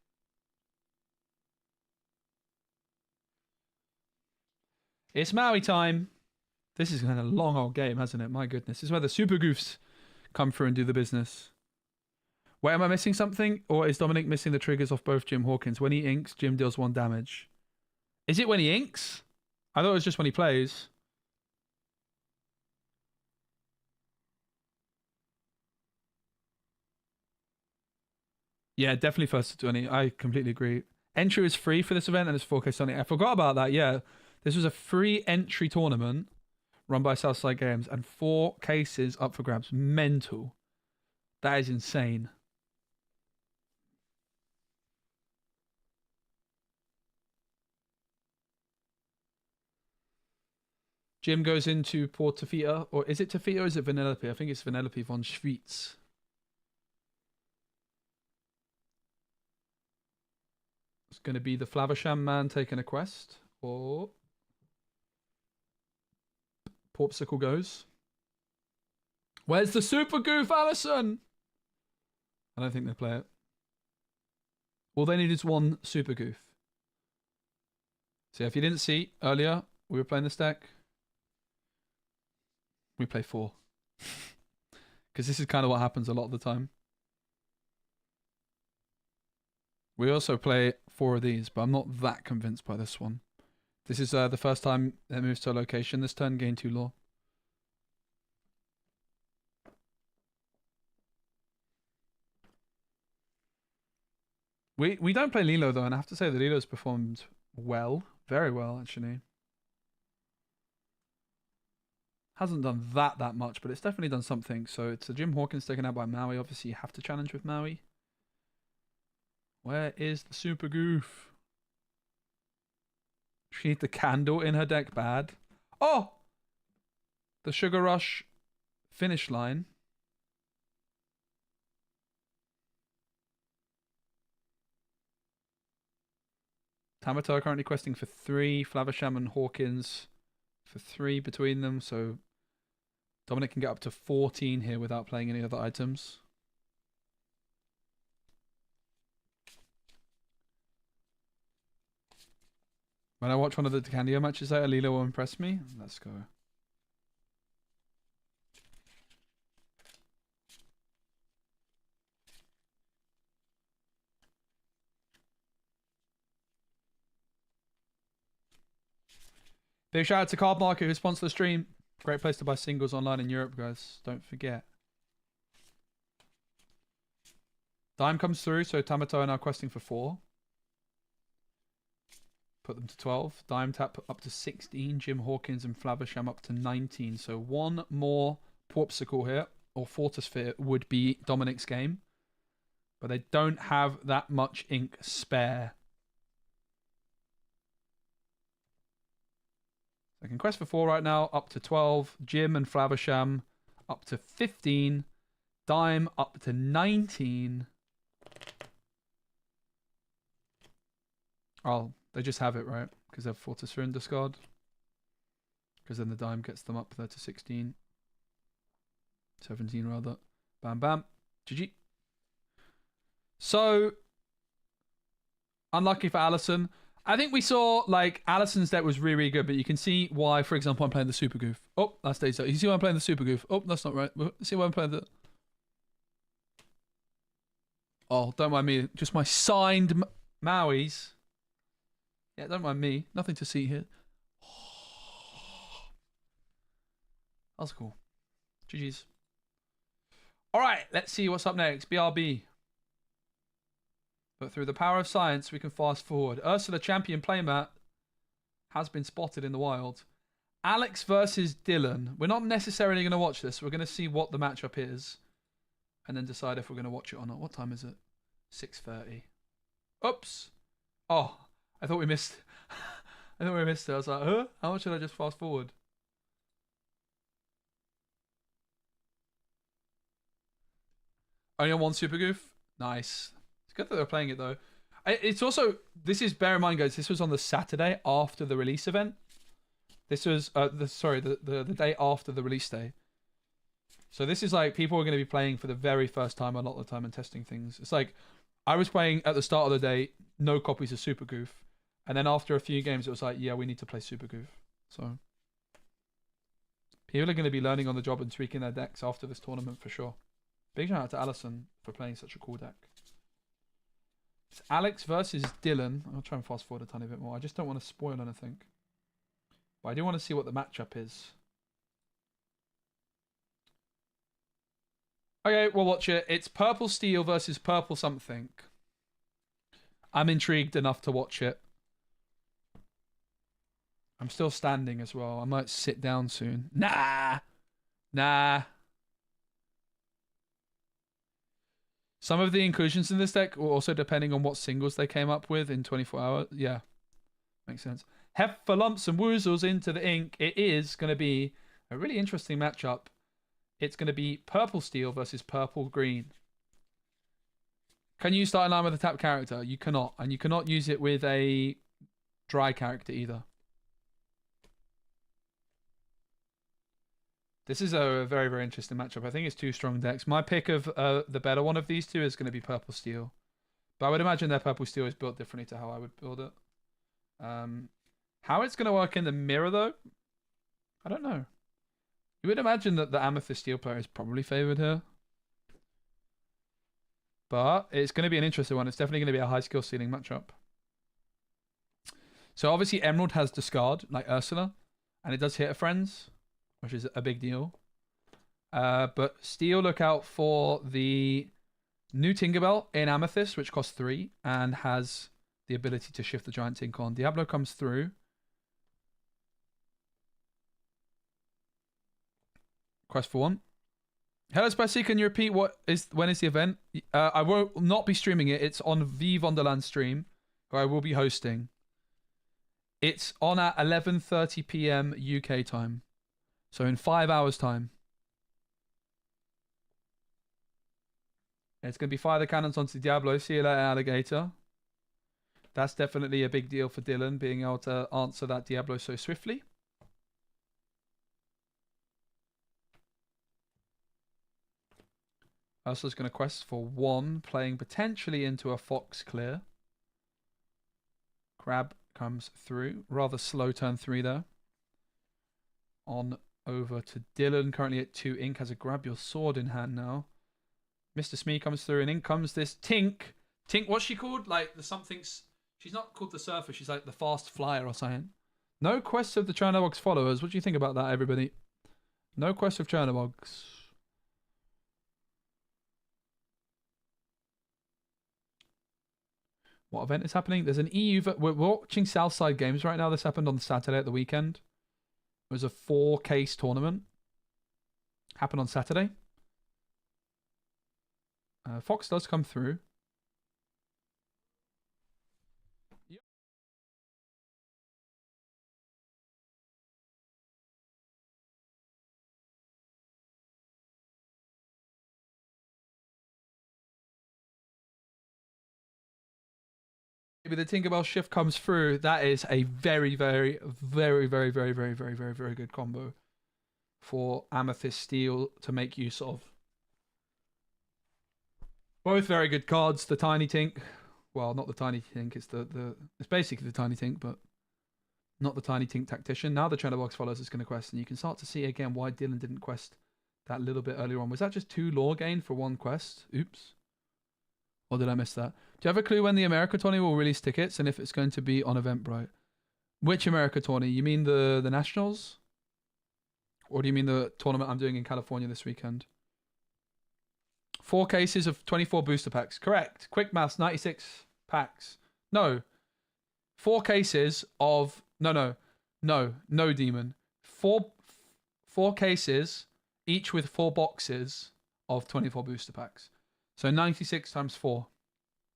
It's Maui time. This is been a long old game, hasn't it? My goodness. This is where the super goofs come through and do the business. Wait, am I missing something? Or is Dominic missing the triggers off both Jim Hawkins? When he inks, Jim deals 1 damage. Is it when he inks? I thought it was just when he plays. Yeah, definitely first to 20. I completely agree. Entry is free for this event and it's 4K Sonic. I forgot about that, yeah. This was a free entry tournament run by Southside Games and 4 cases up for grabs. Mental. That is insane. Jim goes into Port Tafita, or is it Tafita or is it Vanellope? I think it's Vanellope von Schweetz. It's going to be the Flaversham man taking a quest, or Porpsicle goes. Where's the super goof, Allison? I don't think they play it. All they need is 1 super goof. So if you didn't see earlier, we were playing this deck. We play 4. Because this is kind of what happens a lot of the time. We also play 4 of these, but I'm not that convinced by this one. This is the first time it moves to a location this turn, gain 2 lore. We don't play Lilo though, and I have to say that Lilo's performed well. Very well, actually. Hasn't done that much, but it's definitely done something. So it's a Jim Hawkins taken out by Maui. Obviously, you have to challenge with Maui. Where is the super goof? She needs the candle in her deck bad. Oh! The Sugar Rush finish line. Tamato are currently questing for 3. Flaversham and Hawkins for 3 between them. So Dominic can get up to 14 here without playing any other items. When I watch one of the Candio matches out, Alila will impress me. Let's go. Big shout out to Cardmarket who sponsored the stream. Great place to buy singles online in Europe, guys. Don't forget. Dime comes through, so Tamato are now questing for 4. Put them to 12. Dime tap up to 16. Jim Hawkins and Flaversham up to 19. So 1 more Porpsicle here, or Fortisphere, would be Dominic's game. But they don't have that much ink spare. They can quest for 4 right now, up to 12. Jim and Flaversham up to 15. Dime up to 19. Oh, they just have it, right? Because they have Fortisphere in discard. Because then the Dime gets them up there to 16. 17 rather. Bam, bam. GG. So, unlucky for Allison. I think we saw, like, Alison's deck was really, really good, but you can see why, for example, I'm playing the Super Goof. Oh, that stays up. You see why I'm playing the Super Goof? Oh, that's not right. See why I'm playing the... Oh, don't mind me. Just my signed Mauis. Yeah, don't mind me. Nothing to see here. That's cool. GG's. All right, let's see what's up next. BRB. But through the power of science, we can fast forward. Ursula champion playmat has been spotted in the wild. Alex versus Dylan. We're not necessarily going to watch this. We're going to see what the matchup is. And then decide if we're going to watch it or not. What time is it? 6:30. Oops. Oh, I thought we missed. I thought we missed it. I was like, huh? How much should I just fast forward? Only on one Super Goof? Nice. It's good that they're playing it, though. It's also... This is... Bear in mind, guys, this was on the Saturday after the release event. This was... the day after the release day. So this is like... People are going to be playing for the very first time a lot of the time and testing things. It's like... I was playing at the start of the day, no copies of Super Goof. And then after a few games, it was like, yeah, we need to play Super Goof. So... People are going to be learning on the job and tweaking their decks after this tournament for sure. Big shout out to Alison for playing such a cool deck. It's Alex versus Dylan. I'll try and fast forward a tiny bit more. I just don't want to spoil anything. But I do want to see what the matchup is. Okay, we'll watch it. It's Purple Steel versus Purple something. I'm intrigued enough to watch it. I'm still standing as well. I might sit down soon. Nah! Some of the inclusions in this deck were also depending on what singles they came up with in 24 hours. Yeah, makes sense. Heifer lumps and woozles into the ink. It is going to be a really interesting matchup. It's going to be Purple Steel versus Purple Green. Can you start in line with a tap character? You cannot. And you cannot use it with a dry character either. This is a very, very interesting matchup. I think it's two strong decks. My pick of the better one of these two is going to be Purple Steel. But I would imagine their Purple Steel is built differently to how I would build it. How it's going to work in the mirror, though, I don't know. You would imagine that the Amethyst Steel player is probably favored here. But it's going to be an interesting one. It's definitely going to be a high skill ceiling matchup. So obviously Emerald has discard, like Ursula. And it does hit her friends, which is a big deal. But Steel, look out for the new Tinkerbell in Amethyst, which costs 3 and has the ability to shift the giant Tink on. Diablo comes through. Quest for 1. Hello, Spicy. Can you repeat when is the event? I will not be streaming it. It's on V Wonderland stream, where I will be hosting. It's on at 11:30 p.m. UK time. So in 5 hours' time. It's going to be fire the cannons onto Diablo. See you later, alligator. That's definitely a big deal for Dylan, being able to answer that Diablo so swiftly. Ursula's going to quest for 1, playing potentially into a Fox clear. Crab comes through. Rather slow turn 3 there. On over to Dylan, currently at 2 ink, has a grab your sword in hand now. Mr. Smee comes through, and in comes this Tink. Tink, what's she called? Like the something's... She's not called the Surfer, she's like the Fast Flyer or something. No quests of the Chernobog's followers. What do you think about that, everybody? No quests of Chernobog's. What event is happening? There's an EU... We're watching Southside Games right now. This happened on Saturday at the weekend. It was a 4-case tournament. Happened on Saturday. Fox does come through. Yep. Maybe the Tinkerbell shift comes through. That is a very, very, very, very, very, very, very, very, very good combo for Amethyst Steel to make use of. Both very good cards. The Tiny Tink Well, not the Tiny Tink. It's it's basically the Tiny Tink, but not the Tiny Tink Tactician. Now the Chatterbox Follows is going to quest, and you can start to see again why Dylan didn't quest that little bit earlier on. Was that just 2 lore gain for 1 quest? Oops. Or did I miss that? Do you have a clue when the America tourney will release tickets and if it's going to be on Eventbrite? Which America tourney? You mean the Nationals? Or do you mean the tournament I'm doing in California this weekend? 4 cases of 24 booster packs. Correct. Quick maths, 96 packs. No. 4 cases of... No, Demon. 4 cases, each with 4 boxes of 24 booster packs. So 96 times 4.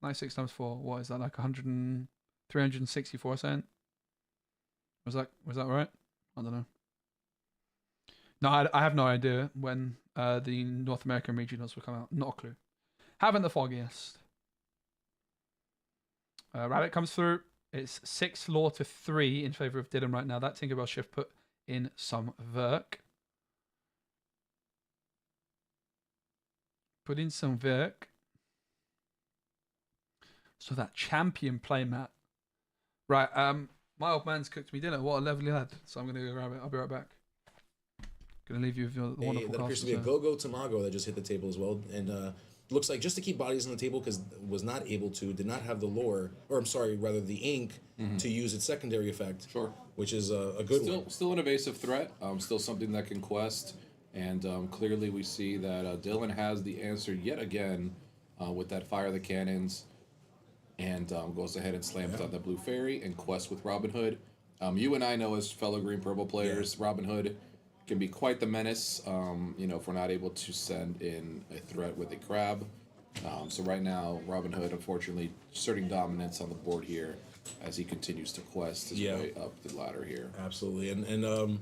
96 times 4. What is that, like 364 cent? Was that right? I don't know. No, I have no idea when the North American regionals will come out. Not a clue. Haven't the foggiest. Rabbit comes through. It's 6 lore to 3 in favour of Dylan right now. That Tinkerbell shift put in some Verk. Put in some Verk. So that champion playmat. Right, my old man's cooked me dinner. What a lovely lad. So I'm going to go grab it. I'll be right back. Going to leave you with the wonderful that appears to be a Go-Go Tamago that just hit the table as well. And looks like just to keep bodies on the table because was not able to, did not have the lore, or I'm sorry, rather the ink to use its secondary effect. Sure. Which is a good one. Still an evasive threat. Still something that can quest. And clearly we see that Dylan has the answer yet again with that Fire the Cannons. And goes ahead and slams on the Blue Fairy and quests with Robin Hood. You and I know as fellow green-purple players, Robin Hood can be quite the menace, if we're not able to send in a threat with a crab. So right now, Robin Hood, unfortunately, asserting dominance on the board here as he continues to quest his way up the ladder here. Absolutely. And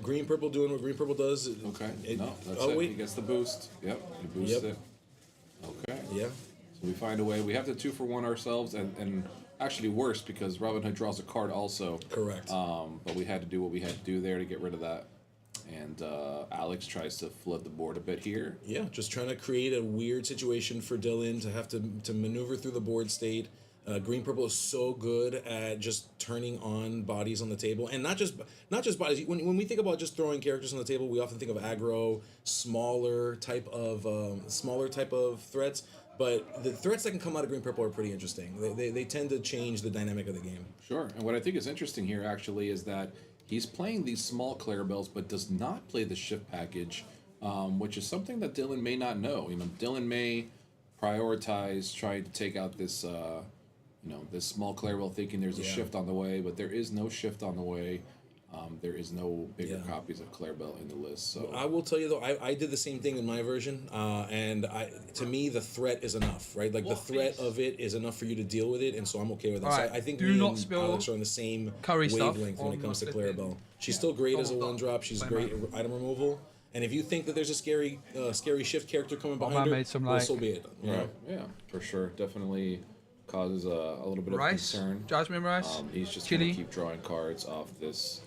green-purple doing what green-purple does. Okay. That's it. Wait. He gets the boost. Yep. He boosts it. Okay. Yeah. So we find a way. We have the 2-for-1 ourselves, and actually worse because Robin Hood draws a card also. Correct. But we had to do what we had to do there to get rid of that. And Alex tries to flood the board a bit here. Yeah, just trying to create a weird situation for Dylan to have to maneuver through the board state. Green-purple is so good at just turning on bodies on the table, and not just bodies. When we think about just throwing characters on the table, we often think of aggro, smaller type of threats. But the threats that can come out of green-purple are pretty interesting. They tend to change the dynamic of the game. Sure, and what I think is interesting here actually is that he's playing these small Clarabelles, but does not play the shift package, which is something that Dylan may not know. Dylan may prioritize trying to take out this, this small Clarabelle, thinking there's a shift on the way, but there is no shift on the way. There is no bigger copies of Clarabelle in the list. So I will tell you though, I did the same thing in my version, and to me the threat is enough, right? Like the threat of it is enough for you to deal with it, and so I'm okay with that. Right. So I think me and Alex are on the same wavelength when it comes to Clarabelle. She's still great as a 1-drop. She's great item removal. And if you think that there's a scary shift character coming behind her, so be it. Yeah, for sure. Definitely causes a little bit of concern. Jasmine rice, he's just chili, going to keep drawing cards off this.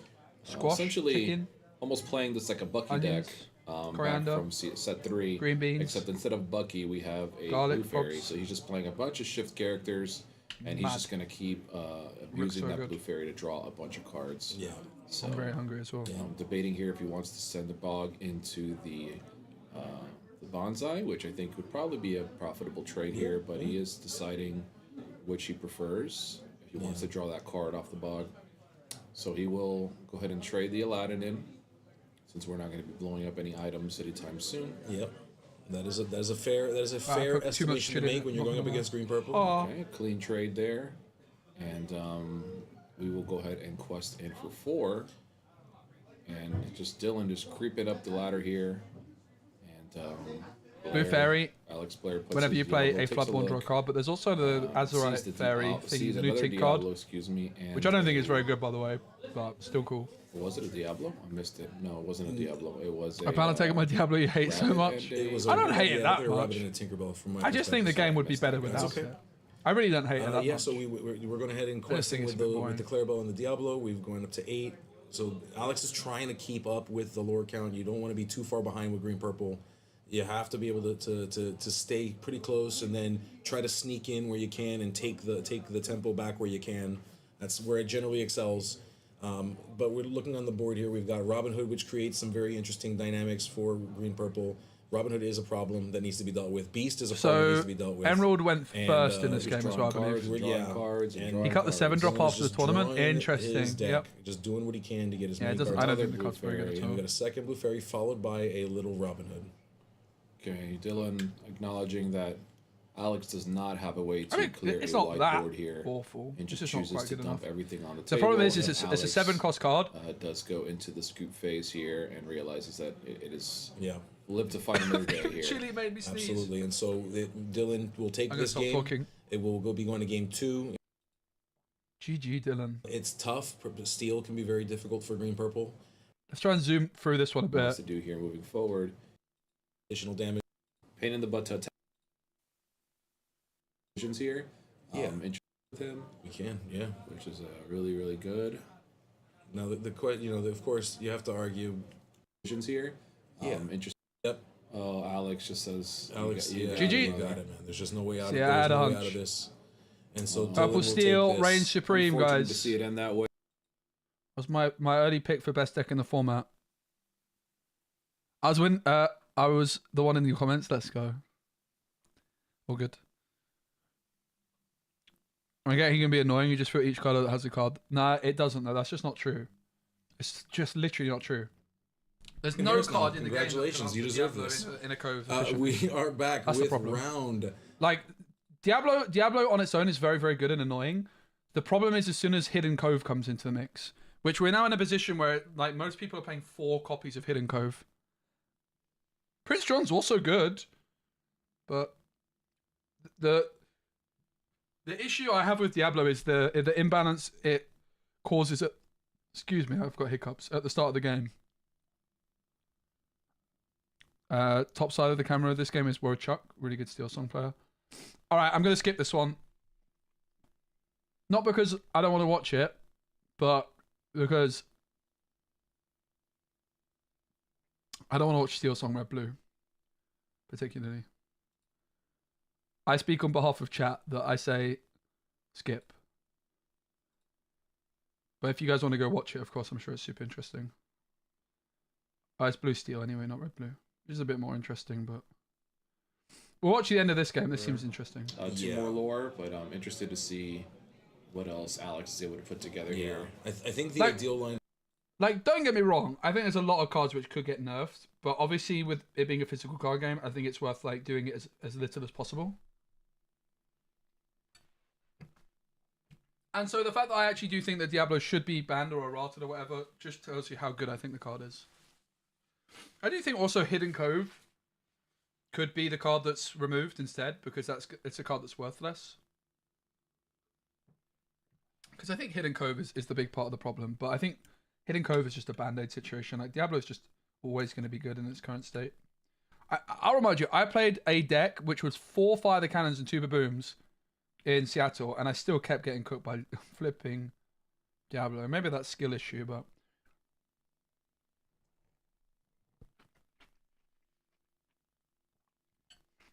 Squash, essentially, chicken, almost playing this like a Bucky onions, deck coriander, back from set 3. Green beans. Except instead of Bucky, we have a garlic, Blue Fairy. fox. So he's just playing a bunch of shift characters, and he's just going to keep abusing that Blue Fairy to draw a bunch of cards. Yeah. So, I'm very hungry as well. I'm debating here if he wants to send the Bog into the Bonsai, which I think would probably be a profitable trade here, but he is deciding which he prefers. If he wants to draw that card off the Bog. So he will go ahead and trade the Aladdin in, since we're not going to be blowing up any items anytime soon. Yep, that is a fair estimation to make when you're going up against green-purple. Okay, clean trade there, and we will go ahead and quest in for 4, and just Dylan just creeping up the ladder here, and Blue Fairy. Alex Blair puts whenever you play Diablo, a flood draw card, but there's also the Azurite Fairy thing, the new tick card, which I don't think is very good, by the way, but still cool. Was it a Diablo? I missed it. No, it wasn't a Diablo. It was. I plan on taking my Diablo you hate so much. I don't hate it that much. I just think the game would be better without it. I really don't hate it that much. So we're going ahead and questing with the Clarabelle and the Diablo. We've gone up to 8. So Alex is trying to keep up with the lore count. You don't want to be too far behind with green-purple. You have to be able to stay pretty close and then try to sneak in where you can and take the tempo back where you can. That's where it generally excels. But we're looking on the board here. We've got Robin Hood, which creates some very interesting dynamics for green purple. Robin Hood is a problem that needs to be dealt with. Beast is a problem that needs to be dealt with. Emerald went first in this game as well, I believe. He cut the 7-drop after the tournament. Interesting. Yep. Just doing what he can to get his many cards. I don't think the card's very good at all. We've got a second Blue Fairy followed by a little Robin Hood. Okay, Dylan acknowledging that Alex does not have a way to clear a whiteboard here. Awful. And just chooses to dump everything on the table. The problem is it's a 7-cost card. Does go into the scoop phase here and realizes that it is live to fight another day here. Chili made me sneeze. Absolutely, and so Dylan will take this game. Talking. It will be going to game 2. GG, Dylan. It's tough. Steel can be very difficult for green purple. Let's try and zoom through this one a bit. What to do here moving forward. Additional damage. Pain in the butt to attack. Visions here. Interested with him. We can, which is really, really good. Now of course you have to argue. Visions here. Interested. Yep. Oh, Alex just says. Alex, GG. You got it, man. There's just no way out. Out of this. And so Purple Steel reigns supreme, guys. To see it end that way. That was my early pick for best deck in the format. I was the one in the comments. Let's go. All good. I get he can be annoying. You just feel each card that has a card. Nah, it doesn't though. That's just not true. It's just literally not true. There's no card in the game. Congratulations, you deserve this. In a cove. We are back with round. Like Diablo on its own is very, very good and annoying. The problem is as soon as Hidden Cove comes into the mix, which we're now in a position where like most people are playing 4 copies of Hidden Cove. Prince John's also good, but the issue I have with Diablo is the imbalance it causes. Excuse me, I've got hiccups at the start of the game. Top side of the camera of this game is Wochuck, really good Steel Song player. All right, I'm going to skip this one. Not because I don't want to watch it, but because I don't want to watch Steel Song Red Blue, particularly. I speak on behalf of chat that I say skip. But if you guys want to go watch it, of course, I'm sure it's super interesting. Oh, it's Blue Steel anyway, not Red Blue. Which is a bit more interesting, but we'll watch the end of this game. This seems interesting. 2 more lore, but I'm interested to see what else Alex is able to put together here. I think the ideal line. Like, don't get me wrong. I think there's a lot of cards which could get nerfed, but obviously with it being a physical card game, I think it's worth like doing it as little as possible. And so the fact that I actually do think that Diablo should be banned or errated or whatever just tells you how good I think the card is. I do think also Hidden Cove could be the card that's removed instead because it's a card that's worthless. Because I think Hidden Cove is the big part of the problem, but I think Hidden Cove is just a band-aid situation. Like Diablo is just always going to be good in its current state. I'll remind you, I played a deck which was 4 Fire the Cannons and 2 Babooms in Seattle, and I still kept getting cooked by flipping Diablo. Maybe that's a skill issue, but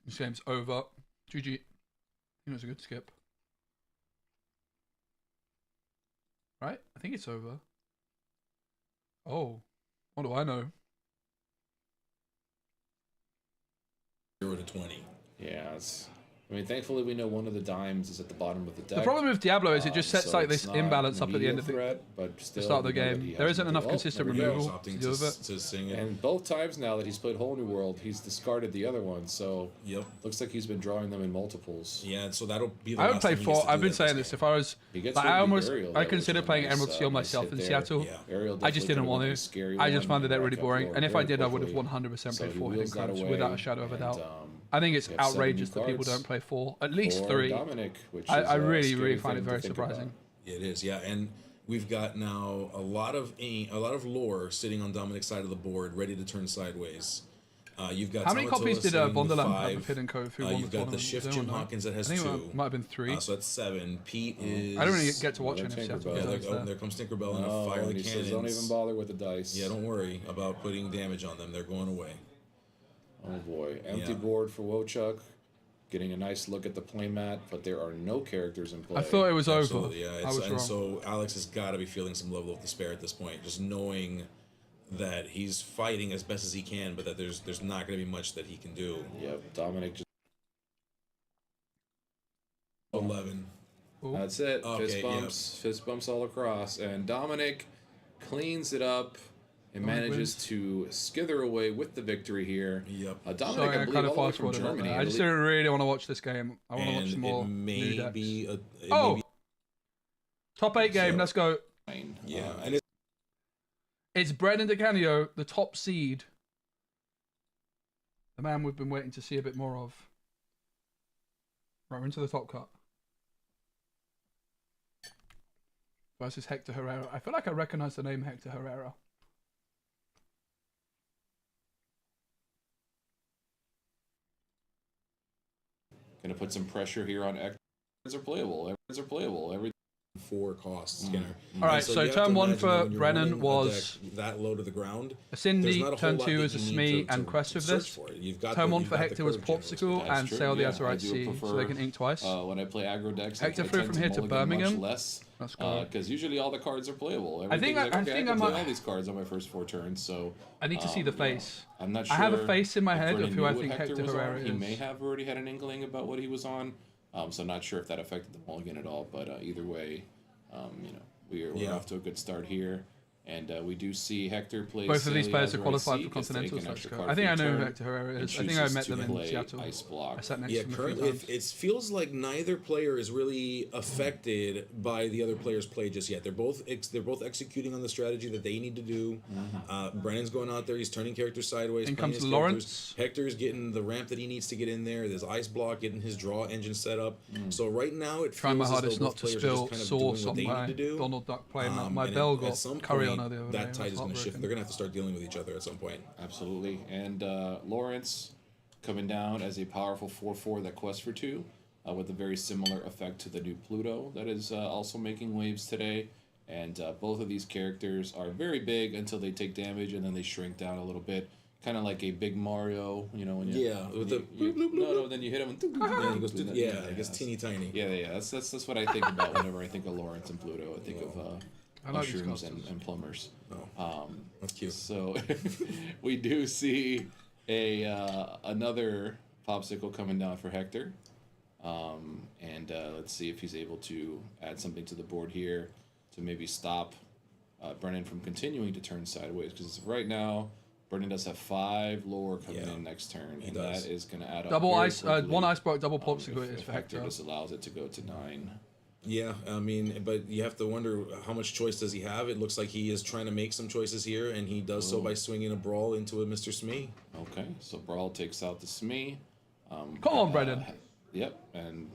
this game's over. GG. I think it was a good skip. Right? I think it's over. Oh. What do I know? 0 to 20. Yeah, I mean, thankfully we know one of the dimes is at the bottom of the deck. The problem with Diablo is it just sets like this imbalance up at the end of the start of the game. There isn't enough consistent removal to deal with it. And both times now that he's played Whole New World, he's discarded the other one. So looks like he's been drawing them in multiples. Yeah, so that'll be the I would play 4. I've been saying this. If I was, I considered playing Emerald Steel myself in Seattle. I just didn't want to. I just found the deck really boring. And if I did, I would have 100% played 4 Hidden Coves without a shadow of a doubt. I think it's outrageous that people don't play 4, at least 3. Dominic, which I really find it very surprising. It is, yeah, and we've got now a lot of lore sitting on Dominic's side of the board, ready to turn sideways. You've got how many copies did Bonderland have of Hidden Cove? You've got the Shift Jim Hawkins that has 2. It might have been 3. So that's 7. Pete is. I don't really get to watch any of there comes Tinkerbell and fire the cannons. Don't even bother with the dice. Yeah, don't worry about putting damage on them. They're going away. Oh boy, empty board for Wochuk. Getting a nice look at the playmat, but there are no characters in play. I thought it was Absolutely, over. yeah. I was And wrong. so Alex has got to be feeling some level of despair at this point, just knowing that he's fighting as best as he can, but that there's not going to be much that he can do. Yep, Dominic just 11. Ooh. That's it. Okay, Fist bumps all across, and Dominic cleans it up and manages to skither away with the victory here. Yep. Dominic, Sorry, I I believe, kind of all the way fast from forwarded. Germany. I just didn't really want to watch this game. I want to watch some more It may new decks. be a Top 8 game. So- Let's go. yeah, and It's Brennan DeCanio, the top seed. The man we've been waiting to see a bit more of. Right, we're into the top cut. Versus Hector Herrera. I feel like I recognize the name Hector Herrera. Gonna put some pressure here on X. Cards are playable. Every 4 costs, Skinner. All right, so you have turn to 1 imagine that for when you're Brennan running a was deck that low to the ground. a there's Cindy, not a whole turn lot 2 that is a you need Smee to and Quest with search this. for it. You've got Turn 1 you've for got the Hector was card generals. Popsicle That's and true, Sail the yeah. I Azurite do Sea, so prefer, they can ink twice. When I play aggro decks, Hector I flew tend from here to mulligan much Birmingham. less, Let's go. because usually all the cards are playable. I think Everything's I can might- play all these cards on my first 4 turns. So I need to see the you know, face. I'm not I sure. have a face in my if head Brennan of who I knew what think Hector was Herrera on. He is. may have already had an inkling about what he was on. So I'm not sure if that affected the mulligan at all. But either way, we're off to a good start here. And we do see Hector play. Both of these players are Azurite qualified Sea, for gets to ink Continentals. an Let's extra go. card I think for I each know who turn, Hector Herrera and is. I think I chooses met to them in play Seattle. Ice Block. I sat next Yeah, to them a few currently, times. it feels like neither player is really affected by the other player's play just yet. They're both executing on the strategy that they need to do. Brennan's going out there. He's turning characters sideways. In playing comes his Lawrence. characters. Hector's getting the ramp that he needs to get in there. There's Ice Block, getting his draw engine set up. So right now, it Trying my feels as hardest though not both to players are spill just kind of sauce doing what on they my need to do. Donald Duck playing. My And bell at got some curry point, on the other day. that tide is going to shift. They're going to have to start dealing with each other at some point. Absolutely. And Lawrence coming down as a powerful 4/4 that quests for 2, with a very similar effect to the new Pluto that is also making waves today. And both of these characters are very big until they take damage, and then they shrink down a little bit. Kind of like a big Mario, when you with the then you hit him and yeah, he goes it gets teeny tiny. Yeah. That's what I think about whenever I think of Lawrence and Pluto. I think of I like these mushrooms costumes. and plumbers. That's cute. So we do see another popsicle coming down for Hector, and let's see if he's able to add something to the board here to maybe stop Brennan from continuing to turn sideways, because right now Brennan does have 5 lore coming in next turn, and does. that is going to add up. Double very ice, quickly, one ice block, double popsicle if is for Hector Hector. just allows it to go to 9. Yeah, I mean, but you have to wonder how much choice does he have. It looks like he is trying to make some choices here, and he does so by swinging a Brawl into a Mr. Smee. Okay, so Brawl takes out the Smee. Come on, Brennan. Yep, and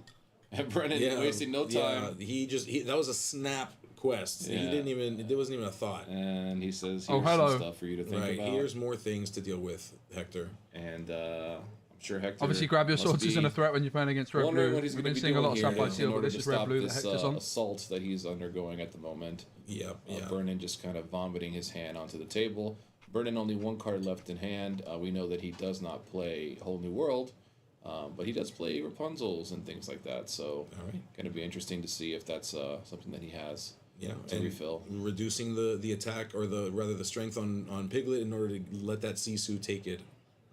Brennan wasting no Yeah, time. that was a snap quest. Yeah. It wasn't even a thought. And he says, Oh, here's hello. some stuff for you to think Right, about. here's more things to deal with, Hector. And I'm sure Hector Obviously, grab your must swords be isn't a threat when you're playing against red wondering blue. what he's We've going been to be seeing a lot of doing Sapphire here Seal, in but order this to is red stop blue that this Hector's on. assault that he's undergoing at the moment. Yep. Brennan just kind of vomiting his hand onto the table. Brennan only 1 card left in hand. We know that he does not play Whole New World, but he does play Rapunzel's and things like that. So, going to be interesting to see if that's something that he has. Yeah, to and refill. reducing the attack, or the strength on Piglet, in order to let that Sisu take it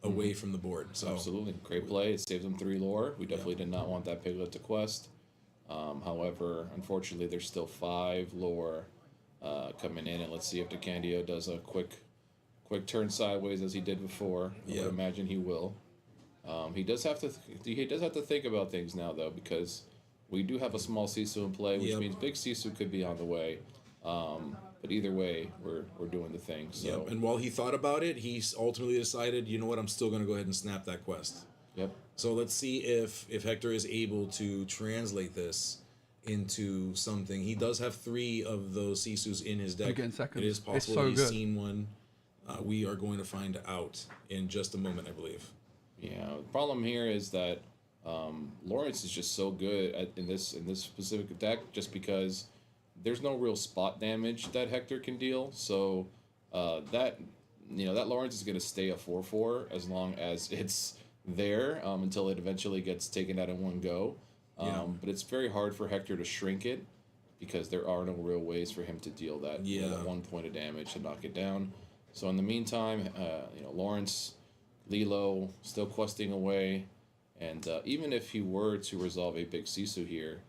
away from the board. So Absolutely, great play. It saves him 3 lore. We definitely did not want that Piglet to quest. However, unfortunately, there's still 5 lore coming in, and let's see if DeCandio does a quick turn sideways as he did before. I would imagine he will. He does have to think about things now, though, because we do have a small Sisu in play, which means big Sisu could be on the way. But either way, we're doing the thing. So. And while he thought about it, he ultimately decided, you know what, I'm still going to go ahead and snap that quest. Yep. So let's see if Hector is able to translate this into something. He does have 3 of those Sisus in his deck. Again, second. It is It's possible so that he's good. seen one. We are going to find out in just a moment, I believe. Yeah. The problem here is that Lawrence is just so good in this specific deck, just because there's no real spot damage that Hector can deal. So that you know, that Lawrence is going to stay a 4/4 as long as it's there until it eventually gets taken out in one go. But it's very hard for Hector to shrink it because there are no real ways for him to deal that, you know, that 1 point of damage to knock it down. So in the meantime, you know, Lawrence, Lilo still questing away, and even if he were to resolve a big Sisu here,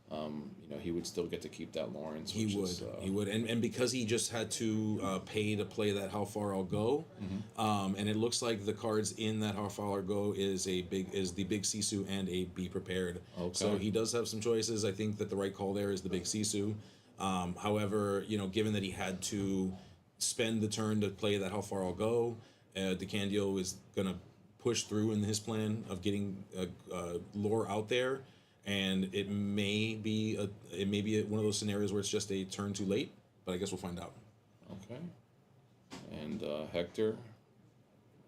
you know, he would still get to keep that Lawrence. He would, and because he just had to pay to play that How Far I'll Go, and it looks like the cards in that How Far I'll Go is the big Sisu and a Be Prepared. Okay. So he does have some choices. I think that the right call there is the big Sisu. However, you know, given that he had to spend the turn to play that How Far I'll Go, DeCandio is gonna push through in his plan of getting lore out there. And it may be one of those scenarios where it's just a turn too late, but I guess we'll find out. Okay. And Hector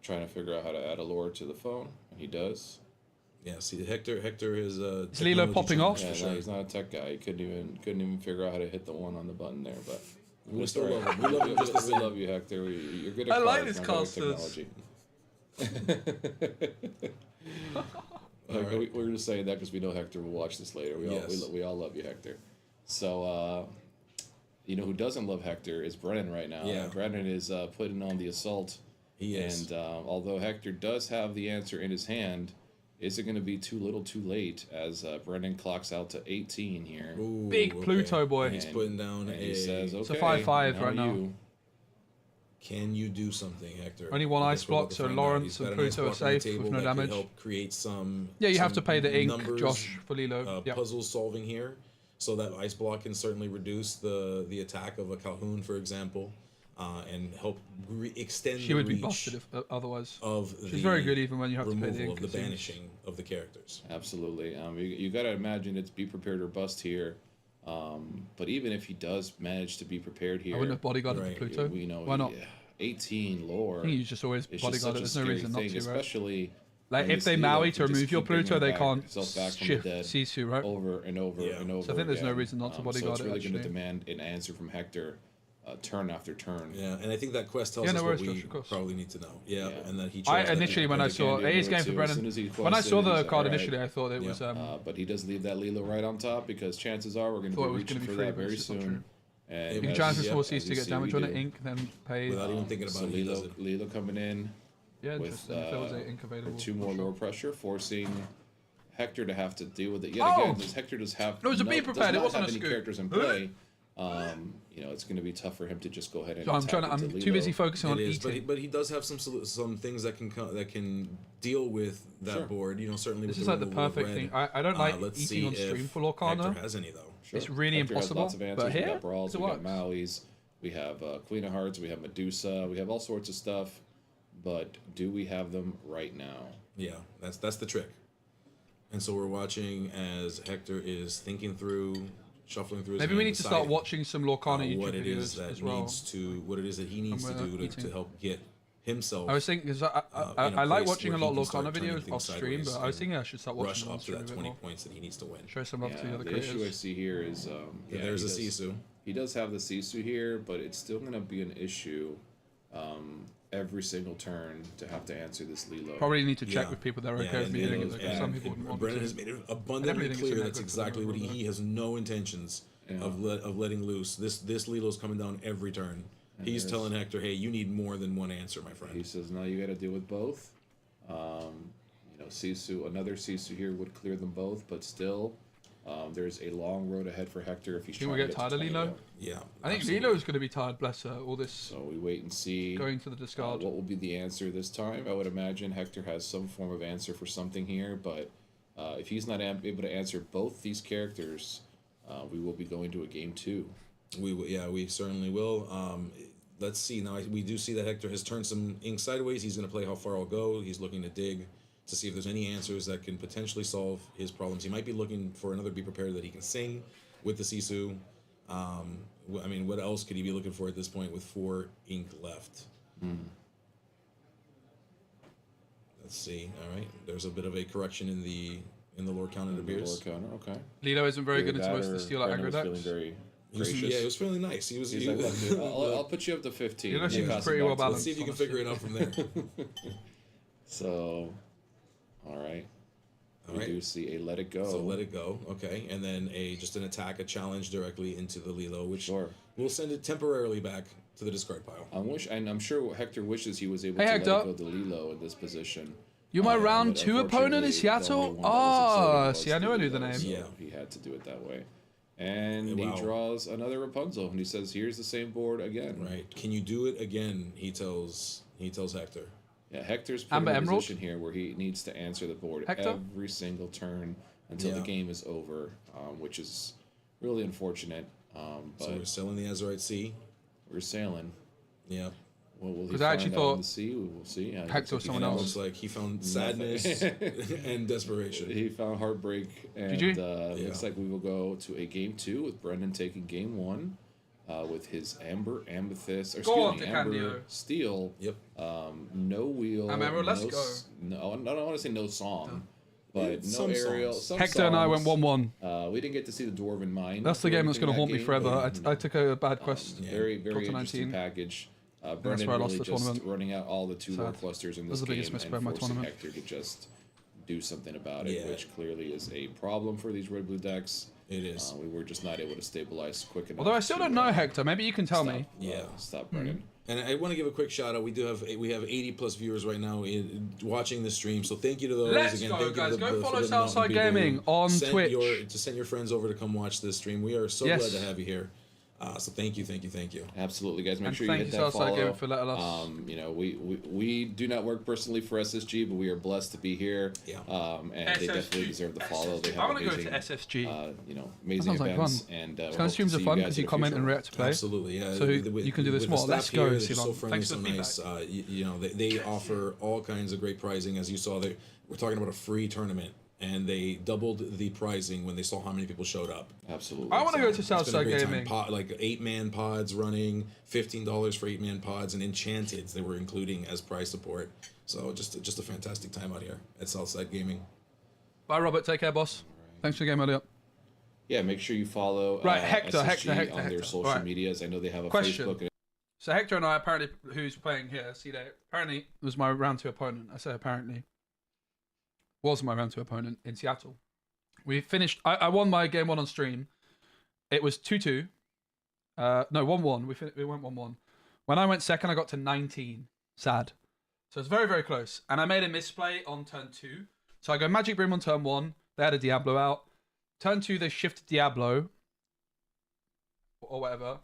trying to figure out how to add a lore to the phone, and he does. Yeah. See, Hector is Is Lilo popping off? Yeah, sure. no, he's not a tech guy. He couldn't even figure out how to hit the 1 on the button there, but we still love him. We love him just we love you, Hector. You're good at I like cards, this not good at casters. technology. We're just saying that because we know Hector will watch this later. We all love you, Hector. So, you know who doesn't love Hector is Brennan right now. Yeah. Brennan is putting on the assault. He is. And although Hector does have the answer in his hand, is it going to be too little too late as Brennan clocks out to 18 here? Ooh, Big Pluto boy. And he's putting down he says, okay, it's a 5/5 right now. you. Can you do something, Hector? Only one I ice guess we'll block, have to so find out. Lawrence He's and got a nice Pluto are block on the safe with table no that could damage. help create some. Yeah, you have to some pay the ink, numbers, Josh, for Lilo. Yeah. Puzzle solving here, so that ice block can certainly reduce the attack of a Calhoun, for example, and help extend. She the would be reach busted if, otherwise. Of She's very good even when you have to pay removal the ink. of the it seems. banishing of the characters. Absolutely. You got to imagine it's be prepared or bust here. But even if he does manage to be prepared here, I wouldn't have bodyguarded right, the Pluto. we know Why not? 18 lore. I think you just always It's just bodyguard such it. a There's no scary reason not thing, to, right? especially Like when if this they Lilo Maui can to just remove your keep bringing Pluto, they back can't himself back from the shift dead Sisu, right? over and over and over. So I think there's no again. reason not to So bodyguard it's it, really going to actually. demand an answer from Hector, turn after turn. Yeah, and I think that quest tells Yeah, us no what worries, we Josh, of course. probably need to know. Yeah, Yeah. and that he. I chose that initially when I And saw DeCandio it is knew game it for too. As Brennan. soon as he When I quested saw it, the he's card like, initially, "Alright." I thought it was But he does leave that Lilo right on top because chances are we're going to Thought be it was reaching gonna be for free, that but very it's just not soon. true. And you can as- chance yep, for as Cease to you get see, damage we on it, do. ink, then pay. Without even thinking about so it, he does Lilo, it. Lilo coming in Yeah, with interesting. If there was a ink for available. 2 more for sure. lower pressure, forcing Hector to have to deal with it yet Oh! again. Because Hector does have No, it was a be does prepared, it not wasn't have a any scoop. characters in play. You know, it's going to be tough for him to just go ahead and. So I'm attack trying to, into I'm Lilo. too busy focusing on It is, eating. but he does have some things that can deal with that Sure. board. You know, certainly. This with is the like the removal of perfect red. thing. I don't like Let's eating see on stream if for Lorcana. Hector has any though. Sure. It's really Hector has impossible, lots of answers. but We here, got Brawls, it we got works. Maui's, we have Queen of Hearts, we have Medusa, we have all sorts of stuff. But do we have them right now? Yeah, that's the trick. And so we're watching as Hector is thinking through, shuffling through. His Maybe we hand, need to start deciding, watching some Lorcana YouTube what it is videos that as well. needs to, what it is that he needs to And we're do to eating. help get himself. I was thinking, because in a I like place watching a where lot he of can start Lorcana turning videos things off stream, sideways but I was and thinking I should start watching rush them on up to stream a that bit 20 more. points that he needs to win. Show some love to the other the issue I creators. see here is There's a he does- Sisu. He does have the Sisu here, but it's still going to be an issue every single turn to have to answer this Lilo. Probably need to check Yeah. with people that are Yeah, okay with and me doing it, Lilo's- because some people wouldn't want Brennan to. has made it I abundantly definitely think it's clear in that that's good exactly what he has no intentions of letting loose. This Lilo's coming down every turn. He's telling Hector, "Hey, you need more than one answer, my friend." He says, "No, you got to deal with both." You know, Sisu, another Sisu here would clear them both, but still, there's a long road ahead for Hector if he's Think trying we to get get to tired of 20 Lilo? now. Yeah, I think absolutely. Lilo's going to be tired, bless her. All this So we wait and see. going to the discard. What will be the answer this time? I would imagine Hector has some form of answer for something here, but if he's not able to answer both these characters, we will be going to a game 2. We certainly will. Let's see. Now we do see that Hector has turned some ink sideways. He's going to play How Far I'll Go. He's looking to dig to see if there's any answers that can potentially solve his problems. He might be looking for another Be Prepared that he can sing with the Sisu. I mean, what else could he be looking for at this point with 4 ink left? Let's see. All right, there's a bit of a correction in the Lorcana, it appears. Lorcana, okay. Lilo isn't very good Either into that most of or the Steal like Brennan aggro was feeling decks. gracious. Yeah, it was fairly nice. He was. He's like, "Look, dude, I'll put you up to 15. You know, she We'll was pass it pretty back well to balanced. Let's see if you can figure it out from there. So, all right. We do see a let it go. So let it go, okay, and then just an attack, a challenge directly into the Lilo, which will send it temporarily back to the discard pile. I'm sure Hector wishes he was able to Hector. let go the Lilo in this position. You're my round 2 opponent in Seattle? Oh, see, I knew the name. So he had to do it that way. And Wow. he draws another Rapunzel, and he says, "Here's the same board again." Right? Can you do it again? He tells Hector. Yeah, Hector's put in a position here where he needs to answer the board every single turn until the game is over, which is really unfortunate. But So we're selling the Azurite Sea. We're sailing. Yeah. What will he Because I find actually out in thought the sea? We will see. Hector was someone It else. looks like he found sadness and desperation. He found heartbreak, and looks like we will go to a game 2 with Brendan taking game 1 with his Amber Steel. Yep. No wheel. Amber, let's go. No, I don't want to say no song, but no Some aerial. songs. Some Hector and I went songs. 1-1. We didn't get to see the Dwarven Mine. That's the game that's going to haunt me game, forever. but, I took a bad quest. Very, got very to interesting 19. package. that's Brendan where I lost really the just tournament. running out all the 2 lore Sad. clusters in That was this the biggest game misplay and of my forcing tournament. Hector to just do something about it, which clearly is a problem for these red-blue decks. It is. We were just not able to stabilize quick enough. Although I still don't know, Hector. Maybe you can tell me. Stop, Brendan. And I want to give a quick shout out. We have 80 plus viewers right now watching the stream. So thank you to those. Let's Again, go, thank you guys. to Go for follow the Mountain Southside people who Gaming on sent Twitch. Send your friends over to come watch this stream. We are so Yes. glad to have you here. So thank you. Absolutely, guys. Make And sure you thank hit you, that Southside follow. Gaming, for letting us. You know, we do not work personally for SSG, but we are blessed to be here. Yeah. And they definitely deserve the follow. They have I want to go amazing, to SSG. You know, That amazing sounds like events. fun. And These kind of streams are fun because you comment and react to play. Absolutely, yeah. So you can do this with more. the Let's staff go, here, they're Silon. so friendly, Thanks for so the nice. You know, they offer all kinds of great prizing. As you saw, we're talking about a free tournament, and they doubled the pricing when they saw how many people showed up. Absolutely. I want to go to It's been a Southside great Gaming. time. Like 8-man pods running, $15 for 8-man pods, and Enchanteds they were including as prize support. So just a fantastic time out here at Southside Gaming. Bye, Robert. Take care, boss. Thanks for the game earlier. Yeah, make sure you follow Hector SSG on their Hector. social Right. medias. I know they have a Question. Facebook. So Hector and I, apparently, who's playing here, see that apparently was my round 2 opponent. I say apparently. Was my round 2 opponent in Seattle. We finished. I won my game 1 on stream. It was 2-2. No, 1-1. We went 1-1. When I went second, I got to 19. Sad. So it's very, very close. And I made a misplay on turn 2. So I go Magic Broom on turn 1. They had a Diablo out. Turn 2, they shifted Diablo. Or whatever.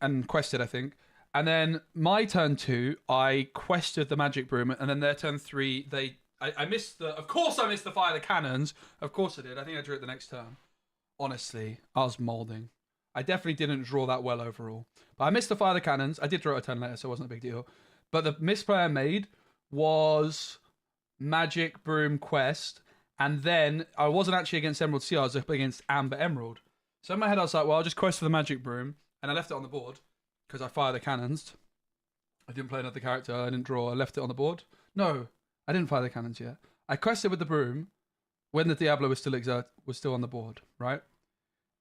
And quested, I think. And then my turn 2, I quested the Magic Broom. And then their turn 3, I missed the... Of course I missed the Fire the Cannons. Of course I did. I think I drew it the next turn. Honestly, I was moulding. I definitely didn't draw that well overall. But I missed the Fire the Cannons. I did draw it a turn later, so it wasn't a big deal. But the misplay I made was Magic Broom Quest. And then I wasn't actually against Emerald Sea. I was up against Amber Emerald. So in my head, I was like, well, I'll just quest for the Magic Broom. And I left it on the board because I Fire the Cannons. I didn't play another character. I didn't draw. I left it on the board. No, I didn't Fire the Cannons yet. I quested with the Broom when the Diablo was still on the board, right?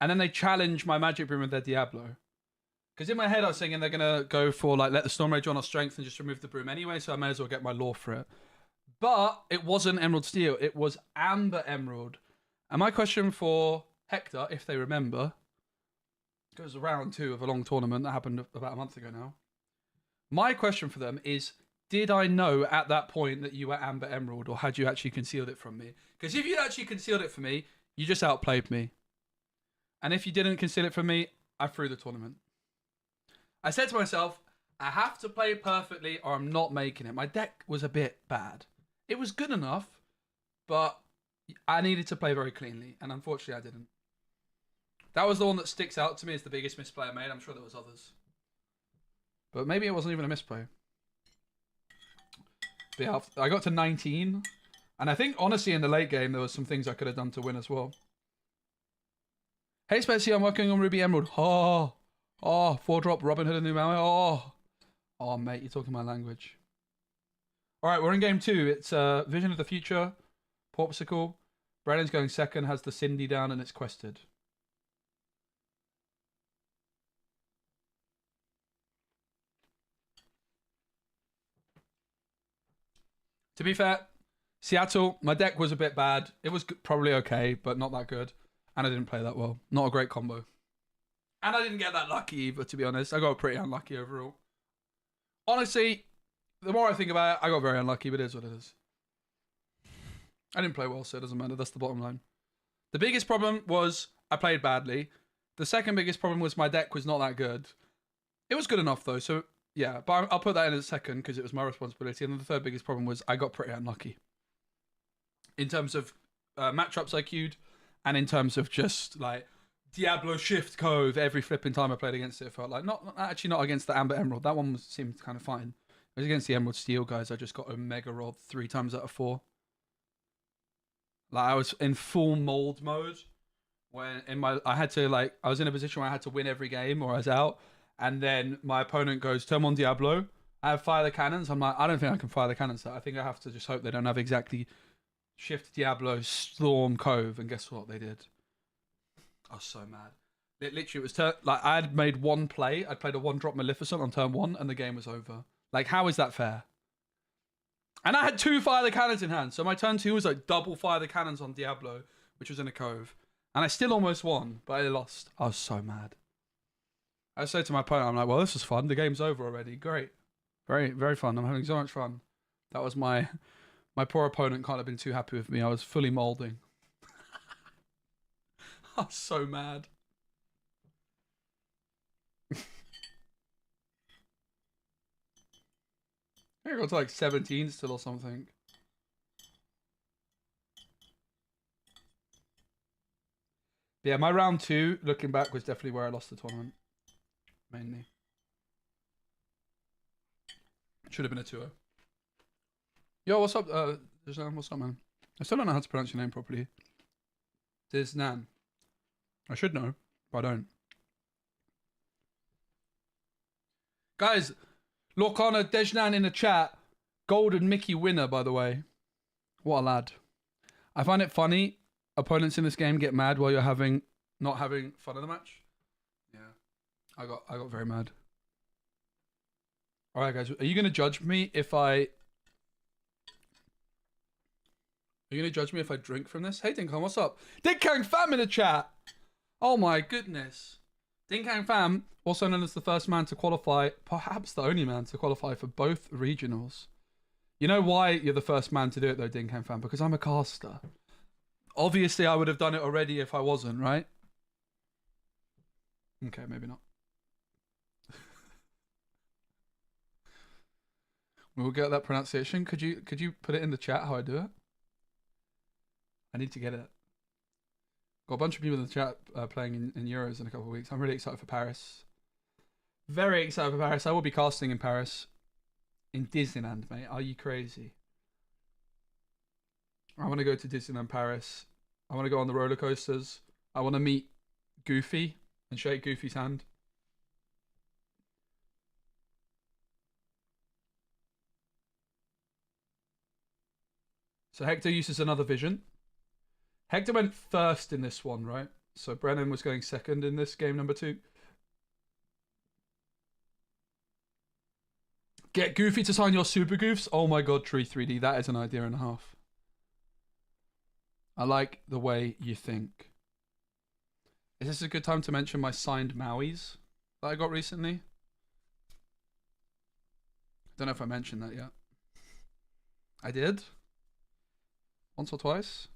And then they challenged my Magic Broom with their Diablo. Because in my head, I was thinking they're going to go for, like, let the Storm Rage on our strength and just remove the Broom anyway, so I may as well get my lore for it. But it wasn't Emerald Steel. It was Amber Emerald. And my question for Hector, if they remember, goes round 2 of a long tournament that happened about a month ago now. My question for them is, did I know at that point that you were Amber Emerald, or had you actually concealed it from me? Because if you'd actually concealed it from me, you just outplayed me. And if you didn't conceal it from me, I threw the tournament. I said to myself, I have to play perfectly or I'm not making it. My deck was a bit bad. It was good enough, but I needed to play very cleanly, and unfortunately I didn't. That was the one that sticks out to me as the biggest misplay I made. I'm sure there was others. But maybe it wasn't even a misplay. But yeah, I got to 19, and I think, honestly, in the late game, there was some things I could have done to win as well. Hey, Spetsy, I'm working on Ruby Emerald. Oh, 4-drop, Robin Hood and New Maui. Oh, mate, you're talking my language. All right, we're in game 2. It's Vision of the Future, Popsicle. Brennan's going second, has the Cindy down, and it's quested. To be fair, Seattle, my deck was a bit bad. It was probably okay, but not that good. And I didn't play that well. Not a great combo. And I didn't get that lucky either, to be honest. I got pretty unlucky overall. Honestly, the more I think about it, I got very unlucky, but it is what it is. I didn't play well, so it doesn't matter. That's the bottom line. The biggest problem was I played badly. The second biggest problem was my deck was not that good. It was good enough, though, so yeah. But I'll put that in as a second because it was my responsibility. And then the third biggest problem was I got pretty unlucky. In terms of matchups I queued, and in terms of just, like, Diablo Shift Cove every flipping time I played against it. It felt like not against the Amber Emerald. That one seemed kind of fine. It was against the Emerald Steel guys. I just got Omega rolled 3 times out of 4. Like I was in full mold mode when I was in a position where I had to win every game or I was out, and then my opponent goes, "Turn on Diablo." I have fire the cannons. I'm like, I don't think I can fire the cannons. I think I have to just hope they don't have exactly Shift Diablo Storm Cove, and guess what? They did. I was so mad. It literally was like I had made one play. I played a 1-drop Maleficent on turn 1, and the game was over. Like, how is that fair? And I had 2 fire the cannons in hand, so my turn 2 was like double fire the cannons on Diablo, which was in a cove, and I still almost won, but I lost. I was so mad. I said to my opponent, I'm like, "Well, this is fun. The game's over already. Great, very, very fun. I'm having so much fun." That was my poor opponent. Can't have been too happy with me. I was fully molding. I was so mad. I got to like 17 still or something. But yeah, my round 2, looking back, was definitely where I lost the tournament. Mainly. Should have been a 2-0. Yo, what's up? Disnan, what's up, man? I still don't know how to pronounce your name properly. Disnan. I should know, but I don't. Guys, Lorcana Dejnan in the chat. Golden Mickey winner, by the way. What a lad. I find it funny. Opponents in this game get mad while you're not having fun in the match. Yeah. I got very mad. Alright guys, are you gonna judge me if I drink from this? Hey Dinkang, what's up? Dinkang fam in the chat! Oh my goodness. Dinkang fam, also known as the first man to qualify, perhaps the only man to qualify for both regionals. You know why you're the first man to do it though, Dinkang fam? Because I'm a caster. Obviously I would have done it already if I wasn't, right? Okay, maybe not. We'll get that pronunciation. Could you put it in the chat how I do it? I need to get it. Got a bunch of people in the chat playing in Euros in a couple of weeks. I'm really excited for Paris. Very excited for Paris. I will be casting in Paris. In Disneyland, mate. Are you crazy? I want to go to Disneyland Paris. I want to go on the roller coasters. I want to meet Goofy and shake Goofy's hand. So Hector uses another vision. Hector went first in this one, right? So Brennan was going second in this game number 2. Get Goofy to sign your super goofs. Oh my god, Tree 3D. That is an idea and a half. I like the way you think. Is this a good time to mention my signed Mauis that I got recently? I don't know if I mentioned that yet. I did? Once or twice?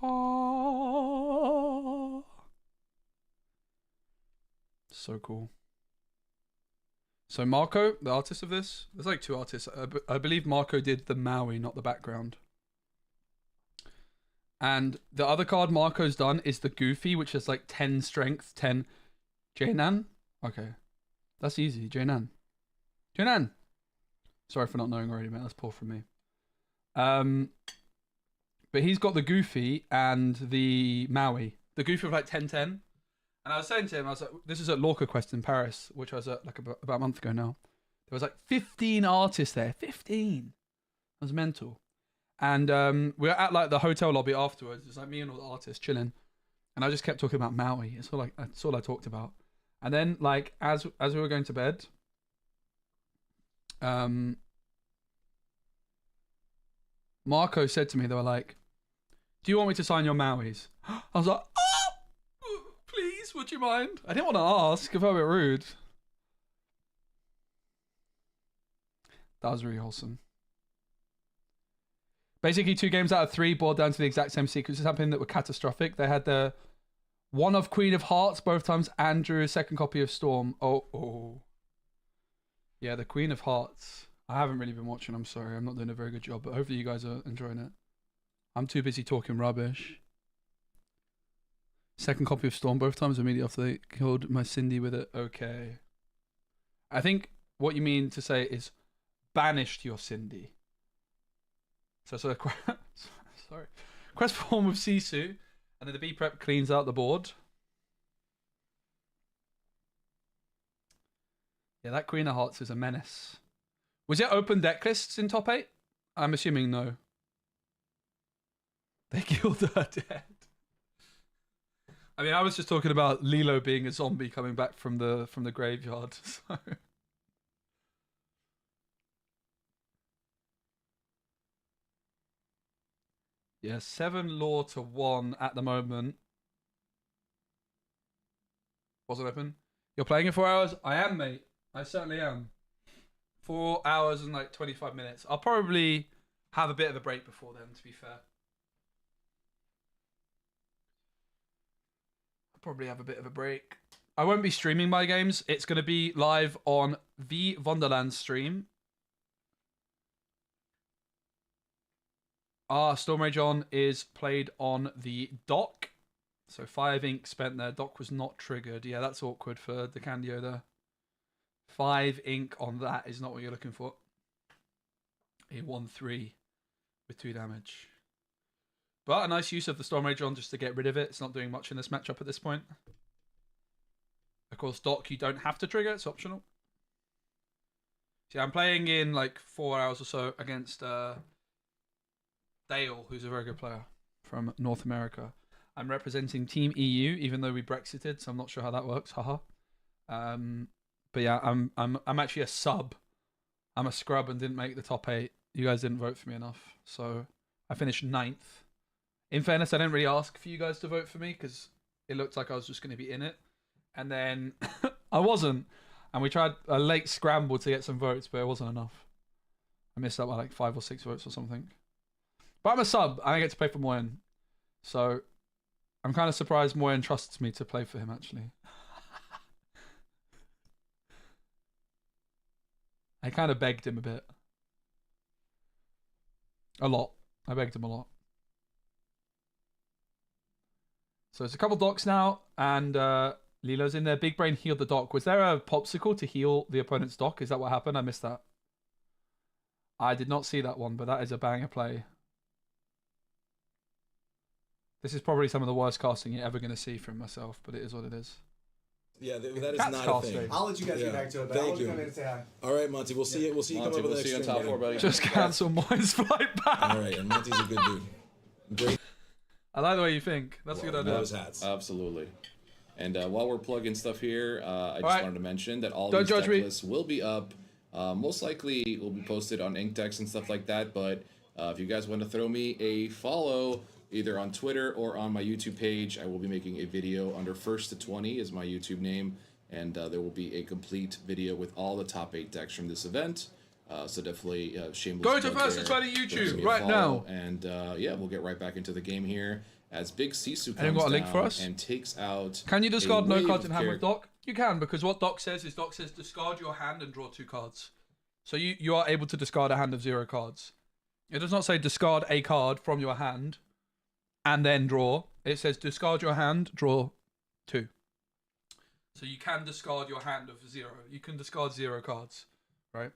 Oh. So cool. So Marco, the artist of this, there's like 2 artists. I believe Marco did the Maui, not the background. And the other card Marco's done is the Goofy, which is like 10 strength, 10... Jainan? Okay. That's easy, Jainan. Jainan! Sorry for not knowing already, mate. That's poor from me. But he's got the Goofy and the Maui. The Goofy of like 10-10. And I was saying to him, I was like, this is at Lorca Quest in Paris, which I was at like about a month ago now. There was like 15 artists there. 15! That was mental. And we were at like the hotel lobby afterwards. It was like me and all the artists chilling. And I just kept talking about Maui. That's all I talked about. And then like as we were going to bed, Marco said to me, they were like, do you want me to sign your Mauis? I was like, oh, please, would you mind? I didn't want to ask, if I were rude. That was really wholesome. Basically, 2 games out of 3 boiled down to the exact same sequences happening that were catastrophic. They had the one of Queen of Hearts both times and drew a second copy of Storm. Oh. Yeah, the Queen of Hearts. I haven't really been watching, I'm sorry. I'm not doing a very good job, but hopefully you guys are enjoying it. I'm too busy talking rubbish. Second copy of Storm both times immediately after they killed my Cindy with it. Okay. I think what you mean to say is banished your Cindy. So sorry. Quest form with Sisu, and then the B prep cleans out the board. Yeah, that Queen of Hearts is a menace. Was it open deck lists in top 8? I'm assuming no. They killed her dead. I mean, I was just talking about Lilo being a zombie coming back from the graveyard. So. Yeah, 7 lore to 1 at the moment. Wasn't open. You're playing it 4 hours? I am, mate. I certainly am. 4 hours and like 25 minutes. I'll probably have a bit of a break before then, to be fair. I'll probably have a bit of a break. I won't be streaming my games. It's going to be live on the Wonderland stream. Storm Rage On is played on the dock. So 5 ink spent there. Dock was not triggered. Yeah, that's awkward for the Candio there. 5 ink on that is not what you're looking for. A 1-3 with 2 damage. But a nice use of the Storm Rage On just to get rid of it. It's not doing much in this matchup at this point. Of course, dock you don't have to trigger. It's optional. See, I'm playing in like 4 hours or so against Dale, who's a very good player from North America. I'm representing Team EU, even though we Brexited, so I'm not sure how that works. Haha. But yeah, I'm actually a sub. I'm a scrub and didn't make the top 8. You guys didn't vote for me enough, so I finished 9th. In fairness, I didn't really ask for you guys to vote for me because it looked like I was just going to be in it, and then I wasn't. And we tried a late scramble to get some votes, but it wasn't enough. I missed out by like 5 or 6 votes or something. But I'm a sub, and I get to play for Moyen. So I'm kind of surprised Moyen trusts me to play for him, actually. I kind of begged him a bit. A lot. I begged him a lot. So it's a couple docks now, and Lilo's in there. Big Brain healed the dock. Was there a popsicle to heal the opponent's dock? Is that what happened? I missed that. I did not see that one, but that is a banger play. This is probably some of the worst casting you're ever going to see from myself, but it is what it is. Yeah, that is That's not casting. a thing. I'll let you guys get back to it, but Thank I was going to say hi. All right, Monty, we'll see you. We'll see you Monty, come up we'll with the see you next on top stream, 4, buddy. Just cancel Moyen's flight back. All right, and Monty's a good dude. Great. I like the way you think. That's a good idea. Those hats. Absolutely. And while we're plugging stuff here, I just right. wanted to mention that all Don't these judge deck me. lists will be up. Most likely will be posted on Ink Decks and stuff like that. But if you guys want to throw me a follow, either on Twitter or on my YouTube page, I will be making a video under First to 20 is my YouTube name. And there will be a complete video with all the top 8 decks from this event. So definitely shameless. Go to plug First to there. 20 Give YouTube me a right follow. now. And yeah, we'll get right back into the game here as Big Sisu Anyone comes got a link down for us? and takes out. Can you discard a no wave cards of in hand with characters. Doc? You can, because what Doc says is Doc says discard your hand and draw 2 cards. So you are able to discard a hand of 0 cards. It does not say discard a card from your hand and then draw. It says discard your hand, draw 2. So you can discard your hand of 0. You can discard 0 cards, right?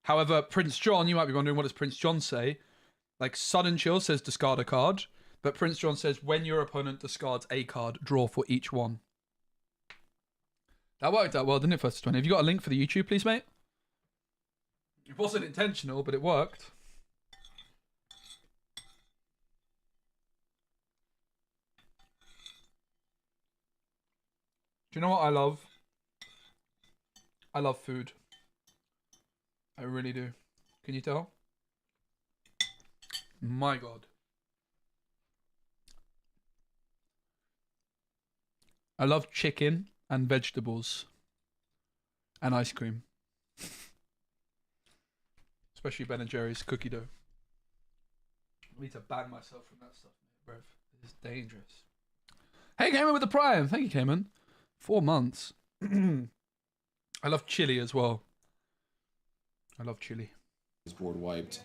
However, Prince John, you might be wondering, what does Prince John say? Like, Sudden Chill says discard a card, but Prince John says when your opponent discards a card, draw for each one. That worked out well, didn't it, First to 20? Have you got a link for the YouTube, please, mate? It wasn't intentional, but it worked. Do you know what I love? I love food. I really do. Can you tell? My God. I love chicken and vegetables and ice cream. Especially Ben & Jerry's cookie dough. I need to ban myself from that stuff, bro. It's dangerous. Hey, Cayman with the Prime. Thank you, Cayman. 4 months. I love chili as well. I love chili. His board wiped,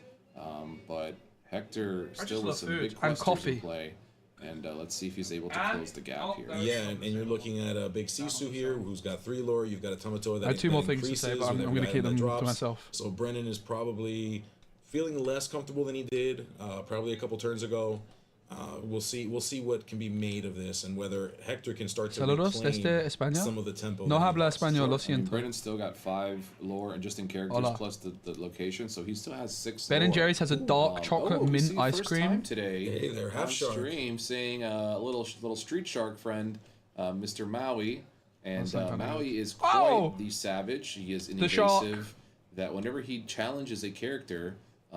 but Hector I still just with love some food big and questions coffee. in play. And let's see if he's able to close the gap here. Yeah, and you're looking at a big Sisu here who's got 3 lore. You've got a Tamatoa that I had 2 more things to increases say, but I'm with going to every keep item them that to drops. myself. So Brennan is probably feeling less comfortable than he did probably a couple turns ago. We'll see what can be made of this and whether Hector can start to Saludos reclaim desde España. some of the tempo. No that he habla lost. español, lo I mean, siento. Brennan's still got 5 lore and just in characters Hola. plus the location, so he still has 6 Ben lore. & Jerry's has a dark chocolate we mint see ice first cream. time today Hey, they're half on shark. stream seeing a little street shark friend, Mr. Maui, and Maui is quite the savage. He is an The shark. evasive that whenever he challenges a character,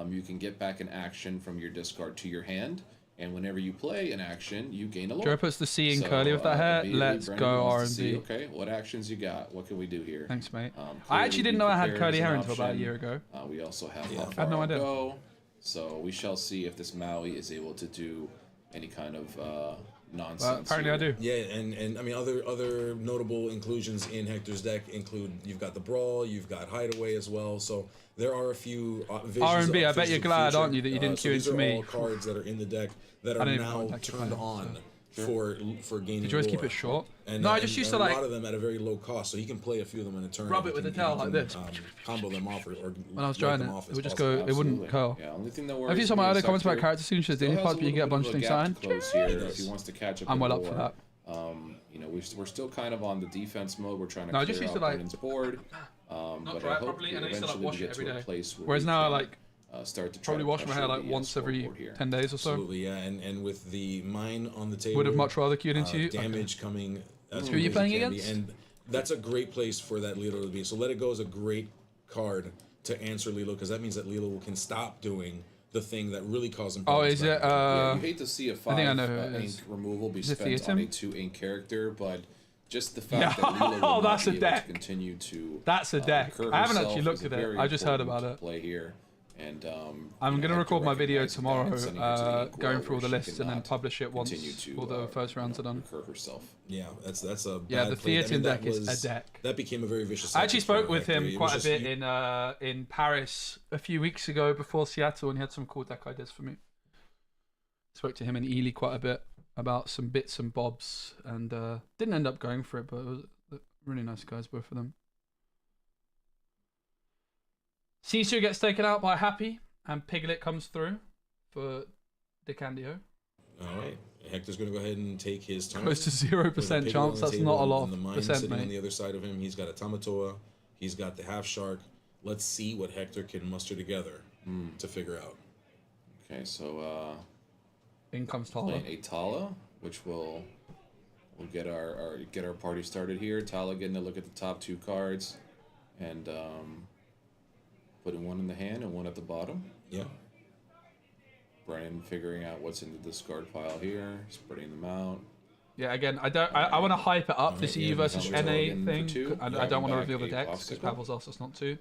you can get back an action from your discard to your hand. And whenever you play an action, you gain a lore. Joe puts the C in curly with that hair. immediately Let's Brennan go wants to see, R&B. okay, what actions you got? What can we do here? Thanks, mate. Clearly I actually didn't know I had Be curly Prepared hair is an until about a option. year ago. We also have Yeah. How I had Far no I'll idea. Go. So we shall see if this Maui is able to do any kind of nonsense. Apparently I here. do. Yeah, and I mean other notable inclusions in Hector's deck include you've got the Brawl, you've got Hideaway as well. So there are a few visions R&B, of I bet Visions you're of the glad, future. aren't you, that you didn't So queue these into are me. all cards that are in the deck that I are don't even now know what deck you're turned playing, on so. for gaining. Did you always keep lore. it short? And, No, I just used to a like lot of them at a very low cost, so he can play a few of them in a turn. rub and it with he the can- towel he like can, this. combo them off, or When I was break drying them it, off it as would just possible. go. It wouldn't Absolutely. curl. Yeah, only thing that Have worries you saw me my is earlier comments about Hector character signatures? still Disney has Plus, but you get a little bunch of bit things of a gap signed. to close here does. if he wants to catch up. I'm with well up for lore. that. We're still kind of on the defense mode. We're trying to No, I clear just used out to, like, Brennan's board. Not But dry I it hope properly, and I used to, like, eventually wash we it get every to a day. place where Whereas we now I can, like start to try probably to wash my pressure hair like the once every scoreboard here. 10 days or so. Absolutely, yeah, and with the mine on the table, Would have much rather queued into you. damage coming. As Who are you quick as playing it can be, against? And that's a great place for that Lilo to be. So Let It Go is a great card to answer Lilo because that means that Lilo can stop doing the thing that really caused him. Oh, problems is back it? in the day. Yeah, you hate to see a 5 think I know who it ink is. removal be Is it spent on a Theatum? 2 ink character, but just the fact Yeah. that Lilo will Oh, not that's be a able deck. to continue to That's a deck. recur I haven't herself actually is looked a at it. very I just heard important about it. play here. And I'm going to record my video tomorrow, going going through all the lists and then publish it once all the first rounds are done. Recur herself. Yeah, that's a Yeah, bad the play. I Theatin mean, that deck is was- a deck. That became a very vicious. I actually cycle spoke for with Hector. him It quite a was bit just- in Paris a few weeks ago before Seattle, and he had some cool deck ideas for me. Spoke to him and Ely quite a bit about some bits and bobs, and didn't end up going for it, but it was really nice guys, both of them. Sisu gets taken out by Happy, and Piglet comes through for DeCandio. All right, Hector's going to go ahead and take his turn. Close to With a 0% Piglet on chance. the That's table not a lot and the of mine percent, sitting on mate. the other side of him. He's got a Tamatoa. He's got the half shark. Let's see what Hector can muster together to figure out. Okay, so In comes Tala. playing a Tala, which will get our party started here. Tala getting a look at the top 2 cards, and putting one in the hand and one at the bottom. Yeah. Brennan figuring out what's in the discard pile here, spreading them out. Yeah, again, I want to hype it up, this Alright, EU yeah, versus Pavel's NA in for thing. 2, I grabbing don't want to back reveal the a decks because popsicle. Pavel's asked us not to.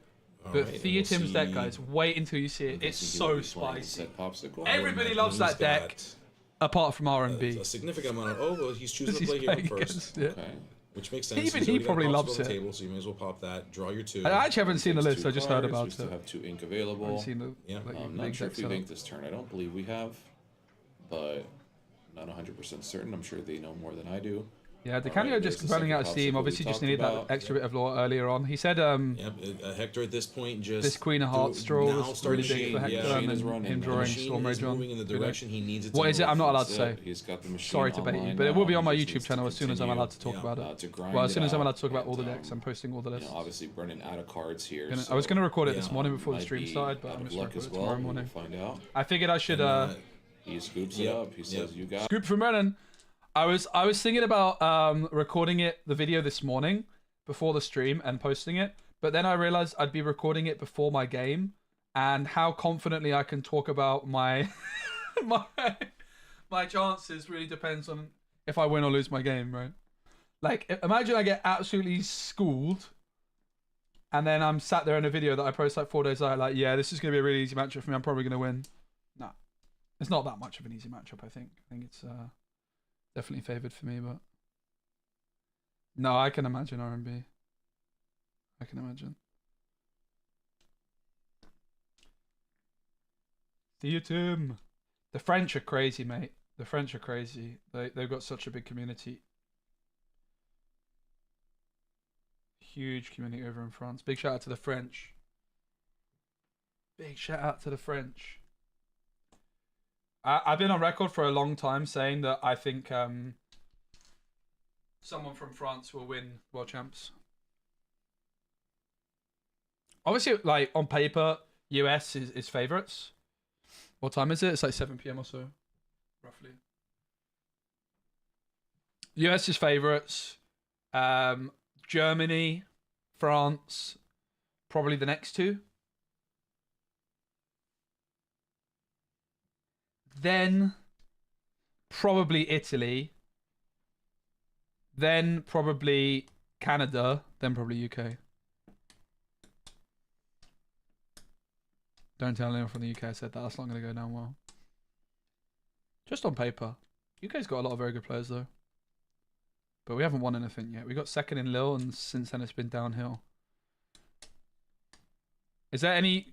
All But right, and Theatim's we'll deck, see. guys, wait until you see it. It's He so will be playing spicy. said popsicle. Everybody He's loves that deck, got apart from R&B. a significant amount of. Oh, well, he's choosing Because to he's play playing here first, against it. Okay. which makes sense. Even He's he already got probably popsicle loves on the it. table, so you may as well pop that. Draw your 2. I actually haven't seen the Takes list, 2 I just heard cards. about We still it. have 2 ink I available. haven't seen the Yeah. like, I'm big not sure if deck we've inked setup. this turn. I don't believe we have, but not 100% certain. I'm sure they know more than I do. Yeah, Alright, DeCandio there's just the running second out of steam. popsicle we Obviously, just talked needed about. that extra bit of lore earlier on. He said Yep, Hector at this point just this Queen of Hearts draw now was started really big for shading, Hector, yeah. and Machine is then running. him The drawing machine Storm is Rage on. moving in the direction he needs it to What is it? move. I'm not allowed to That's say. it. He's got the machine Sorry to bait you, online but it will be now. on my He just YouTube needs to channel as soon as I'm continue, allowed to talk about it. to grind Well, as it soon as I'm out. allowed to talk about all the And, decks, I'm posting all the you lists. know, obviously Brennan out of cards here. I was going to record it this yeah, morning before the might stream be started, but out I'm of just going luck to as record it well. tomorrow We'll morning. find out. I figured I should He scoops it Yep, up. He says, yep. "You got." scoop from Brennan. I was thinking about recording the video this morning before the stream and posting it, but then I realized I'd be recording it before my game, and how confidently I can talk about my my chances really depends on if I win or lose my game, right? Like, imagine I get absolutely schooled, and then I'm sat there in a video that I post like 4 days later, like, yeah, this is going to be a really easy matchup for me. I'm probably going to win. No, it's not that much of an easy matchup, I think. I think it's definitely favoured for me, but... No, I can imagine R&B. I can imagine. See you, Tim. The French are crazy, mate. The French are crazy. They've got such a big community. Huge community over in France. Big shout out to the French. Big shout out to the French. I've been on record for a long time saying that I think someone from France will win World Champs. Obviously, like, on paper, US is favourites. What time is it? It's like 7 PM or so, roughly. US is favourites. Germany, France, probably the next two. Then probably Italy. Then probably Canada. Then probably UK. Don't tell anyone from the UK I said that. That's not going to go down well. Just on paper. UK's got a lot of very good players though. But we haven't won anything yet. We got second in Lille, and since then it's been downhill. Is there any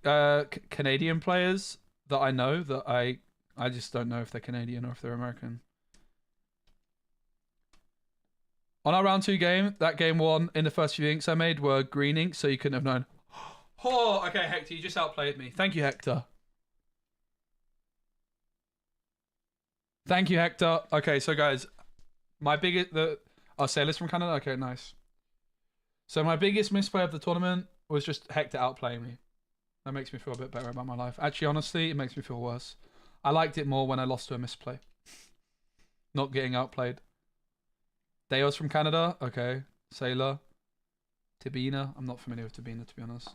Canadian players that I know that I just don't know if they're Canadian or if they're American? On our round 2 game, that game 1, in the first few inks I made were green inks, so you couldn't have known. Oh, okay, Hector, you just outplayed me. Thank you, Hector. Thank you, Hector. Okay, so guys, my biggest... Sailors from Canada? Okay, nice. So my biggest misplay of the tournament was just Hector outplaying me. That makes me feel a bit better about my life. Actually, honestly, it makes me feel worse. I liked it more when I lost to a misplay. Not getting outplayed. Deo's from Canada? Okay. Sailor. Tibina? I'm not familiar with Tibina, to be honest.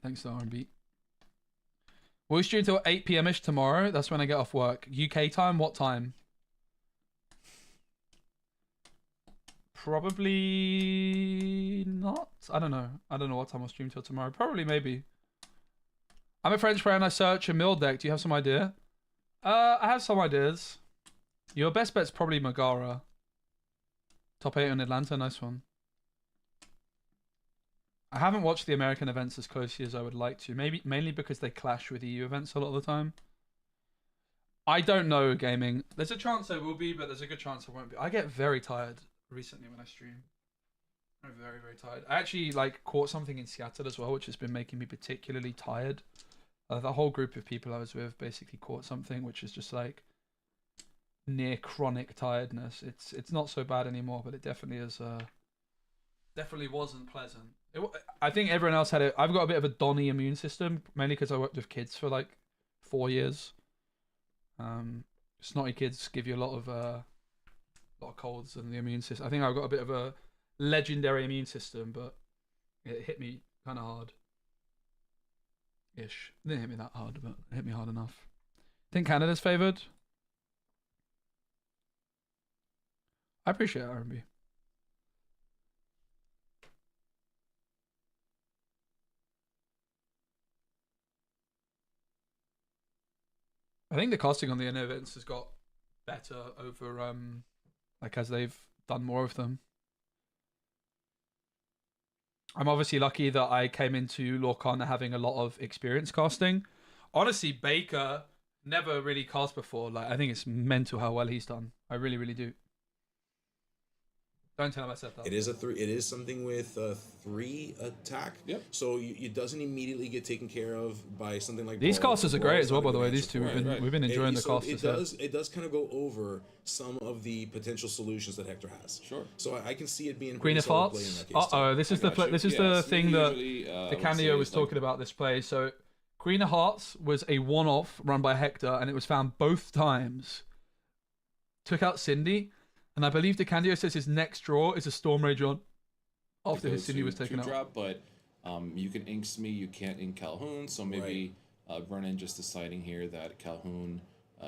Thanks to R&B. We'll stream till 8 PM-ish tomorrow. That's when I get off work. UK time? What time? Probably not. I don't know. I don't know what time I'll stream till tomorrow. Probably, maybe. I'm a French player and I search a mill deck. Do you have some idea? I have some ideas. Your best bet's probably Megara. Top 8 in Atlanta. Nice one. I haven't watched the American events as closely as I would like to. Maybe mainly because they clash with EU events a lot of the time. I don't know, gaming. There's a chance I will be, but there's a good chance I won't be. I get very tired recently when I stream. I'm very, very tired. I actually caught something in Seattle as well, which has been making me particularly tired. The whole group of people I was with basically caught something, which is just near chronic tiredness. It's not so bad anymore, but it definitely is. Definitely wasn't pleasant. I think everyone else had it. I've got a bit of a Donny immune system, mainly because I worked with kids for 4 years. Snotty kids give you a lot of colds and the immune system. I think I've got a bit of a legendary immune system, but it hit me kind of hard. Ish. It didn't hit me that hard, but it hit me hard enough. Think Canada's favoured? I appreciate it, R&B. I think the casting on the NA events has got better over as they've done more of them. I'm obviously lucky that I came into Lorcana having a lot of experience casting. Honestly, Baker never really cast before. I think it's mental how well he's done. I really, really do. Don't tell him I said that. It is It is something with 3 attack. Yep. So it doesn't immediately get taken care of by something like these Brawl. casters are great as well, by the way. These two, we've been enjoying the casters. It does kind of go over some of the potential solutions that Hector has. Sure. So I can see it being Queen of Hearts. This is the thing that the Candio was talking about this play. So Queen of Hearts was a one-off run by Hector, and it was found both times. Took out Cindy. And I believe the Candio says his next draw is a Storm Rage on after his Cindy was taken out. But you can ink me, you can't ink Calhoun, so maybe Brennan just deciding here that Calhoun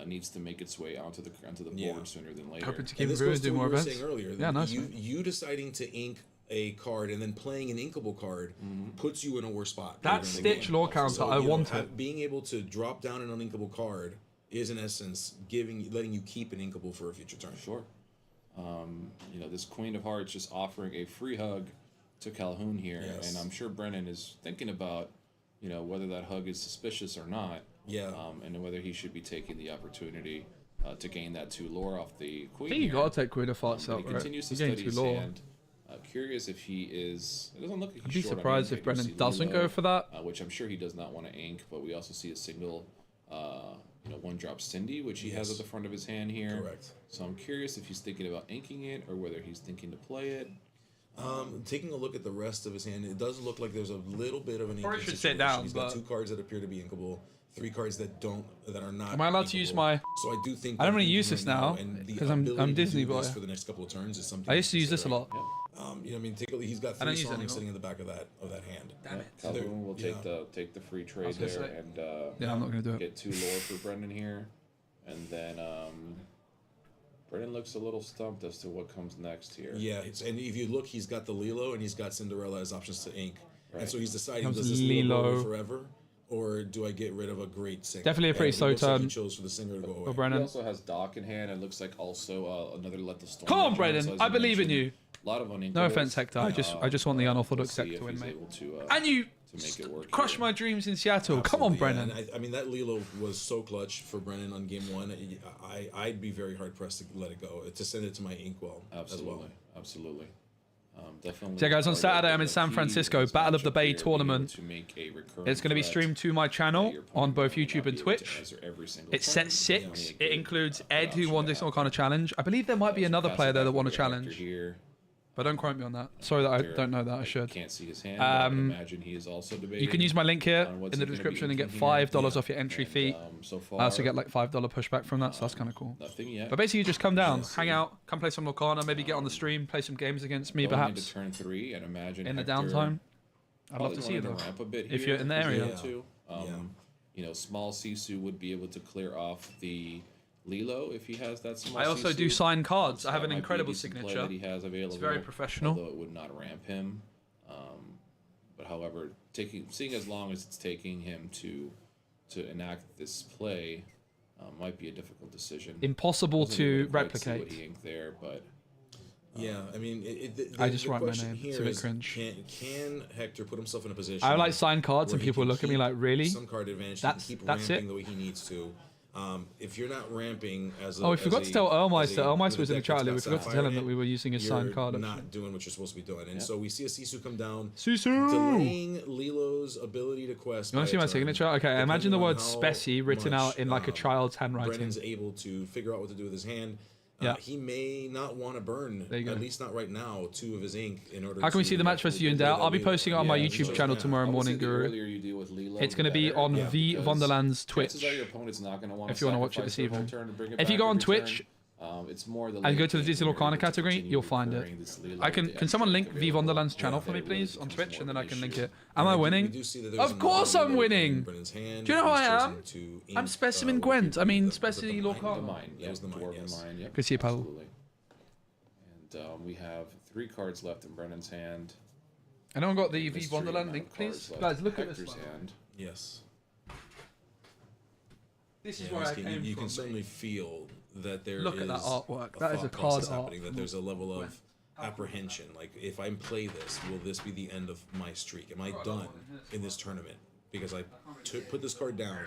needs to make its way onto the board sooner than later. Hoping to keep improving, do more events. Earlier, yeah, nice. You deciding to ink a card and then playing an inkable card puts you in a worse spot. That Stitch lore counter, I wanted. Being able to drop down an uninkable card is in essence letting you keep an inkable for a future turn. Sure. This Queen of Hearts just offering a free hug to Calhoun here, and I'm sure Brennan is thinking about, whether that hug is suspicious or not. Yeah. And whether he should be taking the opportunity to gain that 2 lore off the Queen. I think you gotta take Queen of Hearts out, He continues to study his hand. Curious if he is. It doesn't look like he's I'd be surprised if Brennan doesn't go for that. Which I'm sure he does not want to ink, but we also see a single, 1-drop Cindy, which he has at the front of his hand here. Correct. So I'm curious if he's thinking about inking it or whether he's thinking to play it. Taking a look at the rest of his hand, it does look like there's a little bit of an inking Or it should situation. sit down. He's got 2 cards that appear to be inkable, 3 cards that are not. Am I allowed to use my? So I do think I don't really use this now because I'm Disney boy. For the next couple of turns is something. I used to use this a lot. He's got 3 songs sitting in the back of that hand. Damn it. Calhoun will take the free trade there and I'm not gonna do it. Get 2 lore for Brendan here, and then Brendan looks a little stumped as to what comes next here. Yeah, and if you look, he's got the Lilo and he's got Cinderella as options to ink, and so he's deciding Comes does this Lilo go forever, or do I get rid of a great singer? Definitely a pretty slow turn. He chose for the singer to go away. Brennan. He also has Dock in hand. It looks like also another Let the Storm. Come on, Rage Brennan. as I you believe in mentioned. you. A lot of uninkables. No offense, Hector. I just want the unorthodox Let's see deck to if win, he's mate. able to, And you to make it work crush here. my dreams in Seattle. Come on, Absolutely, Brennan. And I mean, that Lilo was so clutch for Brennan on game 1. I'd be very hard pressed to let it go, to send it to my inkwell as well. Absolutely. Definitely. So, guys, on Saturday I'm in San He Francisco, is Battle of the matchup Bay here, tournament. to make a recurring It's going to be threat streamed to my channel your on opponent both will YouTube not and be able to Twitch. answer every single It's turn. set 6. Only a It good includes Ed, who option won to this have. Lorcana challenge. I believe there might be another Pass player it there back that won a over to Hector challenge, here. but don't quote me on that. Sorry that I don't know that. I should. Can't see his hand. But I would imagine he is also debating. You can use my link here on what's in the he gonna be description and get inking $5 here. off your entry And, fee. so I far, also get like $5 pushback from that, so that's kind of cool. nothing yet. But basically, you just come down, Yes. hang out, come play some Lorcana, maybe get on the stream, play some games against me, Going perhaps into turn 3 and imagine in the Hector downtime. I'd love probably to see you wanting though. ramp a bit If here you're in the if he's area. able to. Small Sisu would be able to clear off the Lilo if he has that small I also Sisu. do sign cards. So I have that an might be a incredible decent play signature. that he has available. It's very professional. Although it would not ramp him. But however, seeing as long as it's taking him to enact this play might be a difficult decision. Impossible Wasn't to able quite see what replicate. he inked there, but Yeah, I mean, I just the write my question name. It's here a bit is, cringe. Can Hector put himself in a position? I like sign cards where and he people can look at me keep like, really? Some card advantage. That's- he can keep that's ramping it? the way he needs to. If you're not ramping as a, Oh, we forgot to tell Ermeister. Ermeister was in the deck chat that's earlier. We got forgot to Sapphire tell him in that it, we were using his signed you're card. not doing what you're supposed to be doing. And so we see a Sisu come down, Sisu! delaying Lilo's ability to quest. You want to see my signature? Okay, imagine the word Speci written out in like a child's handwriting. Brennan's able to figure out what to do with his hand. Yeah. He may not want to burn, There you go. at least not right now, 2 of his ink in order How can we to see the match versus you in doubt? I'll be posting it on my YouTube channel tomorrow morning, the Guru. earlier you deal with Lilo, It's the going to be better, on Yeah, V because Vonderland's chances Twitch. are your opponent's not going to want If you wanna watch it this sacrifice their whole evening. turn to bring it If you back go on every turn. Twitch It's more the and go late to the game Disney where you're Lorcana able to category, continue you'll find it. recurring this Lilo I can deck someone link and V available, Vonderland's channel for that me, it really please, on becomes Twitch, and then I more can of an link issue. it. Am I We winning? do see that there's Of another course I'm Lilo in winning. Brennan's hand. Do you know who He's I chosen am? to I'm ink, Specimen what Gwent. I mean, was it the Specimen mine? Lorcana. The mine, That yeah, was the mine, Dwarven yes. mine, yep, Good to see you, Pavel. absolutely. And we have 3 cards left in Brennan's hand. Anyone got the V Mystery Vonderland amount link, of cards please? left Guys, in look at this Hector's one. hand. Yes. This is Yeah, where I you came can from. certainly feel that there Look at that is artwork. a That is a thought card process art. happening, that there's a level of apprehension. Like, if I play this, will this be the end of my streak? Am I done in this tournament because I put this card down,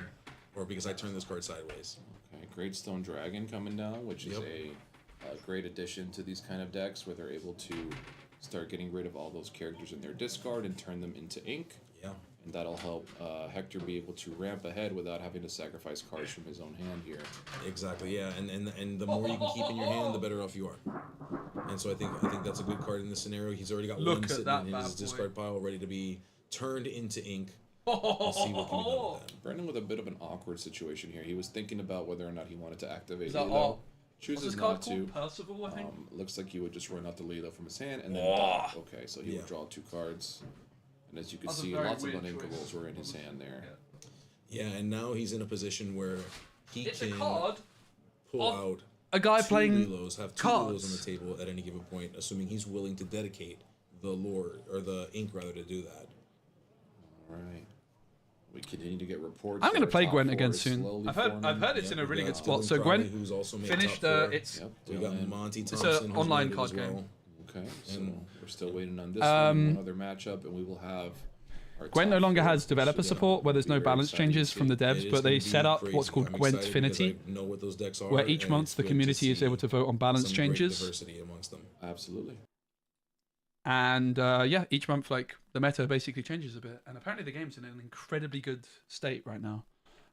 or because I turned this card sideways? Okay, Great Stone Dragon coming down, which is Yep. a great addition to these kind of decks where they're able to start getting rid of all those characters in their discard and turn them into ink. Yeah. And that'll help Hector be able to ramp ahead without having to sacrifice cards from his own hand here. Exactly. Yeah, and the more you can keep in your hand, the better off you are. And so I think that's a good card in this scenario. He's already got Look one at sitting that in bad his boy. discard pile, ready to be turned into ink. Let's see what can be done with that. Brendan with a bit of an awkward situation here. He was thinking about whether or not he wanted to activate Is that Lilo. all? Chooses What's this card not to. called? Percival, I think. Looks like he would just run out the Lilo from his hand and then dock. Okay, so he Yeah. would draw 2 cards. And as you can That's a see, very lots of weird uninkables choice. were in his hand there. Yeah, and now he's in a position where he It's can a card pull of out a guy two playing reloads, have two cards. reloads on the table at any given point, assuming he's willing to dedicate the lore or the ink rather to do that. All right. We continue to get reports. I'm going to that play our Gwent top again four is soon. slowly I've forming. heard it's in a We really got good spot. Dylan So Crowley, Gwent who's also made finished top four. its We got Dylan. Monty It's a Thompson, who's online made it card as game. well. Okay, so And- we're still waiting on this one other matchup, and we will have. Gwent no longer has developer support where there's no balance changes from the It devs, is but they gonna be set up crazy. what's called I'm excited because Gwentfinity, I know what those decks are, where each and month it's the good to community is see able to vote on balance some great changes. diversity amongst them. Absolutely. And yeah, each month like the meta basically changes a bit. And apparently the game's in an incredibly good state right now,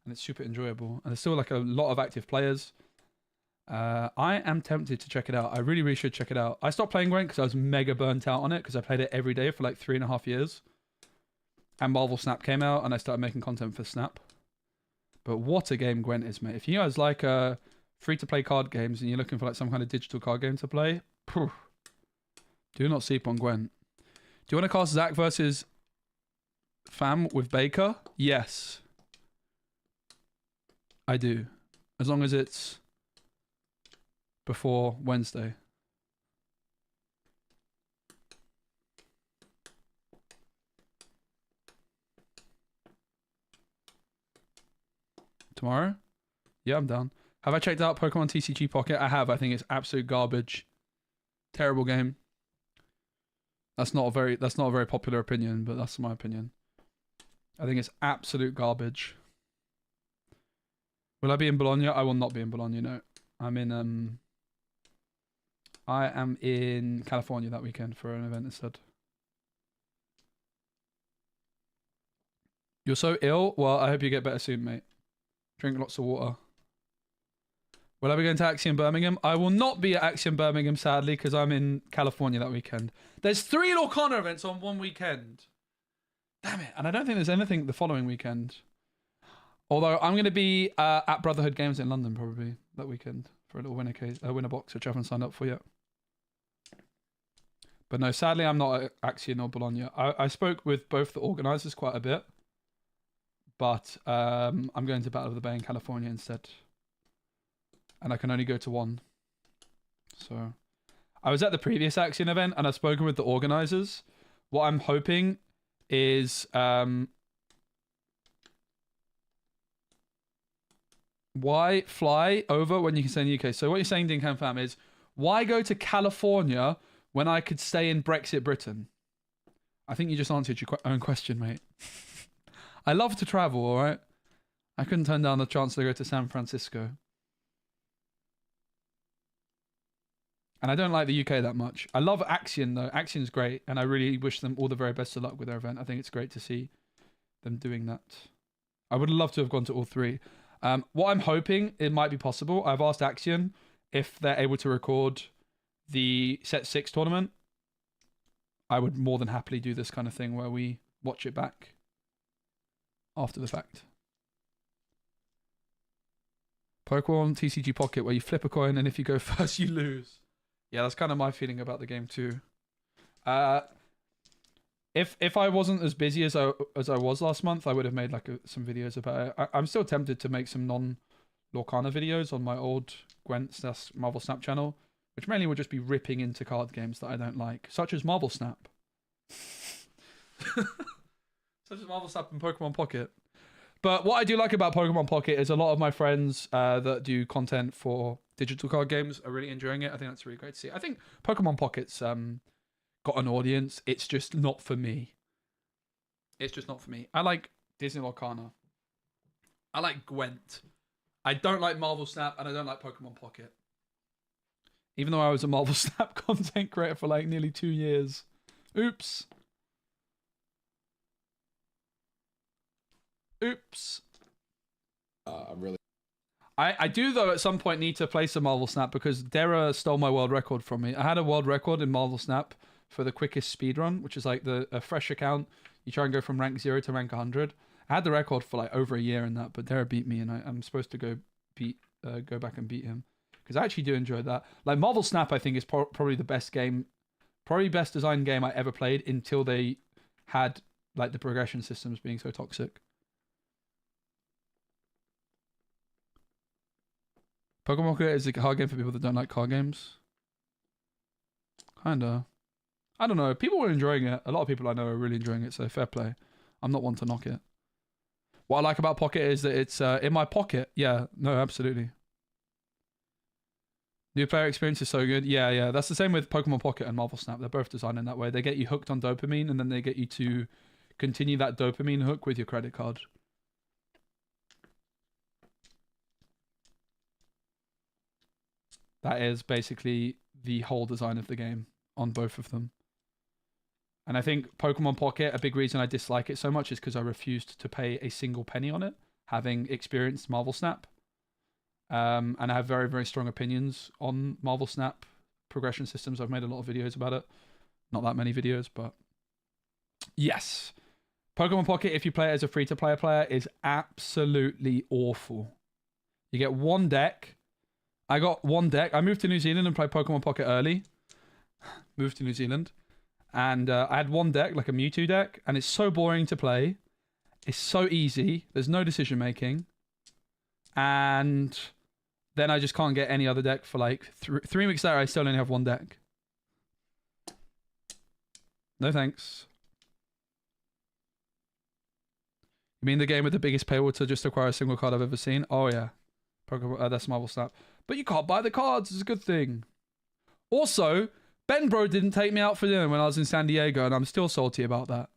and it's super enjoyable. And there's still like a lot of active players. I am tempted to check it out. I really, really should check it out. I stopped playing Gwent because I was mega burnt out on it because I played it every day for like 3.5 years. And Marvel Snap came out, and I started making content for Snap. But what a game Gwent is, mate! If you guys like free-to-play card games and you're looking for like some kind of digital card game to play, do not sleep on Gwent. Do you want to cast Zach versus Fam with Baker? Yes, I do. As long as it's before Wednesday. Tomorrow? Yeah, I'm down. Have I checked out Pokemon TCG Pocket? I have. I think it's absolute garbage. Terrible game. That's not a very popular opinion, but that's my opinion. I think it's absolute garbage. Will I be in Bologna? I will not be in Bologna, no. I am in California that weekend for an event instead. You're so ill? Well, I hope you get better soon, mate. Drink lots of water. Will I be going to Axiom Birmingham? I will not be at Axiom Birmingham, sadly, because I'm in California that weekend. There's 3 Lorcana events on one weekend. Damn it. And I don't think there's anything the following weekend. Although I'm going to be at Brotherhood Games in London probably that weekend for a little winner box, which I haven't signed up for yet. But no, sadly, I'm not at Axiom or Bologna. I spoke with both the organisers quite a bit. But I'm going to Battle of the Bay in California instead. And I can only go to one. So I was at the previous Axiom event and I've spoken with the organisers. What I'm hoping is why fly over when you can stay in the UK? So what you're saying, Dinkham Fam, is why go to California when I could stay in Brexit Britain? I think you just answered your own question, mate. I love to travel, alright? I couldn't turn down the chance to go to San Francisco. And I don't like the UK that much. I love Axiom, though. Axion's great, and I really wish them all the very best of luck with their event. I think it's great to see them doing that. I would love to have gone to all 3. What I'm hoping, it might be possible. I've asked Axiom if they're able to record the Set 6 tournament. I would more than happily do this kind of thing where we watch it back after the fact. Pokemon TCG Pocket, where you flip a coin and if you go first you lose. Yeah, that's kind of my feeling about the game too. If I wasn't as busy as I was last month, I would have made like some videos about it. I'm still tempted to make some non-Lorcana videos on my old Gwent / Marvel Snap channel, which mainly would just be ripping into card games that I don't like, such as Marvel Snap. Such as Marvel Snap and Pokemon Pocket. But what I do like about Pokemon Pocket is a lot of my friends that do content for digital card games are really enjoying it. I think that's really great to see. I think Pokemon Pocket's got an audience. It's just not for me. It's just not for me. I like Disney Lorcana. I like Gwent. I don't like Marvel Snap and I don't like Pokemon Pocket. Even though I was a Marvel Snap content creator for like nearly 2 years. Oops. Oops. I'm really. I do, though, at some point need to play some Marvel Snap because Dara stole my world record from me. I had a world record in Marvel Snap for the quickest speedrun, which is like a fresh account. You try and go from rank 0 to rank 100. I had the record for like over a year in that, but Dara beat me, and I'm supposed to go back and beat him because I actually do enjoy that. Like Marvel Snap, I think is probably the best game, probably best designed game I ever played until they had like the progression systems being so toxic. Pokemon Pocket is a card game for people that don't like card games. Kinda. I don't know. People were enjoying it. A lot of people I know are really enjoying it, so fair play. I'm not one to knock it. What I like about Pocket is that it's in my pocket. Yeah, no, absolutely. New player experience is so good. Yeah. That's the same with Pokemon Pocket and Marvel Snap. They're both designed in that way. They get you hooked on dopamine, and then they get you to continue that dopamine hook with your credit card. That is basically the whole design of the game on both of them. And I think Pokemon Pocket, a big reason I dislike it so much is because I refused to pay a single penny on it, having experienced Marvel Snap. And I have very, very strong opinions on Marvel Snap progression systems. I've made a lot of videos about it. Not that many videos, but yes. Pokemon Pocket, if you play it as a free-to-play player, is absolutely awful. You get one deck. I got one deck. I moved to New Zealand and played Pokemon Pocket early. Moved to New Zealand. And I had one deck, like a Mewtwo deck, and it's so boring to play. It's so easy. There's no decision making. And then I just can't get any other deck for like 3 weeks later. I still only have one deck. No thanks. You mean the game with the biggest paywall to just acquire a single card I've ever seen? Oh yeah, Pokemon, that's Marvel Snap. But you can't buy the cards. It's a good thing. Also, Ben Bro didn't take me out for dinner when I was in San Diego, and I'm still salty about that.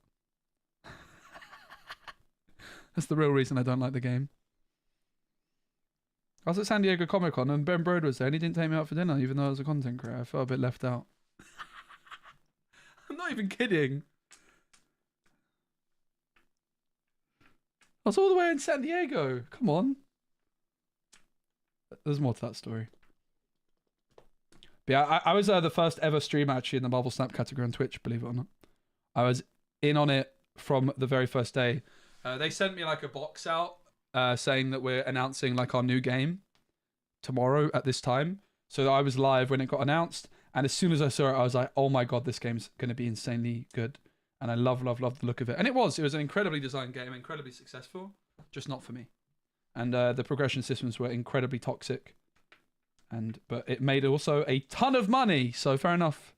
That's the real reason I don't like the game. I was at San Diego Comic Con and Ben Brode was there and he didn't take me out for dinner even though I was a content creator. I felt a bit left out. I'm not even kidding. I was all the way in San Diego. Come on. There's more to that story. But yeah, I was the first ever streamer actually in the Marvel Snap category on Twitch, believe it or not. I was in on it from the very first day. They sent me like a box out saying that we're announcing like our new game tomorrow at this time. So I was live when it got announced. And as soon as I saw it, I was like, oh my God, this game's going to be insanely good. And I love the look of it. And it was an incredibly designed game, incredibly successful, just not for me. And the progression systems were incredibly toxic. But it made also a ton of money, so fair enough.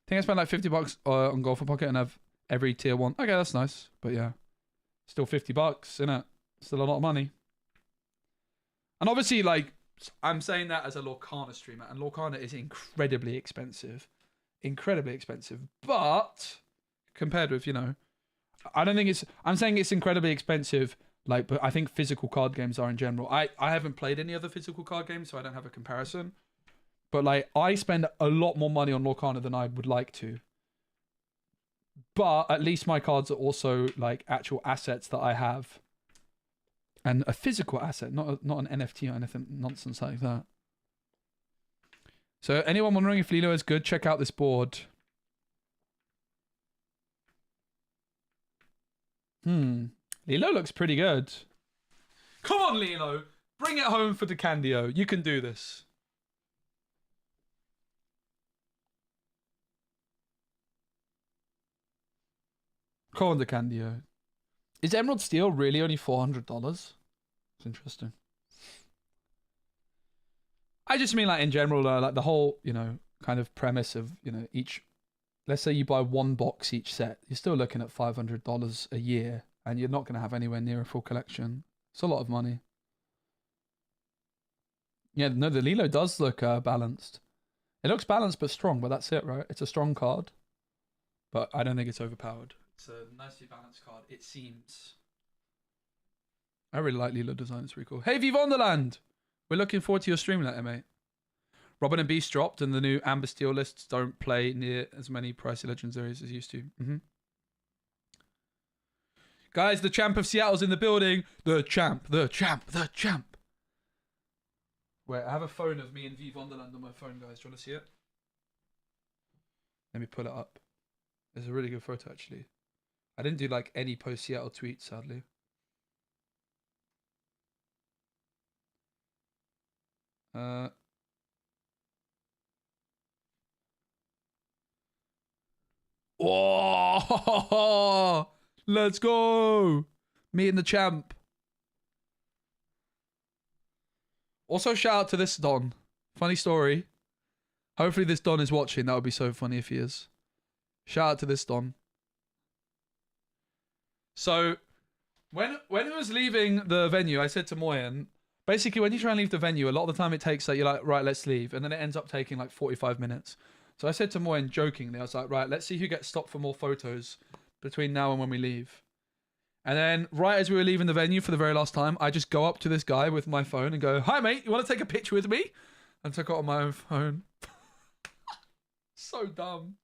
I think I spent like $50 on Golfer Pocket and have every tier 1. Okay, that's nice. But yeah, still $50, innit? Still a lot of money. And obviously, like, I'm saying that as a Lorcana streamer, and Lorcana is incredibly expensive. Incredibly expensive. But compared with, you know, I don't think it's... I'm saying it's incredibly expensive, like, but I think physical card games are in general. I haven't played any other physical card games, so I don't have a comparison. But, like, I spend a lot more money on Lorcana than I would like to. But at least my cards are also, like, actual assets that I have. And a physical asset, not an NFT or anything nonsense like that. So anyone wondering if Lilo is good, check out this board. Lilo looks pretty good. Come on, Lilo. Bring it home for the Candio. You can do this. Come on, the Candio. Is Emerald Steel really only $400? It's interesting. I just mean like in general, like the whole, you know, kind of premise of, you know, each, let's say you buy one box each set, you're still looking at $500 a year and you're not going to have anywhere near a full collection. It's a lot of money. Yeah, no, the Lilo does look balanced. It looks balanced but strong, but that's it, right? It's a strong card, but I don't think it's overpowered. It's a nicely balanced card, it seems. I really like Lilo design, it's really cool. Hey, V Wonderland! We're looking forward to your stream later, mate. Robin and Beast dropped, and the new Amber Steel lists don't play near as many pricey Legends areas as used to. Guys, the champ of Seattle's in the building. The champ, the champ, the champ. Wait, I have a phone of me and V Wonderland on my phone, guys. Do you want to see it? Let me pull it up. It's a really good photo, actually. I didn't do like any post-Seattle tweets, sadly. Oh, let's go! Me and the champ. Also, shout out to this Don. Funny story. Hopefully this Don is watching. That would be so funny if he is. Shout out to this Don. So, when it was leaving the venue, I said to Moyen, basically when you try and leave the venue, a lot of the time it takes like, you're like, right, let's leave. And then it ends up taking like 45 minutes. So I said to Moyen jokingly, I was like, right, let's see who gets stopped for more photos between now and when we leave. And then right as we were leaving the venue for the very last time, I just go up to this guy with my phone and go, hi mate, you want to take a picture with me? And took it on my own phone. So dumb.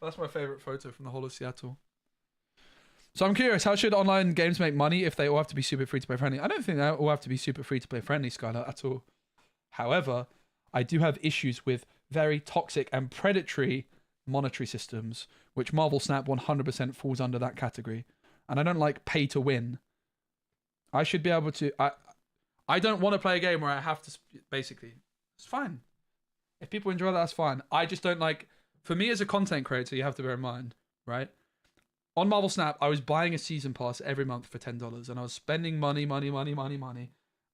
That's my favorite photo from the whole of Seattle. So I'm curious, how should online games make money if they all have to be super free to play friendly? I don't think they all have to be super free to play friendly, Skylar, at all. However, I do have issues with very toxic and predatory monetary systems, which Marvel Snap 100% falls under that category. And I don't like pay to win. I should be able to... I don't want to play a game where I have to... Basically, it's fine. If people enjoy that, that's fine. I just don't like... For me as a content creator, you have to bear in mind, right? On Marvel Snap, I was buying a season pass every month for $10, and I was spending money. And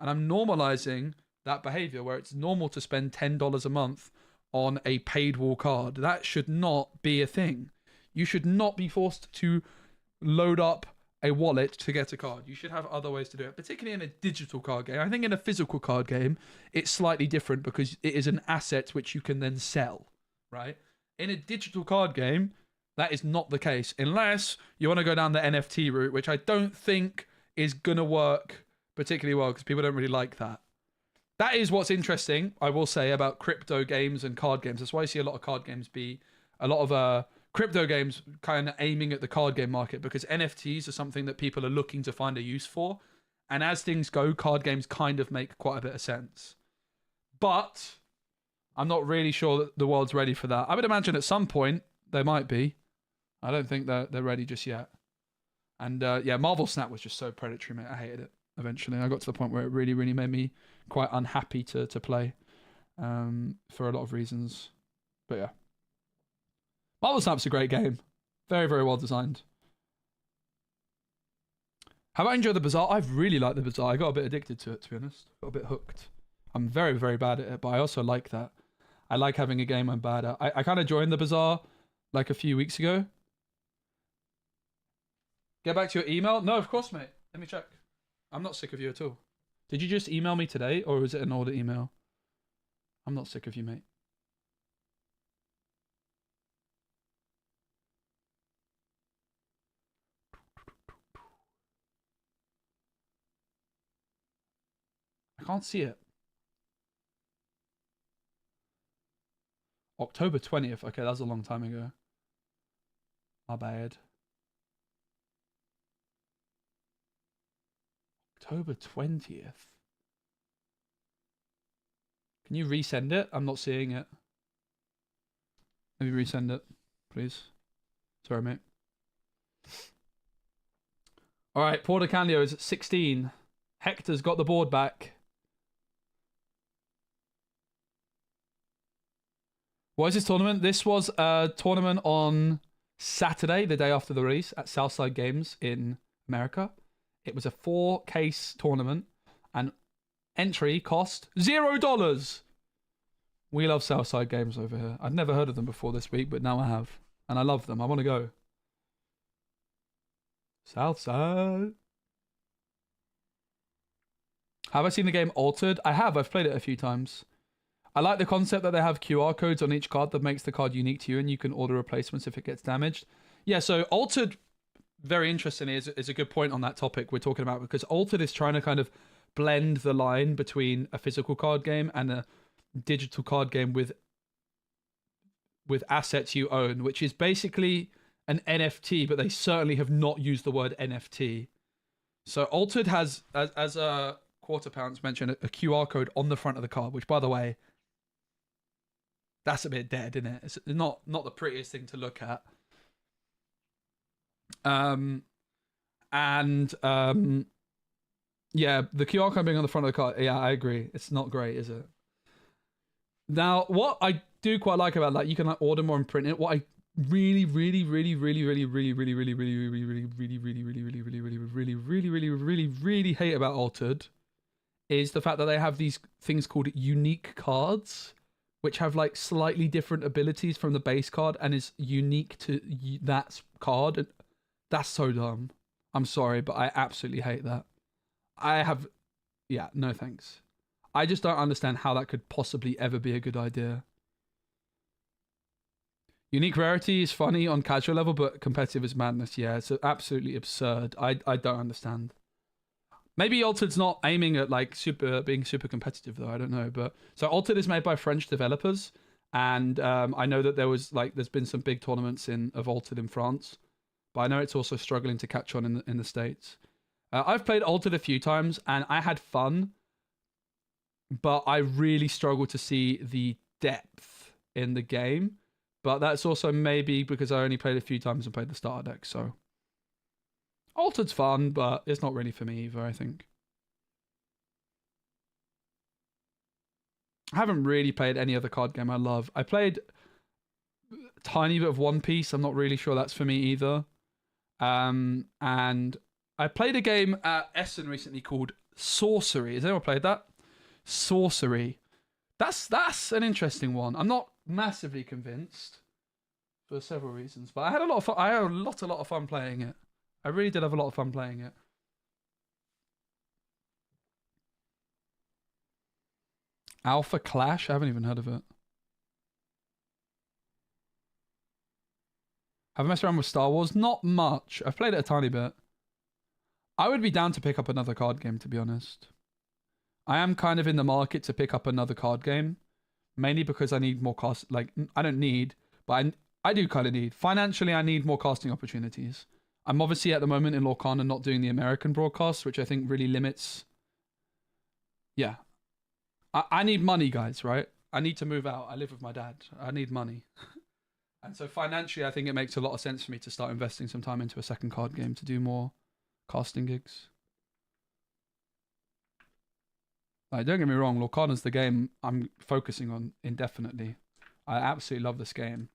I'm normalizing that behavior where it's normal to spend $10 a month on a paid wall card. That should not be a thing. You should not be forced to load up a wallet to get a card. You should have other ways to do it, particularly in a digital card game. I think in a physical card game, it's slightly different because it is an asset which you can then sell, right? In a digital card game, that is not the case, unless you want to go down the NFT route, which I don't think is going to work particularly well because people don't really like that. That is what's interesting, I will say, about crypto games and card games. That's why I see a lot of card games be a lot of crypto games kind of aiming at the card game market, because NFTs are something that people are looking to find a use for. And as things go, card games kind of make quite a bit of sense. But I'm not really sure that the world's ready for that. I would imagine at some point they might be. I don't think they're ready just yet. And yeah, Marvel Snap was just so predatory, mate. I hated it eventually. I got to the point where it really, really made me quite unhappy to play for a lot of reasons. But yeah. Marvel Snap's a great game. Very, very well designed. Have I enjoyed the Bazaar? I've really liked the Bazaar. I got a bit addicted to it, to be honest. Got a bit hooked. I'm very, very bad at it, but I also like that. I like having a game I'm bad at. I kind of joined the Bazaar like a few weeks ago. Get back to your email? No, of course, mate. Let me check. I'm not sick of you at all. Did you just email me today, or was it an older email? I'm not sick of you, mate. I can't see it. October 20th. Okay, that was a long time ago. My bad. October 20th. Can you resend it? I'm not seeing it. Maybe resend it, please. Sorry, mate. Alright, Porter Candio is at 16. Hector's got the board back. What is this tournament? This was a tournament on Saturday, the day after the release, at Southside Games in America. It was a 4-case tournament, and entry cost $0. We love Southside Games over here. I've never heard of them before this week, but now I have. And I love them. I want to go. Southside. Have I seen the game Altered? I have. I've played it a few times. I like the concept that they have QR codes on each card that makes the card unique to you, and you can order replacements if it gets damaged. Yeah, so Altered, very interestingly, is a good point on that topic we're talking about, because Altered is trying to kind of blend the line between a physical card game and a digital card game with assets you own, which is basically an NFT, but they certainly have not used the word NFT. So Altered has, as Quarter Pounds mentioned, a QR code on the front of the card, which, by the way, that's a bit dead, isn't it? It's not the prettiest thing to look at. Yeah, the QR code being on the front of the card, yeah, I agree. It's not great, is it? Now, what I do quite like about that, you can like order more and print it. What I really hate about Altered is the fact that they have these things called unique cards, which have like slightly different abilities from the base card and is unique to that card. That's so dumb. I'm sorry, but I absolutely hate that. No thanks. I just don't understand how that could possibly ever be a good idea. Unique rarity is funny on casual level, but competitive is madness. Yeah, it's absolutely absurd. I don't understand. Maybe Altered's not aiming at like being super competitive though. I don't know. But so Altered is made by French developers, and I know that there's been some big tournaments of Altered in France, but I know it's also struggling to catch on in the States. I've played Altered a few times and I had fun, but I really struggle to see the depth in the game. But that's also maybe because I only played a few times and played the starter deck, so... Altered's fun, but it's not really for me either, I think. I haven't really played any other card game I love. I played a tiny bit of One Piece. I'm not really sure that's for me either. And I played a game at Essen recently called Sorcery. Has anyone played that? Sorcery. That's an interesting one. I'm not massively convinced for several reasons, but I had a lot of fun. I had a lot of fun playing it. I really did have a lot of fun playing it. Alpha Clash? I haven't even heard of it. Have I messed around with Star Wars? Not much. I've played it a tiny bit. I would be down to pick up another card game, to be honest. I am kind of in the market to pick up another card game, mainly because I need more cost. Like, I don't need, but I do kind of need. Financially, I need more casting opportunities. I'm obviously at the moment in Lorcana not doing the American broadcasts, which I think really limits. Yeah. I need money, guys, right? I need to move out. I live with my dad. I need money. And so financially, I think it makes a lot of sense for me to start investing some time into a second card game to do more casting gigs. Like, don't get me wrong, Lorcana's the game I'm focusing on indefinitely. I absolutely love this game.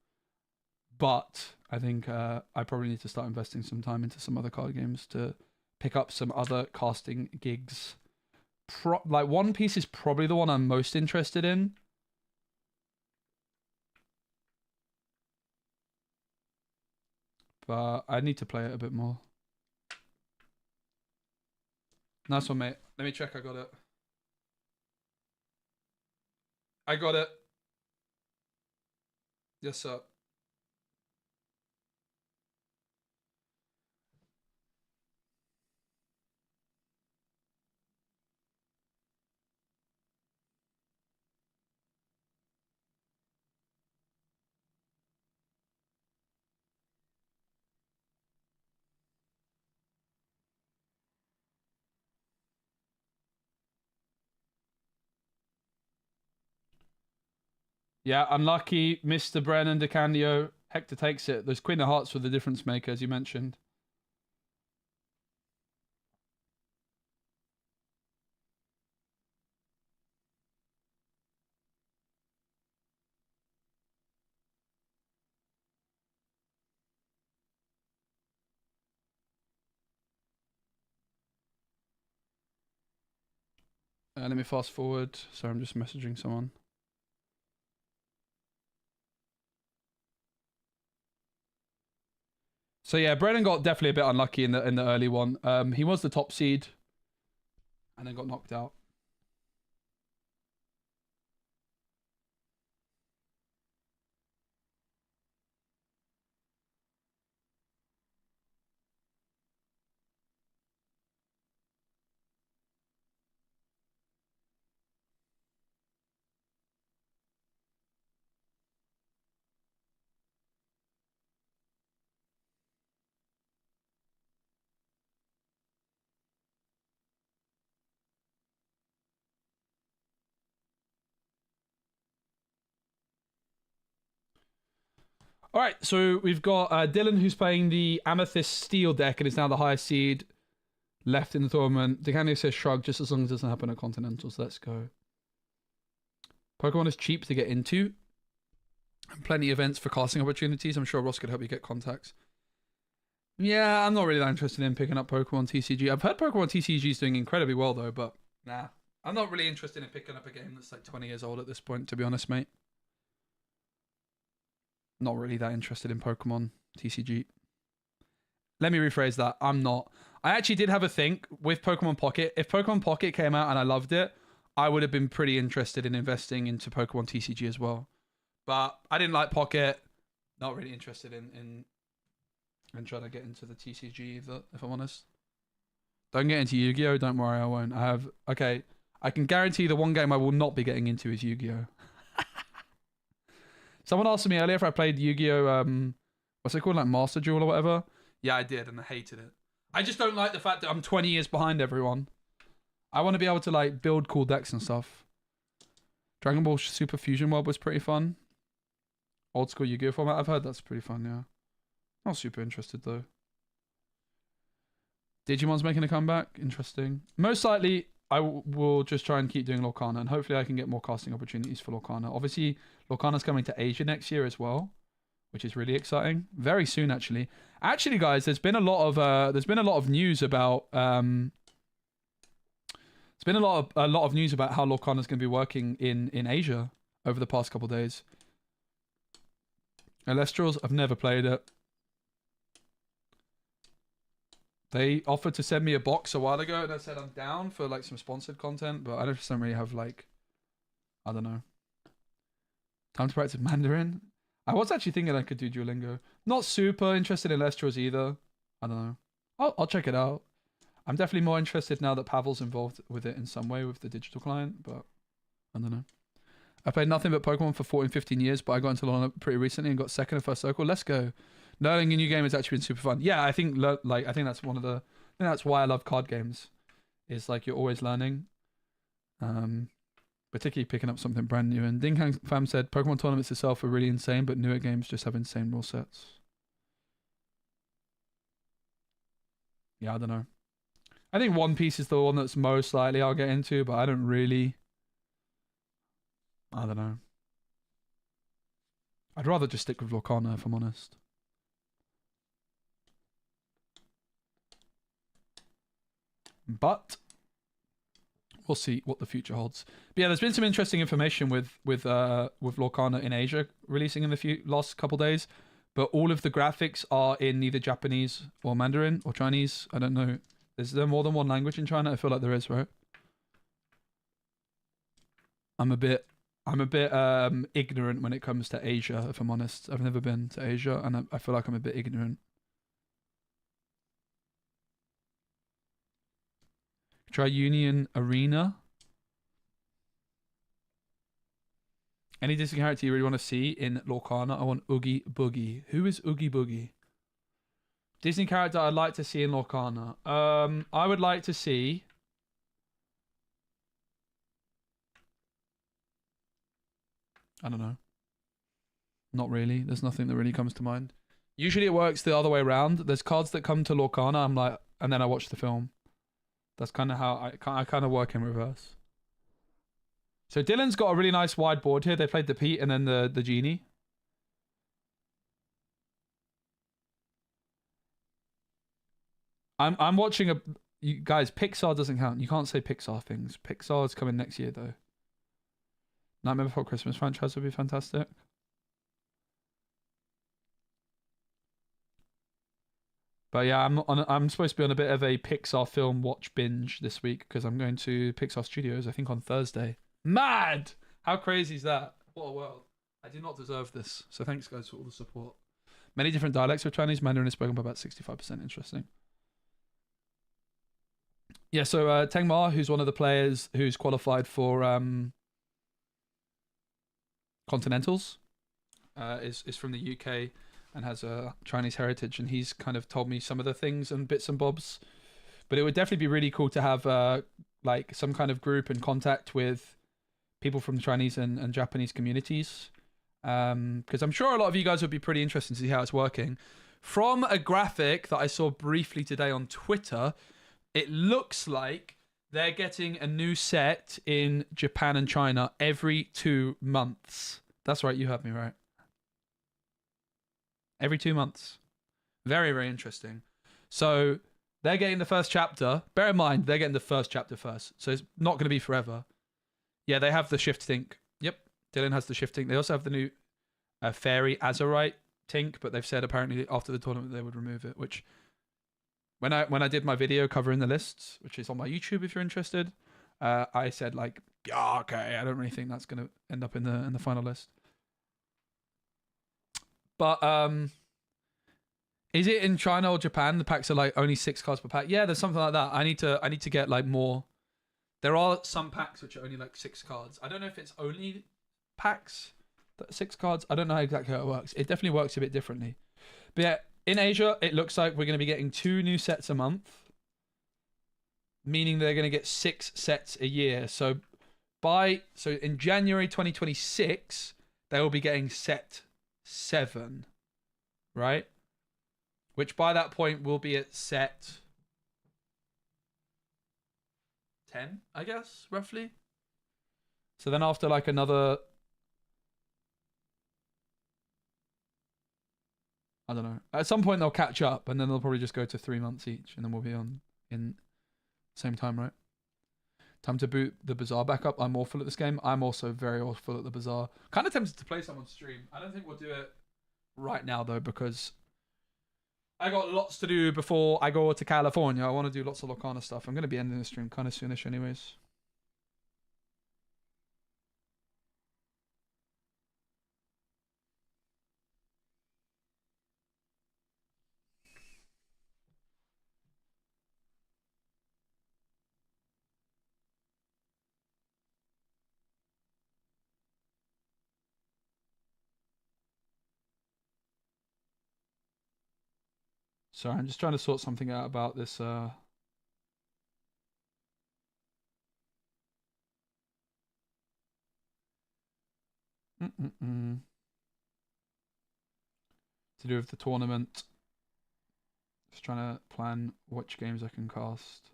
But I think I probably need to start investing some time into some other card games to pick up some other casting gigs. Like, One Piece is probably the one I'm most interested in. But I need to play it a bit more. Nice one, mate. Let me check I got it. I got it. Yes, sir. Yeah, unlucky, Mr. Brennan DeCandio. Hector takes it. Those Queen of Hearts were the difference maker, as you mentioned. Let me fast forward. Sorry, I'm just messaging someone. So yeah, Brennan got definitely a bit unlucky in the early one. He was the top seed, and then got knocked out. All right, so we've got Dylan, who's playing the Amethyst Steel deck and is now the highest seed left in the tournament. DeCandio says shrug, just as long as it doesn't happen at Continentals. Let's go. Pokemon is cheap to get into. And plenty of events for casting opportunities. I'm sure Ross could help you get contacts. Yeah, I'm not really that interested in picking up Pokemon TCG. I've heard Pokemon TCG is doing incredibly well, though, but nah. I'm not really interested in picking up a game that's like 20 years old at this point, to be honest, mate. Not really that interested in Pokemon TCG. Let me rephrase that. I'm not. I actually did have a think with Pokemon Pocket. If Pokemon Pocket came out and I loved it, I would have been pretty interested in investing into Pokemon TCG as well. But I didn't like Pocket. Not really interested in trying to get into the TCG either, if I'm honest. Don't get into Yu-Gi-Oh! Don't worry, I won't. Okay, I can guarantee the one game I will not be getting into is Yu-Gi-Oh! Someone asked me earlier if I played Yu-Gi-Oh! What's it called, like Master Duel or whatever? Yeah, I did, and I hated it. I just don't like the fact that I'm 20 years behind everyone. I want to be able to like build cool decks and stuff. Dragon Ball Super Fusion World was pretty fun. Old school Yu-Gi-Oh! Format, I've heard that's pretty fun, yeah. Not super interested though. Digimon's making a comeback. Interesting. Most likely, I will just try and keep doing Lorcana, and hopefully I can get more casting opportunities for Lorcana. Obviously, Lorcana's coming to Asia next year as well, which is really exciting. Very soon, actually. Actually, guys, there's been a lot of news about there's been a lot of news about how Lorcana's going to be working in Asia over the past couple of days. Alestrals, I've never played it. They offered to send me a box a while ago, and I said I'm down for like some sponsored content, but I just don't really have like, I don't know. Time to practice Mandarin. I was actually thinking I could do Duolingo. Not super interested in Lestrals either. I don't know. I'll check it out. I'm definitely more interested now that Pavel's involved with it in some way with the digital client, but I don't know. I played nothing but Pokemon for 14, 15 years, but I got into Lorna pretty recently and got second in first circle. Let's go. Learning a new game has actually been super fun. Yeah, I think that's one of the. I think that's why I love card games. Is like you're always learning, particularly picking up something brand new. And Ding Kang Fam said Pokemon tournaments itself are really insane, but newer games just have insane rule sets. Yeah, I don't know. I think One Piece is the one that's most likely I'll get into, but I don't really. I don't know. I'd rather just stick with Lorcana if I'm honest. But we'll see what the future holds. But yeah, there's been some interesting information with Lorcana in Asia releasing in the last couple days. But all of the graphics are in either Japanese or Mandarin or Chinese. I don't know. Is there more than one language in China? I feel like there is, right? I'm a bit ignorant when it comes to Asia, if I'm honest. I've never been to Asia, and I feel like I'm a bit ignorant. Try Union Arena. Any Disney character you really want to see in Lorcana? I want Oogie Boogie. Who is Oogie Boogie? Disney character I'd like to see in Lorcana. I would like to see. I don't know. Not really. There's nothing that really comes to mind. Usually it works the other way around. There's cards that come to Lorcana, I'm like, and then I watch the film. That's kind of how I kind of work in reverse. So Dylan's got a really nice wide board here. They played the Pete and then the Genie. I'm watching you guys, Pixar doesn't count. You can't say Pixar things. Pixar's coming next year though. Nightmare Before Christmas franchise would be fantastic. But yeah, I'm supposed to be on a bit of a Pixar film watch binge this week because I'm going to Pixar Studios, I think on Thursday. Mad! How crazy is that? What a world. I did not deserve this. So thanks guys for all the support. Many different dialects of Chinese. Mandarin is spoken by about 65%. Interesting. Yeah, so Teng Ma, who's one of the players who's qualified for Continentals, is from the UK and has a Chinese heritage, and he's kind of told me some of the things and bits and bobs. But it would definitely be really cool to have like some kind of group and contact with people from the Chinese and Japanese communities, because I'm sure a lot of you guys would be pretty interested to see how it's working. From a graphic that I saw briefly today on Twitter, it looks like they're getting a new set in Japan and China every 2 months. That's right, you heard me right. Every 2 months. Very, very interesting. So They're getting the first chapter. Bear in mind, they're getting the first chapter first. So it's not going to be forever. Yeah, they have the shift tink. Yep, Dylan has the shift tink. They also have the new Fairy Azurite tink, but they've said apparently after the tournament they would remove it, which when I did my video covering the lists, which is on my YouTube if you're interested, I said like, yeah, okay, I don't really think that's going to end up in the final list. But is it in China or Japan? The packs are like only 6 cards per pack. Yeah, there's something like that. I need to get like more. There are some packs which are only like 6 cards. I don't know if it's only packs that 6 cards. I don't know exactly how it works. It definitely works a bit differently. But yeah, in Asia, it looks like we're going to be getting 2 new sets a month, meaning they're going to get 6 sets a year. So in January 2026, they will be getting set 7, right? Which by that point will be at set 10, I guess, roughly. So then after like another, I don't know. At some point they'll catch up, and then they'll probably just go to 3 months each, and then we'll be on in same time, right? Time to boot the Bazaar back up. I'm awful at this game. I'm also very awful at the Bazaar. Kind of tempted to play some on stream. I don't think we'll do it right now though, because I got lots to do before I go to California. I want to do lots of Lorcana stuff. I'm going to be ending the stream kind of soonish anyways. Sorry, I'm just trying to sort something out about this. To do with the tournament. Just trying to plan which games I can cast.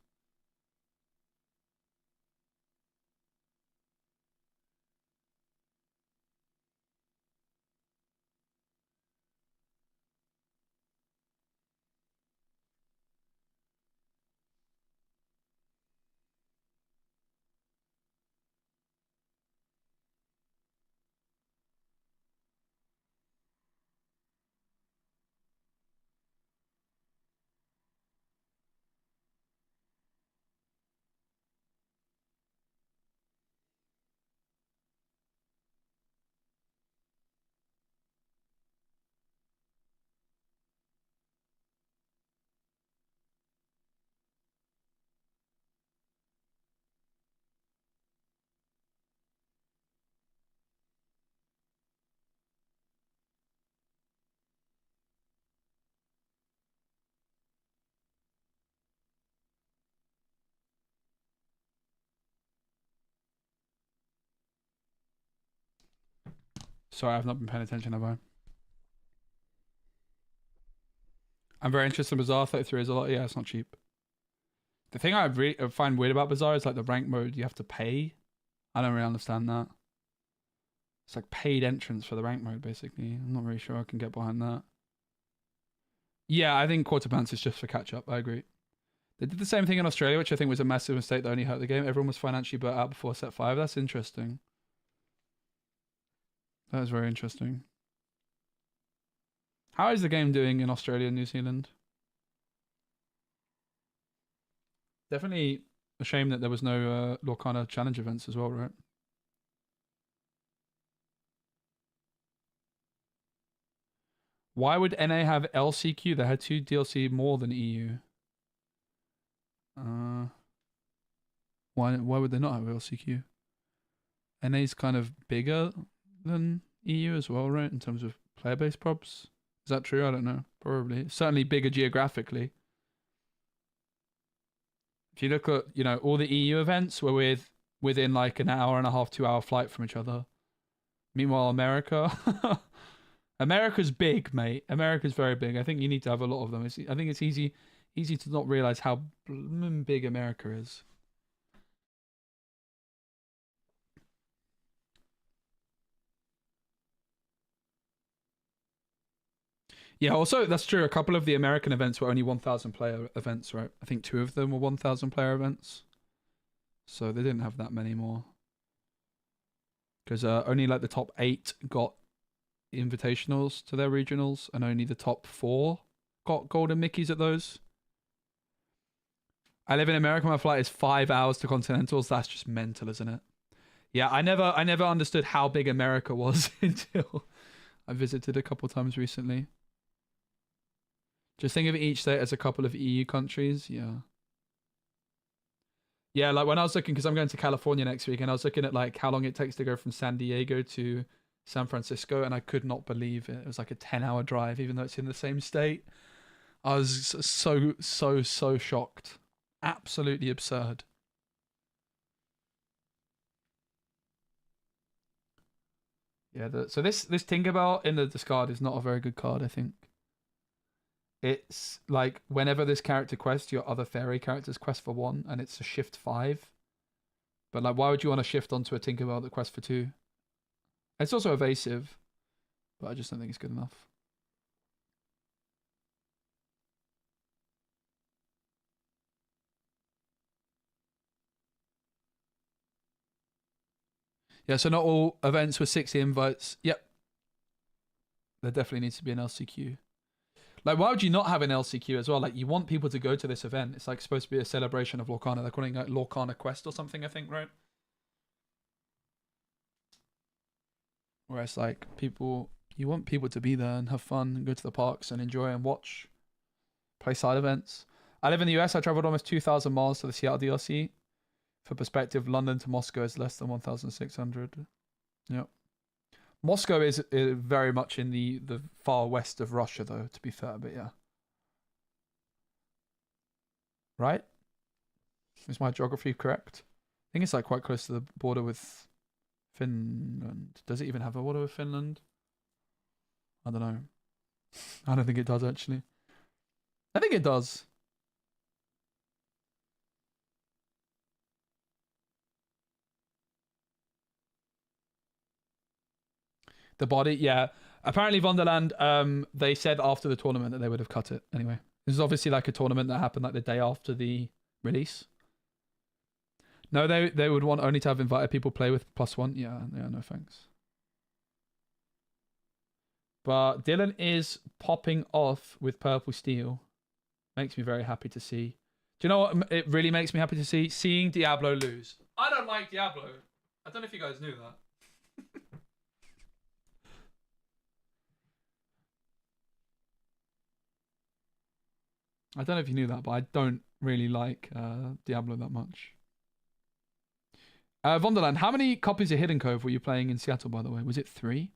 Sorry, I've not been paying attention, have I? I'm very interested in Bazaar. 33 is a lot. Yeah, it's not cheap. The thing I find weird about Bazaar is like the rank mode you have to pay. I don't really understand that. It's like paid entrance for the rank mode, basically. I'm not really sure I can get behind that. Yeah, I think quarter pants is just for catch up. I agree. They did the same thing in Australia, which I think was a massive mistake that only hurt the game. Everyone was financially burnt out before set 5. That's interesting. That is very interesting. How is the game doing in Australia and New Zealand? Definitely a shame that there was no Lorcana challenge events as well, right? Why would NA have LCQ? They had 2 DLC more than EU. Why would they not have LCQ? NA's kind of bigger than EU as well, right? In terms of player base props. Is that true? I don't know. Probably. Certainly bigger geographically. If you look at, you know, all the EU events were within like an hour and a half, 2 hour flight from each other. Meanwhile, America's big, mate. America's very big. I think you need to have a lot of them. I think it's easy to not realize how big America is. Yeah, also, that's true. A couple of the American events were only 1,000 player events, right? I think 2 of them were 1,000 player events. So they didn't have that many more. Because only like the top 8 got invitationals to their regionals, and only the top 4 got golden Mickeys at those. I live in America. My flight is 5 hours to Continentals. That's just mental, isn't it? Yeah, I never understood how big America was until I visited a couple times recently. Just think of each state as a couple of EU countries. Yeah. Yeah, like when I was looking, because I'm going to California next week, and I was looking at like how long it takes to go from San Diego to San Francisco, and I could not believe it. It was like a 10-hour drive, even though it's in the same state. I was so shocked. Absolutely absurd. Yeah, so this Tinkerbell in the discard is not a very good card, I think. It's like whenever this character quests, your other fairy characters quest for 1, and it's a shift 5. But like, why would you want to shift onto a Tinkerbell that quests for 2? It's also evasive, but I just don't think it's good enough. Yeah, so not all events with 60 invites. Yep. There definitely needs to be an LCQ. Like, why would you not have an LCQ as well? Like, you want people to go to this event. It's like supposed to be a celebration of Lorcana. They're calling it Lorcana Quest or something, I think, right? Whereas, like, you want people to be there and have fun and go to the parks and enjoy and watch, play side events. I live in the US. I traveled almost 2,000 miles to the Seattle DLC. For perspective, London to Moscow is less than 1,600. Yep. Moscow is very much in the far west of Russia, though, to be fair, but yeah. Right? Is my geography correct? I think it's like quite close to the border with Finland. Does it even have a border with Finland? I don't know. I don't think it does, actually. I think it does. The body, yeah. Apparently, Wonderland, they said after the tournament that they would have cut it anyway. This is obviously like a tournament that happened like the day after the release. No, they would want only to have invited people play with +1. Yeah, no thanks. But Dylan is popping off with Purple Steel. Makes me very happy to see. Do you know what it really makes me happy to see? Seeing Diablo lose. I don't like Diablo. I don't know if you guys knew that. I don't know if you knew that, but I don't really like Diablo that much. Wonderland, how many copies of Hidden Cove were you playing in Seattle, by the way? Was it 3?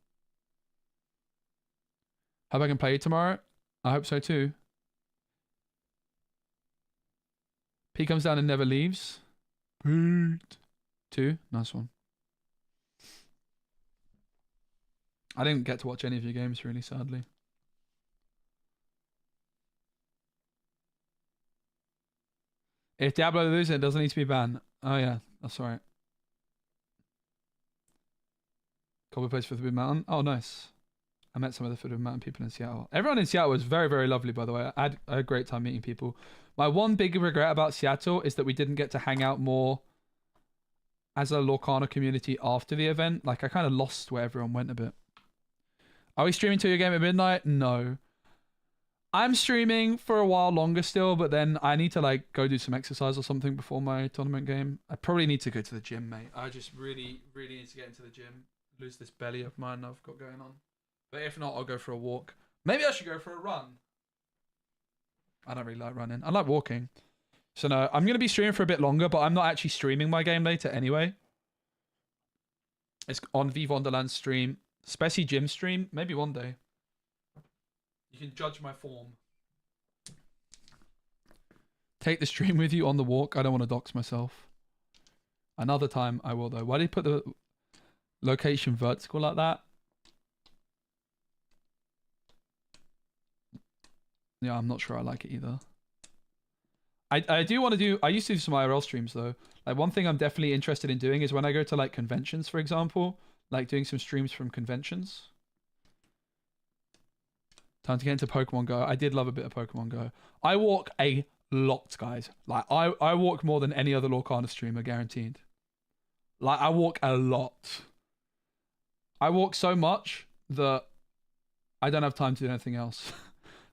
Hope I can play it tomorrow. I hope so too. P comes down and never leaves. Pete. 2, nice one. I didn't get to watch any of your games, really, sadly. If Diablo loses, it doesn't need to be banned. Oh yeah, that's alright. Copy place for the Forbidden Mountain. Oh, nice. I met some of the Forbidden Mountain people in Seattle. Everyone in Seattle was very, very lovely, by the way. I had a great time meeting people. My one big regret about Seattle is that we didn't get to hang out more as a Lorcana community after the event. Like, I kind of lost where everyone went a bit. Are we streaming till your game at midnight? No. I'm streaming for a while longer still, but then I need to like go do some exercise or something before my tournament game. I probably need to go to the gym, mate. I just really, really need to get into the gym. Lose this belly of mine I've got going on. But if not, I'll go for a walk. Maybe I should go for a run. I don't really like running. I like walking. So no, I'm going to be streaming for a bit longer, but I'm not actually streaming my game later anyway. It's on V Wonderland stream. Specie gym stream. Maybe one day. You can judge my form. Take the stream with you on the walk. I don't want to dox myself. Another time I will though. Why did you put the location vertical like that? Yeah, I'm not sure I like it either. I do want to do... I used to do some IRL streams though. Like one thing I'm definitely interested in doing is when I go to like conventions, for example, like doing some streams from conventions. Time to get into Pokemon Go. I did love a bit of Pokemon Go. I walk a lot, guys. Like, I walk more than any other Lorcana streamer, guaranteed. Like, I walk a lot. I walk so much that I don't have time to do anything else.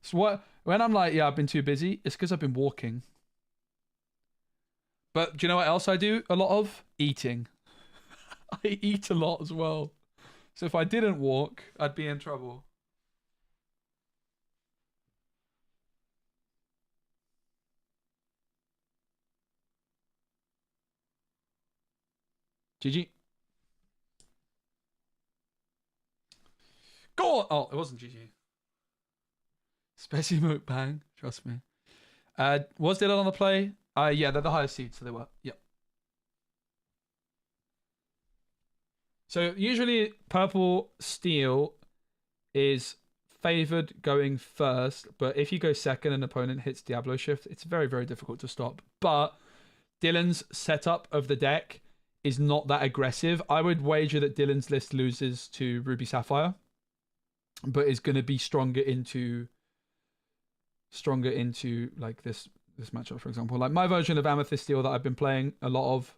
So when I'm like, yeah, I've been too busy, it's because I've been walking. But do you know what else I do a lot of? Eating. I eat a lot as well. So if I didn't walk, I'd be in trouble. GG. Go on! Oh, it wasn't GG. Specie mukbang, trust me. Was Dylan on the play? Yeah, they're the highest seed, so they were. Yep. So usually purple steel is favored going first, but if you go second and an opponent hits Diablo Shift, it's very, very difficult to stop. But Dylan's setup of the deck is not that aggressive. I would wager that Dylan's list loses to Ruby Sapphire, but is going to be stronger into like this matchup, for example. Like my version of Amethyst Steel that I've been playing a lot of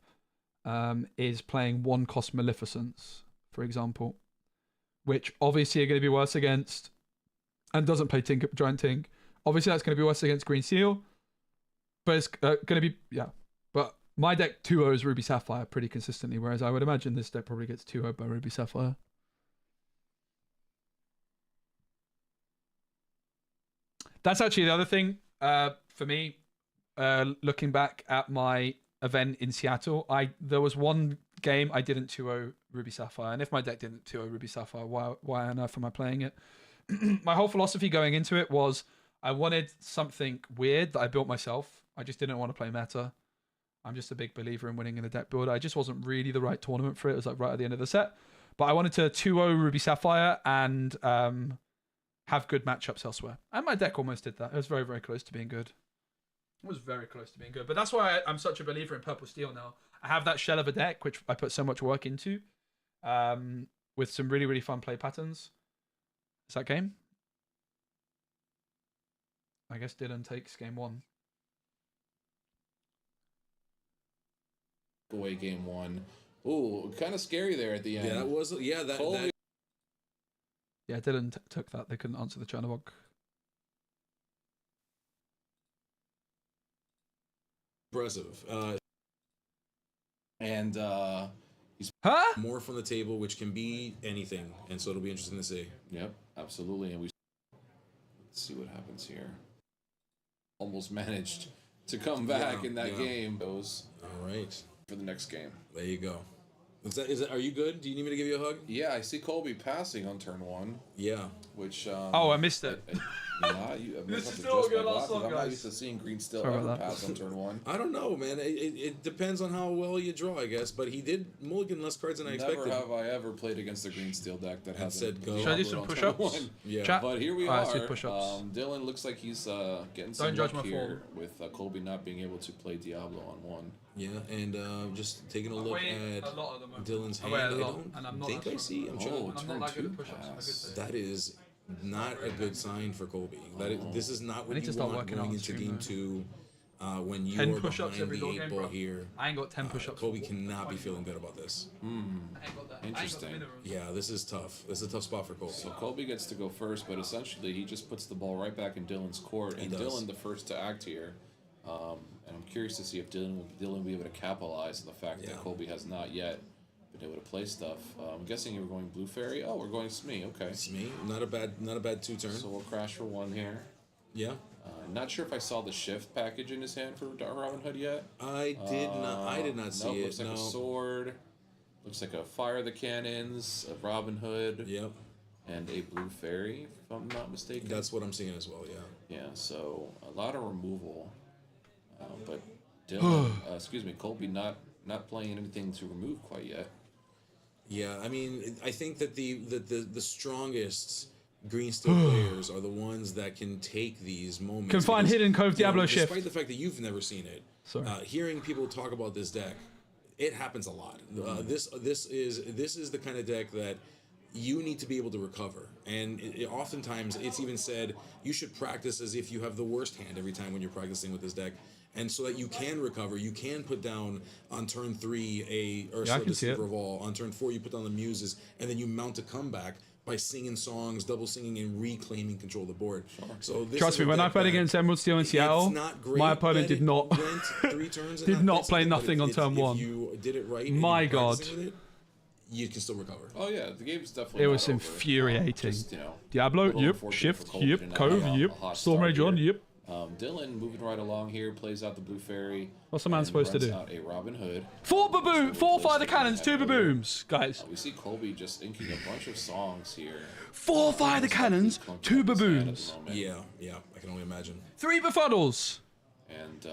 is playing 1 cost Maleficence, for example, which obviously are going to be worse against, and doesn't play Giant Tink. Obviously that's going to be worse against Green Seal, but it's going to be, yeah. But my deck 2-0s Ruby Sapphire pretty consistently, whereas I would imagine this deck probably gets 2-0 by Ruby Sapphire. That's actually the other thing for me, looking back at my event in Seattle, there was one game I didn't 2-0 Ruby Sapphire, and if my deck didn't 2-0 Ruby Sapphire, why on earth am I playing it? My whole philosophy going into it was I wanted something weird that I built myself. I just didn't want to play meta. I'm just a big believer in winning in a deck builder. I just wasn't really the right tournament for it. It was like right at the end of the set. But I wanted to 2-0 Ruby Sapphire and have good matchups elsewhere. And my deck almost did that. It was very, very close to being good. It was very close to being good. But that's why I'm such a believer in Purple Steel now. I have that shell of a deck, which I put so much work into, with some really, really fun play patterns. Is that game? I guess Dylan takes game 1. Away game 1. Ooh, kind of scary there at the end. Yeah, that was. Yeah, that. Yeah, Dylan took that. They couldn't answer the Chernobog. Impressive. And he's more from the table, which can be anything, and so it'll be interesting to see. Yep, absolutely. And let's see what happens here. Almost managed to come back in that game. Those. All right. For the next game. There you go. Is that? Are you good? Do you need me to give you a hug? Yeah, I see Colby passing on turn 1. Yeah. Which. Oh, I missed it. This is still a good last one, guys. I'm not used to seeing Green still ever pass on turn 1. I don't know, man. It depends on how well you draw, I guess. But he did mulligan less cards than I expected. Never have I ever played against a Green Steel deck that hasn't said go. Should I do some push-ups? Yeah. Chat? But here we are. Push-ups. Dylan looks like he's getting some luck here with Colby not being able to play Diablo on 1. Yeah, and just taking a look at Dylan's hand. I don't think I see. I'm trying. I'm not that good at push-ups. That is not a good sign for Colby. This is not what you want going into game 2 when you are behind the 8 ball here. I ain't got 10 push-ups. Colby cannot be feeling good about this. Interesting. Yeah, this is tough. This is a tough spot for Colby. So Colby gets to go first, but essentially he just puts the ball right back in Dylan's court, and Dylan the first to act here. And I'm curious to see if Dylan will be able to capitalize on the fact that Colby has not yet been able to play stuff. I'm guessing you were going Blue Fairy. Oh, we're going Smee. Okay. Smee, not a bad 2-turn. So we'll crash for 1 here. Yeah. Not sure if I saw the shift package in his hand for Robin Hood yet. I did not see it. Looks like a sword. Looks like a Fire the Cannons, a Robin Hood. Yep. And a Blue Fairy, if I'm not mistaken. That's what I'm seeing as well. Yeah. Yeah. So a lot of removal. But Dylan, Colby not playing anything to remove quite yet. Yeah, I mean, I think that the strongest Green Steel players are the ones that can take these moments. Can find Hidden Cove Diablo Shift. Despite the fact that you've never seen it, hearing people talk about this deck, it happens a lot. This is the kind of deck that you need to be able to recover. And oftentimes it's even said you should practice as if you have the worst hand every time when you're practicing with this deck. And so that you can recover, you can put down on turn 3 a Ursula Deceiver of All. On turn 4 you put down the Muses, and then you mount a comeback by singing songs, double singing, and reclaiming control of the board. So this Trust me, when I played against Emerald Steel in Seattle, my opponent did not play nothing on turn 1. If you did it right, my God. You can still recover. Oh yeah, the game's definitely. It was infuriating. Just, Diablo, yep. Shift, yep. Cove, yep. Storm Rage on, yep. Dylan moving right along here, plays out the Blue Fairy. What's the man supposed to do? Out a Robin Hood. 4 fighter cannons, 2 babooms, guys. We see Colby just inking a bunch of songs here. 4 fighter cannons, 2 baboons. Yeah, I can only imagine. 3 befuddles. And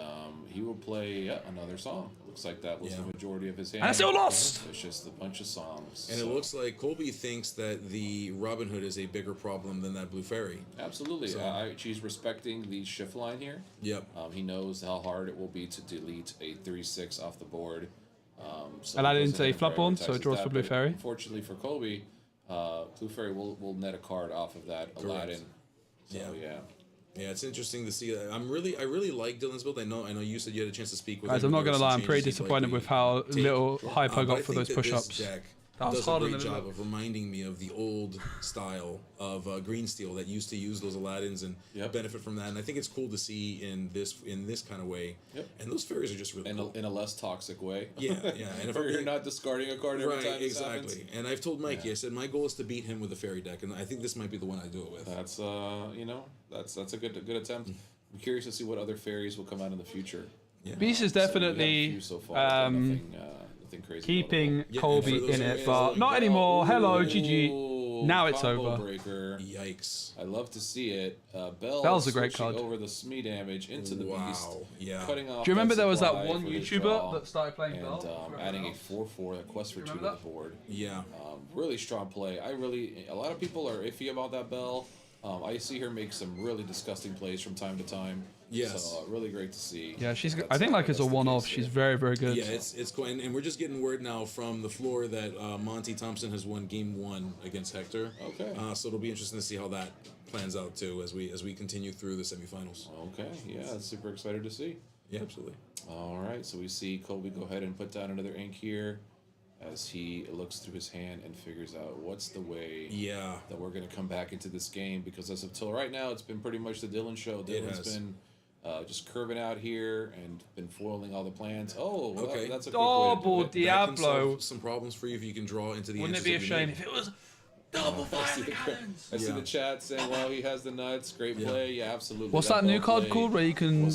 he will play another song. It looks like that was the majority of his hand. And I still lost! It's just a bunch of songs. And it looks like Colby thinks that the Robin Hood is a bigger problem than that Blue Fairy. Absolutely. So, she's respecting the shift line here. Yep. He knows how hard it will be to delete a 3/6 off the board. So Aladdin's a flop one, so it draws for Blue Fairy. Unfortunately for Colby, Blue Fairy will net a card off of that Aladdin. So, Yeah, it's interesting to see that. I really like Dylan's build. I know you said you had a chance to speak with him. Guys, I'm not going to lie, I'm pretty disappointed with how little hype I got for those push-ups. That does a great job of reminding me of the old style of Green Steel that used to use those Aladdins and benefit from that. And I think it's cool to see in this kind of way. Yep. And those fairies are just really cool. In a less toxic way. Yeah. And if you're not discarding a card every time this happens. And I've told Mikey, I said my goal is to beat him with a fairy deck, and I think this might be the one I do it with. That's that's a good attempt. I'm curious to see what other fairies will come out in the future. Yeah. Beast is definitely keeping Colby in it, but not anymore. Hello, GG. Now it's over. Breaker. Yikes! I love to see it. Bell's a great card. Over the SME damage into the beast. Yeah. Cutting off. Do you remember there was that one YouTuber that started playing Bell? And adding a 4/4 that quest for 2 to the board. Yeah. Really strong play. A lot of people are iffy about that Bell. I see her make some really disgusting plays from time to time. Yes. So really great to see. Yeah, I think like as a one-off, she's very, very good. Yeah, it's cool. And we're just getting word now from the floor that Monty Thompson has won Game 1 against Hector. Okay. So it'll be interesting to see how that plans out too as we continue through the semifinals. Okay. Yeah, super excited to see. Yeah, absolutely. All right. So we see Colby go ahead and put down another ink here, as he looks through his hand and figures out what's the way that we're going to come back into this game, because as of till right now, it's been pretty much the Dylan show. Dylan's been just curving out here and been foiling all the plans. Oh, okay. That's a double Diablo. Some problems for you if you can draw into the. Wouldn't it be a shame if it was double fire cannons? I see the chat saying, "Well, he has the nuts. Great play. Yeah, absolutely." What's that new card called where you can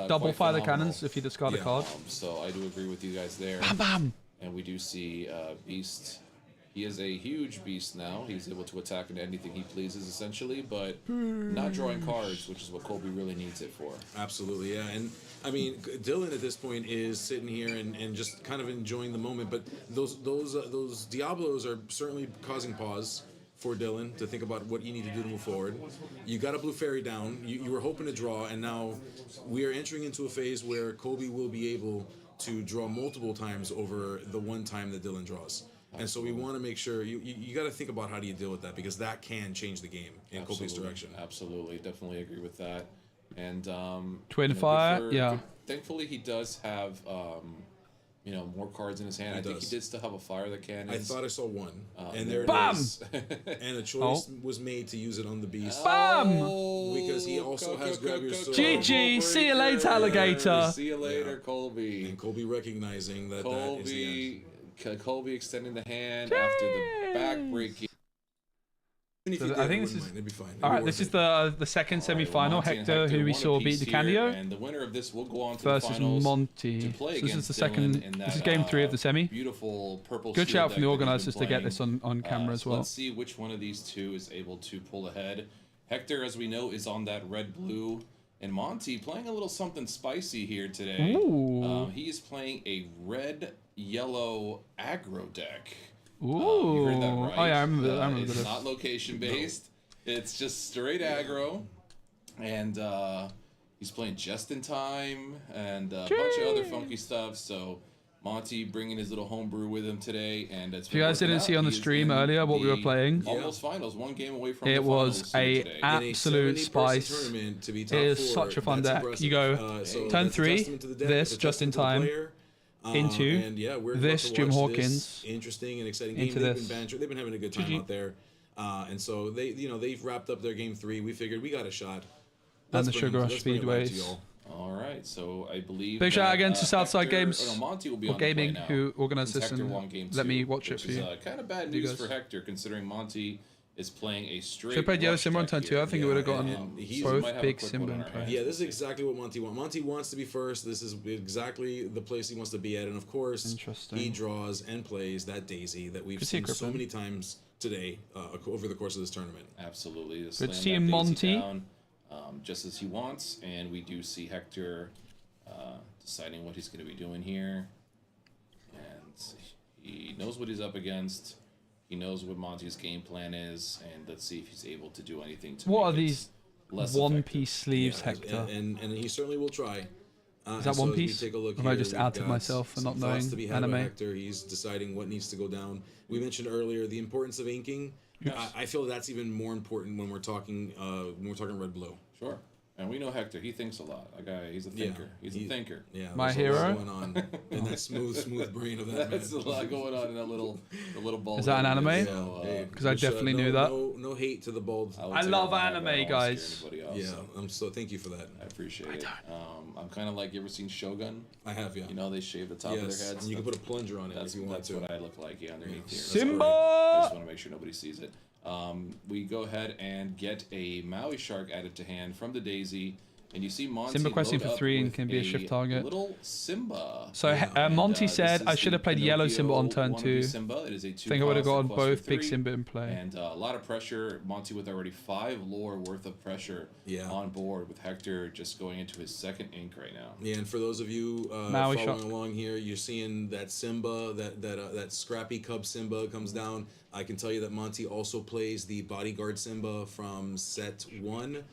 double fire the phenomenal. Cannons if you discard a card? So I do agree with you guys there. Bam bam. And we do see Beast. He is a huge beast now. He's able to attack into anything he pleases, essentially, but not drawing cards, which is what Colby really needs it for. Absolutely, yeah. And I mean, Dylan at this point is sitting here and just kind of enjoying the moment. But those Diablos are certainly causing pause for Dylan to think about what you need to do to move forward. You got a Blue Fairy down. You were hoping to draw, and now we are entering into a phase where Colby will be able to draw multiple times over the one time that Dylan draws. And so we want to make sure you got to think about how do you deal with that, because that can change the game in Colby's direction. Absolutely, definitely agree with that. And Twin Fire, yeah. Thankfully, he does have more cards in his hand. I think he did still have a fire that can. I thought I saw one, and there Bam! it is. And a choice was made to use it on the beast. Bam! Because he also has grab your sword. GG, see you later, alligator. See you later, Colby. And Colby recognizing that that is the end. Colby extending the hand after the back breaking. So I think this is all right. This is the second semi-final. Hector, who we saw beat DeCandio, and the winner of this will go on to versus the finals Monty. To play this is the second. This is game 3 of the semi. Beautiful purple. Good shout from the organizers to get this on camera as well. Let's see which one of these two is able to pull ahead. Hector, as we know, is on that red-blue, and Monty playing a little something spicy here today. He is playing a red-yellow aggro deck. Ooh. You heard that right. Oh yeah, I remember it's this. not location based. No. It's just straight aggro, and he's playing Just in Time and a bunch of other funky stuff. So Monty bringing his little homebrew with him today, and it's. If you guys didn't see on the stream earlier what we were playing, almost finals, one game away from. It was a absolute spice. It is such a fun deck. You go turn 3, this just in time, into this Jim Hawkins, interesting and exciting game. into this. They've been having a good time out there, and so they've wrapped up their game 3. We figured we got a shot. And the Sugar Rush Speedways. All right, so I believe. Big shout out again to Southside Games Monty will be or on Gaming, the play now. who organised this and let me watch it for you. Kind of bad news for Hector, considering Monty is playing a straight. Should have played Yellow Simba on turn 2. I think it would have gotten both big quick Simba in play. Yeah, this is exactly what Monty wants. Monty wants to be first. This is exactly the place he wants to be at, and of course, he draws and plays that Daisy that we've seen so many times today over the course of this tournament. Absolutely. Good seeing Monty. Down, just as he wants, and we do see Hector deciding what he's going to be doing here, and he knows what he's up against. He knows what Monty's game plan is, and let's see if he's able to do anything to. What are these one-piece sleeves, Hector? And he certainly will try. Is that One Piece? Or have I just outed myself for not knowing anime? Hector. He's deciding what needs to go down. We mentioned earlier the importance of inking. Yes. I feel that's even more important when we're talking red blue. Sure. And we know Hector. He thinks a lot. That guy, he's a thinker. He's a thinker. Yeah. My hero. Going on in that smooth brain of that man. That's a lot going on in that little ball. Is that an anime? Because I definitely knew that. No hate to the bald. I love anime, guys. Yeah. Thank you for that. I appreciate it. I'm kind of like, you ever seen Shogun? I have, yeah. You know, they shave the top of their heads. And you can put a plunger on it if you want to. That's what I look like, underneath here. Simba! I just want to make sure nobody sees it. We go ahead and get a Maui Shark added to hand from the Daisy. And you see Monty Simba questing for 3 and can be a shift target. Little Simba. So Monty said I should have played Yellow Simba on turn 2. Simba. It is a 2 think I would have gotten both big 3, Simba in play. And a lot of pressure. Monty with already 5 lore worth of pressure on board, with Hector just going into his second ink right now. Yeah, and for those of you following along here, you're seeing that Simba, that scrappy cub Simba comes down. I can tell you that Monty also plays the bodyguard Simba from set 1.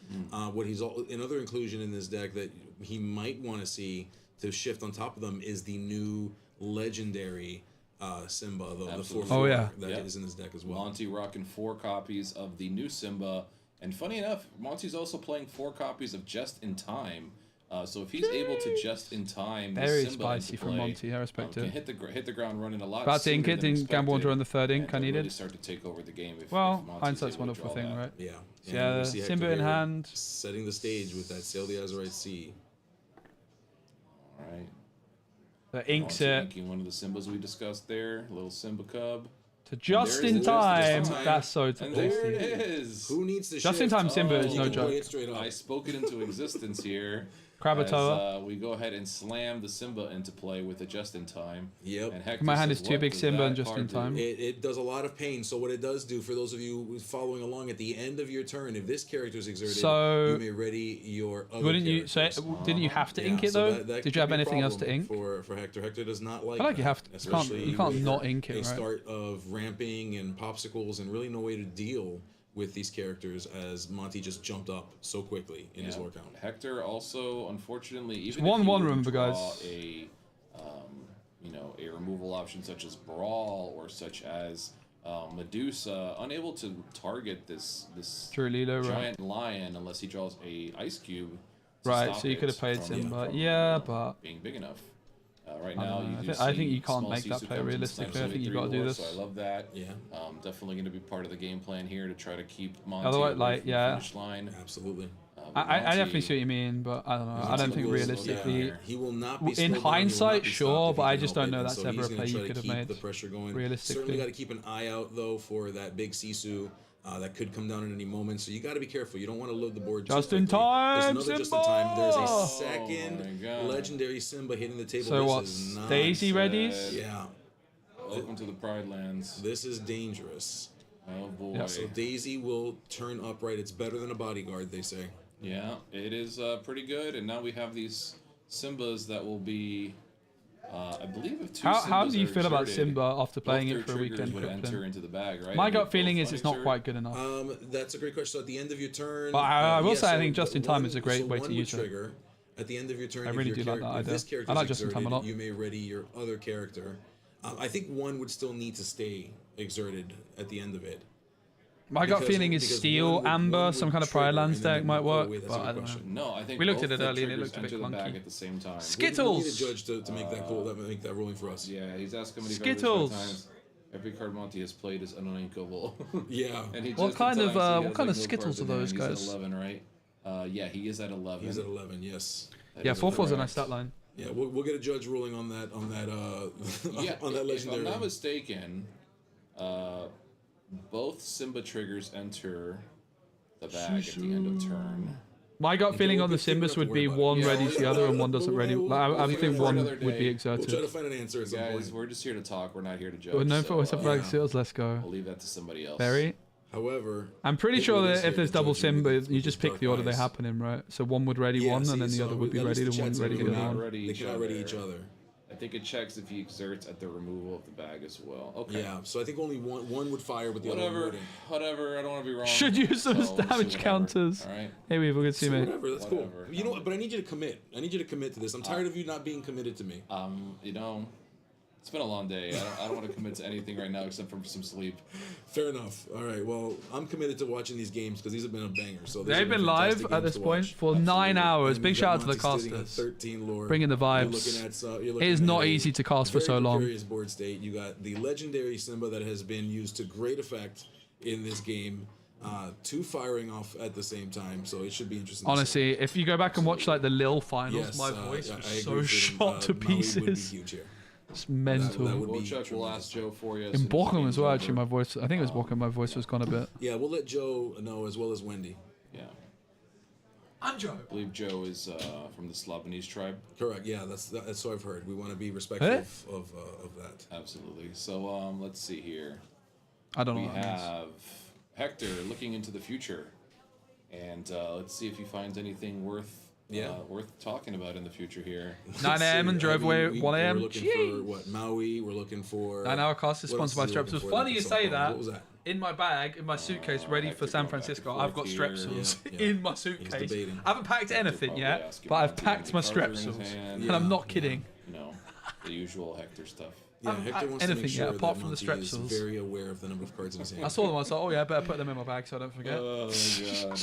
What he's another inclusion in this deck that he might want to see to shift on top of them is the new legendary Simba, the 4/4 that is in this deck as well. Monty rocking 4 copies of the new Simba, and funny enough, Monty's also playing 4 copies of Just in Time. So if he's able to just in time, very spicy from Monty. I respect it. Hit the ground running a lot. About to ink it, didn't gamble on drawing the 3rd ink I needed. Really start to take over the game. If hindsight's a wonderful thing, right? Yeah. Yeah, Simba in hand, setting the stage with that Sail the Azurite Sea. All right. The inks it. Inking one of the Simbas we discussed there, little Simba cub. To just in time. That's so tasty. And there it is. Who needs to just in time Simba is no joke. I spoke it into existence here. Krakatoa. We go ahead and slam the Simba into play with a just in time. Yep. And my hand is 2 big Simba and just in time. It does a lot of pain. So what it does do for those of you following along at the end of your turn, if this character is exerted, you may ready your other didn't you have to ink it though? Did you have anything else to ink? For Hector. Hector does not like. I feel like you have to. You can't not ink it, right? A start of ramping and popsicles and really no way to deal with these characters as Monty just jumped up so quickly in his lore count. Hector also, unfortunately, even if you remember, guys. A removal option such as Brawl or such as Medusa, unable to target this giant lion unless he draws a ice cube. Right, so you could have played Simba. But being big enough. Right now, I think you can't make that play realistically. I think you've got to do this. So I love that. Yeah. Definitely going to be part of the game plan here to try to keep Monty otherwise, away from the finish line. Absolutely. I definitely see what you mean, but I don't know. I don't think realistically. He will not be in hindsight, sure, but I just don't know that's ever a play you could have made. The pressure going. Realistically, certainly got to keep an eye out though for that big Sisu. That could come down at any moment, so you got to be careful. You don't want to load the board just in time. There's another just in time. There's a second legendary Simba hitting the table. So what's Daisy readies? Yeah. Welcome to the Pride Lands. This is dangerous. Oh boy. Yeah, so Daisy will turn upright. It's better than a bodyguard, they say. Yeah, it is pretty good. And now we have these Simbas that will be. I believe if 2 Simbas how do you feel about exerted, Simba after playing it for a weekend? Would enter into the bag, right? My gut feeling is it's not quite good enough. That's a great question. So at the end of your turn, but I will say I think just in time is a great way to use it. At the end of your turn, I if really your do like that if idea. this character I like is Just in Time a exerted, lot. you may ready your other character. I think one would still need to stay exerted at the end of it. My gut feeling is because Steel, one would Amber, some kind of Prior trigger, Lands and then deck might oh, work, wait, that's but a good I don't know. question. No, I think We looked both at it the earlier and it triggers looked a bit enter the bag clunky. at the same time. Skittles! We need a judge to make that call, make that ruling for us. Yeah, he's asked how many Skittles! times. Every card Monty has played is uninkable. Yeah. And he What just kind in of, time, so he what has, kind like, of no Skittles cards are in hand. those, He's guys? at 11, right? Yeah, he is at 11. He's at 11. Yes. Yeah, is 4-4's a correct. nice stat line. Yeah, we'll get a judge ruling on that Yeah, on that if legendary. I'm not mistaken, both Simba triggers enter the bag at the end of turn. My gut feeling on the Simbas would be one readies the other and one doesn't ready. Like, I think one would be We'll try to exerted. find an answer at some Guys, point. we're just here to talk. We're not here to judge. We're known for so, what's up, like seals. Let's go. I'll leave that to somebody else. Barry. However, I'm pretty sure it is that here if there's to double judge Simba, with you just pick dark the order they eyes. happen in, right? So one would ready one, and then the other would be at least ready to the one, chat's ready already the other not one. They cannot ready each other. I think it checks if he exerts at the removal of the bag as well. Okay. Yeah, so I think only one would fire with the other one Whatever. wouldn't. Whatever. I don't want to be wrong. Should use so those we'll see damage whatever. counters. All right. Hey, Weaver, good to see So you, mate. whatever, that's Whatever. cool. You know what? But I need you to commit. I need you to commit to this. I'm tired of you not being committed to me. You know, it's been a long day. I don't want to commit to anything right now except for some sleep. Fair enough. All right. Well, I'm committed to watching these games because these have been a banger. So these They've have been fantastic live at games this to point watch. for 9 hours. And Big we've shout got out to the Monty sitting at casters. 13 lore. Bringing the vibes. You're looking at, you're It looking is at not a easy to cast for very so long. precarious board state. You got the legendary Simba that has been used to great effect in this game. Two firing off at the same time, so it should be interesting. Honestly, if you go back and watch like the Lil finals, Yes, my voice I was agree so with shot to Maui would be pieces. huge here. It's mental. That would We'll be check. We'll ask Joe for you. In Borkum as well, actually, my voice. I think it was Borkum. My voice was gone a bit. Yeah, we'll let Joe know as well as Wendy. Yeah. I'm Joe. I believe Joe is from the Slabanese tribe. Correct. Yeah, that's so I've heard. We want to be respectful Eh? of that. Absolutely. So let's see here. I don't know. We what that means. have Hector looking into the future, and let's see if he finds anything worth talking about in the future here. 9 a.m. and drove away 1 a.m. We're looking for what Maui. We're looking for 9 hour cast is what else sponsored by is he Strepsils. looking for? Funny you That's say something. that. What was that? In my bag, in my suitcase, ready for San Francisco, I've got Strepsils in my suitcase. debating. I haven't packed anything Probably yet, ask him but I've about the packed my cards are in his Strepsils, hand. and I'm not kidding. You know, the usual Hector stuff. Yeah, haven't Hector packed wants to make anything sure yet, apart that from the Monty is Strepsils. very aware of the number of cards in his hand. I saw them. I was like, oh yeah, I better put them in my bag so I don't forget. Oh my god.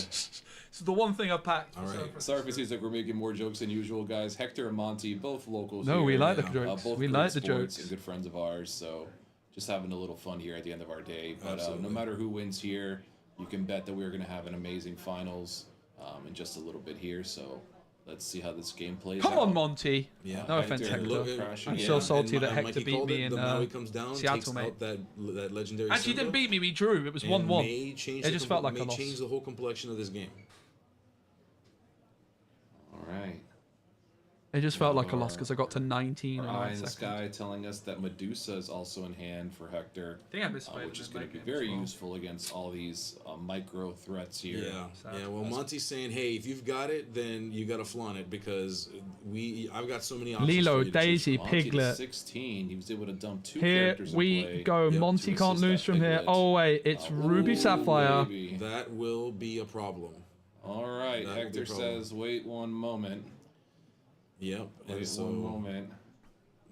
So the one thing I packed. All right. Sorry if it seems like we're making more jokes than usual, guys. Hector and Monty, both locals. No, here. we like the Yeah. jokes. Both We great like the sports jokes. and good friends of ours. So just having a little fun here at the end of our day. But no Absolutely. matter who wins here, you can bet that we're going to have an amazing finals in just a little bit here. So let's see how this game plays Come out. on, Monty. Yeah. No offense, Hector, Hector. crashing I'm in. so salty And that Mikey Hector beat called me it, in the Maui comes down, Seattle, takes mate. out that legendary Actually, he Simba, didn't beat me. We drew. It was and 1-1. may change It the just felt like may a loss. change the whole complexion of this game. All right. It just felt like a loss because I got to 19 in Our 9 eye in the seconds. sky telling us that Medusa is also in hand for Hector. I think I misplayed Which it is in going late to be game very as well. useful against all these micro threats here. Yeah, Sad. yeah. Well, Monty's saying, hey, if you've got it, then you got to flaunt it because I've got so many options. Lilo, for you to choose Daisy, from. Monty to Piglet. 16. He was able to dump 2 Here characters in we play. go. Yep, Monty to can't assist lose that from here. Piglet. Oh wait, it's Ruby Ooh, Sapphire. baby. That will be a problem. All right, That will be a Hector problem. says, wait one moment. Yep. And Wait so one moment.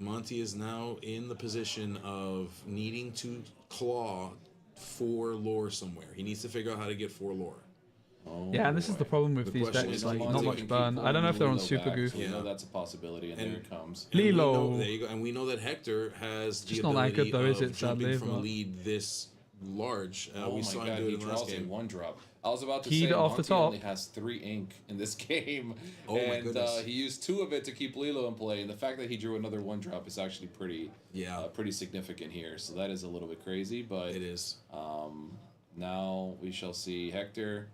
Monty is now in the position of needing to claw 4 lore somewhere. He needs to figure out how to get 4 lore. Oh, Yeah, and this is the boy. problem with The these question decks. is, Like, Monty not can much keep burn. I don't pulling know if they're on Lilo Super back, Goof. so we know Yeah. that's a possibility, and there it comes. And we Lilo. know- there you go. And we know that Hector has the Just not that ability good though, is of it, jumping sadly, from a but- lead this large. Oh We my saw god, him do he it in the last draws a game. 1-drop. I was about to Keyed say, it off the Monty top. only has 3 ink in this game, Oh my and goodness. he used 2 of it to keep Lilo in play. And the fact that he drew another 1-drop is actually pretty, Yeah. pretty significant here. So that is a little bit crazy, but It is. now we shall see Hector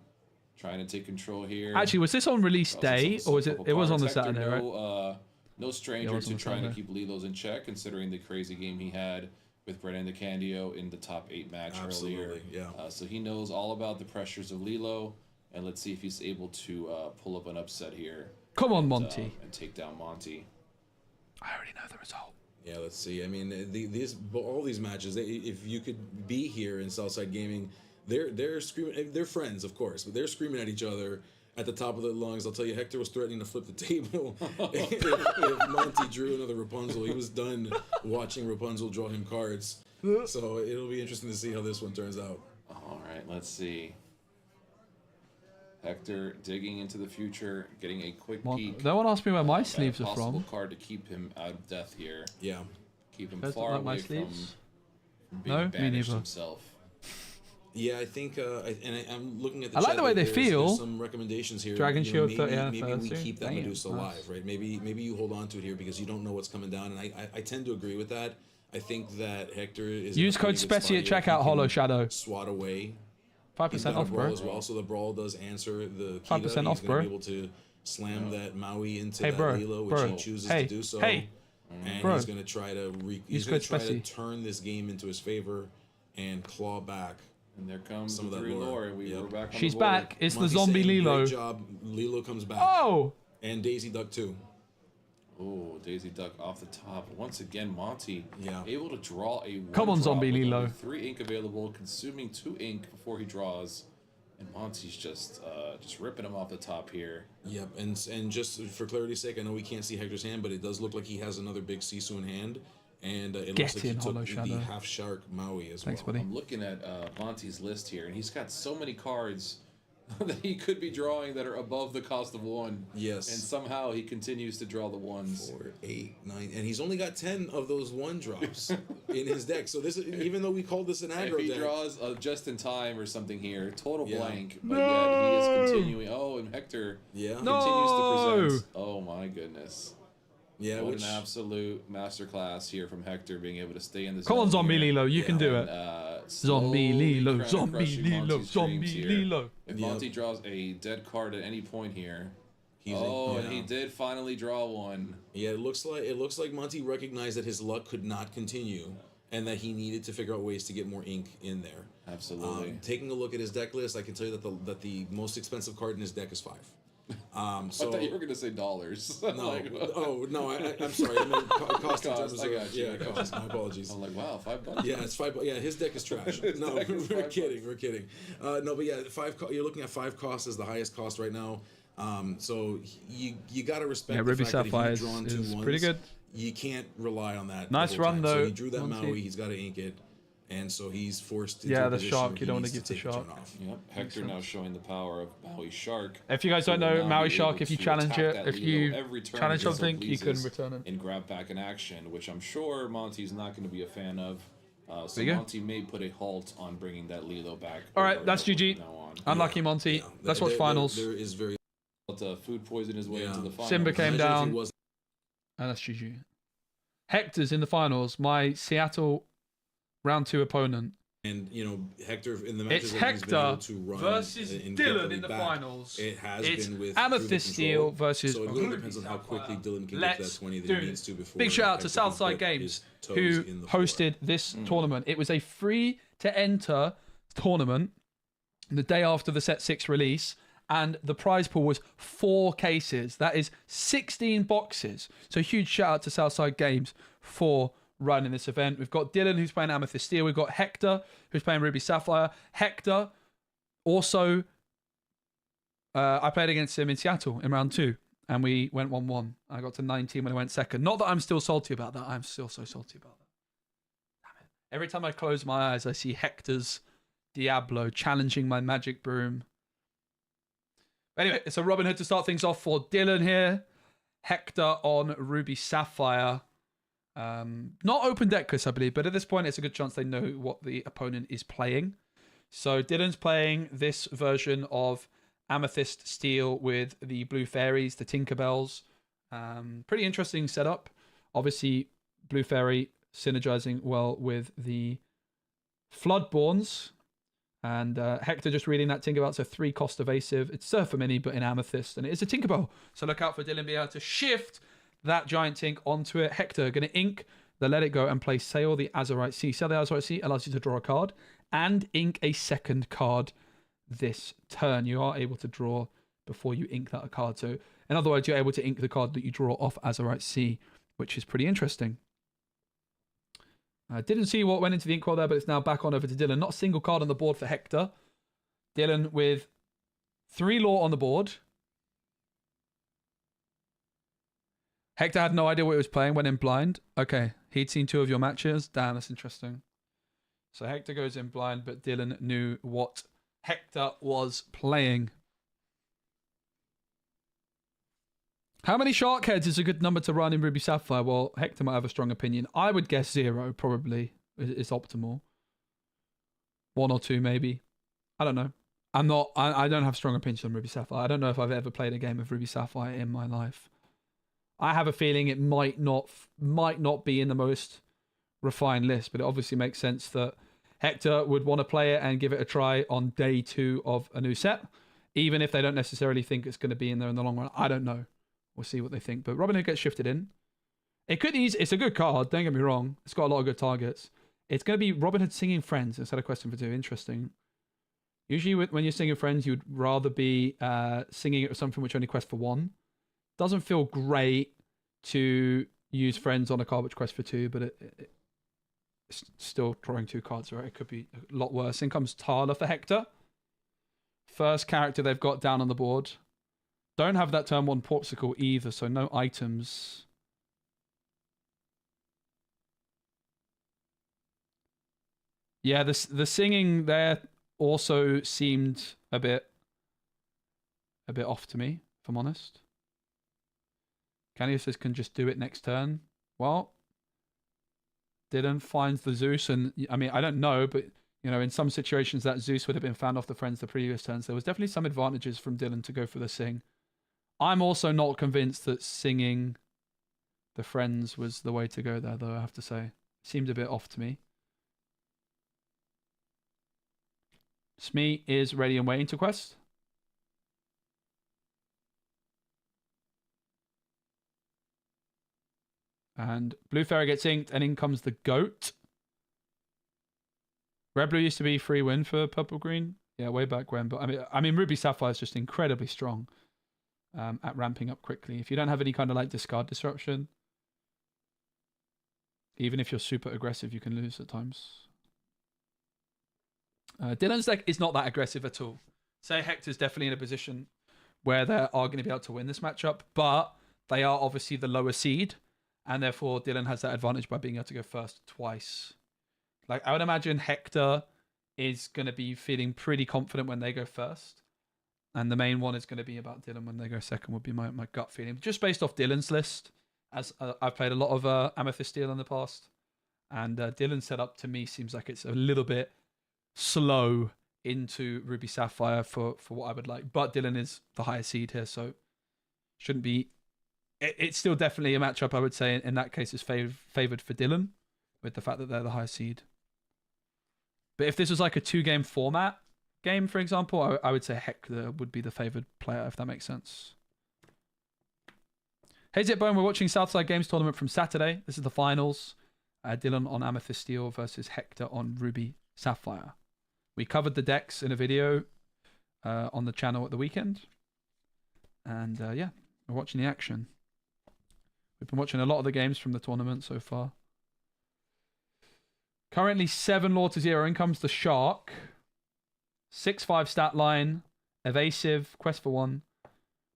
trying to take control here. Actually, was this on release Also, day some or was it? couple It was on the cards. Hector, Saturday, right? No stranger Yeah, it was to on the trying to Saturday. keep Lilo's in check, considering the crazy game he had with Brennan DeCandio in the top 8 match earlier. Absolutely, yeah. So he knows all about the pressures of Lilo, and let's see if he's able to pull up an upset here. Come on, and, Monty. and take down Monty. I already know the result. Yeah, let's see. I mean, all these matches. If you could be here in Southside Gaming, they're screaming. They're friends, of course, but they're screaming at each other at the top of the lungs. I'll tell you, Hector was threatening to flip the table if Monty drew another Rapunzel. He was done watching Rapunzel draw him cards. So it'll be interesting to see how this one turns out. All right, let's see. Hector digging into the future, getting a quick peek. No one asked me where my sleeves are possible from. Card to keep him out of death here. Yeah. Keep him Those far look like my away from sleeves? being No, me banished neither. himself. Yeah, I think, I'm looking at the I like chat, the way they there's feel. some recommendations here. Dragon Shield maybe, 30 maybe we anniversary. keep that Damn, Medusa nice. alive, right? Maybe you hold on to it here because you don't know what's coming down, and I tend to agree with that. I think that Hector is. Use code SPECI at checkout, Hollow Shadow. Swat away. 5% off, bro. As well, so the brawl does answer the 5% off, bro. Be able to slam that Maui into Hey, that bro, Lilo, which bro. he chooses Hey, to do so. hey, and bro. he's going to try to Use he's going code to try to SPECI. turn this game into his favor and claw back. And there comes some of the that three lore. lore. We're back on She's the board. back. It's the Monty's zombie saying, Lilo. Great job. Lilo comes back. Oh! And Daisy Duck too. Oh, Daisy Duck off the top. Once again, Monty Yeah. able to draw a Come on, one drop zombie with Lilo. only 3 ink available, consuming 2 ink before he draws. And Monty's just ripping him off the top here. Yep, and just for clarity's sake, I know we can't see Hector's hand, but it does look like he has another big Sisu in hand. And it Get looks like in, he took Hollow Shadow. the half shark Maui as Thanks, well. buddy. I'm looking at Monty's list here, and he's got so many cards that he could be drawing that are above the cost of 1. Yes. And somehow he continues to draw the 1s. 4, 8, 9, and he's only got 10 of those 1 drops in his deck. So this, even though we called this an If aggro he deck, draws just in time or something here, total Yeah. blank, but yet he is continuing. Oh, and Hector continues to present. Oh my goodness. yeah, What which an absolute masterclass here from Hector, being able to stay in the Come on, zone zombie here. Lilo. You can do And, it. slowly Zombie Lilo, kinda zombie crushing Lilo, Monty's zombie dreams here. Lilo. If Yep. Monty draws a dead card at any point here, he's and he did finally draw one. Yeah, it looks like Monty recognized that his luck could not continue, and that he needed to figure out ways to get more ink in there. Absolutely. Taking a look at his deck list, I can tell you that the most expensive card in his deck is 5. So I thought you were gonna say dollars. no, no, I'm sorry. I meant cost in terms Cost, of I got you, yeah, cost. My apologies. I'm like, wow, $5. Yeah, it's $5. Yeah, his deck is trash. No, deck is we're $5. kidding. We're kidding. No, but yeah, you're looking at 5 costs as the highest cost right now. So you got to respect the Ruby fact that Sapphire if you've drawn 2 is ones, pretty good. You can't rely on that. Nice the whole run, time. though, So he drew that Monty. Maui. He's got to ink it, and so he's forced into Yeah, a the position shark, where you he don't wanna needs give the take turn shark. off. Yep, Hector now showing the power of Maui Shark. If you guys don't Who will know, now Maui be Shark, able if you to challenge attack it, that if Lilo you every turn challenge he so something, you can pleases return it. and grab back an action, which I'm sure Monty's not going to be a fan of. So There you go. Monty may put a halt on bringing that Lilo back. All right, over that's from GG. now on. Unlucky Monty. Yeah, Let's watch finals. There is very But, food poison his way Yeah. into the finals. Simba came Imagine if he down. wasn't- And that's GG. Hector's in the finals. My Seattle round 2 opponent. And Hector in the It's matches that he's been able Hector to run versus and get Dylan really in the back, finals. It has It's been with Amethyst through the Steel control. versus So it really Ruby depends on how quickly Sapphire. Dylan can get to Let's that 20 that do he it. needs to before. Big shout out to Hector can Southside put Games, his toes who in the floor. hosted this tournament. It was a free to enter tournament the day after the set 6 release, and the prize pool was 4 cases. That is 16 boxes. So huge shout out to Southside Games for running this event. We've got Dylan, who's playing Amethyst Steel. We've got Hector, who's playing Ruby Sapphire. Hector also, I played against him in Seattle in round 2, and we went 1-1. I got to 19 when I went second. Not that I'm still salty about that. I'm still so salty about that. Damn it. Every time I close my eyes, I see Hector's Diablo challenging my magic broom. Anyway, it's a Robin Hood to start things off for Dylan here. Hector on Ruby Sapphire. Not open deckless, I believe, but at this point, it's a good chance they know what the opponent is playing. So Dylan's playing this version of Amethyst Steel with the Blue Fairies, the Tinkerbells. Pretty interesting setup. Obviously, Blue Fairy synergizing well with the Floodborns. And Hector just reading that Tinkerbell. It's a 3-cost evasive. It's Surfer Mini, but in Amethyst. And it is a Tinkerbell. So look out for Dylan being able to shift that giant Tink onto it. Hector going to ink the Let It Go and play Sail the Azurite Sea. Sail the Azurite Sea allows you to draw a card and ink a second card this turn. You are able to draw before you ink that card. So in other words, you're able to ink the card that you draw off Azurite Sea, which is pretty interesting. Didn't see what went into the inkwell there, but it's now back on over to Dylan. Not a single card on the board for Hector. Dylan with 3 lore on the board, Hector had no idea what he was playing, went in blind. Okay, he'd seen 2 of your matches. Damn, that's interesting. So Hector goes in blind, but Dylan knew what Hector was playing. How many shark heads is a good number to run in Ruby Sapphire? Well, Hector might have a strong opinion. I would guess 0 probably is optimal. 1 or 2 maybe. I don't know. I don't have strong opinions on Ruby Sapphire. I don't know if I've ever played a game of Ruby Sapphire in my life. I have a feeling it might not be in the most refined list, but it obviously makes sense that Hector would want to play it and give it a try on day 2 of a new set, even if they don't necessarily think it's going to be in there in the long run. I don't know. We'll see what they think. But Robin Hood gets shifted in. It's a good card, don't get me wrong. It's got a lot of good targets. It's going to be Robin Hood singing Friends instead of Question for 2. Interesting. Usually when you're singing Friends, you'd rather be singing it with something which only quests for 1. Doesn't feel great to use Friends on a card which quests for 2, but it's still drawing 2 cards, right? It could be a lot worse. In comes Tala for Hector. First character they've got down on the board. Don't have that turn 1 Popsicle either, so no items. Yeah, the singing there also seemed a bit off to me, if I'm honest. Canio says can just do it next turn. Well, Dylan finds the Zeus, and I mean, I don't know, but you know, in some situations that Zeus would have been found off the Friends the previous turns. There was definitely some advantages from Dylan to go for the sing. I'm also not convinced that singing the Friends was the way to go there, though, I have to say. It seemed a bit off to me. Smee is ready and waiting to quest. And Blue Fairy gets inked, and in comes the Goat. Red Blue used to be free win for Purple Green. Yeah, way back when. But I mean Ruby Sapphire is just incredibly strong at ramping up quickly. If you don't have any kind of like discard disruption, even if you're super aggressive, you can lose at times. Dylan's deck is not that aggressive at all. Say Hector's definitely in a position where they are going to be able to win this matchup, but they are obviously the lower seed, and therefore Dylan has that advantage by being able to go first twice. Like, I would imagine Hector is going to be feeling pretty confident when they go first, and the main one is going to be about Dylan when they go second, would be my gut feeling. Just based off Dylan's list, as I've played a lot of Amethyst Steel in the past, and Dylan's setup to me seems like it's a little bit slow into Ruby Sapphire for what I would like. But Dylan is the higher seed here, so shouldn't be... It's still definitely a matchup, I would say, in that case is favoured for Dylan, with the fact that they're the higher seed. But if this was like a 2-game format game, for example, I would say Hector would be the favoured player, if that makes sense. Hey Zipbone, we're watching Southside Games Tournament from Saturday. This is the finals. Dylan on Amethyst Steel versus Hector on Ruby Sapphire. We covered the decks in a video on the channel at the weekend. And yeah, we're watching the action. We've been watching a lot of the games from the tournament so far. Currently 7 lore to 0. In comes the Shark. 6/5 stat line. Evasive. Quest for 1.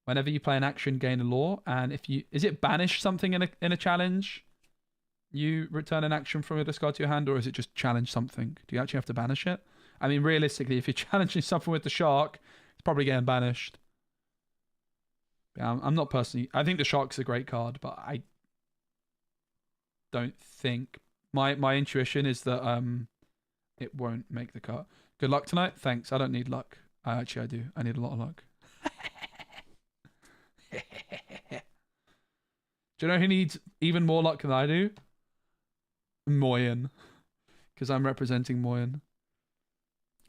Whenever you play an action, gain a lore. And if you... Is it banish something in a challenge? You return an action from a discard to your hand, or is it just challenge something? Do you actually have to banish it? I mean, realistically, if you're challenging something with the Shark, it's probably getting banished. I'm not personally... I think the Shark's a great card, but I don't think... My intuition is that it won't make the cut. Good luck tonight. Thanks. I don't need luck. Actually, I do. I need a lot of luck. Do you know who needs even more luck than I do? Moyen. Because I'm representing Moyen.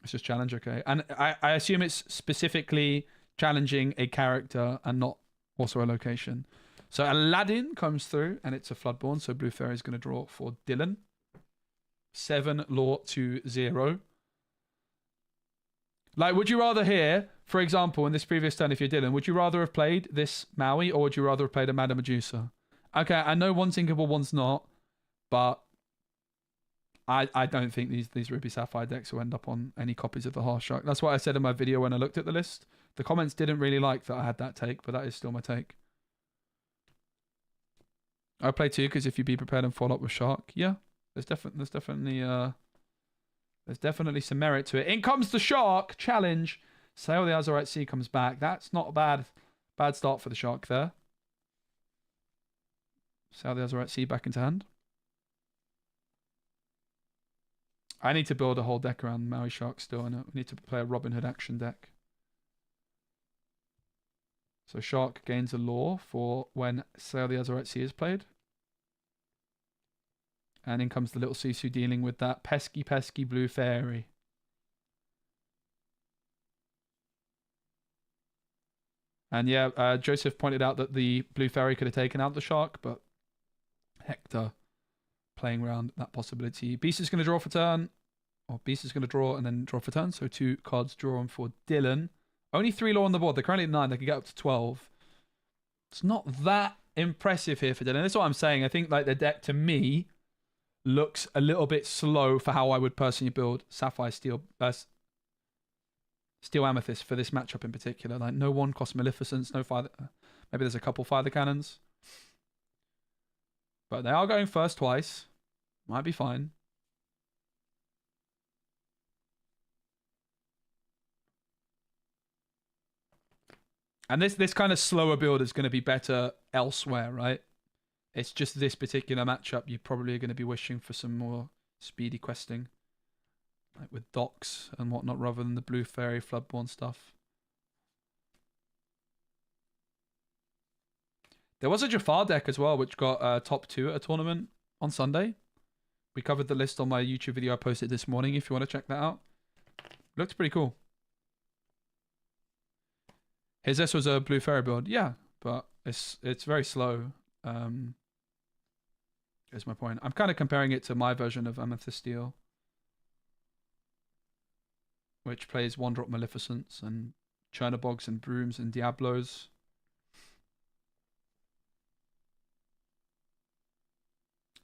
It's just challenge, okay. And I assume it's specifically challenging a character and not also a location. So Aladdin comes through, and it's a Floodborn, so Blue Fairy is going to draw for Dylan. 7 lore to 0. Like, would you rather hear, for example, in this previous turn, if you're Dylan, would you rather have played this Maui, or would you rather have played a Madame Medusa? Okay, I know one's inkable, one's not, but I don't think these Ruby Sapphire decks will end up on any copies of the Harsh Shark. That's what I said in my video when I looked at the list. The comments didn't really like that I had that take, but that is still my take. I play 2 because if you be prepared and follow up with Shark, yeah, there's definitely some merit to it. In comes the Shark challenge. Sail the Azurite Sea comes back. That's not a bad start for the Shark there. Sail the Azurite Sea back into hand. I need to build a whole deck around Maui Shark still, and we need to play a Robin Hood action deck. So Shark gains a lore for when Sail the Azurite Sea is played. And in comes the little Sisu dealing with that pesky blue fairy. And yeah, Joseph pointed out that the blue fairy could have taken out the Shark, but Hector playing around that possibility. Beast is going to draw for turn. Or Beast is going to draw and then draw for turn. So 2 cards drawn for Dylan. Only 3 lore on the board. They're currently at 9. They can get up to 12. It's not that impressive here for Dylan. That's what I'm saying. I think like the deck to me looks a little bit slow for how I would personally build Sapphire Steel Amethyst for this matchup in particular. Like no 1-cost Maleficence, no fire. Maybe there's a couple Fire the Cannons. But they are going first twice. Might be fine. And this kind of slower build is going to be better elsewhere, right? It's just this particular matchup, you probably are going to be wishing for some more speedy questing. Like with docks and whatnot, rather than the Blue Fairy Floodborn stuff. There was a Jafar deck as well, which got top 2 at a tournament on Sunday. We covered the list on my YouTube video I posted this morning, if you want to check that out. Looks pretty cool. His S was a Blue Fairy build, yeah, but it's very slow. Here's my point. I'm kind of comparing it to my version of Amethyst Steel, which plays 1-drop Maleficence and Chernobogs and Brooms and Diablos.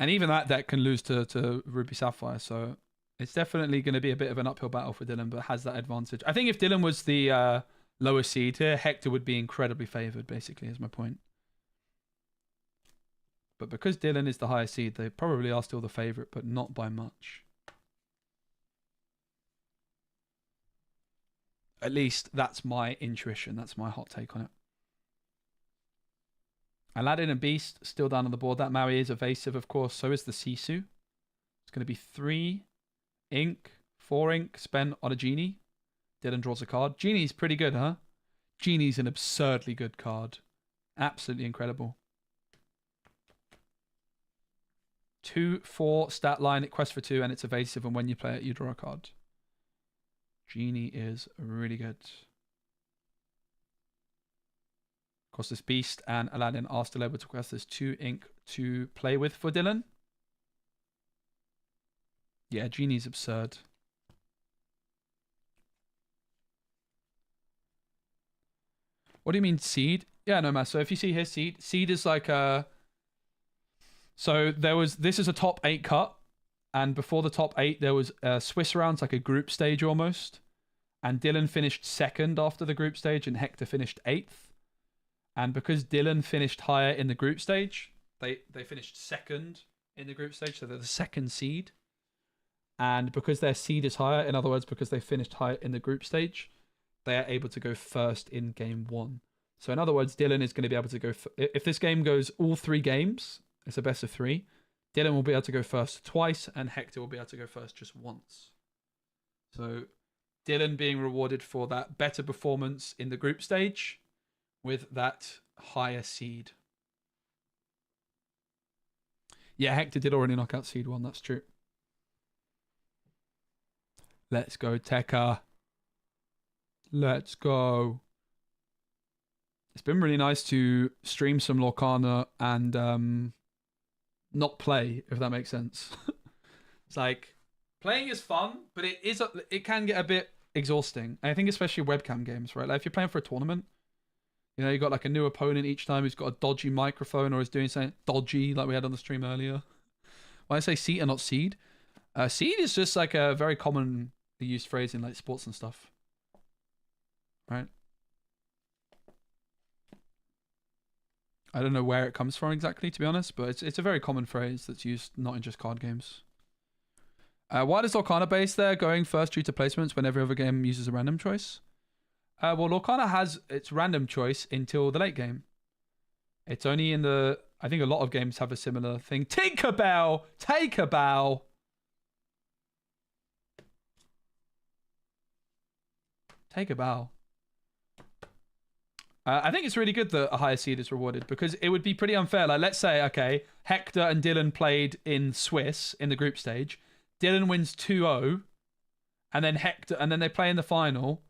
And even that deck can lose to Ruby Sapphire, so it's definitely going to be a bit of an uphill battle for Dylan, but has that advantage. I think if Dylan was the lower seed here, Hector would be incredibly favored, basically, is my point. But because Dylan is the higher seed, they probably are still the favorite, but not by much. At least that's my intuition. That's my hot take on it. Aladdin and Beast still down on the board. That Maui is evasive, of course. So is the Sisu. It's going to be 3 ink, 4 ink spent on a Genie. Dylan draws a card. Genie's pretty good, huh? Genie's an absurdly good card. Absolutely incredible. 2/4 stat line. It quests for 2 and it's evasive. And when you play it, you draw a card. Genie is really good. Of course, this Beast and Aladdin are still able to quest. There's 2 ink to play with for Dylan. Yeah, Genie's absurd. What do you mean seed? Yeah, no, man. So if you see here, seed is like a... So this is a top 8 cut. And before the top 8, there was Swiss rounds, like a group stage almost. And Dylan finished 2nd after the group stage and Hector finished 8th. And because Dylan finished higher in the group stage, they finished 2nd in the group stage. So they're the 2nd seed. And because their seed is higher, in other words, because they finished higher in the group stage, they are able to go first in game 1. So in other words, Dylan is going to be able to go... If this game goes all 3 games, it's a best of 3, Dylan will be able to go first twice, and Hector will be able to go first just once. So Dylan being rewarded for that better performance in the group stage with that higher seed. Yeah, Hector did already knock out seed 1, that's true. Let's go, Tekka. Let's go. It's been really nice to stream some Lorcana and not play, if that makes sense. It's like, playing is fun, but it can get a bit exhausting. And I think especially webcam games, right? Like if you're playing for a tournament, you know, you got like a new opponent each time who's got a dodgy microphone or is doing something dodgy like we had on the stream earlier. When I say seed and not seed, seed is just like a very commonly used phrase in like sports and stuff. Right? I don't know where it comes from exactly, to be honest, but it's a very common phrase that's used not in just card games. Why does Lorcana base there going first due to placements when every other game uses a random choice? Well, Lorcana has its random choice until the late game. It's only in the... I think a lot of games have a similar thing. Tinkerbell! Take a bow! Take a bow. I think it's really good that a higher seed is rewarded because it would be pretty unfair. Like, let's say, okay, Hector and Dylan played in Swiss in the group stage. Dylan wins 2-0, and then they play in the final.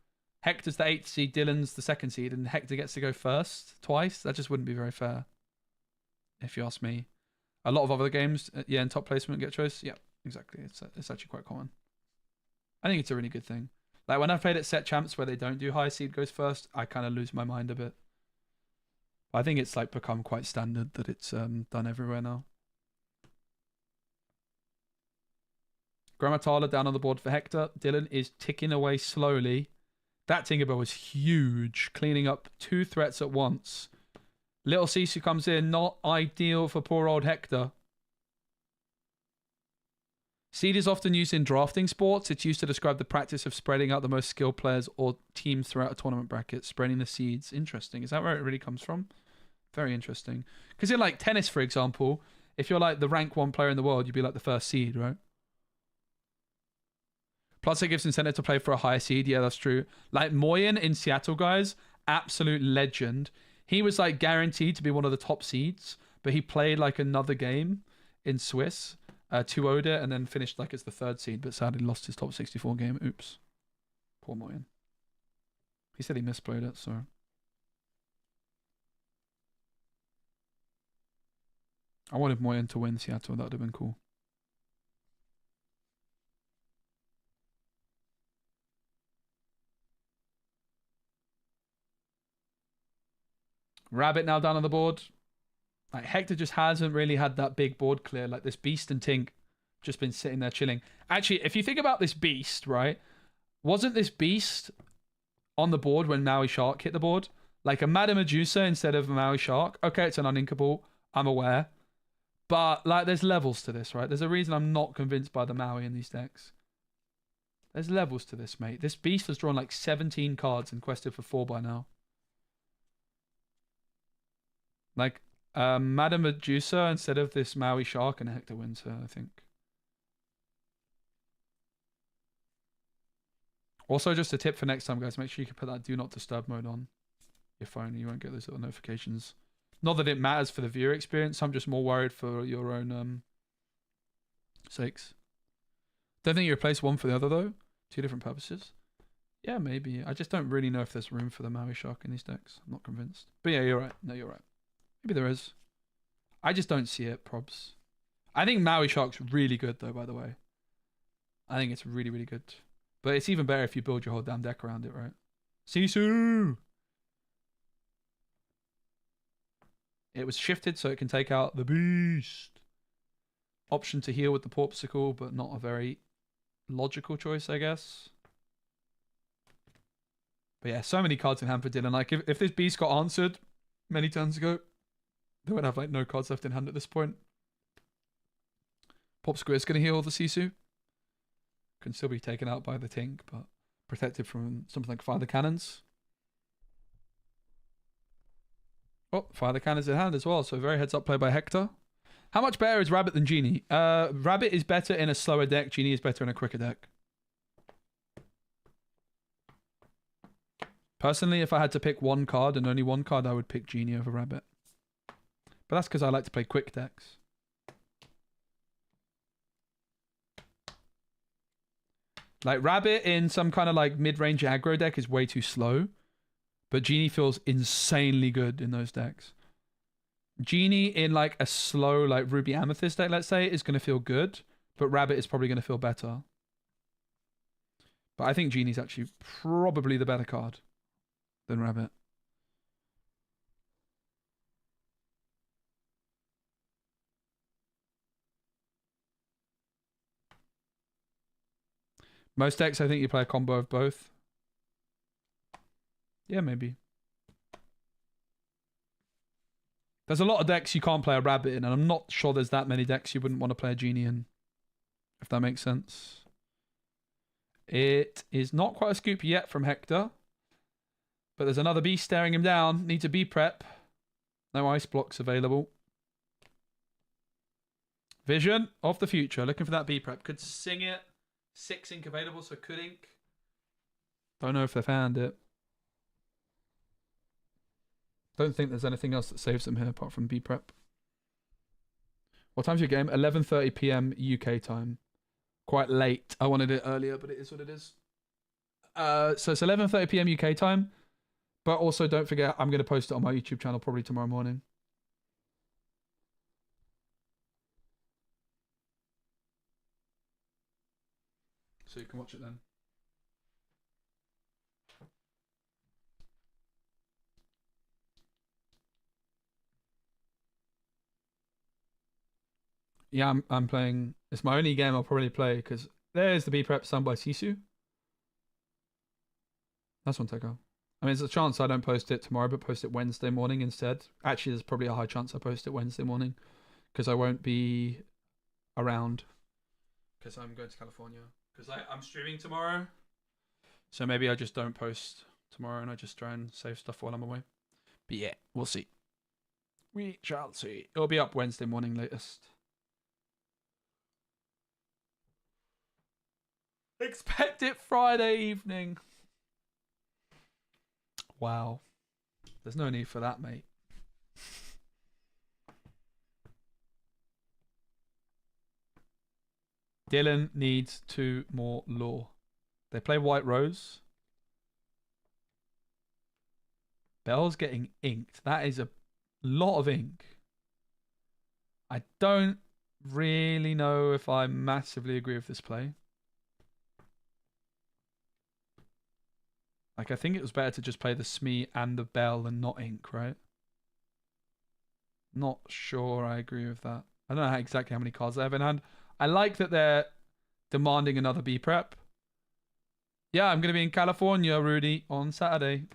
Hector's the 8th seed, Dylan's the 2nd seed, and Hector gets to go first twice. That just wouldn't be very fair, if you ask me. A lot of other games, yeah, in top placement get choice. Yeah, exactly. It's actually quite common. I think it's a really good thing. Like, when I've played at set champs where they don't do high seed goes first, I kind of lose my mind a bit. I think it's like become quite standard that it's done everywhere now. Grammatala down on the board for Hector. Dylan is ticking away slowly. That Tinkerbell was huge, cleaning up 2 threats at once. Little Sisu comes in, not ideal for poor old Hector. Seed is often used in drafting sports. It's used to describe the practice of spreading out the most skilled players or teams throughout a tournament bracket, spreading the seeds. Interesting. Is that where it really comes from? Very interesting. Because in like tennis, for example, if you're like the rank 1 player in the world, you'd be like the first seed, right? Plus, it gives incentive to play for a higher seed. Yeah, that's true. Like Moyen in Seattle, guys, absolute legend. He was like guaranteed to be one of the top seeds, but he played like another game in Swiss. 2-0'd it and then finished like as the 3rd seed, but sadly lost his top 64 game. Oops. Poor Moyen. He said he misplayed it, so. I wanted Moyen to win Seattle. That would have been cool. Rabbit now down on the board. Like, Hector just hasn't really had that big board clear. Like, this Beast and Tink just been sitting there chilling. Actually, if you think about this Beast, right? Wasn't this Beast on the board when Maui Shark hit the board? Like a Madame Medusa instead of a Maui Shark. Okay, it's an uninkable. I'm aware. But, like, there's levels to this, right? There's a reason I'm not convinced by the Maui in these decks. There's levels to this, mate. This Beast has drawn like 17 cards and quested for 4 by now. Like... Madame Medusa instead of this Maui Shark, and Hector wins her, I think. Also, just a tip for next time, guys. Make sure you can put that do not disturb mode on your phone. You won't get those little notifications. Not that it matters for the viewer experience. I'm just more worried for your own sakes. Don't think you replace one for the other, though. 2 different purposes. Yeah, maybe. I just don't really know if there's room for the Maui Shark in these decks. I'm not convinced. But yeah, you're right. No, you're right. Maybe there is. I just don't see it, probs. I think Maui Shark's really good, though, by the way. I think it's really, really good. But it's even better if you build your whole damn deck around it, right? Sisu! It was shifted so it can take out the Beast. Option to heal with the Porpsicle, but not a very logical choice, I guess. But yeah, so many cards in hand for Dylan. Like, if this Beast got answered many turns ago, they would have like no cards left in hand at this point. Popsicle is going to heal the Sisu. Can still be taken out by the Tink, but protected from something like Fire the Cannons. Oh, Fire the Cannons in hand as well, so very heads up play by Hector. How much better is Rabbit than Genie? Rabbit is better in a slower deck, Genie is better in a quicker deck. Personally, if I had to pick one card and only one card, I would pick Genie over Rabbit. But that's because I like to play quick decks. Like, Rabbit in some kind of like mid-range aggro deck is way too slow. But Genie feels insanely good in those decks. Genie in like a slow, like Ruby Amethyst deck, let's say, is going to feel good. But Rabbit is probably going to feel better. But I think Genie's actually probably the better card than Rabbit. Most decks, I think you play a combo of both. Yeah, maybe. There's a lot of decks you can't play a rabbit in, and I'm not sure there's that many decks you wouldn't want to play a genie in. If that makes sense. It is not quite a scoop yet from Hector. But there's another beast staring him down. Needs a B prep. No ice blocks available. Vision of the future. Looking for that B prep. Could sing it. 6 ink available, so could ink. Don't know if they've found it. Don't think there's anything else that saves them here apart from B prep. What time's your game? 11:30 PM UK time. Quite late. I wanted it earlier, but it is what it is. So it's 11:30 PM UK time. But also don't forget, I'm going to post it on my YouTube channel probably tomorrow morning. So you can watch it then. Yeah, I'm playing. It's my only game I'll probably play because there's the B prep sung by Sisu. That's one Teco. I mean, there's a chance I don't post it tomorrow, but post it Wednesday morning instead. Actually, there's probably a high chance I post it Wednesday morning because I won't be around because I'm going to California. Because I'm streaming tomorrow. So maybe I just don't post tomorrow and I just try and save stuff while I'm away. But yeah, we'll see. We shall see. It'll be up Wednesday morning latest. Expect it Friday evening. Wow. There's no need for that, mate. Dylan needs 2 more lore. They play White Rose. Bell's getting inked. That is a lot of ink. I don't really know if I massively agree with this play. Like, I think it was better to just play the Smee and the Bell and not ink, right? Not sure I agree with that. I don't know exactly how many cards they have in hand. I like that they're demanding another B prep. Yeah, I'm going to be in California, Rudy, on Saturday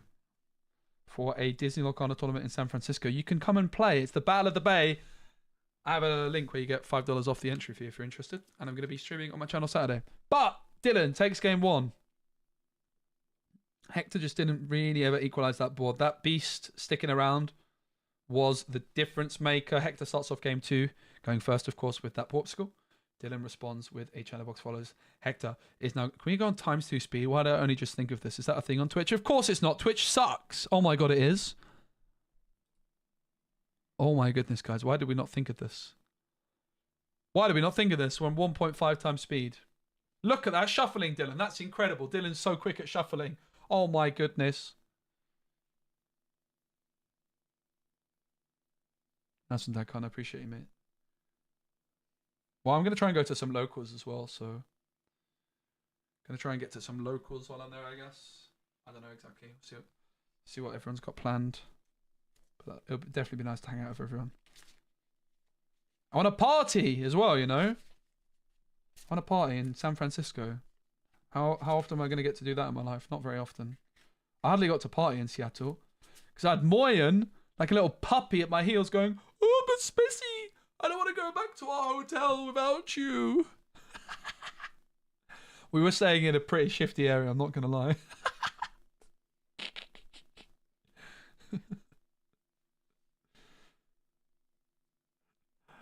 for a Disney Lorcana tournament in San Francisco. You can come and play. It's the Battle of the Bay. I have a link where you get $5 off the entry fee if you're interested. And I'm going to be streaming on my channel Saturday. But Dylan takes game 1. Hector just didn't really ever equalize that board. That beast sticking around was the difference maker. Hector starts off game 2, going first, of course, with that Portugal. Dylan responds with a channel box follows. Hector is now... Can we go on ×2 speed? Why did I only just think of this? Is that a thing on Twitch? Of course it's not. Twitch sucks. Oh my god, it is. Oh my goodness, guys. Why did we not think of this? Why did we not think of this? We're on 1.5 times speed. Look at that shuffling, Dylan. That's incredible. Dylan's so quick at shuffling. Oh my goodness. That's what I can't appreciate you, mate. Well, I'm going to try and go to some locals as well, so... Going to try and get to some locals while I'm there, I guess. I don't know exactly. See what everyone's got planned. But it'll definitely be nice to hang out with everyone. I want a party as well, you know? I want a party in San Francisco. How often am I going to get to do that in my life? Not very often. I hardly got to party in Seattle. Because I had Moyen, like a little puppy at my heels going, "Oh, but Spissy, I don't want to go back to our hotel without you." We were staying in a pretty shifty area, I'm not going to lie.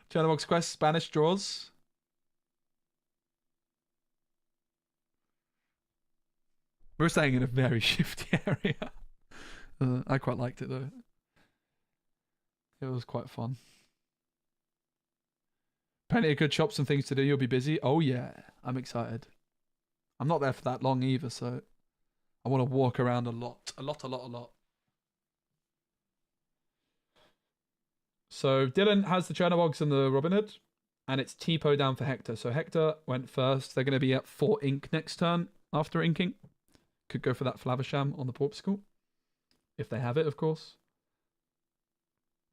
Chatterbox Quest, Spanish draws. We were staying in a very shifty area. I quite liked it though. It was quite fun. Plenty of good shops and things to do. You'll be busy. Oh yeah, I'm excited. I'm not there for that long either, so I want to walk around a lot. A lot. So Dylan has the Chernobyls and the Robin Hood, and it's Tipo down for Hector. So Hector went first. They're going to be at 4 ink next turn after inking. Could go for that Flavisham on the Portugal. If they have it, of course.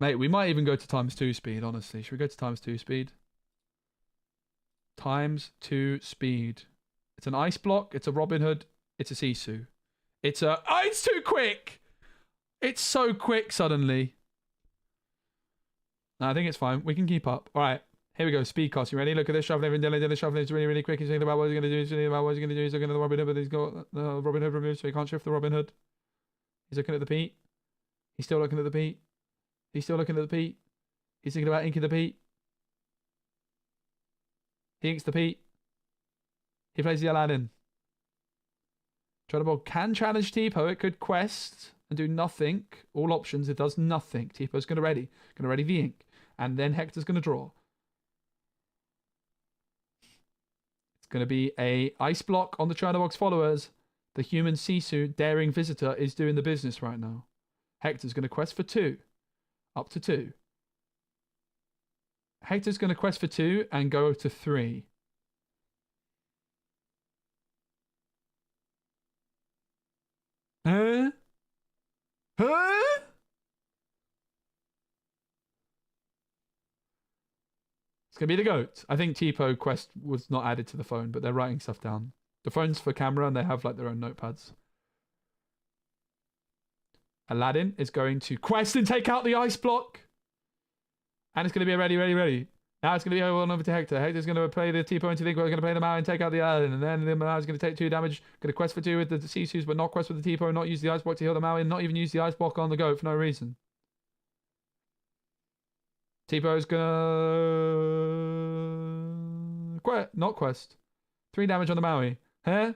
Mate, we might even go to ×2 speed, honestly. Should we go to ×2 speed? ×2 speed. It's an Ice Block. It's a Robin Hood. It's a Sisu. It's a... Oh, it's too quick! It's so quick suddenly. No, I think it's fine. We can keep up. All right. Here we go. Speed cost. You ready? Look at this. Shuffling every Dylan. Dylan shuffling. It's really, really quick. He's thinking about what he's going to do. He's thinking about what he's going to do. He's looking at the Robin Hood, but he's got the Robin Hood removed, so he can't shift the Robin Hood. He's looking at the Pete. He's still looking at the Pete. He's still looking at the Pete. He's thinking about inking the Pete. He inks the Pete. He plays the Aladdin. Chunabog can challenge Tipo. It could quest and do nothing. All options. It does nothing. Tipo's going to ready the ink. And then Hector's going to draw. It's going to be a ice block on the Chernobog's followers. The human Sisu, daring visitor, is doing the business right now. Hector's going to quest for 2. Up to 2. Hector's going to quest for 2 and go to 3. Huh? Huh? It's going to be the goat. I think Tipo quest was not added to the phone, but they're writing stuff down. The phone's for camera and they have like their own notepads. Aladdin is going to quest and take out the ice block. And it's going to be a ready. Now it's going to be over to Hector. Hector's going to play the Tipo into the Inkwell, going to play the Mao and take out the Aladdin. And then the Mao is going to take 2 damage. Going to quest for 2 with the Sisus, but not quest with the Tipo, not use the ice block to heal the Mao and not even use the ice block on the goat for no reason. Tipo is going to not quest. 3 damage on the Maui. Huh?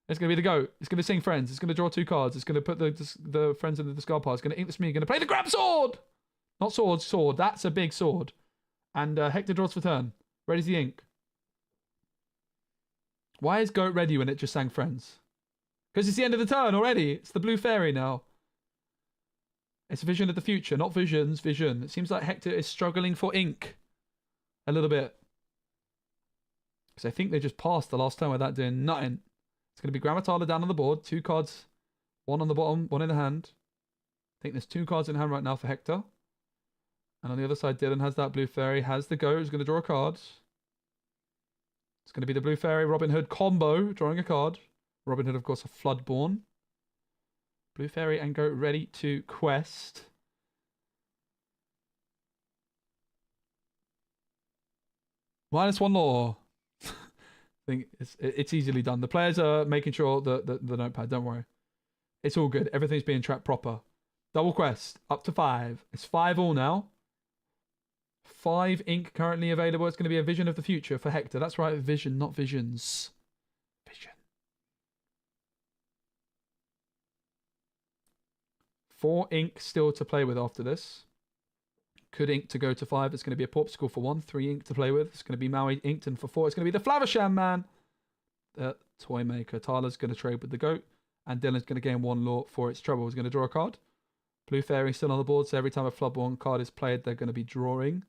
It's going to be the goat. It's going to sing friends. It's going to draw 2 cards. It's going to put the friends in the discard pile. It's going to ink the Smee. Going to play the grab sword! Not sword, sword. That's a big sword. And Hector draws for turn. Ready's the ink. Why is goat ready when it just sang friends? Because it's the end of the turn already. It's the blue fairy now. It's a vision of the future, not visions, vision. It seems like Hector is struggling for ink. A little bit. Because I think they just passed the last turn without doing nothing. It's going to be Grammatala down on the board. 2 cards. 1 on the bottom, 1 in the hand. I think there's 2 cards in hand right now for Hector. And on the other side, Dylan has that blue fairy. Has the goat. He's going to draw a card. It's going to be the blue fairy Robin Hood combo. Drawing a card. Robin Hood, of course, a Floodborn. Blue fairy and goat ready to quest. -1 law. I think it's easily done. The players are making sure that the notepad, don't worry. It's all good. Everything's being tracked proper. Double quest, up to 5. It's 5 all now. 5 ink currently available. It's going to be a vision of the future for Hector. That's right, vision, not visions. Vision. 4 ink still to play with after this. Could ink to go to 5. It's going to be a Porpsicle for 1. 3 ink to play with. It's going to be Maui inked. And for 4, it's going to be the Flavisham Man. The toy maker. Tyler's going to trade with the goat. And Dylan's going to gain 1 law for its trouble. He's going to draw a card. Blue fairy still on the board. So every time a Floodborn card is played, they're going to be drawing.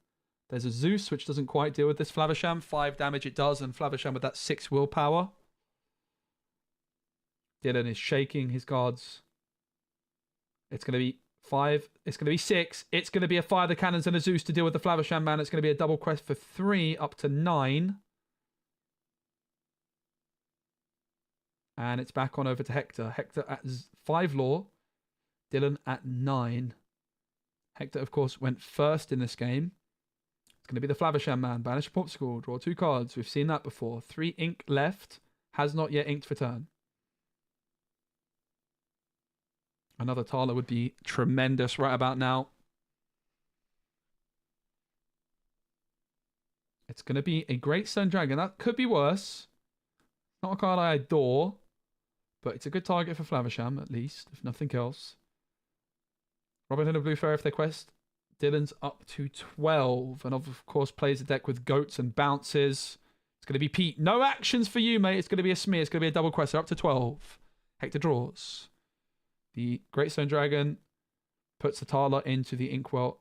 There's a Zeus, which doesn't quite deal with this Flavisham. 5 damage it does. And Flavisham with that 6 willpower. Dylan is shaking his cards. It's going to be 5. It's going to be 6. It's going to be a Fire the Cannons and a Zeus to deal with the Flavisham Man. It's going to be a double quest for 3 up to 9. And it's back on over to Hector. Hector at 5 law. Dylan at 9. Hector, of course, went first in this game. It's going to be the Flavisham Man. Banish a Popsicle. Draw 2 cards. We've seen that before. 3 ink left. Has not yet inked for turn. Another Tala would be tremendous right about now. It's going to be a Great Stone Dragon. That could be worse. Not a card I adore. But it's a good target for Flavisham, at least, if nothing else. Robin Hood and Blue Fairy if they quest. Dylan's up to 12. And of course plays a deck with goats and bounces. It's going to be Pete. No actions for you, mate. It's going to be a smear. It's going to be a double quest. They're up to 12. Hector draws. The Great Stone Dragon puts the Tala into the Inkwell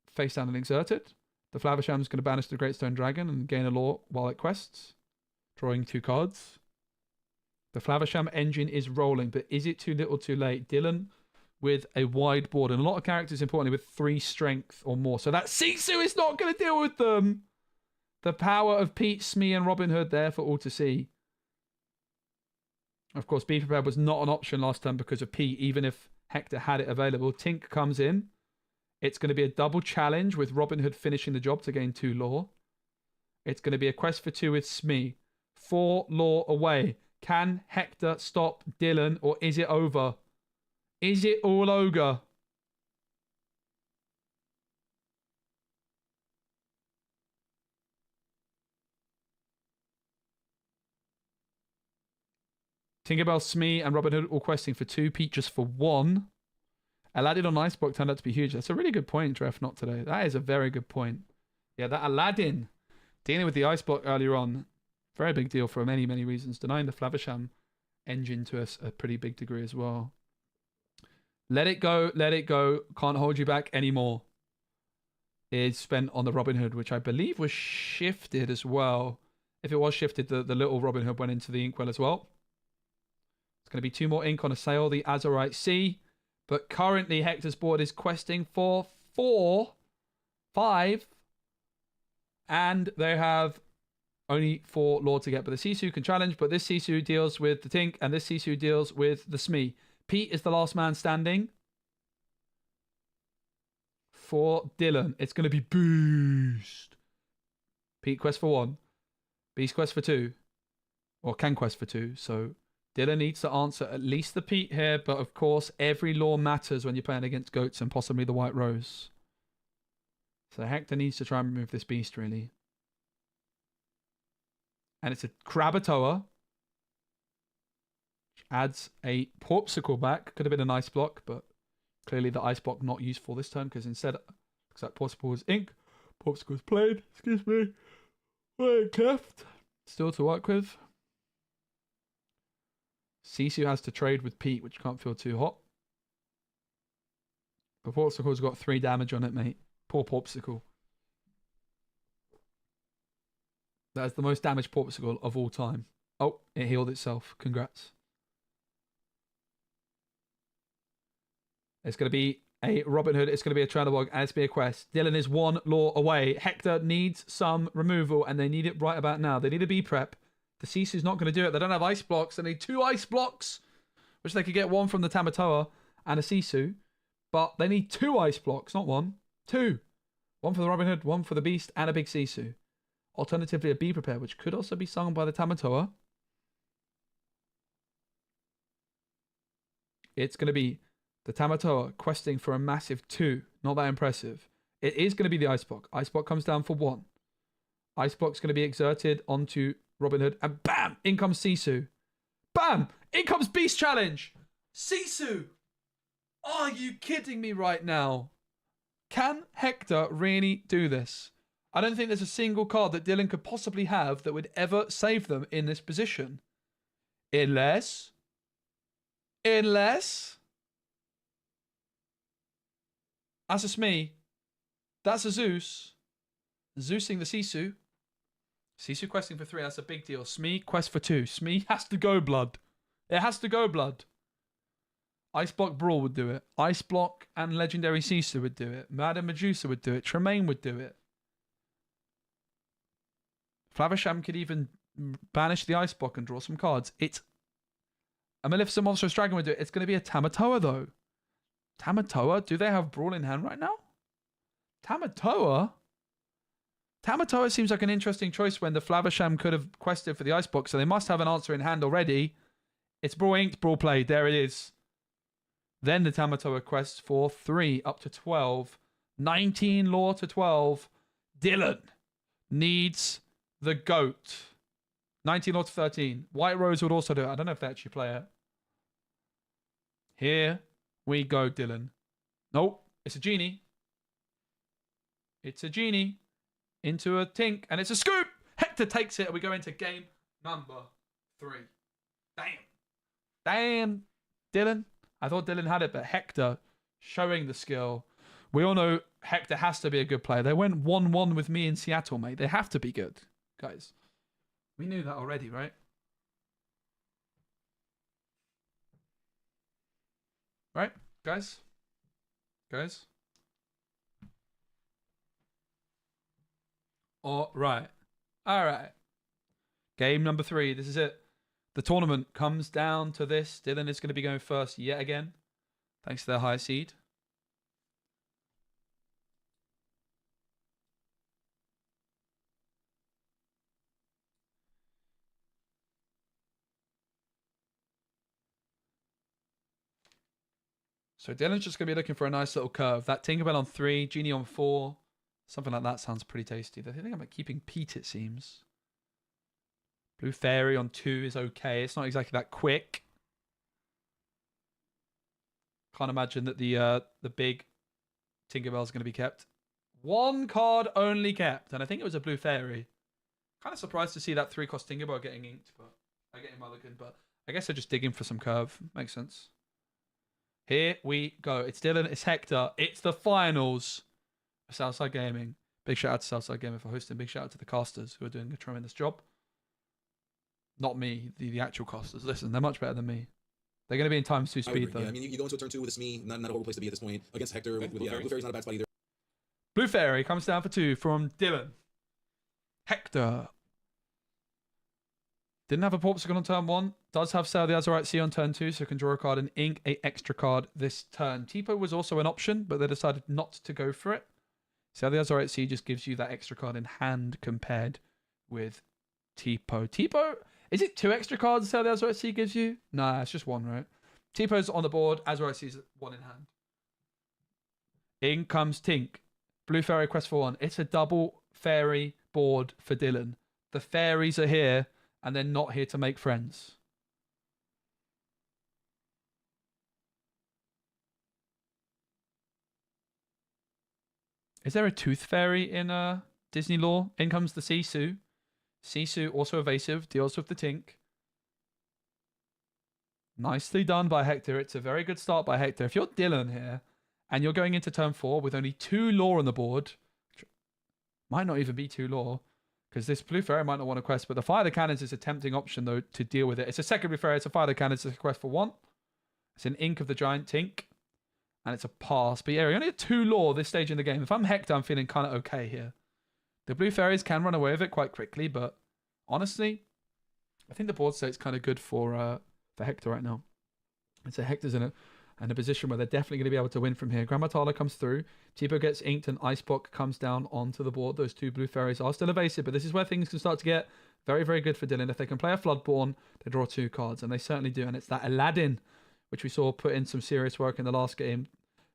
face down and exerted. The Flavisham is going to banish the Great Stone Dragon and gain a law while it quests. Drawing 2 cards. The Flavisham engine is rolling, but is it too little too late? Dylan with a wide board and a lot of characters, importantly, with 3 strength or more. So that Sisu is not going to deal with them. The power of Pete, Smee, and Robin Hood there for all to see. Of course, Be Prepared was not an option last time because of Pete, even if Hector had it available. Tink comes in. It's going to be a double challenge with Robin Hood finishing the job to gain 2 lore. It's going to be a quest for 2 with Smee. 4 lore away. Can Hector stop Dylan, or is it over? Is it all ogre? Tinkerbell, Smee, and Robin Hood all questing for 2. Pete just for 1. Aladdin on Iceblock turned out to be huge. That's a really good point, Trev, not today. That is a very good point. Yeah, that Aladdin dealing with the Iceblock earlier on, very big deal for many, many reasons. Denying the Flavisham engine to us a pretty big degree as well. Let it go, let it go. Can't hold you back anymore. Is spent on the Robin Hood, which I believe was shifted as well. If it was shifted, the little Robin Hood went into the Inkwell as well. It's going to be 2 more ink on a sale, the Azurite C. But currently, Hector's board is questing for 4, 5, and they have only 4 lore to get. But the Sisu can challenge, but this Sisu deals with the Tink, and this Sisu deals with the Smee. Pete is the last man standing. For Dylan, it's going to be Beast. Pete quest for 1. Beast quest for 2. Or can quest for 2, so... Dylan needs to answer at least the Pete here, but of course, every lore matters when you're playing against goats and possibly the White Rose. So Hector needs to try and remove this beast, really. And it's a Krabatoa, which adds a Porpsicle back. Could have been an Ice Block, but clearly the Ice Block not useful this turn, because instead, looks like Porpsicle was ink. Porpsicle was played, excuse me. Wait, left. Still to work with. Sisu has to trade with Pete, which can't feel too hot. But Porpsicle's got 3 damage on it, mate. Poor Porpsicle. That is the most damaged Porpsicle of all time. Oh, it healed itself. Congrats. It's going to be a Robin Hood. It's going to be a Tranabog, and it's going to be a quest. Dylan is 1 lore away. Hector needs some removal, and they need it right about now. They need a B prep. The Sisu's not going to do it. They don't have ice blocks. They need 2 ice blocks, which they could get 1 from the Tamatoa and a Sisu. But they need 2 ice blocks, not 1. 2. 1 for the Robin Hood, 1 for the Beast, and a big Sisu. Alternatively, a Be Prepared, which could also be sung by the Tamatoa. It's going to be the Tamatoa questing for a massive 2. Not that impressive. It is going to be the Ice Block. Ice Block comes down for 1. Ice Block's going to be exerted onto Robin Hood, and bam! In comes Sisu. Bam! In comes Beast Challenge! Sisu! Are you kidding me right now? Can Hector really do this? I don't think there's a single card that Dylan could possibly have that would ever save them in this position. Unless... That's a Smee. That's a Zeus. Zeusing the Sisu. Sisu questing for 3, that's a big deal. Smee, quest for 2. Smee has to go, blood. It has to go, blood. Ice Block Brawl would do it. Ice Block and Legendary Sisu would do it. Madam Medusa would do it. Tremaine would do it. Flavisham could even banish the Ice Block and draw some cards. It's a Maleficent Monstrous Dragon would do it. It's going to be a Tamatoa, though. Tamatoa? Do they have Brawl in hand right now? Tamatoa? Tamatoa seems like an interesting choice when the Flavisham could have quested for the Ice Block, so they must have an answer in hand already. It's Brawl Inked, Brawl Played. There it is. Then the Tamatoa quests for 3 up to 12. 19 lore to 12. Dylan needs the GOAT. 19 lore to 13. White Rose would also do it. I don't know if they actually play it. Here we go, Dylan. Nope. It's a Genie. It's a Genie. Into a Tink, and it's a scoop! Hector takes it, and we go into game number 3. Damn, Dylan. I thought Dylan had it, but Hector showing the skill. We all know Hector has to be a good player. They went 1-1 with me in Seattle, mate. They have to be good, guys. We knew that already, right? Right, guys? Guys? All right. Game number 3. This is it. The tournament comes down to this. Dylan is going to be going first yet again, thanks to their high seed. So Dylan's just going to be looking for a nice little curve. That Tinkerbell on 3, Genie on 4. Something like that sounds pretty tasty. I think I'm keeping Pete, it seems. Blue Fairy on 2 is okay. It's not exactly that quick. Can't imagine that the big Tinkerbell is going to be kept. 1 card only kept, and I think it was a Blue Fairy. Kind of surprised to see that 3-cost Tinkerbell getting inked, but getting mulligan. But I guess they're just digging for some curve. Makes sense. Here we go. It's Dylan. It's Hector. It's the finals of Southside Gaming. Big shout out to Southside Gaming for hosting. Big shout out to the casters who are doing a tremendous job. Not me, the actual casters. Listen, they're much better than me. They're going to be in times 2 speed, though. Yeah, I mean, you go into a turn 2 with a Smee, not a horrible place to be at this point. Against Hector, with Blue Fairy's not a bad spot either. Blue Fairy comes down for 2 from Dylan. Hector. Didn't have a Porpsicle on turn 1. Does have Sail the Azurite Sea on turn 2, so can draw a card and ink a extra card this turn. Tipo was also an option, but they decided not to go for it. Sail the Azurite Sea just gives you that extra card in hand compared with Tipo. Tipo, is it 2 extra cards Sail the Azurite Sea gives you? Nah, it's just 1, right? Tipo's on the board, Azurite Sea's 1 in hand. In comes Tink. Blue Fairy quest for 1. It's a double fairy board for Dylan. The fairies are here, and they're not here to make friends. Is there a tooth fairy in Disney lore? In comes the Sisu. Sisu, also evasive, deals with the Tink. Nicely done by Hector. It's a very good start by Hector. If you're Dylan here, and you're going into turn 4 with only 2 lore on the board, might not even be 2 lore, because this Blue Fairy might not want to quest, but the Fire the Cannons is a tempting option, though, to deal with it. It's a second Blue Fairy, it's a Fire the Cannons, it's a quest for 1. It's an Ink of the Giant Tink, and it's a pass. But yeah, we only have 2 lore this stage in the game. If I'm Hector, I'm feeling kind of okay here. The Blue Fairies can run away with it quite quickly, but honestly, I think the board state's kind of good for Hector right now. And so Hector's in a position where they're definitely going to be able to win from here. Grandma Tala comes through. Tipo gets inked and Ice Block comes down onto the board. Those 2 Blue Fairies are still evasive, but this is where things can start to get very, very good for Dylan. If they can play a Floodborn, they draw 2 cards, and they certainly do. And it's that Aladdin, which we saw put in some serious work in the last game.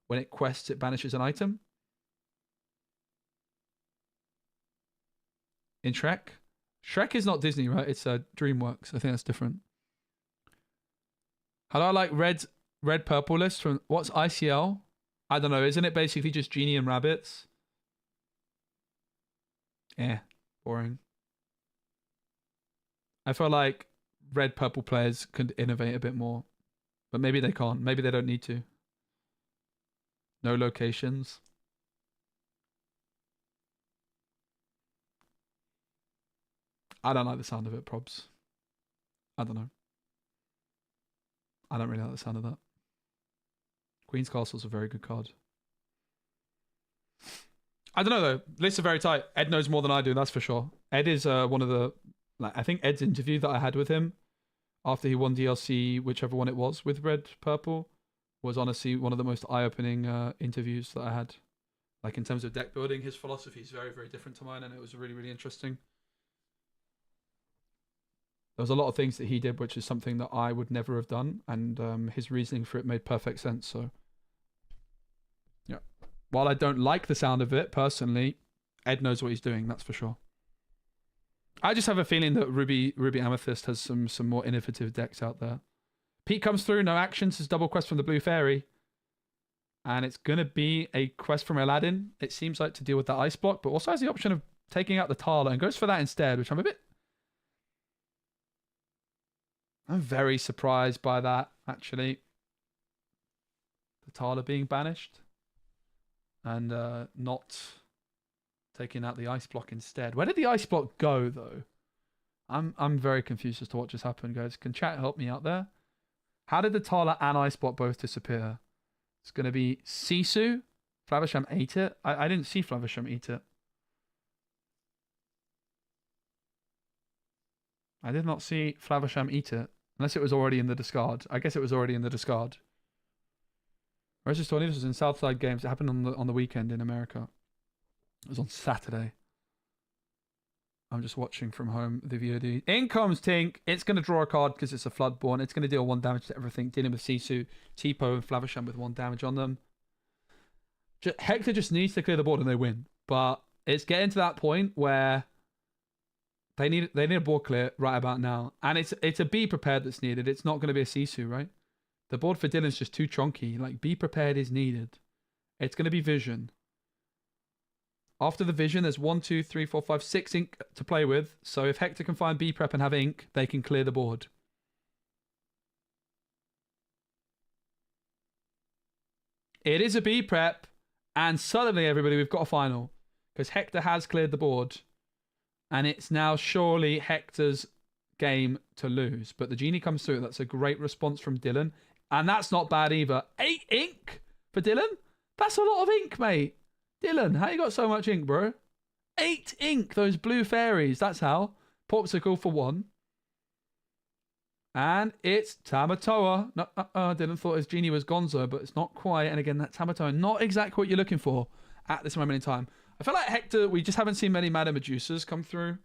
When it quests, it banishes an item. In Shrek. Shrek is not Disney, right? It's DreamWorks. I think that's different. How do I like red purple list from what's ICL? I don't know. Isn't it basically just Genie and Rabbits? Boring. I feel like red purple players could innovate a bit more, but maybe they can't. Maybe they don't need to. No locations. I don't like the sound of it, probs. I don't know. I don't really like the sound of that. Queen's Castle's a very good card. I don't know though. Lists are very tight. Ed knows more than I do, that's for sure. Ed is one of the... I think Ed's interview that I had with him after he won DLC, whichever one it was, with Red Purple, was honestly one of the most eye-opening interviews that I had. Like in terms of deck building, his philosophy is very, very different to mine, and it was really, really interesting. There was a lot of things that he did, which is something that I would never have done, and his reasoning for it made perfect sense. So, yeah. While I don't like the sound of it personally, Ed knows what he's doing. That's for sure. I just have a feeling that Ruby Amethyst has some more innovative decks out there. Pete comes through, no actions, his double quest from the Blue Fairy, and it's gonna be a quest from Aladdin. It seems like to deal with that ice block, but also has the option of taking out the Tala and goes for that instead, which I'm very surprised by that, actually. The Tala being banished. And not taking out the ice block instead. Where did the ice block go, though? I'm very confused as to what just happened, guys. Can chat help me out there? How did the Tala and ice block both disappear? It's going to be Sisu. Flavisham ate it. I didn't see Flavisham eat it. I did not see Flavisham eat it. Unless it was already in the discard. I guess it was already in the discard. Where's this tournament? This was in Southside Games. It happened on the weekend in America. It was on Saturday. I'm just watching from home the VOD. In comes Tink. It's going to draw a card because it's a Floodborn. It's going to deal 1 damage to everything. Dealing with Sisu, Tipo, and Flavisham with 1 damage on them. Hector just needs to clear the board and they win. But it's getting to that point where they need a board clear right about now. And it's a be prepared that's needed. It's not going to be a Sisu, right? The board for Dylan's just too chunky. Like, be prepared is needed. It's going to be Vision. After the Vision, there's 1, 2, 3, 4, 5, 6 ink to play with. So if Hector can find B prep and have ink, they can clear the board. It is a B prep, and suddenly, everybody, we've got a final. Because Hector has cleared the board. And it's now surely Hector's game to lose. But the Genie comes through. That's a great response from Dylan. And that's not bad either. 8 ink for Dylan? That's a lot of ink, mate. Dylan, how you got so much ink, bro? 8 ink, those blue fairies. That's how. Popsicle for 1. And it's Tamatoa. No, Dylan thought his Genie was Gonzo, but it's not quite. And again, that Tamatoa, not exactly what you're looking for at this moment in time. I feel like Hector, we just haven't seen many Madame Medusas come through.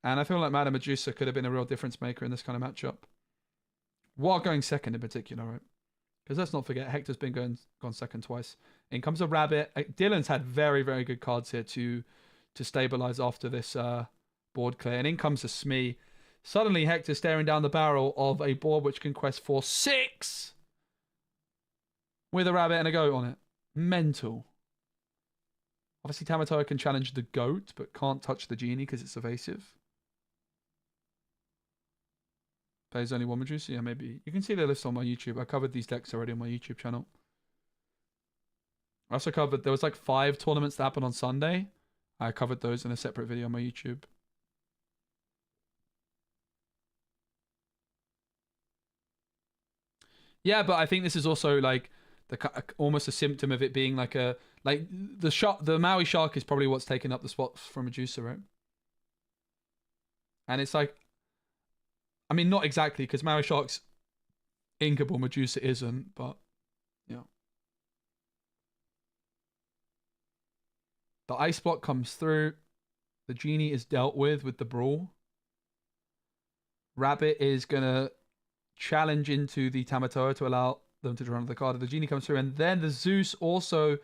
And I feel like Madame Medusa could have been a real difference maker in this kind of matchup. While going second in particular, right? Because let's not forget, Hector's been gone second twice. In comes a Rabbit. Dylan's had very, very good cards here to stabilize after this board clear. And in comes a Smee. Suddenly, Hector's staring down the barrel of a board which can quest for 6 with a Rabbit and a Goat on it. Mental. Obviously, Tamatoa can challenge the Goat, but can't touch the Genie because it's evasive. Plays only 1 Medusa? Yeah, maybe. You can see the list on my YouTube. I covered these decks already on my YouTube channel. I also covered, there was like 5 tournaments that happened on Sunday. I covered those in a separate video on my YouTube. Yeah, but I think this is also like almost a symptom of it being like the Maui Shark is probably what's taking up the spot from Medusa, right? And it's like, I mean, not exactly, because Maui Shark's inkable, Medusa isn't, but yeah. The Ice Block comes through. The Genie is dealt with the Brawl. Rabbit is going to challenge into the Tamatoa to allow them to draw another card. The Genie comes through, and then the Zeus also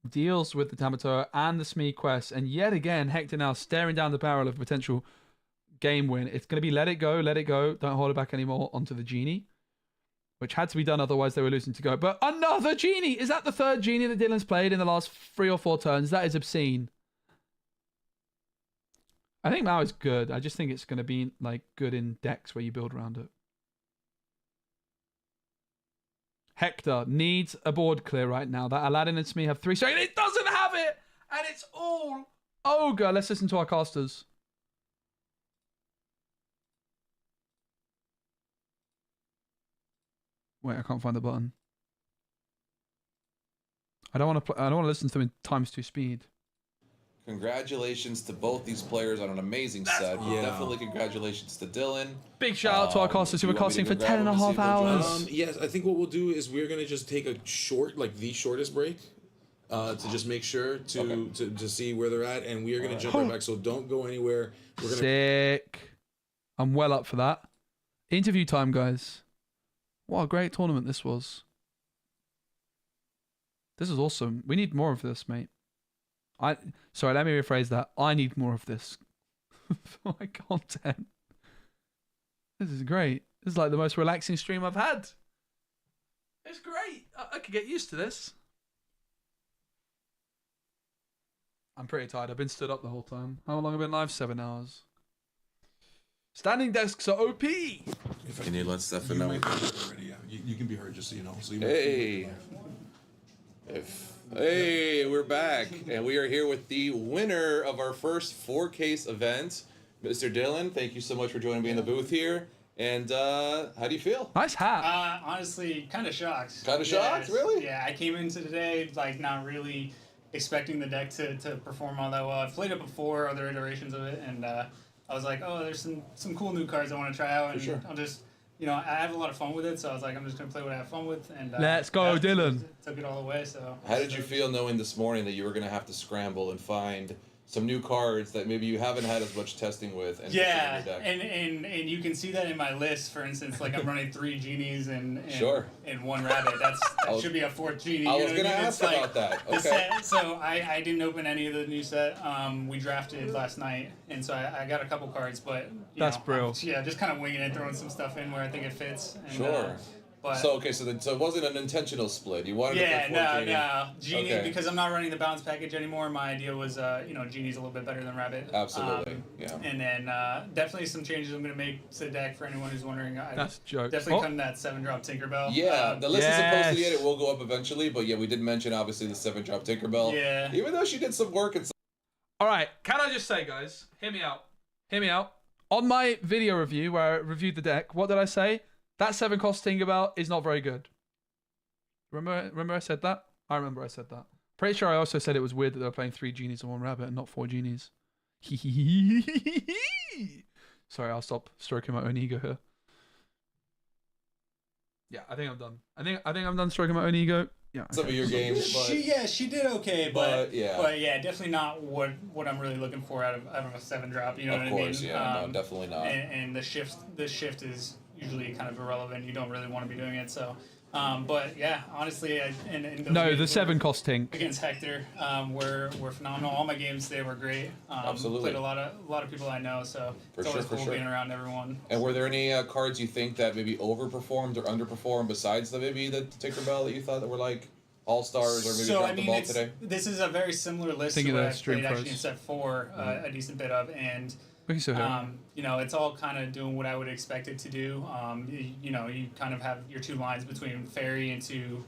deals with the Tamatoa and the Smee quest. And yet again, Hector now staring down the barrel of potential game win. It's going to be let it go, don't hold it back anymore onto the Genie, which had to be done, otherwise they were losing to go. But another Genie! Is that the 3rd Genie that Dylan's played in the last 3 or 4 turns? That is obscene. I think Mao is good. I just think it's going to be like good in decks where you build around it. Hector needs a board clear right now. That Aladdin and Smee have 3 straight. It doesn't have it! And it's all Ogre. Let's listen to our casters. Wait, I can't find the button. I don't want to listen to them in ×2 speed. Congratulations to both these players on an amazing set. Yeah. Definitely congratulations to Dylan. Big shout out to our casters who were casting for 10.5 hours. Yes, I think what we'll do is we're going to just take a short, like the shortest break to just make sure to see where they're at. And we are going to jump right back. So don't go anywhere. We're gonna... Sick. I'm well up for that. Interview time, guys. What a great tournament this was. This is awesome. We need more of this, mate. Sorry, let me rephrase that. I need more of this for my content. This is great. This is like the most relaxing stream I've had. It's great. I could get used to this. I'm pretty tired. I've been stood up the whole time. How long have I been live? 7 hours. Standing desks are OP. Can you let Stefan know? You can be heard, just so you know. So Hey, we're back, and we are here with the winner of our first 4Case event, Mr. Dylan. Thank you so much for joining me in the booth here. And how do you feel? Nice hat. Honestly, kind of shocked. Kind of shocked, really? Yeah, I came into today like not really expecting the deck to perform all that well. I've played it before, other iterations of it, and I was like, oh, there's some cool new cards I want to try out, and sure. I'll just. You know, I have a lot of fun with it, so I was like, I'm just going to play what I have fun with. And let's go, Dylan. Took it all away, so. How did you feel knowing this morning that you were going to have to scramble and find some new cards that maybe you haven't had as much testing with. And yeah, your deck. and you can see that in my list. For instance, like I'm running 3 genies and sure. and 1 rabbit. That should be a 4th genie. I was gonna ask about that. Okay. Set, so I didn't open any of the new set. We drafted last night, and so I got a couple cards, but that's brilliant. Yeah, just kind of winging it, throwing some stuff in where I think it fits. And, sure. But, so it wasn't an intentional split. You wanted to put 4 Genie because I'm not running the balance package anymore. My idea was Genie's a little bit better than Rabbit. Absolutely, yeah. And then definitely some changes I'm gonna make to the deck for anyone who's wondering. That's a joke. Definitely cutting that 7-drop Tinkerbell. Yeah, the list isn't posted yet. It will go up eventually, but yeah, we did mention obviously the 7-drop Tinkerbell. Yeah. Even though she did some work and. All right, can I just say, guys, hear me out. On my video review where I reviewed the deck, what did I say? That 7-cost Tinkerbell is not very good. Remember I said that? I remember I said that. Pretty sure I also said it was weird that they were playing 3 genies and 1 rabbit and not 4 genies. Sorry, I'll stop stroking my own ego here. Yeah, I think I'm done. I think I'm done stroking my own ego. Yeah. Some of your games, but she did okay, but yeah, definitely not what I'm really looking for out of a 7-drop. You know what I mean? Of course, yeah, no, definitely not. And the shift is usually kind of irrelevant. You don't really want to be doing it, so. But yeah, honestly, no, the 7-cost Tink against Hector were phenomenal. All my games today were great. Absolutely, played a lot of people I know, so it's always cool being around everyone. And were there any cards you think that maybe overperformed or underperformed besides the Tinkerbell that you thought that were like all-stars or maybe dropped the ball today? This is a very similar list to what I played actually in set 4 a decent bit of, and it's all kind of doing what I would expect it to do. You kind of have your 2 lines between fairy into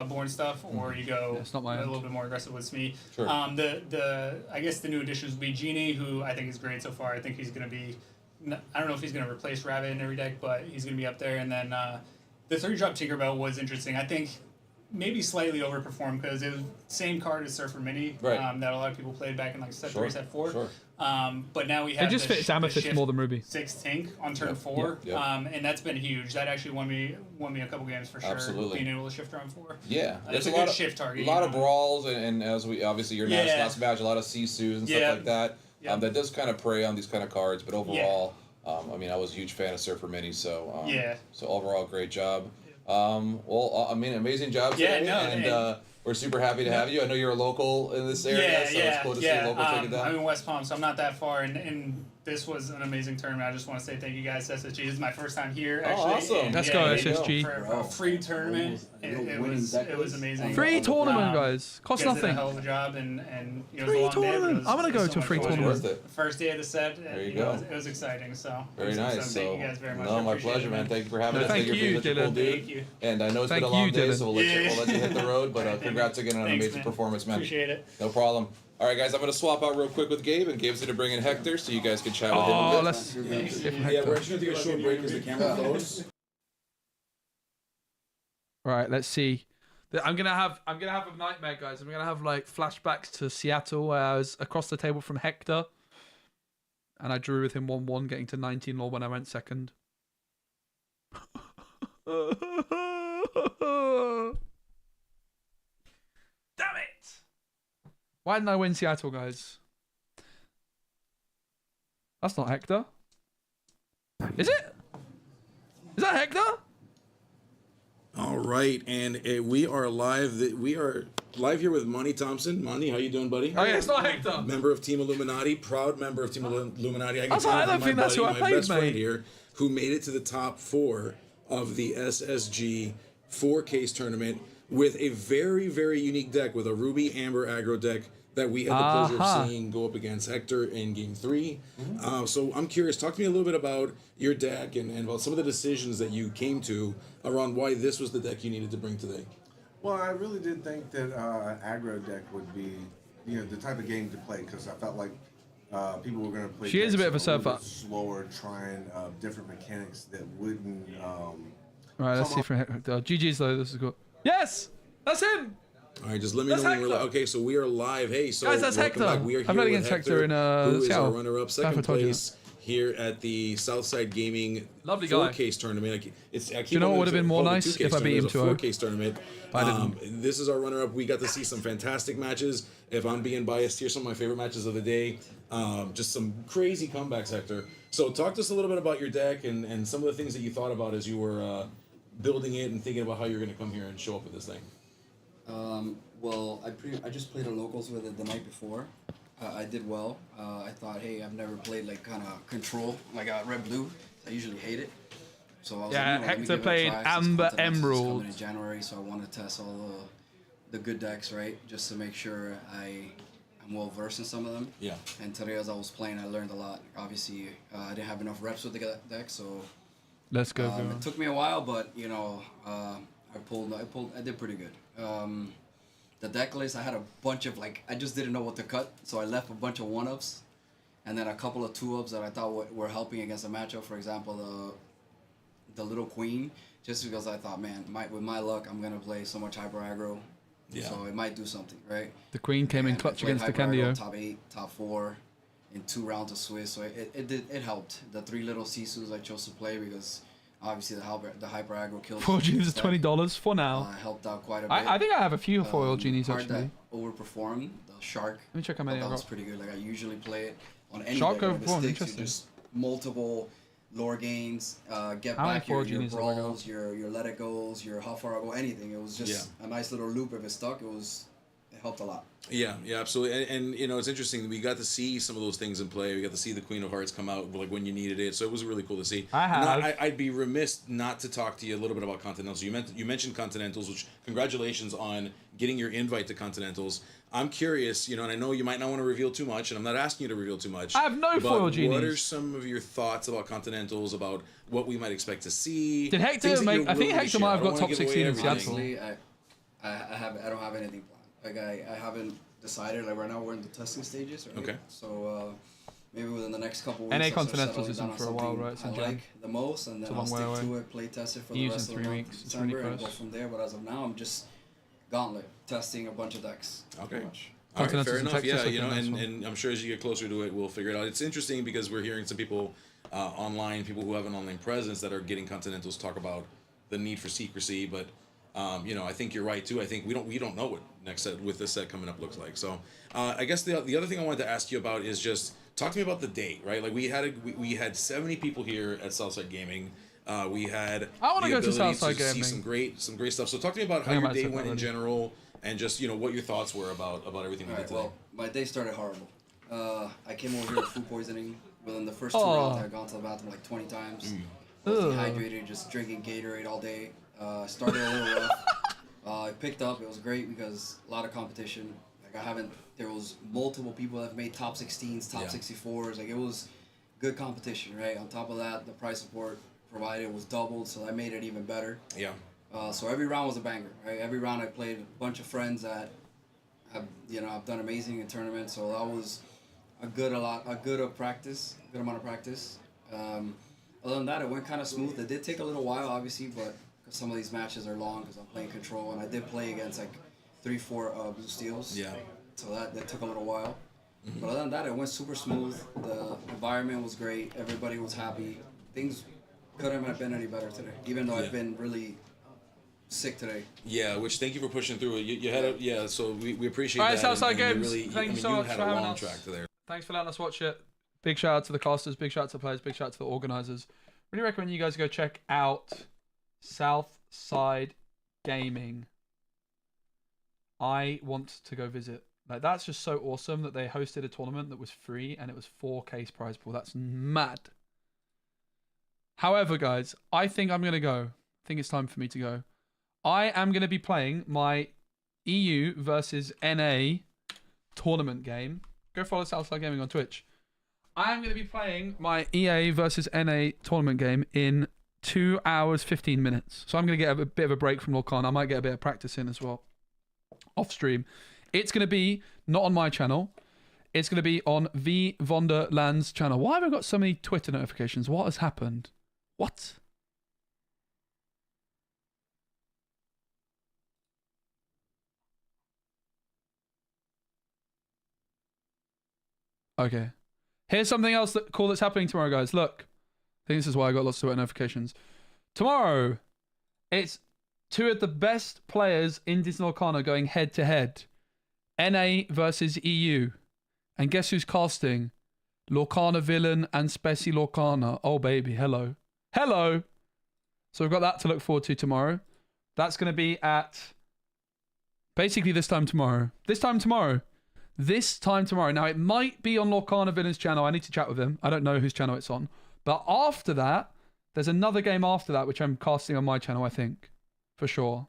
Bloodborne stuff, or you go a little bit more aggressive with Smee. Sure. I guess the new additions would be Genie, who I think is great so far. I think he's going to be, I don't know if he's going to replace Rabbit in every deck, but he's going to be up there. And then the 3-drop Tinkerbell was interesting. I think maybe slightly overperformed because it was same card as Surfer Mini that a lot of people played back in like set 3, set 4. Sure. But now we have it just fits Amethyst more than Ruby. 6 Tink on turn 4, and that's been huge. That actually won me a couple games for sure. Absolutely. Being able to shift around 4. Yeah, there's a good shift target. A lot of brawls, and as we obviously your last match, a lot of Sisus and stuff like that. That does kind of prey on these kind of cards, but overall, I mean, I was a huge fan of Surfer Mini, so so overall, great job. Amazing job today, we're super happy to have you. I know you're a local in this area, so it's cool to see a local take it down. I'm in West Palm, so I'm not that far, and this was an amazing tournament. I just want to say thank you guys to SSG. This is my first time here, actually. Oh, awesome. Let's go, SSG. For a free tournament. It was amazing. Free tournament, guys. Cost nothing. Did a hell of a job, and free tournament. I'm going to go to a free tournament. The first day of the set, there you go. It was exciting, so. Very nice. So thank you guys very much. No, my pleasure, man. Thank you for having us. Thank you, Dylan. Thank you. And I know it's been a long day, so we'll let you hit the road, but congrats again on an amazing performance, man. Appreciate it. No problem. All right, guys, I'm going to swap out real quick with Gabe, and Gabe's going to bring in Hector so you guys can chat with him a bit. We're actually going to take a short break because the camera closed. All right, let's see. I'm gonna have a nightmare, guys. I'm gonna have like flashbacks to Seattle where I was across the table from Hector, and I drew with him 1-1, getting to 19 lore when I went second. Damn it! Why didn't I win Seattle, guys? That's not Hector. Is it? Is that Hector? All right, and we are live. We are live here with Monty Thompson. Monty, how you doing, buddy? Oh yeah, it's not Hector. Member of Team Illuminati, proud member of Team Illuminati. I don't think that's who I played, best friend here, who made it to the top 4 of the SSG 4-case tournament with a very, very unique deck with a Ruby Amber aggro deck that we had the pleasure of seeing go up against Hector in Game 3. So I'm curious, talk to me a little bit about your deck and about some of the decisions that you came to around why this was the deck you needed to bring today. Well, I really did think that an aggro deck would be, the type of game to play, because I felt like people were going to play. She is a bit of a surfer. Slower, trying different mechanics that wouldn't. All right, let's see for Hector. GG's though. This is good. Yes, that's him. All right, just let me know when we're live. Okay, so we are live. Hey, so guys, that's Hector. We are here I'm not against Hector in who is Seattle. our runner-up, second place. here at the Southside Gaming Lovely guy. 4-case tournament. I keep you know what would have been more calling it nice 2-case if I beat him tournament. to It was a 4-case tournament. I didn't. This is our runner-up. We got to see some fantastic matches. If I'm being biased, here's some of my favorite matches of the day. Just some crazy comebacks, Hector. So talk to us a little bit about your deck and some of the things that you thought about as you were building it and thinking about how you're going to come here and show up with this thing. Well, I just played a locals with it the night before. I did well. I thought, hey, I've never played like kind of control, like red blue. I usually hate it. So I was yeah, like, Hector played Amber Emerald. Coming in January, so I want to test all the good decks, right? Just to make sure I'm well versed in some of them. Yeah. And today, as I was playing, I learned a lot. Obviously, I didn't have enough reps with the deck, so let's go. It took me a while, but you know, I did pretty good. The deck list, I had a bunch of I just didn't know what to cut, so I left a bunch of 1-ups, and then a couple of 2-ups that I thought were helping against a matchup. For example, the little queen, just because I thought, man, with my luck, I'm gonna play so much hyper aggro, so it might do something, right? The queen came in clutch against the Candio. Top 8, top 4, in 2 rounds of Swiss, so it helped. The 3 little Sisus I chose to play because obviously the hyper aggro kills. 4 genies is $20 for now. Helped out quite a bit. I think I have a few foil genies card actually. That overperformed the shark. Let me check how many that I was got. pretty good. I usually play it on any Shark deck. overperformed, interesting. Just multiple lore gains, get How many back your foil genies have I got? brawls, your let it goes, your how far I go, anything. It was just a nice little loop. If it stuck, it helped a lot. Yeah, absolutely. And you know, it's interesting. We got to see some of those things in play. We got to see the Queen of Hearts come out when you needed it. So it was really cool to see. I'd be remiss not to talk to you a little bit about Continentals. You mentioned Continentals, which congratulations on getting your invite to Continentals. I'm curious, and I know you might not want to reveal too much, and I'm not asking you to reveal too much. I have no foil genies. What are some of your thoughts about Continentals, about what we might expect to see? Did Hector make? I think Hector might have got top 16 in Seattle. Honestly, I don't have anything planned. I haven't decided. Right now we're in the testing stages. Right? Okay. So maybe within the next couple weeks. NA Continentals isn't for a while, right? I like the most, and then I'll stick to it, play test it for the rest of the month of December, and go from there. But as of now, I'm just gauntlet testing a bunch of decks. Okay. All right, fair enough. Yeah, and I'm sure as you get closer to it, we'll figure it out. It's interesting because we're hearing some people online, people who have an online presence that are getting Continentals talk about the need for secrecy, but. I think you're right too. I think we don't know what next set with this set coming up looks like. So, I guess the other thing I wanted to ask you about is just talk to me about the date, right? Like we had 70 people here at Southside Gaming. We had I want to go to Southside Gaming. See some great stuff. So talk to me about how your day went in general, and just what your thoughts were about everything we did today. Well, my day started horrible. I came over here with food poisoning. Within the first 2 rounds, I had gone to the bathroom like 20 times. I was dehydrated, just drinking Gatorade all day. Started a little rough. It picked up. It was great because a lot of competition. There was multiple people that have made top 16s, top 64s. It was good competition, right? On top of that, the prize support provided was doubled, so that made it even better. Yeah. So every round was a banger, right? Every round I played a bunch of friends that I've done amazing in tournaments. So that was a good amount of practice. Other than that, it went kind of smooth. It did take a little while, obviously, but some of these matches are long because I'm playing control, and I did play against 3-4 blue steals. Yeah. So that took a little while. Mm-hmm. But other than that, it went super smooth. The environment was great. Everybody was happy. Things couldn't have been any better today, even though I've been really sick today. Yeah, which thank you for pushing through it. You had so we appreciate that. All right, Southside Games. Thank you so much for having us. Track today. Thanks for letting us watch it. Big shout out to the casters, big shout out to the players, big shout out to the organizers. Really recommend you guys go check out Southside Gaming. I want to go visit. That's just so awesome that they hosted a tournament that was free and it was 4K prize pool. That's mad. However, guys, I think I'm going to go. I think it's time for me to go. I am going to be playing my EU versus NA tournament game. Go follow Southside Gaming on Twitch. I am going to be playing my EA versus NA tournament game in 2 hours, 15 minutes. So I'm going to get a bit of a break from Lorcana. I might get a bit of practice in as well. Off stream. It's going to be not on my channel. It's going to be on V Vonderland's channel. Why have I got so many Twitter notifications? What has happened? What? Okay. Here's something else cool that's happening tomorrow, guys. Look. I think this is why I got lots of notifications. Tomorrow, it's two of the best players in Disney Lorcana going head-to-head. NA versus EU. And guess who's casting? Lorcana Villain and Speci Lorcana. Oh, baby. Hello. Hello! So we've got that to look forward to tomorrow. That's going to be at... basically this time tomorrow. This time tomorrow. Now, it might be on Lorcana Villain's channel. I need to chat with him. I don't know whose channel it's on. But after that, there's another game after that, which I'm casting on my channel, I think. For sure.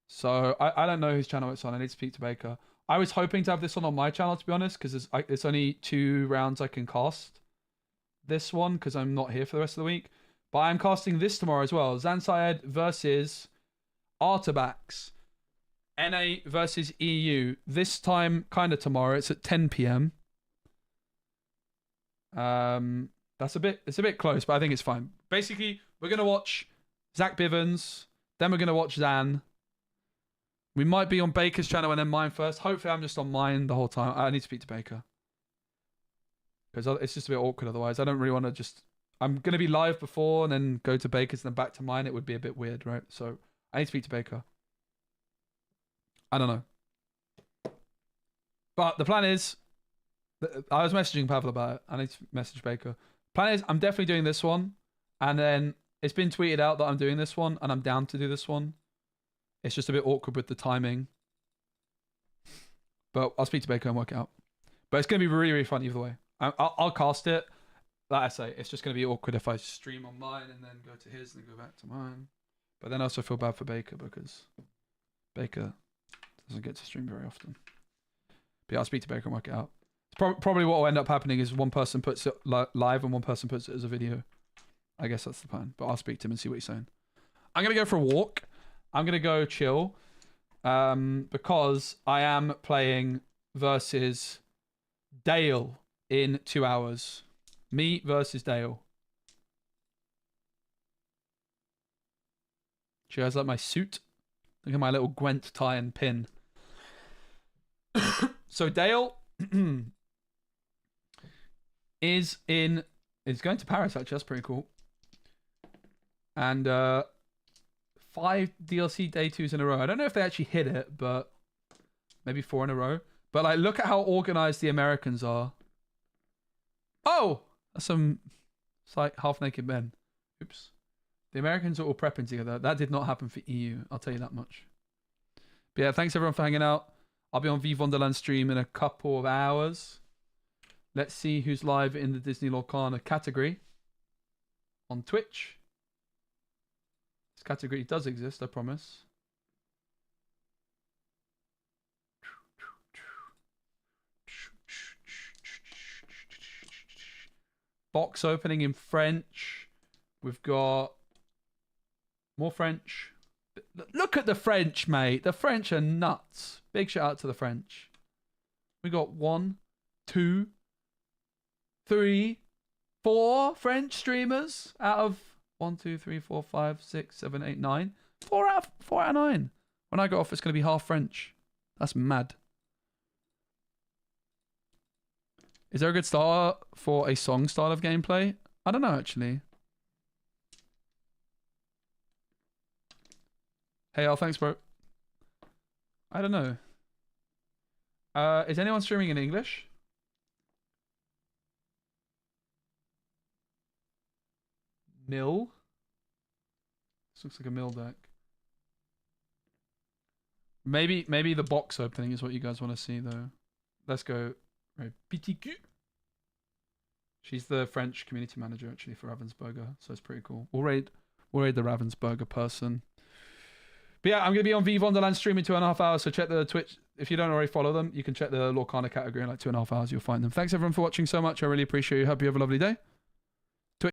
So, I don't know whose channel it's on. I need to speak to Baker. I was hoping to have this one on my channel, to be honest, because it's only 2 rounds I can cast this one, because I'm not here for the rest of the week. But I'm casting this tomorrow as well. Zansaed versus Artabax. NA versus EU. This time, kind of tomorrow. It's at 10 p.m. It's a bit close, but I think it's fine. Basically, we're going to watch Zach Bivens, then we're going to watch Zan. We might be on Baker's channel and then mine first. Hopefully, I'm just on mine the whole time. I need to speak to Baker. Because it's just a bit awkward otherwise. I don't really want to just... I'm going to be live before and then go to Baker's and then back to mine. It would be a bit weird, right? So, I need to speak to Baker. I don't know. But the plan is... I was messaging Pavel about it. I need to message Baker. Plan is, I'm definitely doing this one, and then it's been tweeted out that I'm doing this one, and I'm down to do this one. It's just a bit awkward with the timing. But I'll speak to Baker and work it out. But it's going to be really, really fun either way. I'll cast it. Like I say, it's just going to be awkward if I stream on mine and then go to his and then go back to mine. But then I also feel bad for Baker because Baker doesn't get to stream very often. But yeah, I'll speak to Baker and work it out. Probably what will end up happening is one person puts it live and one person puts it as a video. I guess that's the plan. But I'll speak to him and see what he's saying. I'm going to go for a walk. I'm going to go chill. Because I am playing versus Dale in 2 hours. Me versus Dale. Do you guys like my suit? Look at my little Gwent tie and pin. So Dale... is going to Paris, actually. That's pretty cool. And 5 DLC day 2s in a row. I don't know if they actually hit it, but maybe 4 in a row. But like, look at how organized the Americans are. Oh, that's some like half-naked men. Oops. The Americans are all prepping together. That did not happen for EU. I'll tell you that much. But yeah, thanks everyone for hanging out. I'll be on V Wonderland stream in a couple of hours. Let's see who's live in the Disney Lorcana category on Twitch. This category does exist, I promise. Box opening in French. We've got more French. Look at the French, mate. The French are nuts. Big shout out to the French. We got 1, 2, 3, 4 French streamers out of 1, 2, 3, 4, 5, 6, 7, 8, 9. 4 out of 9. When I go off, it's going to be half French. That's mad. Is there a good start for a song style of gameplay? I don't know, actually. Hey, Al, thanks, bro. I don't know. Is anyone streaming in English? Mill? This looks like a mill deck. Maybe the box opening is what you guys want to see, though. Let's go. Right, PTQ. She's the French community manager, actually, for Ravensburger, so it's pretty cool. We'll raid the Ravensburger person. But yeah, I'm going to be on V Wonderland stream in 2.5 hours, so check the Twitch. If you don't already follow them, you can check the Lorcana category in like 2.5 hours. You'll find them. Thanks everyone for watching so much. I really appreciate you. Hope you have a lovely day.